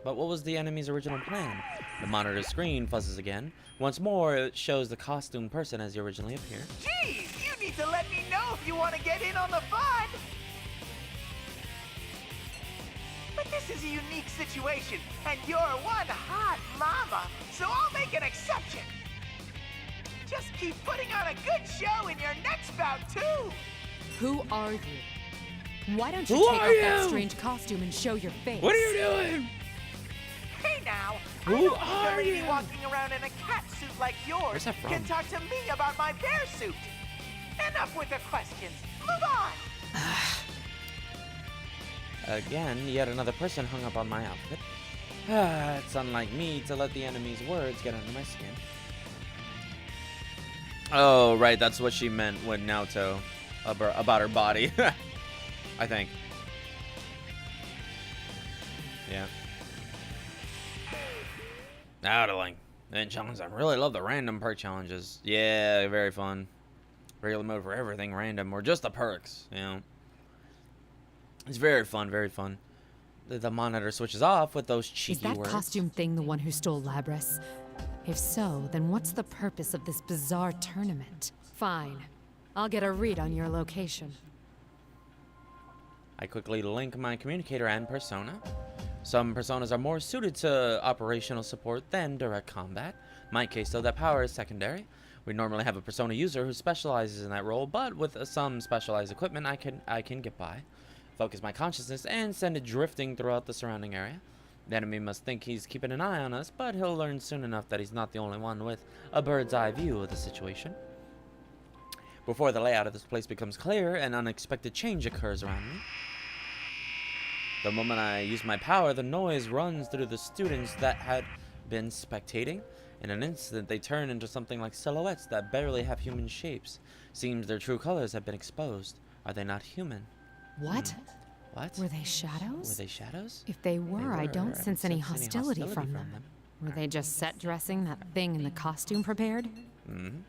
But what was the enemy's original plan? The monitor screen fuzzes again. Once more, it shows the costumed person as he originally appeared.
Geez, you need to let me know if you want to get in on the fun. But this is a unique situation, and you're one hot mama, so I'll make an exception. Just keep putting on a good show in your next bout, too.
Who are you? Why don't you
Who
take
are
off that
you?
strange costume and show your face?
What are you doing?
Hey now,
Who
I don't
are
think a lady
you?
walking around in a cat suit like yours
Where's that from?
can talk to me about my bear suit. Enough with the questions. Move on.
Again, yet another person hung up on my outfit. It's unlike me to let the enemy's words get under my skin. Oh, right, that's what she meant when Naoto about her body. I think. Yeah. Outling. And challenge. I really love the random perk challenges. Yeah, very fun. Regular mode for everything random, or just the perks, It's very fun, very fun. The monitor switches off with those cheeky
Is that
words.
costume thing the one who stole Labrys? If so, then what's the purpose of this bizarre tournament? Fine. I'll get a read on your location.
I quickly link my communicator and persona. Some personas are more suited to operational support than direct combat. In my case, though, that power is secondary. We normally have a persona user who specializes in that role, but with some specialized equipment, I can get by. Focus my consciousness and send it drifting throughout the surrounding area. The enemy must think he's keeping an eye on us, but he'll learn soon enough that he's not the only one with a bird's eye view of the situation. Before the layout of this place becomes clear, an unexpected change occurs around me. The moment I use my power, the noise runs through the students that had been spectating. In an instant, they turn into something like silhouettes that barely have human shapes. Seems their true colors have been exposed. Are they not human?
What?
What?
Were they shadows?
Were they shadows?
If they were, I don't sense any hostility from them. Were they just set dressing that thing in the costume prepared?
Mm-hmm.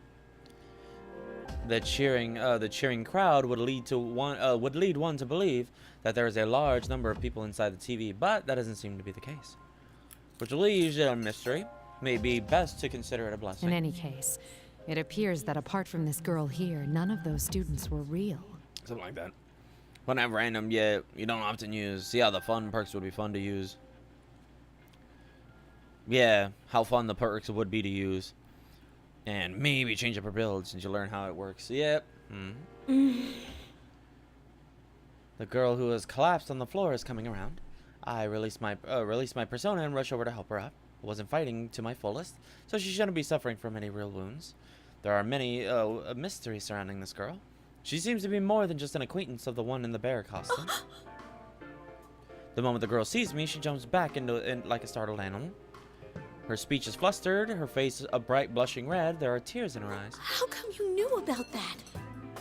The cheering crowd would lead one to believe that there is a large number of people inside the TV, but that doesn't seem to be the case. Which leaves it a mystery. May be best to consider it a blessing.
In any case, it appears that apart from this girl here, none of those students were real.
Something like that. When I'm random, yeah, you don't often use. See how the fun perks would be fun to use. Yeah, how fun the perks would be to use. And maybe change up her build since you learn how it works. Yep. The girl who has collapsed on the floor is coming around. I release my persona and rush over to help her up. I wasn't fighting to my fullest, so she shouldn't be suffering from any real wounds. There are many mysteries surrounding this girl. She seems to be more than just an acquaintance of the one in the bear costume. The moment the girl sees me, she jumps back into like a startled animal. Her speech is flustered, her face a bright blushing red, there are tears in her eyes.
How come you knew about that?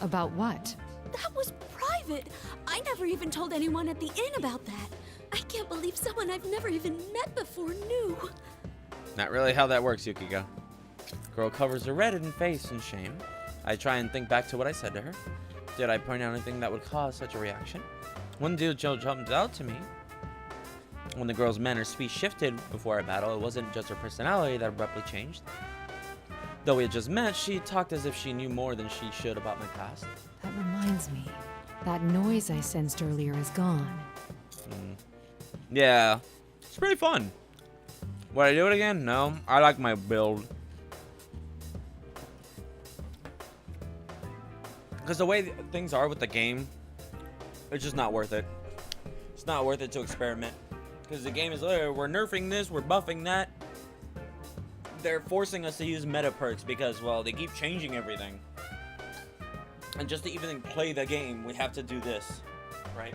About what?
That was private. I never even told anyone at the inn about that. I can't believe someone I've never even met before knew.
Not really how that works, Yukiko. Girl covers her reddened face in shame. I try and think back to what I said to her. Did I point out anything that would cause such a reaction? One detail jumped out to me. When the girl's manner speech shifted before our battle, it wasn't just her personality that abruptly changed. Though we had just met, she talked as if she knew more than she should about my past.
That reminds me. That noise I sensed earlier is gone.
Yeah, it's pretty fun. Would I do it again? No, I like my build. Because the way things are with the game, it's just not worth it. It's not worth it to experiment. Because the game is, we're nerfing this, we're buffing that. They're forcing us to use meta perks because, well, they keep changing everything. And just to even play the game, we have to do this, right?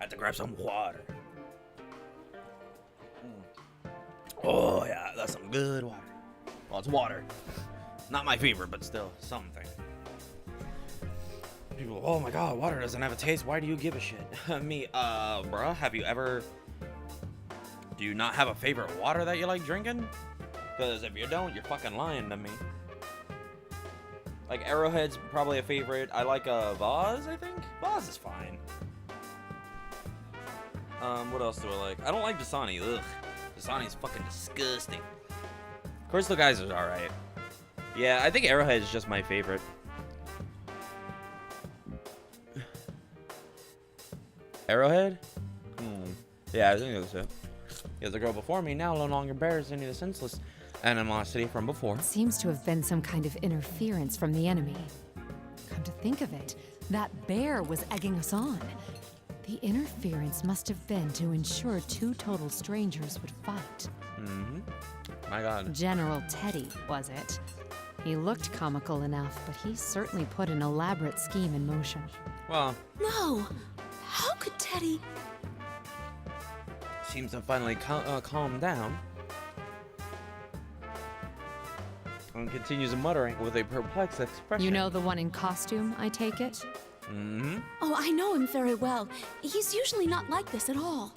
Had to grab some water. Oh yeah, that's some good water. Well, it's water. Not my favorite, but still something. People, oh my god, water doesn't have a taste. Why do you give a shit? Me, bruh, have you ever... Do you not have a favorite water that you like drinking? Because if you don't, you're fucking lying to me. Like, Arrowhead's probably a favorite. I like, Vaz, I think? Vaz is fine. What else do I like? I don't like Dasani. Ugh. Dasani's fucking disgusting. Crystal Geyser's alright. Yeah, I think Arrowhead is just my favorite. Arrowhead? Yeah, I think that's it. Yeah, the girl before me now no longer bears any of the senseless animosity from before.
Seems to have been some kind of interference from the enemy. Come to think of it, that bear was egging us on. The interference must have been to ensure two total strangers would fight.
My god.
General Teddy, was it? He looked comical enough, but he certainly put an elaborate scheme in motion.
Well...
No! How could Teddy...
Seems to finally calm down. And continues muttering with a perplexed expression.
You know the one in costume, I take it?
Oh, I know him very well. He's usually not like this at all.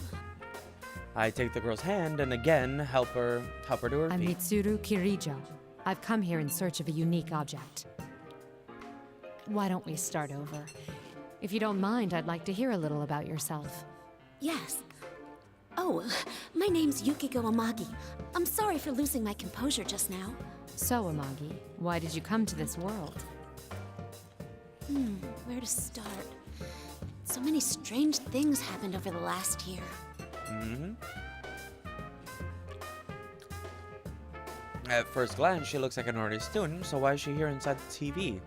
I take the girl's hand and again help her to her
I'm
feet.
Mitsuru Kirijo. I've come here in search of a unique object. Why don't we start over? If you don't mind, I'd like to hear a little about yourself.
Yes. Oh, my name's Yukiko Amagi. I'm sorry for losing my composure just now.
So, Amagi, why did you come to this world?
Where to start? So many strange things happened over the last year.
At first glance, she looks like an ordinary student, so why is she here inside the TV?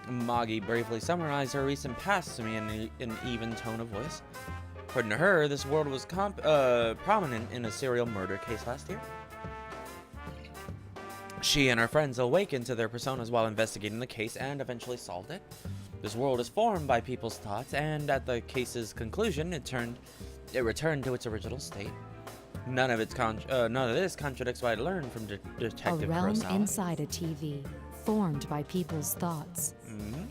Magi bravely summarized her recent past to me in an even tone of voice. According to her, this world was prominent in a serial murder case last year. She and her friends awakened to their personas while investigating the case and eventually solved it. This world is formed by people's thoughts, and at the case's conclusion, it returned to its original state. None of this contradicts what I learned from Detective
A realm
Kurosawa.
inside a TV, formed by people's thoughts.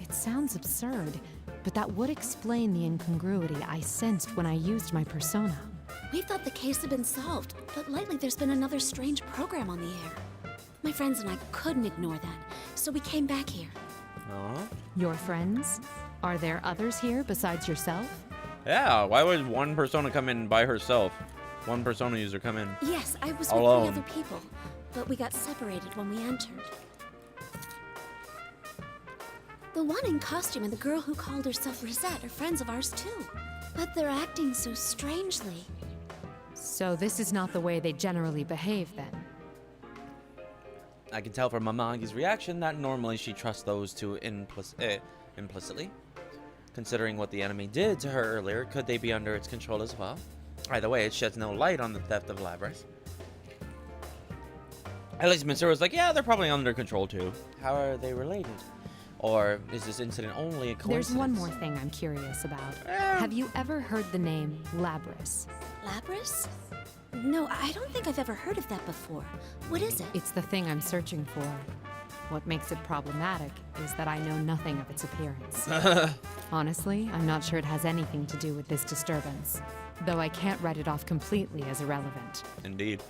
It sounds absurd, but that would explain the incongruity I sensed when I used my persona.
We thought the case had been solved, but lately there's been another strange program on the air. My friends and I couldn't ignore that, so we came back here.
Your friends? Are there others here besides yourself?
Yeah, why would one persona come in by herself? One persona user come in.
Yes, I was
alone.
with 3 other people, but we got separated when we entered. The one in costume and the girl who called herself Rosette are friends of ours too. But they're acting so strangely.
So this is not the way they generally behave then?
I can tell from Amagi's reaction that normally she trusts those two implicitly. Considering what the enemy did to her earlier, could they be under its control as well? Either way, it sheds no light on the theft of Labrys. At least Mitsuru's like, yeah, they're probably under control too. How are they related? Or is this incident only a coincidence?
There's one more thing I'm curious about. Have you ever heard the name Labrys?
Labrys? No, I don't think I've ever heard of that before. What is it?
It's the thing I'm searching for. What makes it problematic is that I know nothing of its appearance. Honestly, I'm not sure it has anything to do with this disturbance, though I can't write it off completely as irrelevant.
Indeed.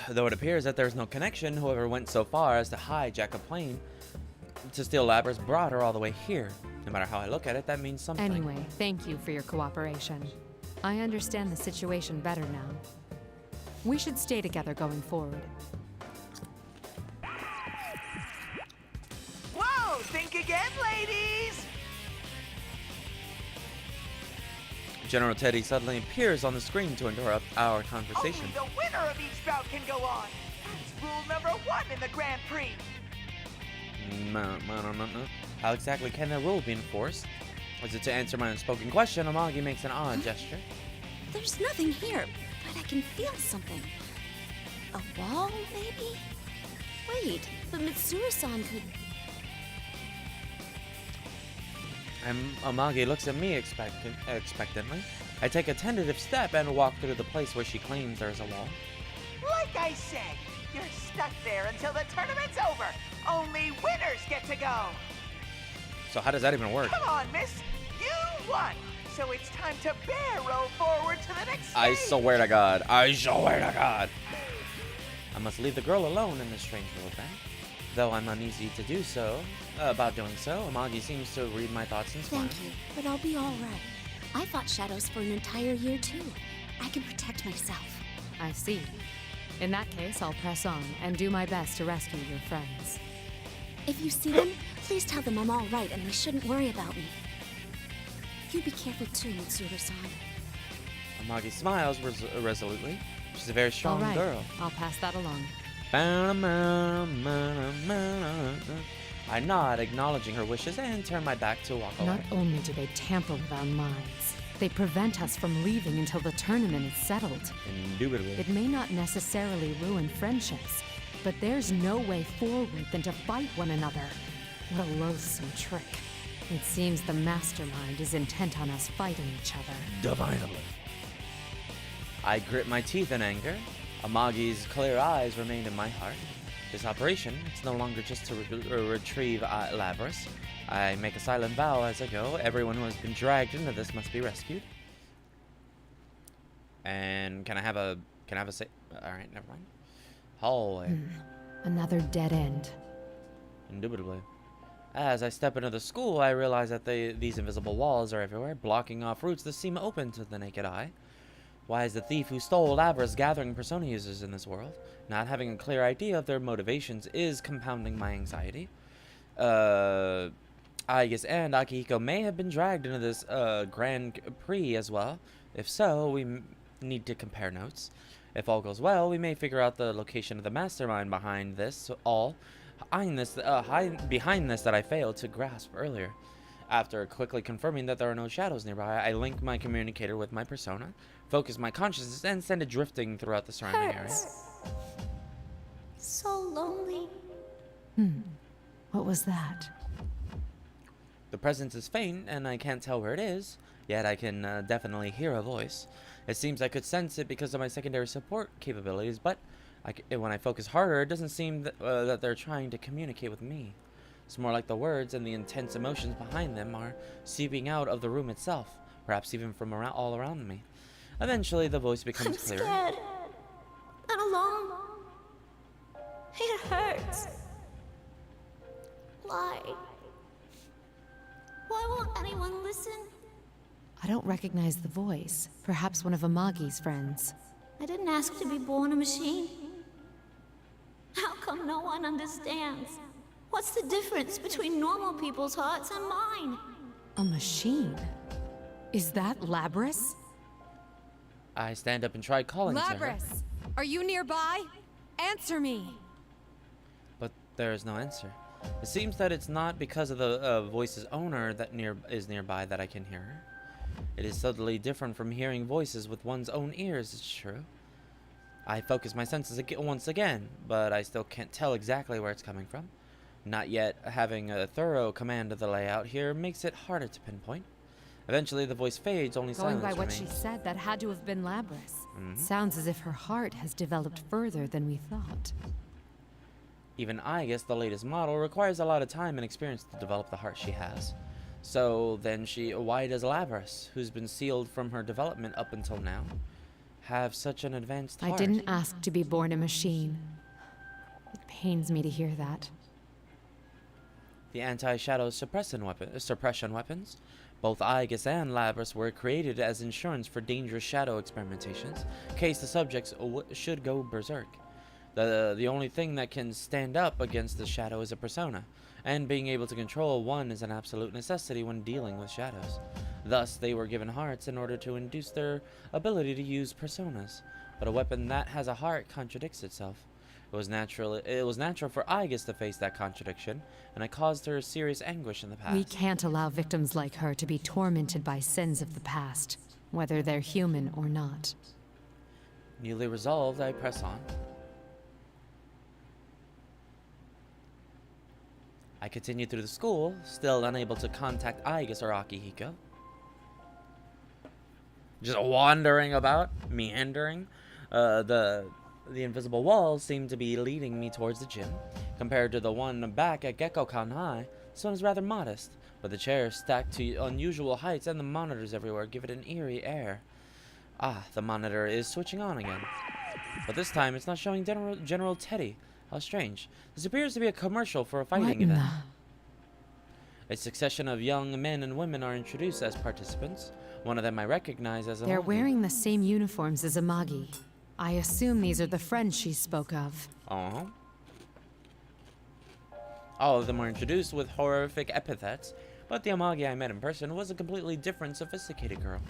Though it appears that there's no connection, whoever went so far as to hijack a plane to steal Labrys brought her all the way here. No matter how I look at it, that means something.
Anyway, thank you for your cooperation. I understand the situation better now. We should stay together going forward.
Whoa! Think again, ladies!
General Teddy suddenly appears on the screen to interrupt our conversation.
Only the winner of each bout can go on. That's rule number 1 in the Grand Prix.
How exactly can the rule be enforced? Is it to answer my unspoken question? Amagi makes an odd gesture.
There's nothing here, but I can feel something. A wall, maybe? Wait, but Mitsuru-san could...
And Amagi looks at me expectantly. I take a tentative step and walk through the place where she claims there's a wall.
Like I said, you're stuck there until the tournament's over. Only winners get to go.
So how does that even work?
Come on, miss. You won. So it's time to barrel forward to the next stage.
I swear to God. I swear to God. I must leave the girl alone in this strange world then. Though I'm uneasy to do so, about doing so, Amagi seems to read my thoughts and smile.
Thank you, but I'll be all right. I fought shadows for an entire year too. I can protect myself.
I see. In that case, I'll press on and do my best to rescue your friends.
If you see them, please tell them I'm all right and they shouldn't worry about me. You be careful too, Mitsuru-san.
Amagi smiles resolutely. She's a very strong
all right.
girl.
I'll pass that along.
I nod, acknowledging her wishes, and turn my back to walk away.
Not only do they tamper with our minds, they prevent us from leaving until the tournament is settled.
Indubitably.
It may not necessarily ruin friendships, but there's no way forward than to fight one another. What a loathsome trick. It seems the mastermind is intent on us fighting each other.
Divinely. I grit my teeth in anger. Amagi's clear eyes remained in my heart. This operation, it's no longer just to retrieve Labrys. I make a silent vow as I go. Everyone who has been dragged into this must be rescued. And can I have a say? All right, never mind. Hallway.
Another dead end.
Indubitably. As I step into the school, I realize that these invisible walls are everywhere, blocking off routes that seem open to the naked eye. Why is the thief who stole Labrys gathering persona users in this world? Not having a clear idea of their motivations is compounding my anxiety. Aigis and Akihiko may have been dragged into this Grand Prix as well. If so, we need to compare notes. If all goes well, we may figure out the location of the mastermind behind this behind this that I failed to grasp earlier. After quickly confirming that there are no shadows nearby, I link my communicator with my persona, focus my consciousness, and send it drifting throughout the surrounding area.
So lonely.
What was that?
The presence is faint, and I can't tell where it is, yet I can definitely hear a voice. It seems I could sense it because of my secondary support capabilities, but when I focus harder, it doesn't seem that they're trying to communicate with me. It's more like the words and the intense emotions behind them are seeping out of the room itself, perhaps even from all around me. Eventually, the voice becomes clearer.
I'm scared. And alone. It hurts. Why? Why won't anyone listen?
I don't recognize the voice. Perhaps one of Amagi's friends.
I didn't ask to be born a machine. How come no one understands? What's the difference between normal people's hearts and mine?
A machine? Is that Labrys?
I stand up and try calling to her.
Labrys! Are you nearby? Answer me!
But there is no answer. It seems that it's not because of the voice's owner that is nearby that I can hear her. It is subtly different from hearing voices with one's own ears, it's true. I focus my senses once again, but I still can't tell exactly where it's coming from. Not yet having a thorough command of the layout here makes it harder to pinpoint. Eventually the voice fades, only silence
Going by what
remains.
she said, that had to have been Labrys. Sounds as if her heart has developed further than we thought.
Even Aigis, the latest model, requires a lot of time and experience to develop the heart she has. So then why does Labrys, who's been sealed from her development up until now, have such an advanced heart?
I didn't ask to be born a machine. It pains me to hear that.
The anti-shadow suppression weapons. Both Aigis and Labrys were created as insurance for dangerous shadow experimentations, in case the subjects should go berserk. The only thing that can stand up against the shadow is a persona, and being able to control one is an absolute necessity when dealing with shadows. Thus, they were given hearts in order to induce their ability to use personas. But a weapon that has a heart contradicts itself. It was natural for Aigis to face that contradiction, and it caused her serious anguish in the past.
We can't allow victims like her to be tormented by sins of the past, whether they're human or not.
Newly resolved, I press on. I continue through the school, still unable to contact Aigis or Akihiko. Just wandering about, meandering. The invisible walls seem to be leading me towards the gym. Compared to the one back at Gekkokan High, this one is rather modest, but the chairs stacked to unusual heights and the monitors everywhere give it an eerie air. Ah, the monitor is switching on again. But this time it's not showing General Teddy. How strange. This appears to be a commercial for a fighting event. A succession of young men and women are introduced as participants. One of them I recognize as
They're
Amagi.
wearing the same uniforms as Amagi. I assume these are the friends she spoke of.
Uh-huh. All of them were introduced with horrific epithets, but the Amagi I met in person was a completely different, sophisticated girl.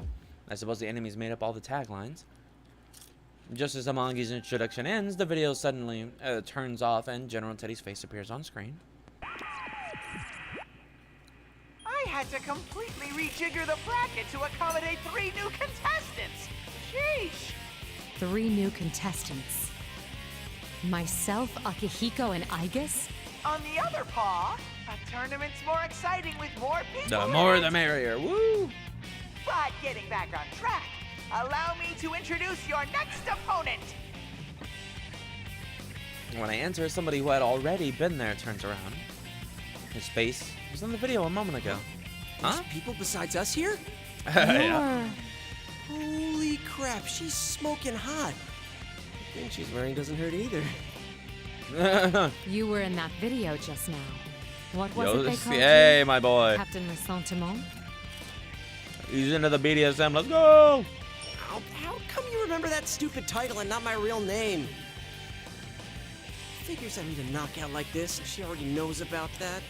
I suppose the enemies made up all the taglines. Just as Amagi's introduction ends, the video suddenly turns off and General Teddy's face appears on screen.
I had to completely rejigger the bracket to accommodate 3 new contestants. Sheesh.
3 new contestants. Myself, Akihiko, and Aigis?
On the other paw, a tournament's more exciting with more people.
The more the merrier. Woo!
But getting back on track, allow me to introduce your next opponent.
When I enter, somebody who had already been there turns around. His face was in the video a moment ago. Huh?
There's people besides us here?
Yeah.
Holy crap, she's smoking hot. The thing she's wearing doesn't hurt either.
You were in that video just now. What was it they called
hey,
you?
my boy.
Captain Ressentiment?
He's into the BDSM. Let's go.
How come you remember that stupid title and not my real name? Figures I need a knockout like this if she already knows about that.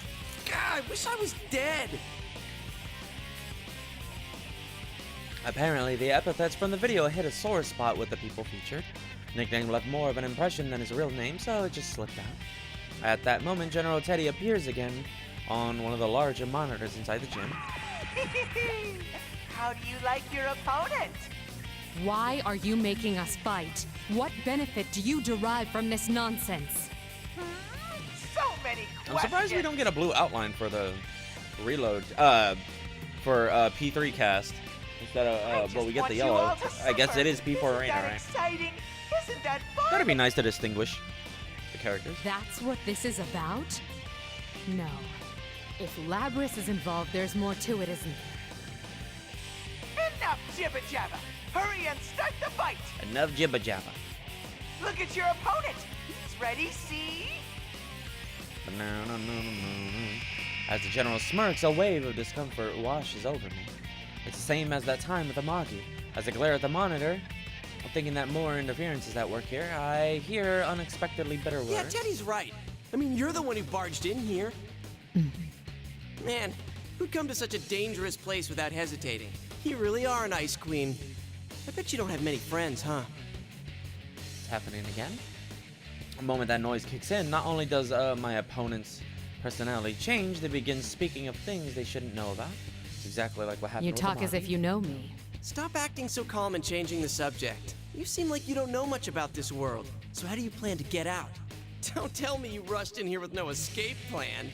God, I wish I was dead.
Apparently, the epithets from the video hit a sore spot with the people featured. Nickname left more of an impression than his real name, so it just slipped out. At that moment, General Teddy appears again on one of the larger monitors inside the gym.
How do you like your opponent?
Why are you making us fight? What benefit do you derive from this nonsense?
So many questions.
I'm surprised we don't get a blue outline for the reload, for P3 cast. Instead of, well, we get the yellow. I guess it is P4 Arena, right?
Exciting. Isn't that fun?
That'd be nice to distinguish the characters.
That's what this is about? No. If Labrys is involved, there's more to it, isn't there?
Enough jibber jabber. Hurry and start the fight.
Enough jibber jabber.
Look at your opponent. He's ready, see?
As the general smirks, a wave of discomfort washes over me. It's the same as that time with Amagi. As I glare at the monitor, I'm thinking that more interference is at work here. I hear unexpectedly bitter words.
Yeah, Teddy's right. I mean, you're the one who barged in here. Man, who'd come to such a dangerous place without hesitating? You really are an ice queen. I bet you don't have many friends, huh?
It's happening again. The moment that noise kicks in, not only does my opponent's personality change, they begin speaking of things they shouldn't know about. It's exactly like what happened
You
with
talk
Amagi.
as if you know me.
Stop acting so calm and changing the subject. You seem like you don't know much about this world. So how do you plan to get out? Don't tell me you rushed in here with no escape plan.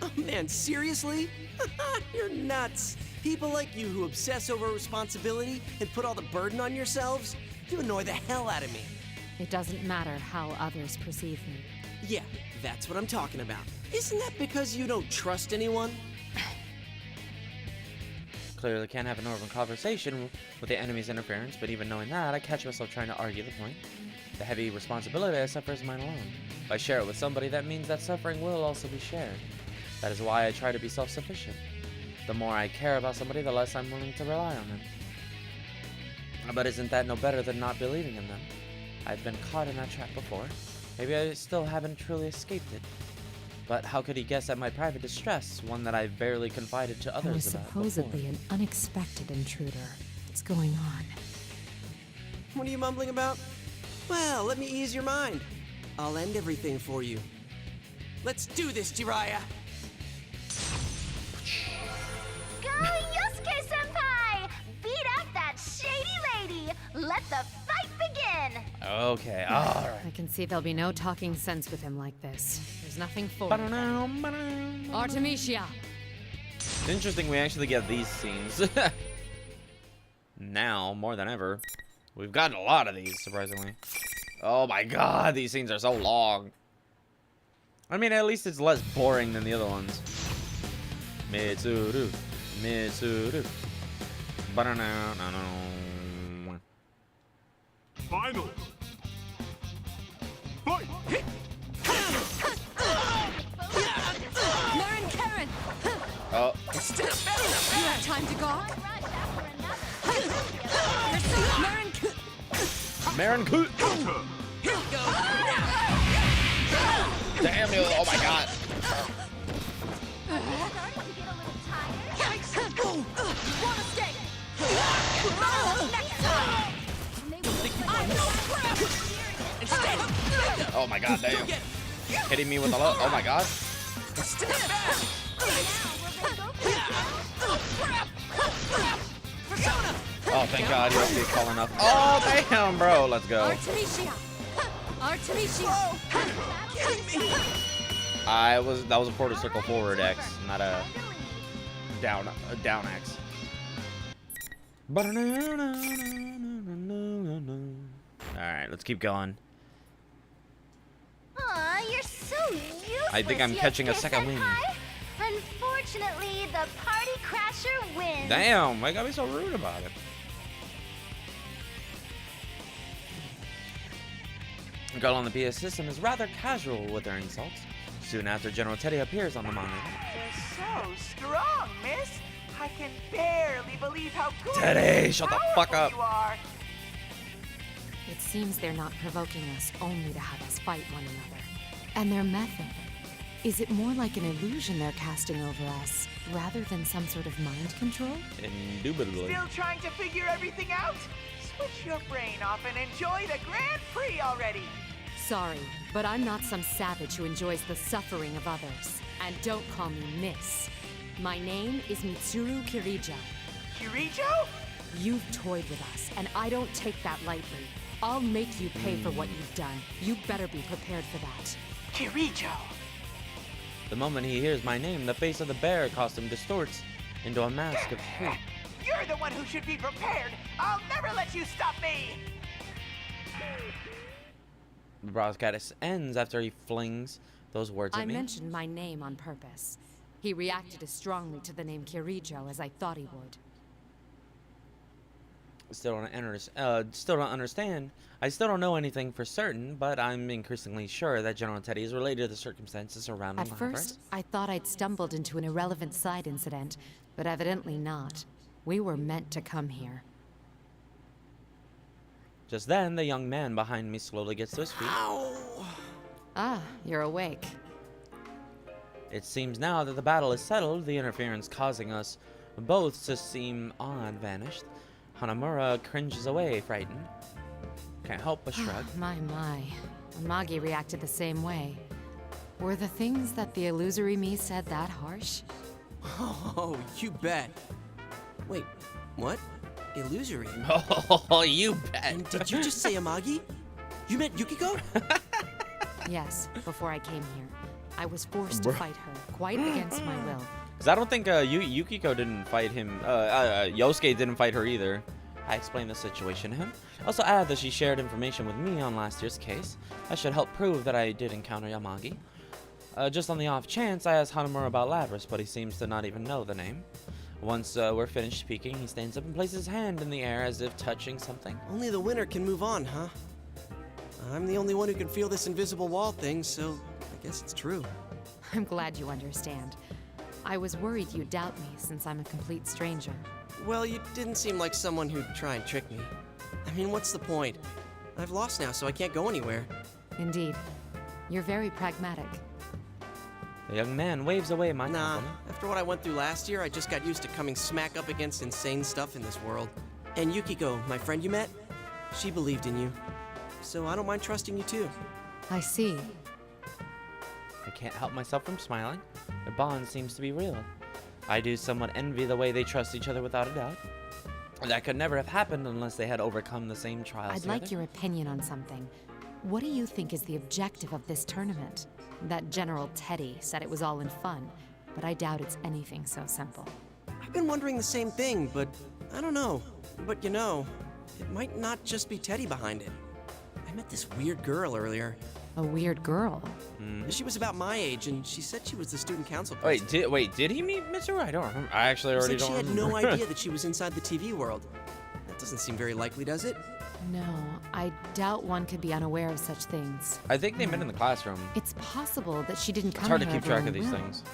Oh man, seriously? You're nuts. People like you who obsess over responsibility and put all the burden on yourselves, you annoy the hell out of me.
It doesn't matter how others perceive me.
Yeah, that's what I'm talking about. Isn't that because you don't trust anyone?
Clearly can't have a normal conversation with the enemy's interference, but even knowing that, I catch myself trying to argue the point. The heavy responsibility I suffer is mine alone. If I share it with somebody, that means that suffering will also be shared. That is why I try to be self-sufficient. The more I care about somebody, the less I'm willing to rely on them. But isn't that no better than not believing in them? I've been caught in that trap before. Maybe I still haven't truly escaped it. But how could he guess at my private distress, one that I've barely confided to
I was
others about
supposedly
before?
an unexpected intruder. What's going on?
What are you mumbling about? Well, let me ease your mind. I'll end everything for you. Let's do this, Jiraiya!
Go, Yosuke-senpai! Beat up that shady lady! Let the fight begin!
Okay, alright.
I can see there'll be no talking sense with him like this. There's nothing for it. Artemisia!
It's interesting we actually get these scenes. Now, more than ever. We've gotten a lot of these, surprisingly. Oh my god, these scenes are so long. I mean, at least it's less boring than the other ones. Mitsuru. Mitsuru.
Final. Fight!
Marin Karen!
Oh.
You have time to gawk?
Marin Coot.
Here we go!
Damn you, oh my god.
Wanna escape?
Oh my god, damn. Hitting me with a lot. Oh my god. Oh, thank god, he was tall enough. Oh, damn, bro. Let's go.
Artemisia! Artemisia!
That was a quarter circle forward X, not a down X. Alright, let's keep going.
So useless.
I think I'm catching a second wind.
Unfortunately, the party crasher wins.
Damn, why gotta be so rude about it? The girl on the PS system is rather casual with her insults. Soon after, General Teddy appears on the monitor.
You're so strong, miss. I can barely believe how good
Teddy,
and
shut the fuck
powerful
up.
you are.
It seems they're not provoking us only to have us fight one another. And their method, is it more like an illusion they're casting over us, rather than some sort of mind control?
Indubitably.
Still trying to figure everything out? Switch your brain off and enjoy the Grand Prix already.
Sorry, but I'm not some savage who enjoys the suffering of others. And don't call me Miss. My name is Mitsuru Kirijo.
Kirijo?
You've toyed with us, and I don't take that lightly. I'll make you pay for what you've done. You better be prepared for that.
Kirijo!
The moment he hears my name, the face of the bear costume distorts into a mask of hate.
You're the one who should be prepared. I'll never let you stop me.
The broadcast ends after he flings those words
I
at me.
mentioned my name on purpose. He reacted as strongly to the name Kirijo as I thought he would.
Still don't understand. I still don't know anything for certain, but I'm increasingly sure that General Teddy is related to the circumstances surrounding
At first, I thought I'd stumbled into an irrelevant side incident, but evidently not. We were meant to come here.
Just then, the young man behind me slowly gets to his feet.
Ah, you're awake.
It seems now that the battle is settled, the interference causing us both to seem odd vanished. Hanamura cringes away, frightened. Can't help but shrug.
My. Amagi reacted the same way. Were the things that the illusory me said that harsh?
Oh, you bet. Wait, what? Illusory?
Oh, you bet.
And did you just say Amagi? You meant Yukiko?
Yes, before I came here. I was forced to fight her, quite against my will.
Because I don't think Yukiko didn't fight him. Yosuke didn't fight her either. I explained the situation to him. Also add that she shared information with me on last year's case. That should help prove that I did encounter Yamagi. Just on the off chance, I asked Hanamura about Lapras, but he seems to not even know the name. Once we're finished speaking, he stands up and places his hand in the air as if touching something.
Only the winner can move on, huh? I'm the only one who can feel this invisible wall thing, so I guess it's true.
I'm glad you understand. I was worried you'd doubt me since I'm a complete stranger.
Well, you didn't seem like someone who'd try and trick me. I mean, what's the point? I've lost now, so I can't go anywhere.
Indeed. You're very pragmatic.
The young man waves away my
Nah,
compliment.
after what I went through last year, I just got used to coming smack up against insane stuff in this world. And Yukiko, my friend you met, she believed in you. So I don't mind trusting you too.
I see.
I can't help myself from smiling. Their bond seems to be real. I do somewhat envy the way they trust each other without a doubt. That could never have happened unless they had overcome the same trials
I'd
together.
like your opinion on something. What do you think is the objective of this tournament? That General Teddy said it was all in fun, but I doubt it's anything so simple.
I've been wondering the same thing, but I don't know. But you know, it might not just be Teddy behind it. I met this weird girl earlier.
A weird girl?
She was about my age, and she said she was the student council president.
Wait, did he meet Mitsuru? I don't remember. I actually already don't remember.
She had no idea that she was inside the TV world. That doesn't seem very likely, does it?
No, I doubt one could be unaware of such things.
I think they met in the classroom.
It's possible that she didn't come
It's hard to
here
keep
of her
track
own
of these
will.
things.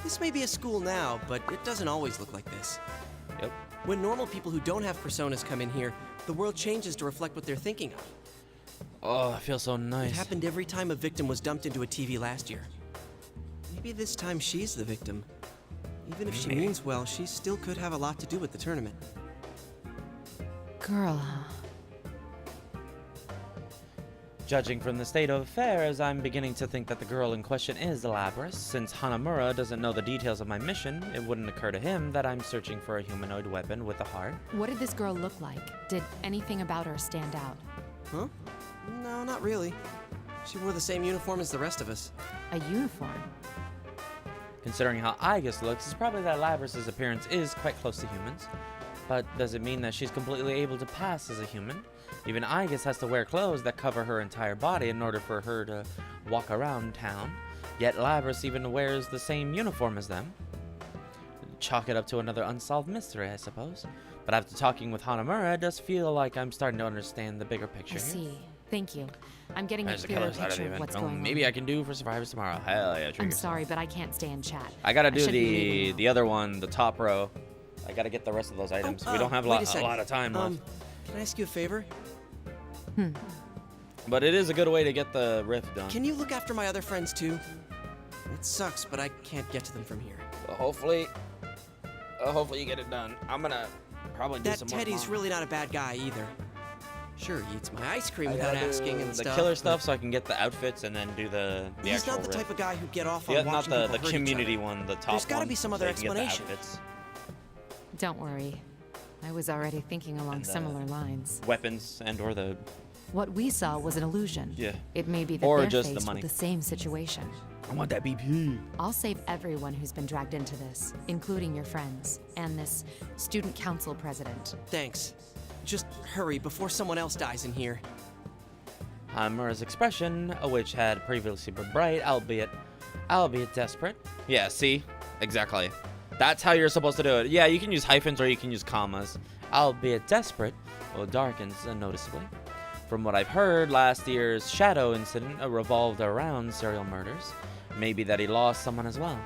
This may be a school now, but it doesn't always look like this.
Yep.
When normal people who don't have personas come in here, the world changes to reflect what they're thinking of.
Oh, I feel so nice.
It happened every time a victim was dumped into a TV last year. Maybe this time she's the victim. Even if she means well, she still could have a lot to do with the tournament.
Girl, huh?
Judging from the state of affairs, I'm beginning to think that the girl in question is Lapras. Since Hanamura doesn't know the details of my mission, it wouldn't occur to him that I'm searching for a humanoid weapon with a heart.
What did this girl look like? Did anything about her stand out?
Huh? No, not really. She wore the same uniform as the rest of us.
A uniform?
Considering how Aigis looks, it's probably that Lapras' appearance is quite close to humans. But does it mean that she's completely able to pass as a human? Even Aigis has to wear clothes that cover her entire body in order for her to walk around town, yet Labrys even wears the same uniform as them. Chalk it up to another unsolved mystery, I suppose. But after talking with Hanamura, it does feel like I'm starting to understand the bigger picture
I
here.
see. Thank you. I'm getting a
There's the
clearer
killer side of
picture
the
of
event.
what's
Oh,
going
maybe
on.
I can do for Survivors tomorrow. Hell yeah, treat
I'm
yourself.
sorry, but I can't stay and chat.
I gotta do
should be leaving
the other one, the top row. I gotta get the rest of those items. We don't have a
wait
lot of time left.
Can I ask you a favor?
But it is a good way to get the rift done.
Can you look after my other friends too? It sucks, but I can't get to them from here.
So hopefully you get it done. I'm gonna probably do
That
some more
Teddy's
tomorrow.
really not a bad guy either. Sure, he eats my ice cream
I
without
gotta
asking
do
and
the
stuff.
killer stuff so I can get the outfits and then do the
He's
actual
not the
rift.
type of guy who get off on
Yeah, not
watching
the
people hurt each
community
other.
one, the top
There's gotta
one,
be some
so
other
you can get the
explanation.
outfits.
Don't worry. I was already thinking along
And,
similar lines.
Weapons and or the
What we saw was an illusion.
Yeah.
It may be that
Or
they're
just the
faced
money.
with the same situation.
I want that BP.
I'll save everyone who's been dragged into this, including your friends and this student council president.
Thanks. Just hurry before someone else dies in here.
Hanamura's expression, which had previously been bright, albeit desperate. Yeah, see? Exactly. That's how you're supposed to do it. Yeah, you can use hyphens or you can use commas. Albeit desperate, well, darkens noticeably. From what I've heard, last year's Shadow incident revolved around serial murders. Maybe that he lost someone as well.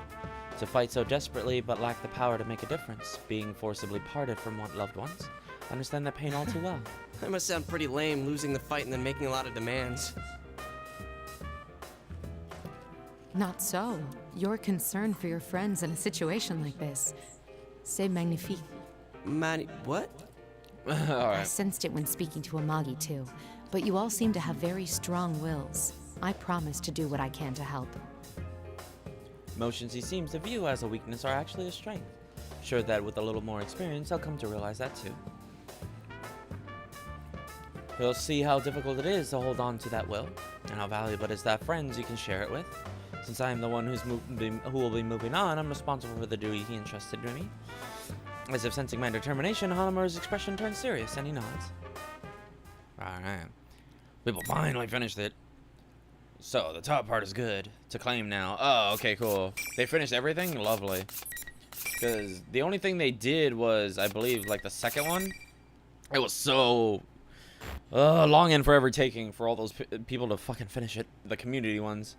To fight so desperately but lack the power to make a difference, being forcibly parted from what loved ones. I understand that pain all too well.
That must sound pretty lame, losing the fight and then making a lot of demands.
Not so. Your concern for your friends in a situation like this. C'est magnifique.
What?
I sensed it when speaking to Amagi too. But you all seem to have very strong wills. I promise to do what I can to help.
Emotions he seems to view as a weakness are actually a strength. Sure that with a little more experience, I'll come to realize that too. He'll see how difficult it is to hold on to that will, and how valuable it is to have friends you can share it with. Since I am the one who will be moving on, I'm responsible for the duty he entrusted to me. As if sensing my determination, Hanamura's expression turns serious, and he nods. Alright. People finally finished it. So, the top part is good to claim now. Oh, okay, cool. They finished everything? Lovely. Because the only thing they did was, I believe, like the second one. It was so long and forever taking for all those people to fucking finish it. The community ones.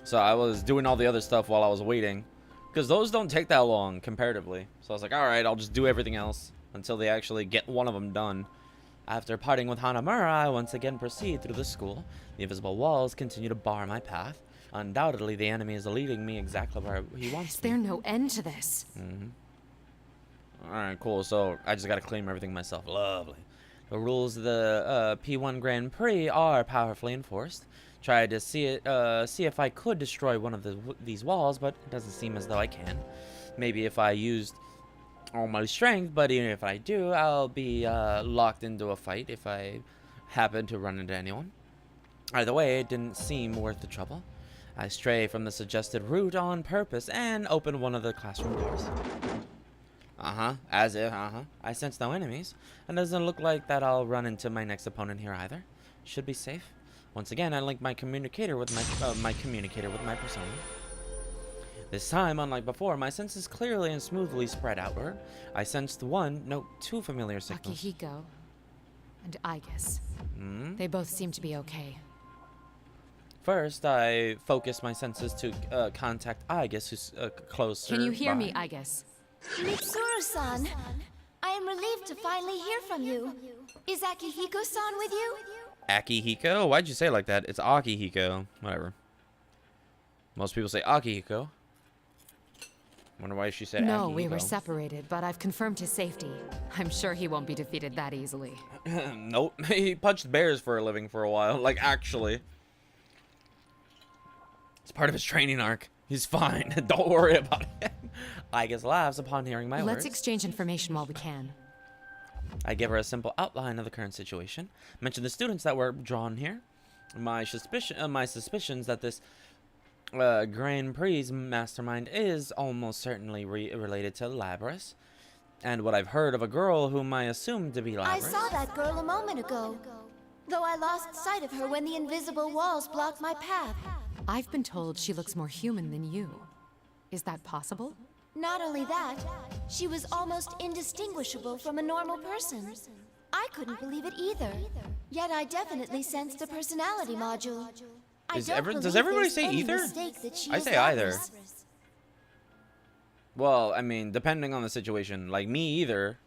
So I was doing all the other stuff while I was waiting. Because those don't take that long, comparatively. So I was like, alright, I'll just do everything else until they actually get one of them done. After parting with Hanamura, I once again proceed through the school. The invisible walls continue to bar my path. Undoubtedly, the enemy is leading me exactly where he wants
Is there no end to this?
Alright, cool. So I just gotta claim everything myself. Lovely. The rules of the P1 Grand Prix are powerfully enforced. Tried to see if I could destroy one of these walls, but it doesn't seem as though I can. Maybe if I used all my strength, but even if I do, I'll be locked into a fight if I happen to run into anyone. Either way, it didn't seem worth the trouble. I stray from the suggested route on purpose and open one of the classroom doors. As if, I sense no enemies, and doesn't look like that I'll run into my next opponent here either. Should be safe. Once again, I link my communicator with my persona. This time, unlike before, my senses clearly and smoothly spread outward. I sensed two familiar signals.
Akihiko and Aigis. They both seem to be okay.
First, I focus my senses to contact Aigis, who's closer.
Can you hear
by.
me, Aigis?
Mitsuru-san, I am relieved to finally hear from you. Is Akihiko-san with you?
Akihiko? Why'd you say it like that? It's Akihiko. Whatever. Most people say Akihiko. Wonder why she said
No,
Akihiko.
we were separated, but I've confirmed his safety. I'm sure he won't be defeated that easily.
Nope. He punched bears for a living for a while. Like, actually. It's part of his training arc. He's fine. Don't worry about it. Aigis laughs upon hearing my
Let's
words.
exchange information while we can.
I give her a simple outline of the current situation. Mention the students that were drawn here. My suspicions that this Grand Prix mastermind is almost certainly related to Labrys. And what I've heard of a girl whom I assumed to be Labrys.
I saw that girl a moment ago, though I lost sight of her when the invisible walls blocked my path.
I've been told she looks more human than you. Is that possible?
Not only that, she was almost indistinguishable from a normal person. I couldn't believe it either. Yet I definitely sensed a personality module.
Does everybody say either? I say either. Well, I mean, depending on the situation, like me either,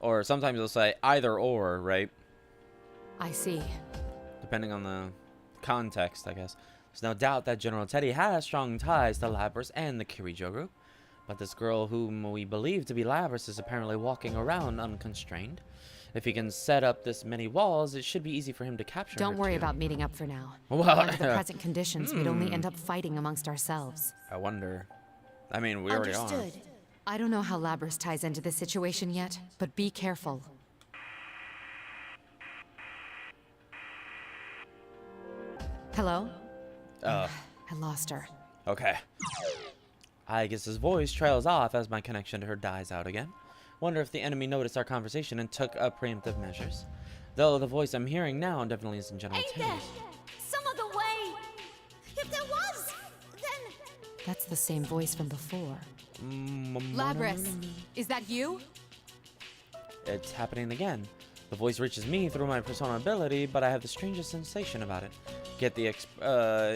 or sometimes they'll say either or, right?
I see.
Depending on the context, I guess. There's no doubt that General Teddy has strong ties to Labrys and the Kirijo group, but this girl whom we believe to be Labrys is apparently walking around unconstrained. If he can set up this many walls, it should be easy for him to capture her.
Don't worry about meeting up for now.
Well,
under the present conditions, we'd only end up fighting amongst ourselves.
I wonder. I mean, we already are.
I don't know how Labrys ties into this situation yet, but be careful. Hello? I lost her.
Okay. I guess his voice trails off as my connection to her dies out again. Wonder if the enemy noticed our conversation and took preemptive measures. Though the voice I'm hearing now definitely isn't General Teddy's.
Some other way. If there was, then...
That's the same voice from before.
Labrys, is that you?
It's happening again. The voice reaches me through my persona ability, but I have the strangest sensation about it. Get the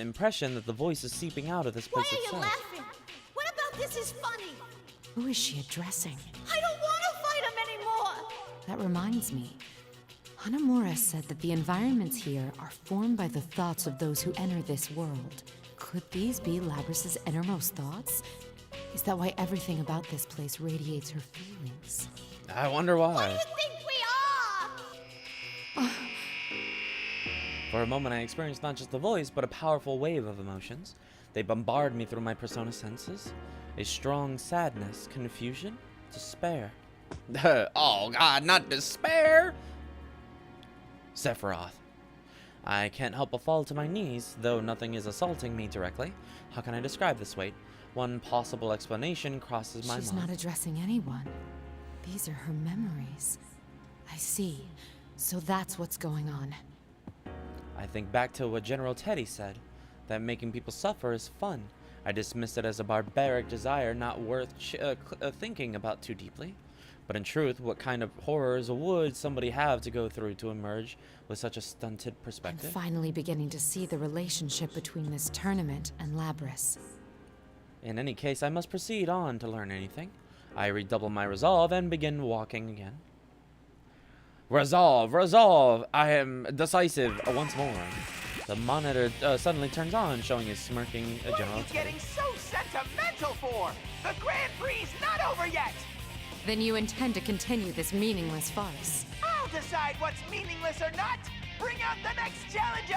impression that the voice is seeping out of this place itself.
Why are you laughing? What about this is funny?
Who is she addressing?
I don't want to fight him anymore!
That reminds me. Hanamura said that the environments here are formed by the thoughts of those who enter this world. Could these be Labrys' innermost thoughts? Is that why everything about this place radiates her feelings?
I wonder why.
What do you think we are?
For a moment, I experienced not just a voice, but a powerful wave of emotions. They bombard me through my persona senses. A strong sadness, confusion, despair. Oh god, not despair! Sephiroth. I can't help but fall to my knees, though nothing is assaulting me directly. How can I describe this weight? One possible explanation crosses my mind.
She's not addressing anyone. These are her memories. I see. So that's what's going on.
I think back to what General Teddy said, that making people suffer is fun. I dismissed it as a barbaric desire not worth thinking about too deeply. But in truth, what kind of horrors would somebody have to go through to emerge with such a stunted perspective?
I'm finally beginning to see the relationship between this tournament and Labrys.
In any case, I must proceed on to learn anything. I redouble my resolve and begin walking again. Resolve! Resolve! I am decisive once more. The monitor suddenly turns on, showing a smirking General Teddy.
What are you getting so sentimental for? The Grand Prix's not over yet!
Then you intend to continue this meaningless farce.
I'll decide what's meaningless or not! Bring out the next challenger!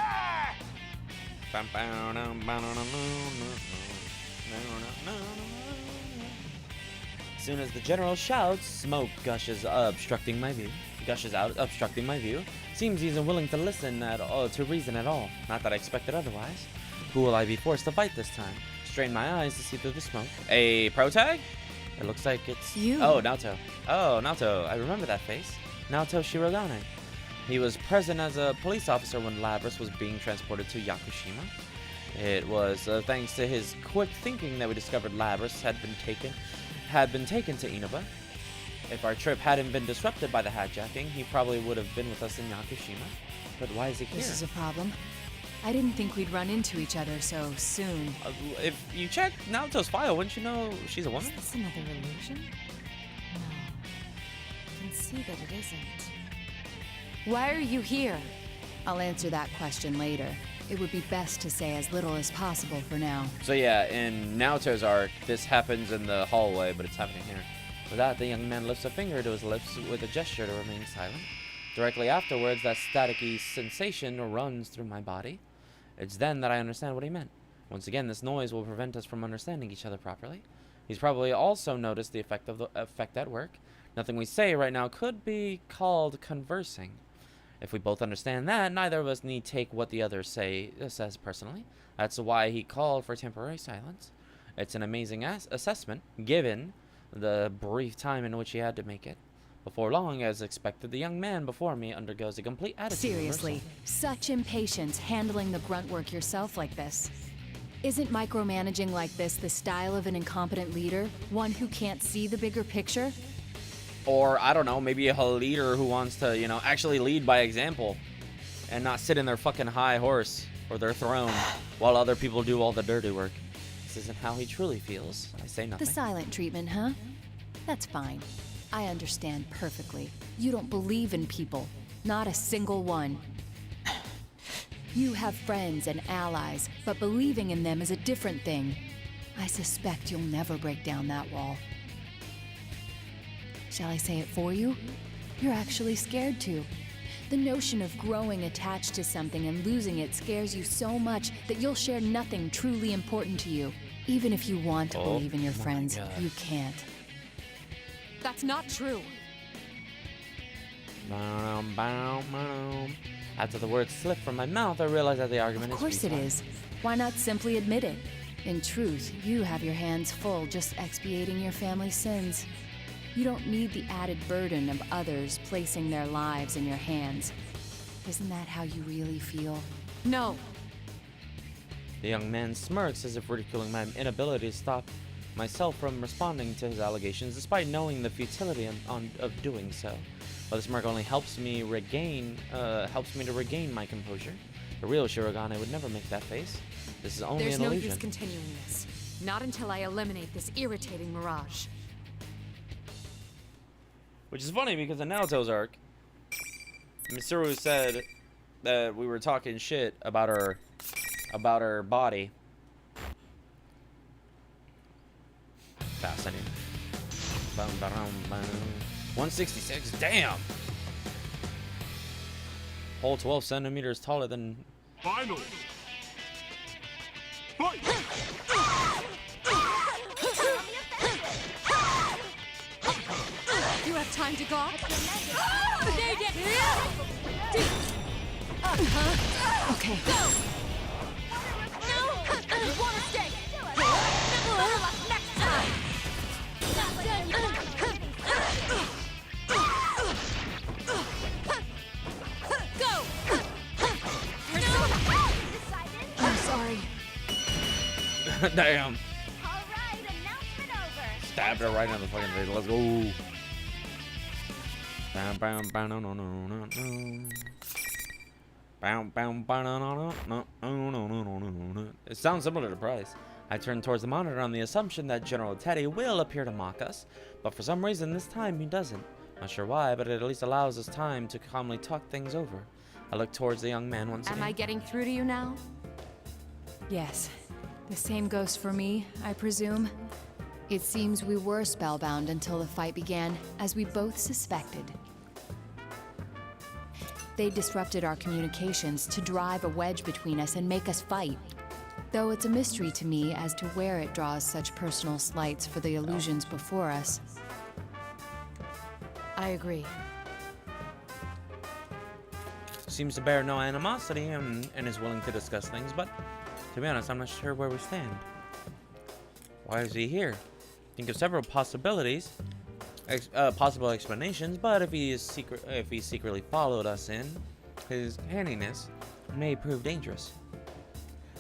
As soon as the general shouts, smoke gushes obstructing my view. Gushes out, obstructing my view. Seems he's unwilling to listen to reason at all. Not that I expected otherwise. Who will I be forced to fight this time? Strain my eyes to see through the smoke. A pro tag? It looks like it's
you.
Oh, Naoto. Oh, Naoto. I remember that face. Naoto Shirogane. He was present as a police officer when Labrys was being transported to Yakushima. It was thanks to his quick thinking that we discovered Labrys had been taken to Inaba. If our trip hadn't been disrupted by the hijacking, he probably would have been with us in Yakushima. But why is he here?
This is a problem. I didn't think we'd run into each other so soon.
If you check Naoto's file, wouldn't you know she's a woman?
Is this another illusion? No. I can see that it isn't.
Why are you here? I'll answer that question later. It would be best to say as little as possible for now.
So yeah, in Naoto's arc, this happens in the hallway, but it's happening here. With that, the young man lifts a finger to his lips with a gesture to remain silent. Directly afterwards, that staticky sensation runs through my body. It's then that I understand what he meant. Once again, this noise will prevent us from understanding each other properly. He's probably also noticed the effect at work. Nothing we say right now could be called conversing. If we both understand that, neither of us need take what the other says personally. That's why he called for temporary silence. It's an amazing assessment, given the brief time in which he had to make it. Before long, as expected, the young man before me undergoes a complete attitude
Seriously,
reversal.
such impatience handling the grunt work yourself like this. Isn't micromanaging like this the style of an incompetent leader? One who can't see the bigger picture?
Or, I don't know, maybe a leader who wants to, you know, actually lead by example and not sit in their fucking high horse or their throne while other people do all the dirty work. This isn't how he truly feels. I say nothing.
The silent treatment, huh? That's fine. I understand perfectly. You don't believe in people. Not a single one. You have friends and allies, but believing in them is a different thing. I suspect you'll never break down that wall. Shall I say it for you? You're actually scared to. The notion of growing attached to something and losing it scares you so much that you'll share nothing truly important to you. Even if you want to believe in your friends, you can't.
That's not true.
After the words slipped from my mouth, I realized that the argument is
Of course it is. Why not simply admit it? In truth, you have your hands full just expiating your family's sins. You don't need the added burden of others placing their lives in your hands. Isn't that how you really feel?
No.
The young man smirks as if ridiculing my inability to stop myself from responding to his allegations, despite knowing the futility of doing so. But the smirk only helps me to regain my composure. The real Shirogane would never make that face. This is only an illusion.
There's no use continuing this. Not until I eliminate this irritating mirage.
Which is funny because in Naoto's arc, Mitsuru said that we were talking shit about her body. Fascinating. 166, damn! Whole 12 centimeters taller than...
Final!
You have time to go?
Okay.
You wanna stay? Never overlap next time! Go!
I'm sorry.
Damn.
Alright, announcement over.
Stabbed her right in the fucking face. Let's go. Bam, bam, bam, no, no, no, no, no. Bam, bam, bam, no, no, no, no, no, no, no, no. It sounds similar to Price. I turned towards the monitor on the assumption that General Teddy will appear to mock us, but for some reason this time he doesn't. Not sure why, but it at least allows us time to calmly talk things over. I look towards the young man once again.
Am I getting through to you now?
Yes. The same goes for me, I presume. It seems we were spellbound until the fight began, as we both suspected. They disrupted our communications to drive a wedge between us and make us fight. Though it's a mystery to me as to where it draws such personal slights for the illusions before us.
I agree.
Seems to bear no animosity and is willing to discuss things, but to be honest, I'm not sure where we stand. Why is he here? Think of several possibilities, possible explanations, but if he secretly followed us in, his handiness may prove dangerous.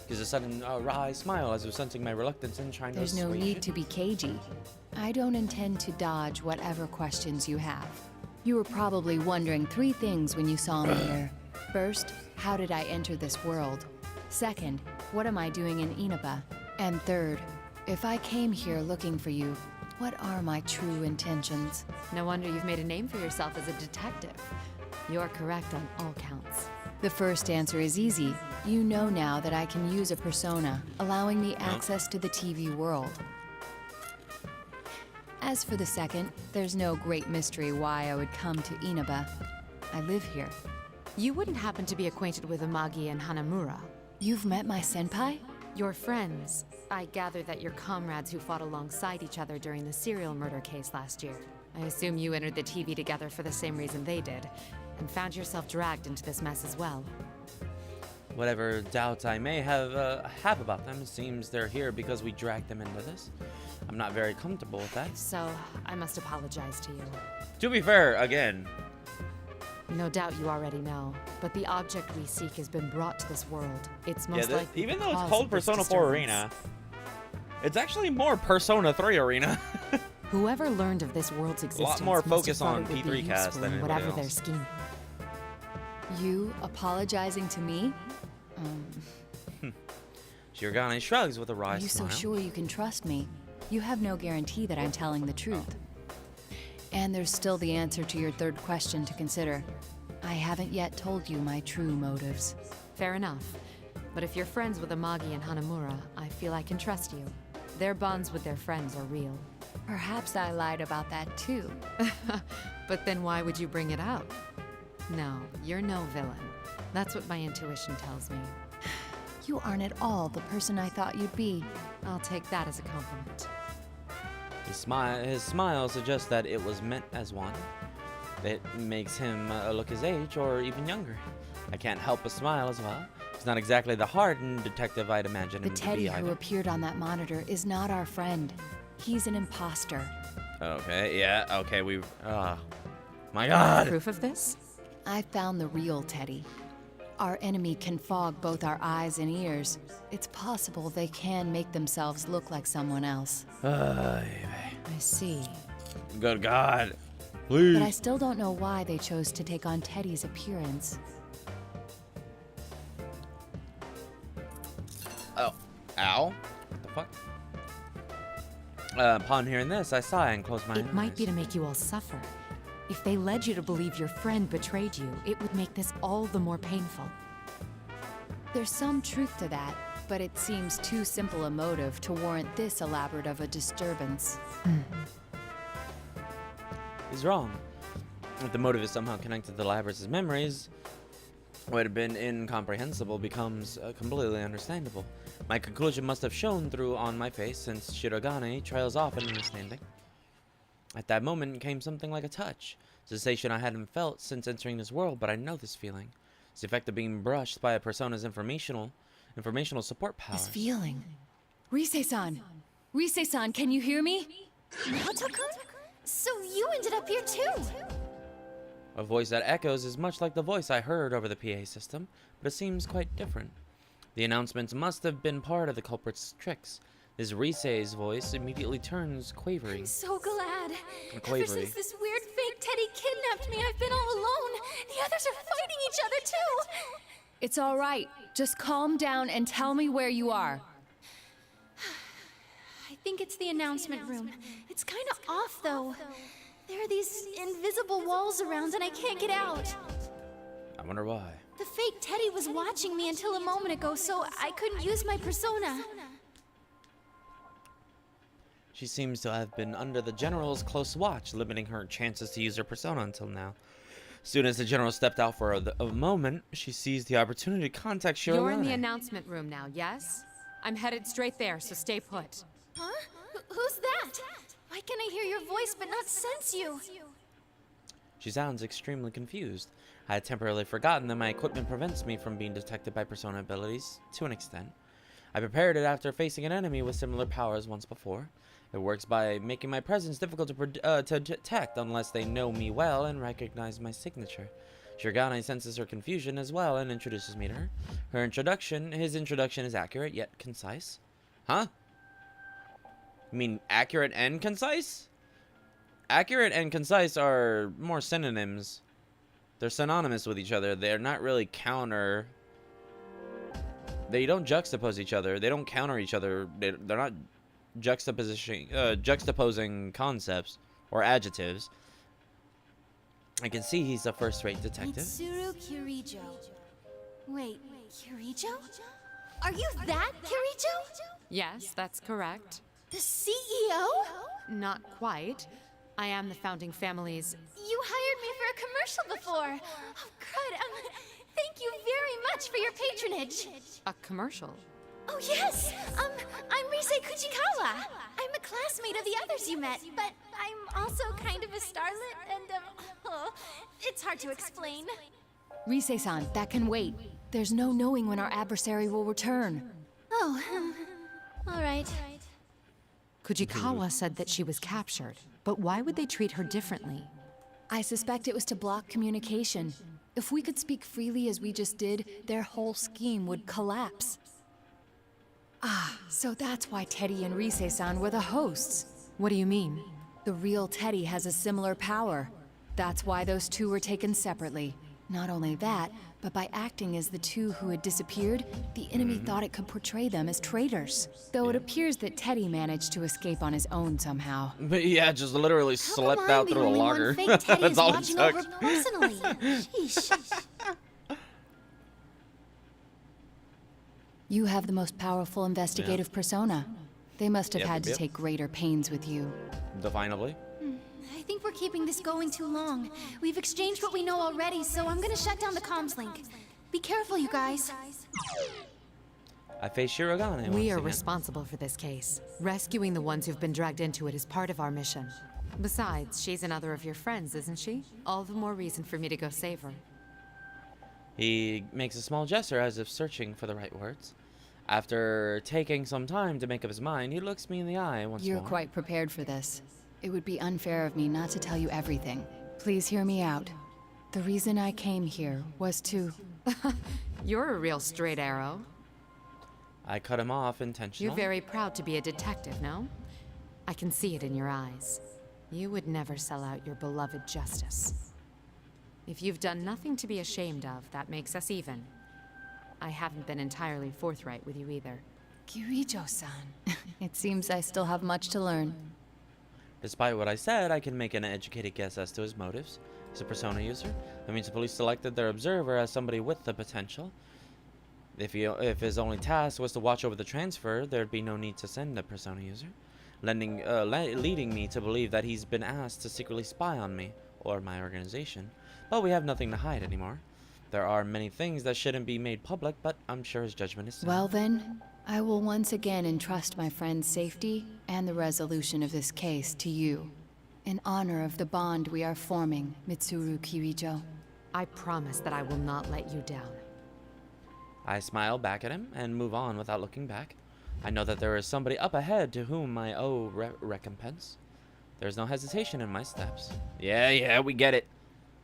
Gives a sudden wry smile as if sensing my reluctance and trying
There's
to
no need to be cagey. I don't intend to dodge whatever questions you have. You were probably wondering 3 things when you saw me here. First, how did I enter this world? Second, what am I doing in Inaba? And third, if I came here looking for you, what are my true intentions?
No wonder you've made a name for yourself as a detective. You're correct on all counts.
The first answer is easy. You know now that I can use a persona, allowing me access to the TV world. As for the second, there's no great mystery why I would come to Inaba. I live here.
You wouldn't happen to be acquainted with Amagi and Hanamura?
You've met my senpai?
Your friends. I gather that you're comrades who fought alongside each other during the serial murder case last year. I assume you entered the TV together for the same reason they did, and found yourself dragged into this mess as well.
Whatever doubts I may have about them, it seems they're here because we dragged them into this. I'm not very comfortable with that.
So, I must apologize to you.
To be fair, again,
No doubt you already know, but the object we seek has been brought to this world. It's most likely
even
the
though it's
cause
called
of this
Persona 4
disturbance.
Arena, it's actually more Persona 3 Arena.
Whoever learned of this world's existence
more
must have
focus
thought
on
it would be
P3 cast
useful
than
in
anybody
whatever their
else.
scheme.
You apologizing to me?
Shirogane shrugs with a
Are
wry
you
smile.
so sure you can trust me? You have no guarantee that I'm telling the truth. And there's still the answer to your third question to consider. I haven't yet told you my true motives.
Fair enough. But if you're friends with Amagi and Hanamura, I feel I can trust you. Their bonds with their friends are real.
Perhaps I lied about that too.
But then why would you bring it up? No, you're no villain. That's what my intuition tells me.
You aren't at all the person I thought you'd be.
I'll take that as a compliment.
His smile suggests that it was meant as one. It makes him look his age or even younger. I can't help but smile as well. He's not exactly the hardened detective I'd imagine
The
him to
Teddy
be
who
either.
appeared on that monitor is not our friend. He's an imposter.
Okay, yeah, okay, my god!
Proof of this?
I found the real Teddy. Our enemy can fog both our eyes and ears. It's possible they can make themselves look like someone else.
I see.
Good god. Please.
But I still don't know why they chose to take on Teddy's appearance.
Oh, ow. What the fuck? Upon hearing this, I sigh and close my eyes.
It might be to make you all suffer. If they led you to believe your friend betrayed you, it would make this all the more painful.
There's some truth to that, but it seems too simple a motive to warrant this elaborate of a disturbance.
He's wrong. If the motive is somehow connected to Labrys' memories, what had been incomprehensible becomes completely understandable. My conclusion must have shown through on my face, since Shirogane trails off in understanding. At that moment came something like a touch. Sensation I hadn't felt since entering this world, but I know this feeling. It's the effect of being brushed by a persona's informational support powers.
This feeling. Rise-san! Rise-san, can you hear me?
Naoto-kun? So you ended up here too?
A voice that echoes is much like the voice I heard over the PA system, but it seems quite different. The announcements must have been part of the culprit's tricks. This Rise's voice immediately turns quavery.
I'm so glad. Ever
Quavery.
since this weird fake Teddy kidnapped me, I've been all alone. The others are fighting each other too.
It's all right. Just calm down and tell me where you are.
I think it's the announcement room. It's kind of off though. There are these invisible walls around and I can't get out.
I wonder why.
The fake Teddy was watching me until a moment ago, so I couldn't use my persona.
She seems to have been under the General's close watch, limiting her chances to use her persona until now. Soon as the General stepped out for a moment, she seized the opportunity to contact Shirogane.
You're in the announcement room now, yes? I'm headed straight there, so stay put.
Huh? Who's that? Why can I hear your voice but not sense you?
She sounds extremely confused. I had temporarily forgotten that my equipment prevents me from being detected by persona abilities, to an extent. I prepared it after facing an enemy with similar powers once before. It works by making my presence difficult to detect unless they know me well and recognize my signature. Shirogane senses her confusion as well and introduces me to her. His introduction is accurate yet concise. Huh? You mean accurate and concise? Accurate and concise are more synonyms. They're synonymous with each other. They're not really counter. They don't juxtapose each other. They don't counter each other. They're not juxtaposing concepts or adjectives. I can see he's a first-rate detective.
Mitsuru Kirijo. Wait, Kirijo? Are you that Kirijo?
Yes, that's correct.
The CEO?
Not quite. I am the founding family's...
You hired me for a commercial before. Oh, good. Thank you very much for your patronage.
A commercial?
Oh, yes. I'm Rise Kujikawa. I'm a classmate of the others you met, but I'm also kind of a starlet, and, it's hard to explain.
Rise-san, that can wait. There's no knowing when our adversary will return.
Oh, all right.
Kujikawa said that she was captured, but why would they treat her differently?
I suspect it was to block communication. If we could speak freely as we just did, their whole scheme would collapse. Ah, so that's why Teddy and Rise-san were the hosts.
What do you mean?
The real Teddy has a similar power. That's why those two were taken separately. Not only that, but by acting as the two who had disappeared, the enemy thought it could portray them as traitors. Though it appears that Teddy managed to escape on his own somehow.
But yeah, just literally slept out through a logger. That's all it took.
You have the most powerful investigative persona. They must have had to take greater pains with you.
Definably.
I think we're keeping this going too long. We've exchanged what we know already, so I'm gonna shut down the comms link. Be careful, you guys.
I face Shirogane.
We are responsible for this case. Rescuing the ones who've been dragged into it is part of our mission. Besides, she's another of your friends, isn't she? All the more reason for me to go save her.
He makes a small gesture as if searching for the right words. After taking some time to make up his mind, he looks me in the eye once more.
You're quite prepared for this. It would be unfair of me not to tell you everything. Please hear me out. The reason I came here was to...
You're a real straight arrow.
I cut him off intentionally.
You're very proud to be a detective, no? I can see it in your eyes. You would never sell out your beloved justice. If you've done nothing to be ashamed of, that makes us even. I haven't been entirely forthright with you either.
Kirijo-san. It seems I still have much to learn.
Despite what I said, I can make an educated guess as to his motives. He's a persona user. That means the police selected their observer as somebody with the potential. If his only task was to watch over the transfer, there'd be no need to send a persona user. Leading me to believe that he's been asked to secretly spy on me, or my organization. But we have nothing to hide anymore. There are many things that shouldn't be made public, but I'm sure his judgment is sound.
Well then, I will once again entrust my friend's safety and the resolution of this case to you. In honor of the bond we are forming, Mitsuru Kirijo.
I promise that I will not let you down.
I smile back at him and move on without looking back. I know that there is somebody up ahead to whom I owe recompense. There's no hesitation in my steps. Yeah, we get it.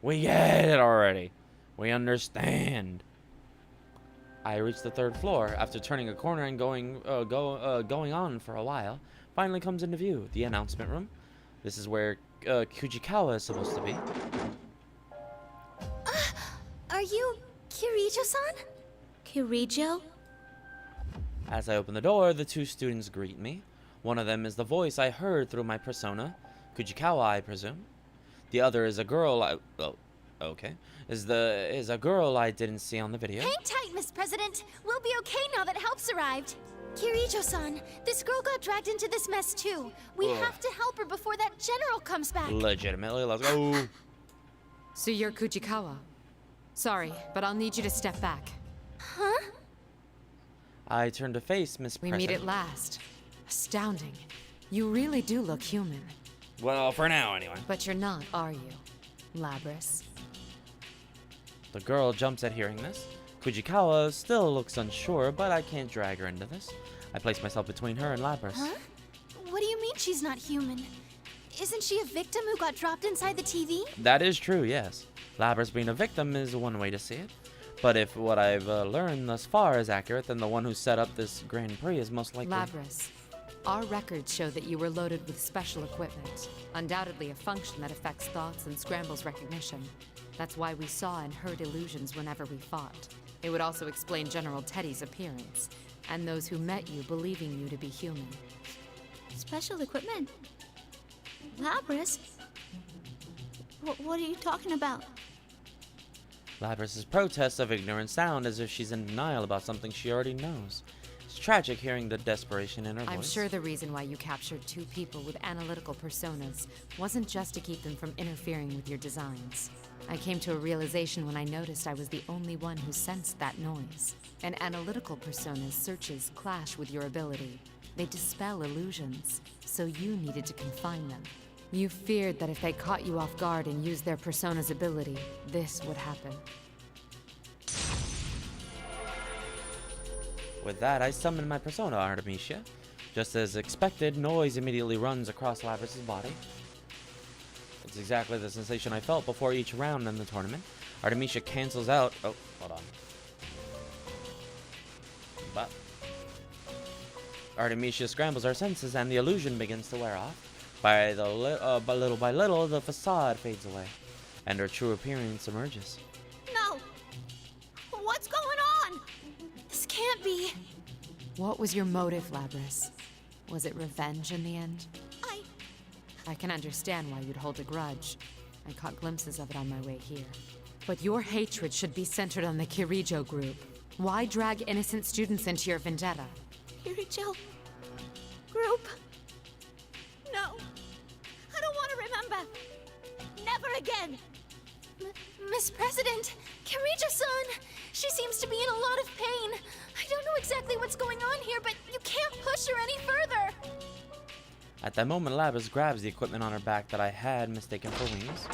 We get it already. We understand. I reach the 3rd floor after turning a corner and going on for a while. Finally comes into view the announcement room. This is where Kujikawa is supposed to be.
Are you Kirijo-san? Kirijo?
As I open the door, the 2 students greet me. One of them is the voice I heard through my persona, Kujikawa, I presume. The other is a girl is a girl I didn't see on the video.
Hang tight, Miss President. We'll be okay now that help's arrived. Kirijo-san, this girl got dragged into this mess too. We have to help her before that general comes back.
Legitimately, let's go.
So you're Kujikawa. Sorry, but I'll need you to step back.
Huh?
I turn to face Miss President.
We meet at last. Astounding. You really do look human.
Well, for now, anyway.
But you're not, are you, Labrys?
The girl jumps at hearing this. Kujikawa still looks unsure, but I can't drag her into this. I place myself between her and Labrys.
Huh? What do you mean she's not human? Isn't she a victim who got dropped inside the TV?
That is true, yes. Labrys being a victim is one way to see it. But if what I've learned thus far is accurate, then the one who set up this Grand Prix is most likely...
Labrys, our records show that you were loaded with special equipment. Undoubtedly a function that affects thoughts and scrambles recognition. That's why we saw and heard illusions whenever we fought. It would also explain General Teddy's appearance, and those who met you believing you to be human.
Special equipment? Labrys? What are you talking about?
Labrys' protests of ignorance sound as if she's in denial about something she already knows. It's tragic hearing the desperation in her voice.
I'm sure the reason why you captured 2 people with analytical personas wasn't just to keep them from interfering with your designs. I came to a realization when I noticed I was the only one who sensed that noise. An analytical persona's searches clash with your ability. They dispel illusions, so you needed to confine them. You feared that if they caught you off guard and used their persona's ability, this would happen.
With that, I summon my persona, Artemisia. Just as expected, noise immediately runs across Labrys' body. It's exactly the sensation I felt before each round in the tournament. Artemisia cancels out. Oh, hold on. But Artemisia scrambles our senses, and the illusion begins to wear off. By little by little, the facade fades away, and her true appearance emerges.
No! What's going on? This can't be.
What was your motive, Labrys? Was it revenge in the end? I can understand why you'd hold a grudge. I caught glimpses of it on my way here. But your hatred should be centered on the Kirijo group. Why drag innocent students into your vendetta?
Kirijo group? No. I don't want to remember. Never again. Miss President, Kirijo-san, she seems to be in a lot of pain. I don't know exactly what's going on here, but you can't push her any further.
At that moment, Labrys grabs the equipment on her back that I had mistaken for wings.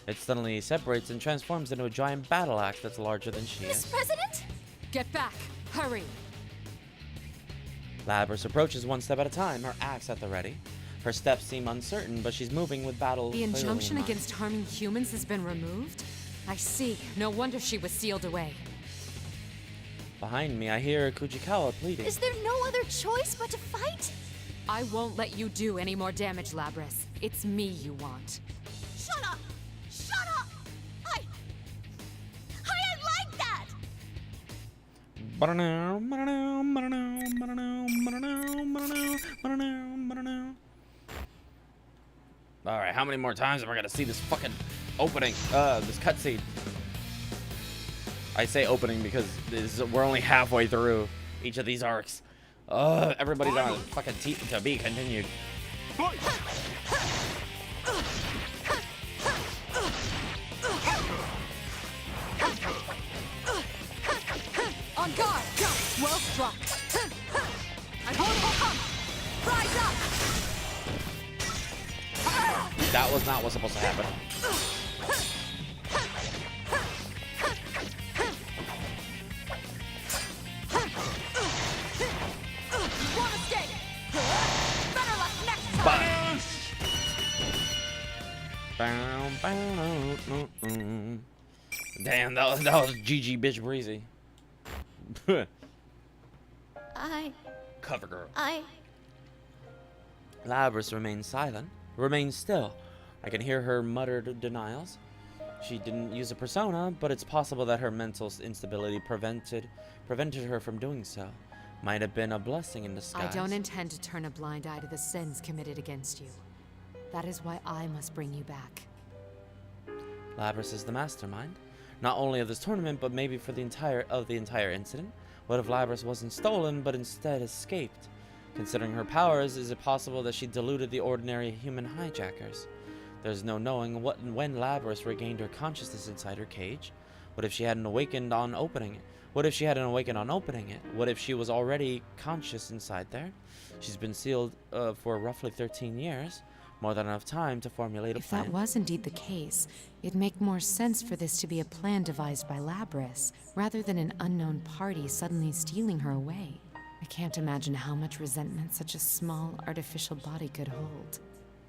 It suddenly separates and transforms into a giant battle axe that's larger than she
Miss
is.
President?
Get back! Hurry!
Labrys approaches one step at a time, her axe at the ready. Her steps seem uncertain, but she's moving with battle.
The injunction against harming humans has been removed? I see. No wonder she was sealed away.
Behind me, I hear Kujikawa pleading.
Is there no other choice but to fight?
I won't let you do any more damage, Labrys. It's me you want.
Shut up! Shut up! I ain't like that!
Alright, how many more times am I gonna see this fucking opening? This cutscene. I say opening because we're only halfway through each of these arcs. Everybody's on a fucking to be continued.
On guard! Well struck! Rise up!
That was not what's supposed to happen. Damn, that was GG bitch breezy. Cover girl. Labrys remains silent, remains still. I can hear her muttered denials. She didn't use a persona, but it's possible that her mental instability prevented her from doing so. Might have been a blessing in disguise.
I don't intend to turn a blind eye to the sins committed against you. That is why I must bring you back.
Labrys is the mastermind, not only of this tournament, but maybe for the entire incident. What if Labrys wasn't stolen, but instead escaped? Considering her powers, is it possible that she deluded the ordinary human hijackers? There's no knowing what and when Labrys regained her consciousness inside her cage. What if she hadn't awakened on opening it? What if she was already conscious inside there? She's been sealed for roughly 13 years. More than enough time to formulate a plan.
If that was indeed the case, it'd make more sense for this to be a plan devised by Labrys, rather than an unknown party suddenly stealing her away. I can't imagine how much resentment such a small, artificial body could hold.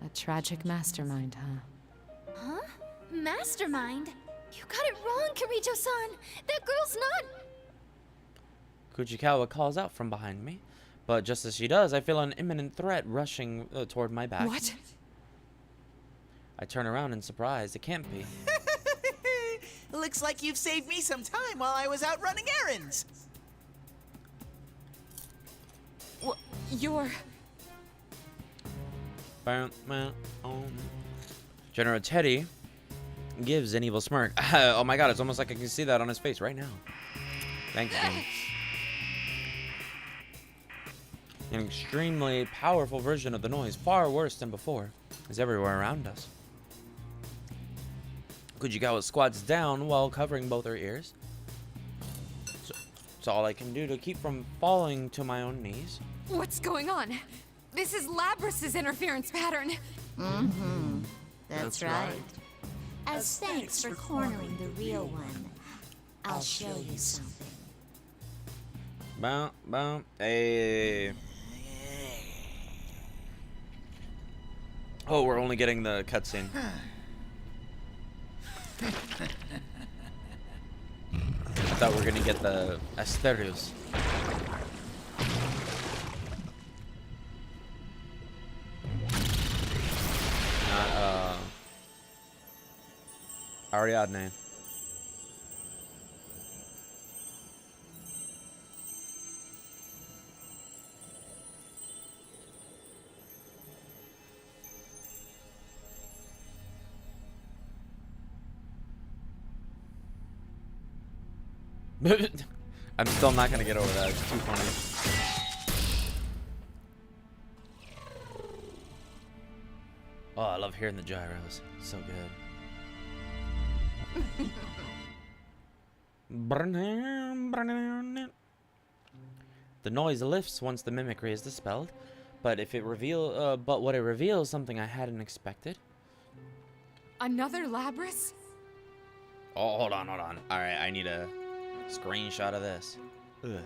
A tragic mastermind, huh?
Huh? Mastermind? You got it wrong, Kirijo-san! That girl's not...
Kujikawa calls out from behind me, but just as she does, I feel an imminent threat rushing toward my back.
What?
I turn around in surprise. It can't be.
Looks like you've saved me some time while I was out running errands.
You're...
General Teddy gives an evil smirk. Oh my god, it's almost like I can see that on his face right now. Thank you. An extremely powerful version of the noise, far worse than before, is everywhere around us. Kujikawa squats down while covering both her ears. So, it's all I can do to keep from falling to my own knees.
What's going on? This is Labrys' interference pattern.
Mm-hmm. That's right. As thanks for cornering the real one, I'll show you something.
Bow, bow, hey. Oh, we're only getting the cutscene. I thought we were gonna get the Asterios. Not Ariadne. I'm still not gonna get over that. It's too funny. Oh, I love hearing the gyros. So good. The noise lifts once the mimicry is dispelled, but if it what it reveals something I hadn't expected.
Another Labrys?
Oh, hold on. All right, I need a screenshot of this. Ugh.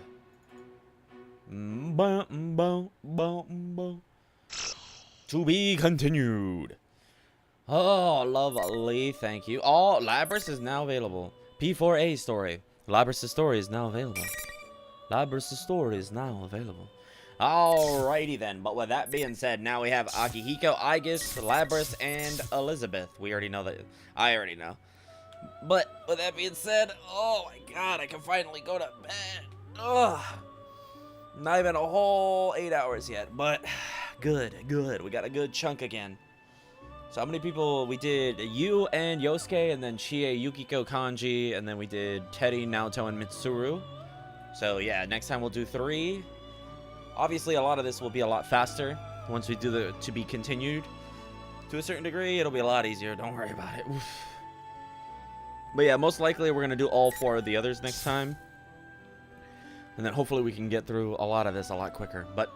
To be continued. Oh, lovely, thank you. Oh, Labrys is now available. P4A story. Labrys' story is now available. Labrys' story is now available. Alrighty then, but with that being said, now we have Akihiko, Aigis, Labrys, and Elizabeth. We already know that. I already know. But with that being said, oh my god, I can finally go to bed. Ugh. Not even a whole 8 hours yet, but good. We got a good chunk again. So how many people we did? You and Yosuke, and then Chie, Yukiko, Kanji, and then we did Teddy, Naoto, and Mitsuru. So yeah, next time we'll do 3. Obviously, a lot of this will be a lot faster once we do the to be continued. To a certain degree, it'll be a lot easier. Don't worry about it. Oof. But yeah, most likely we're gonna do all 4 of the others next time. And then hopefully we can get through a lot of this a lot quicker. But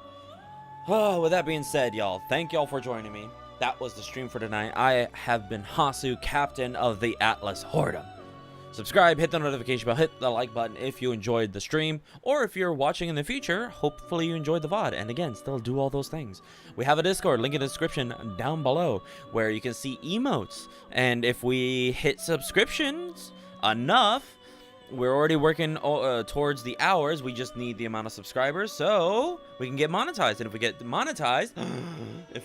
with that being said, y'all, thank y'all for joining me. That was the stream for tonight. I have been Hasu, captain of the Atlas Horde. Subscribe, hit the notification bell, hit the like button if you enjoyed the stream, or if you're watching in the future, hopefully you enjoyed the VOD. And again, still do all those things. We have a Discord, link in the description down below, where you can see emotes. And if we hit subscriptions enough, we're already working towards the hours. We just need the amount of subscribers so we can get monetized. And if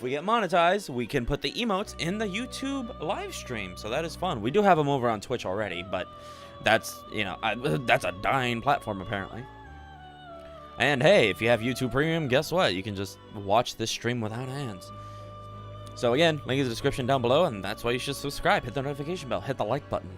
we get monetized, we can put the emotes in the YouTube live stream. So that is fun. We do have them over on Twitch already, but that's, that's a dying platform apparently. And hey, if you have YouTube Premium, guess what? You can just watch this stream without ads. So again, link in the description down below, and that's why you should subscribe. Hit the notification bell, hit the like button,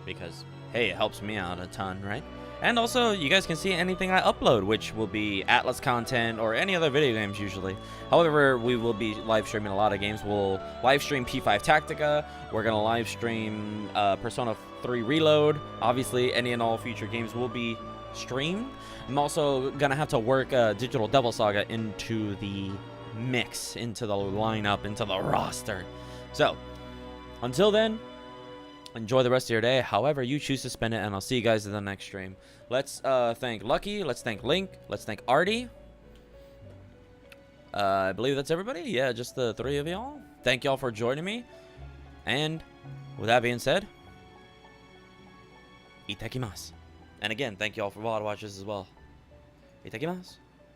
because hey, it helps me out a ton, right? And also, you guys can see anything I upload, which will be Atlas content or any other video games usually. However, we will be live streaming a lot of games. We'll live stream P5 Tactica. We're going to live stream Persona 3 Reload. Obviously, any and all future games will be streamed. I'm also going to have to work Digital Devil Saga into the mix, into the lineup, into the roster. So, until then, enjoy the rest of your day, however you choose to spend it, and I'll see you guys in the next stream. Let's thank Lucky, let's thank Link, let's thank Artie. I believe that's everybody. Yeah, just the 3 of y'all. Thank y'all for joining me. And with that being said, itakimasu. And again, thank y'all for VOD watchers as well. Itakimasu.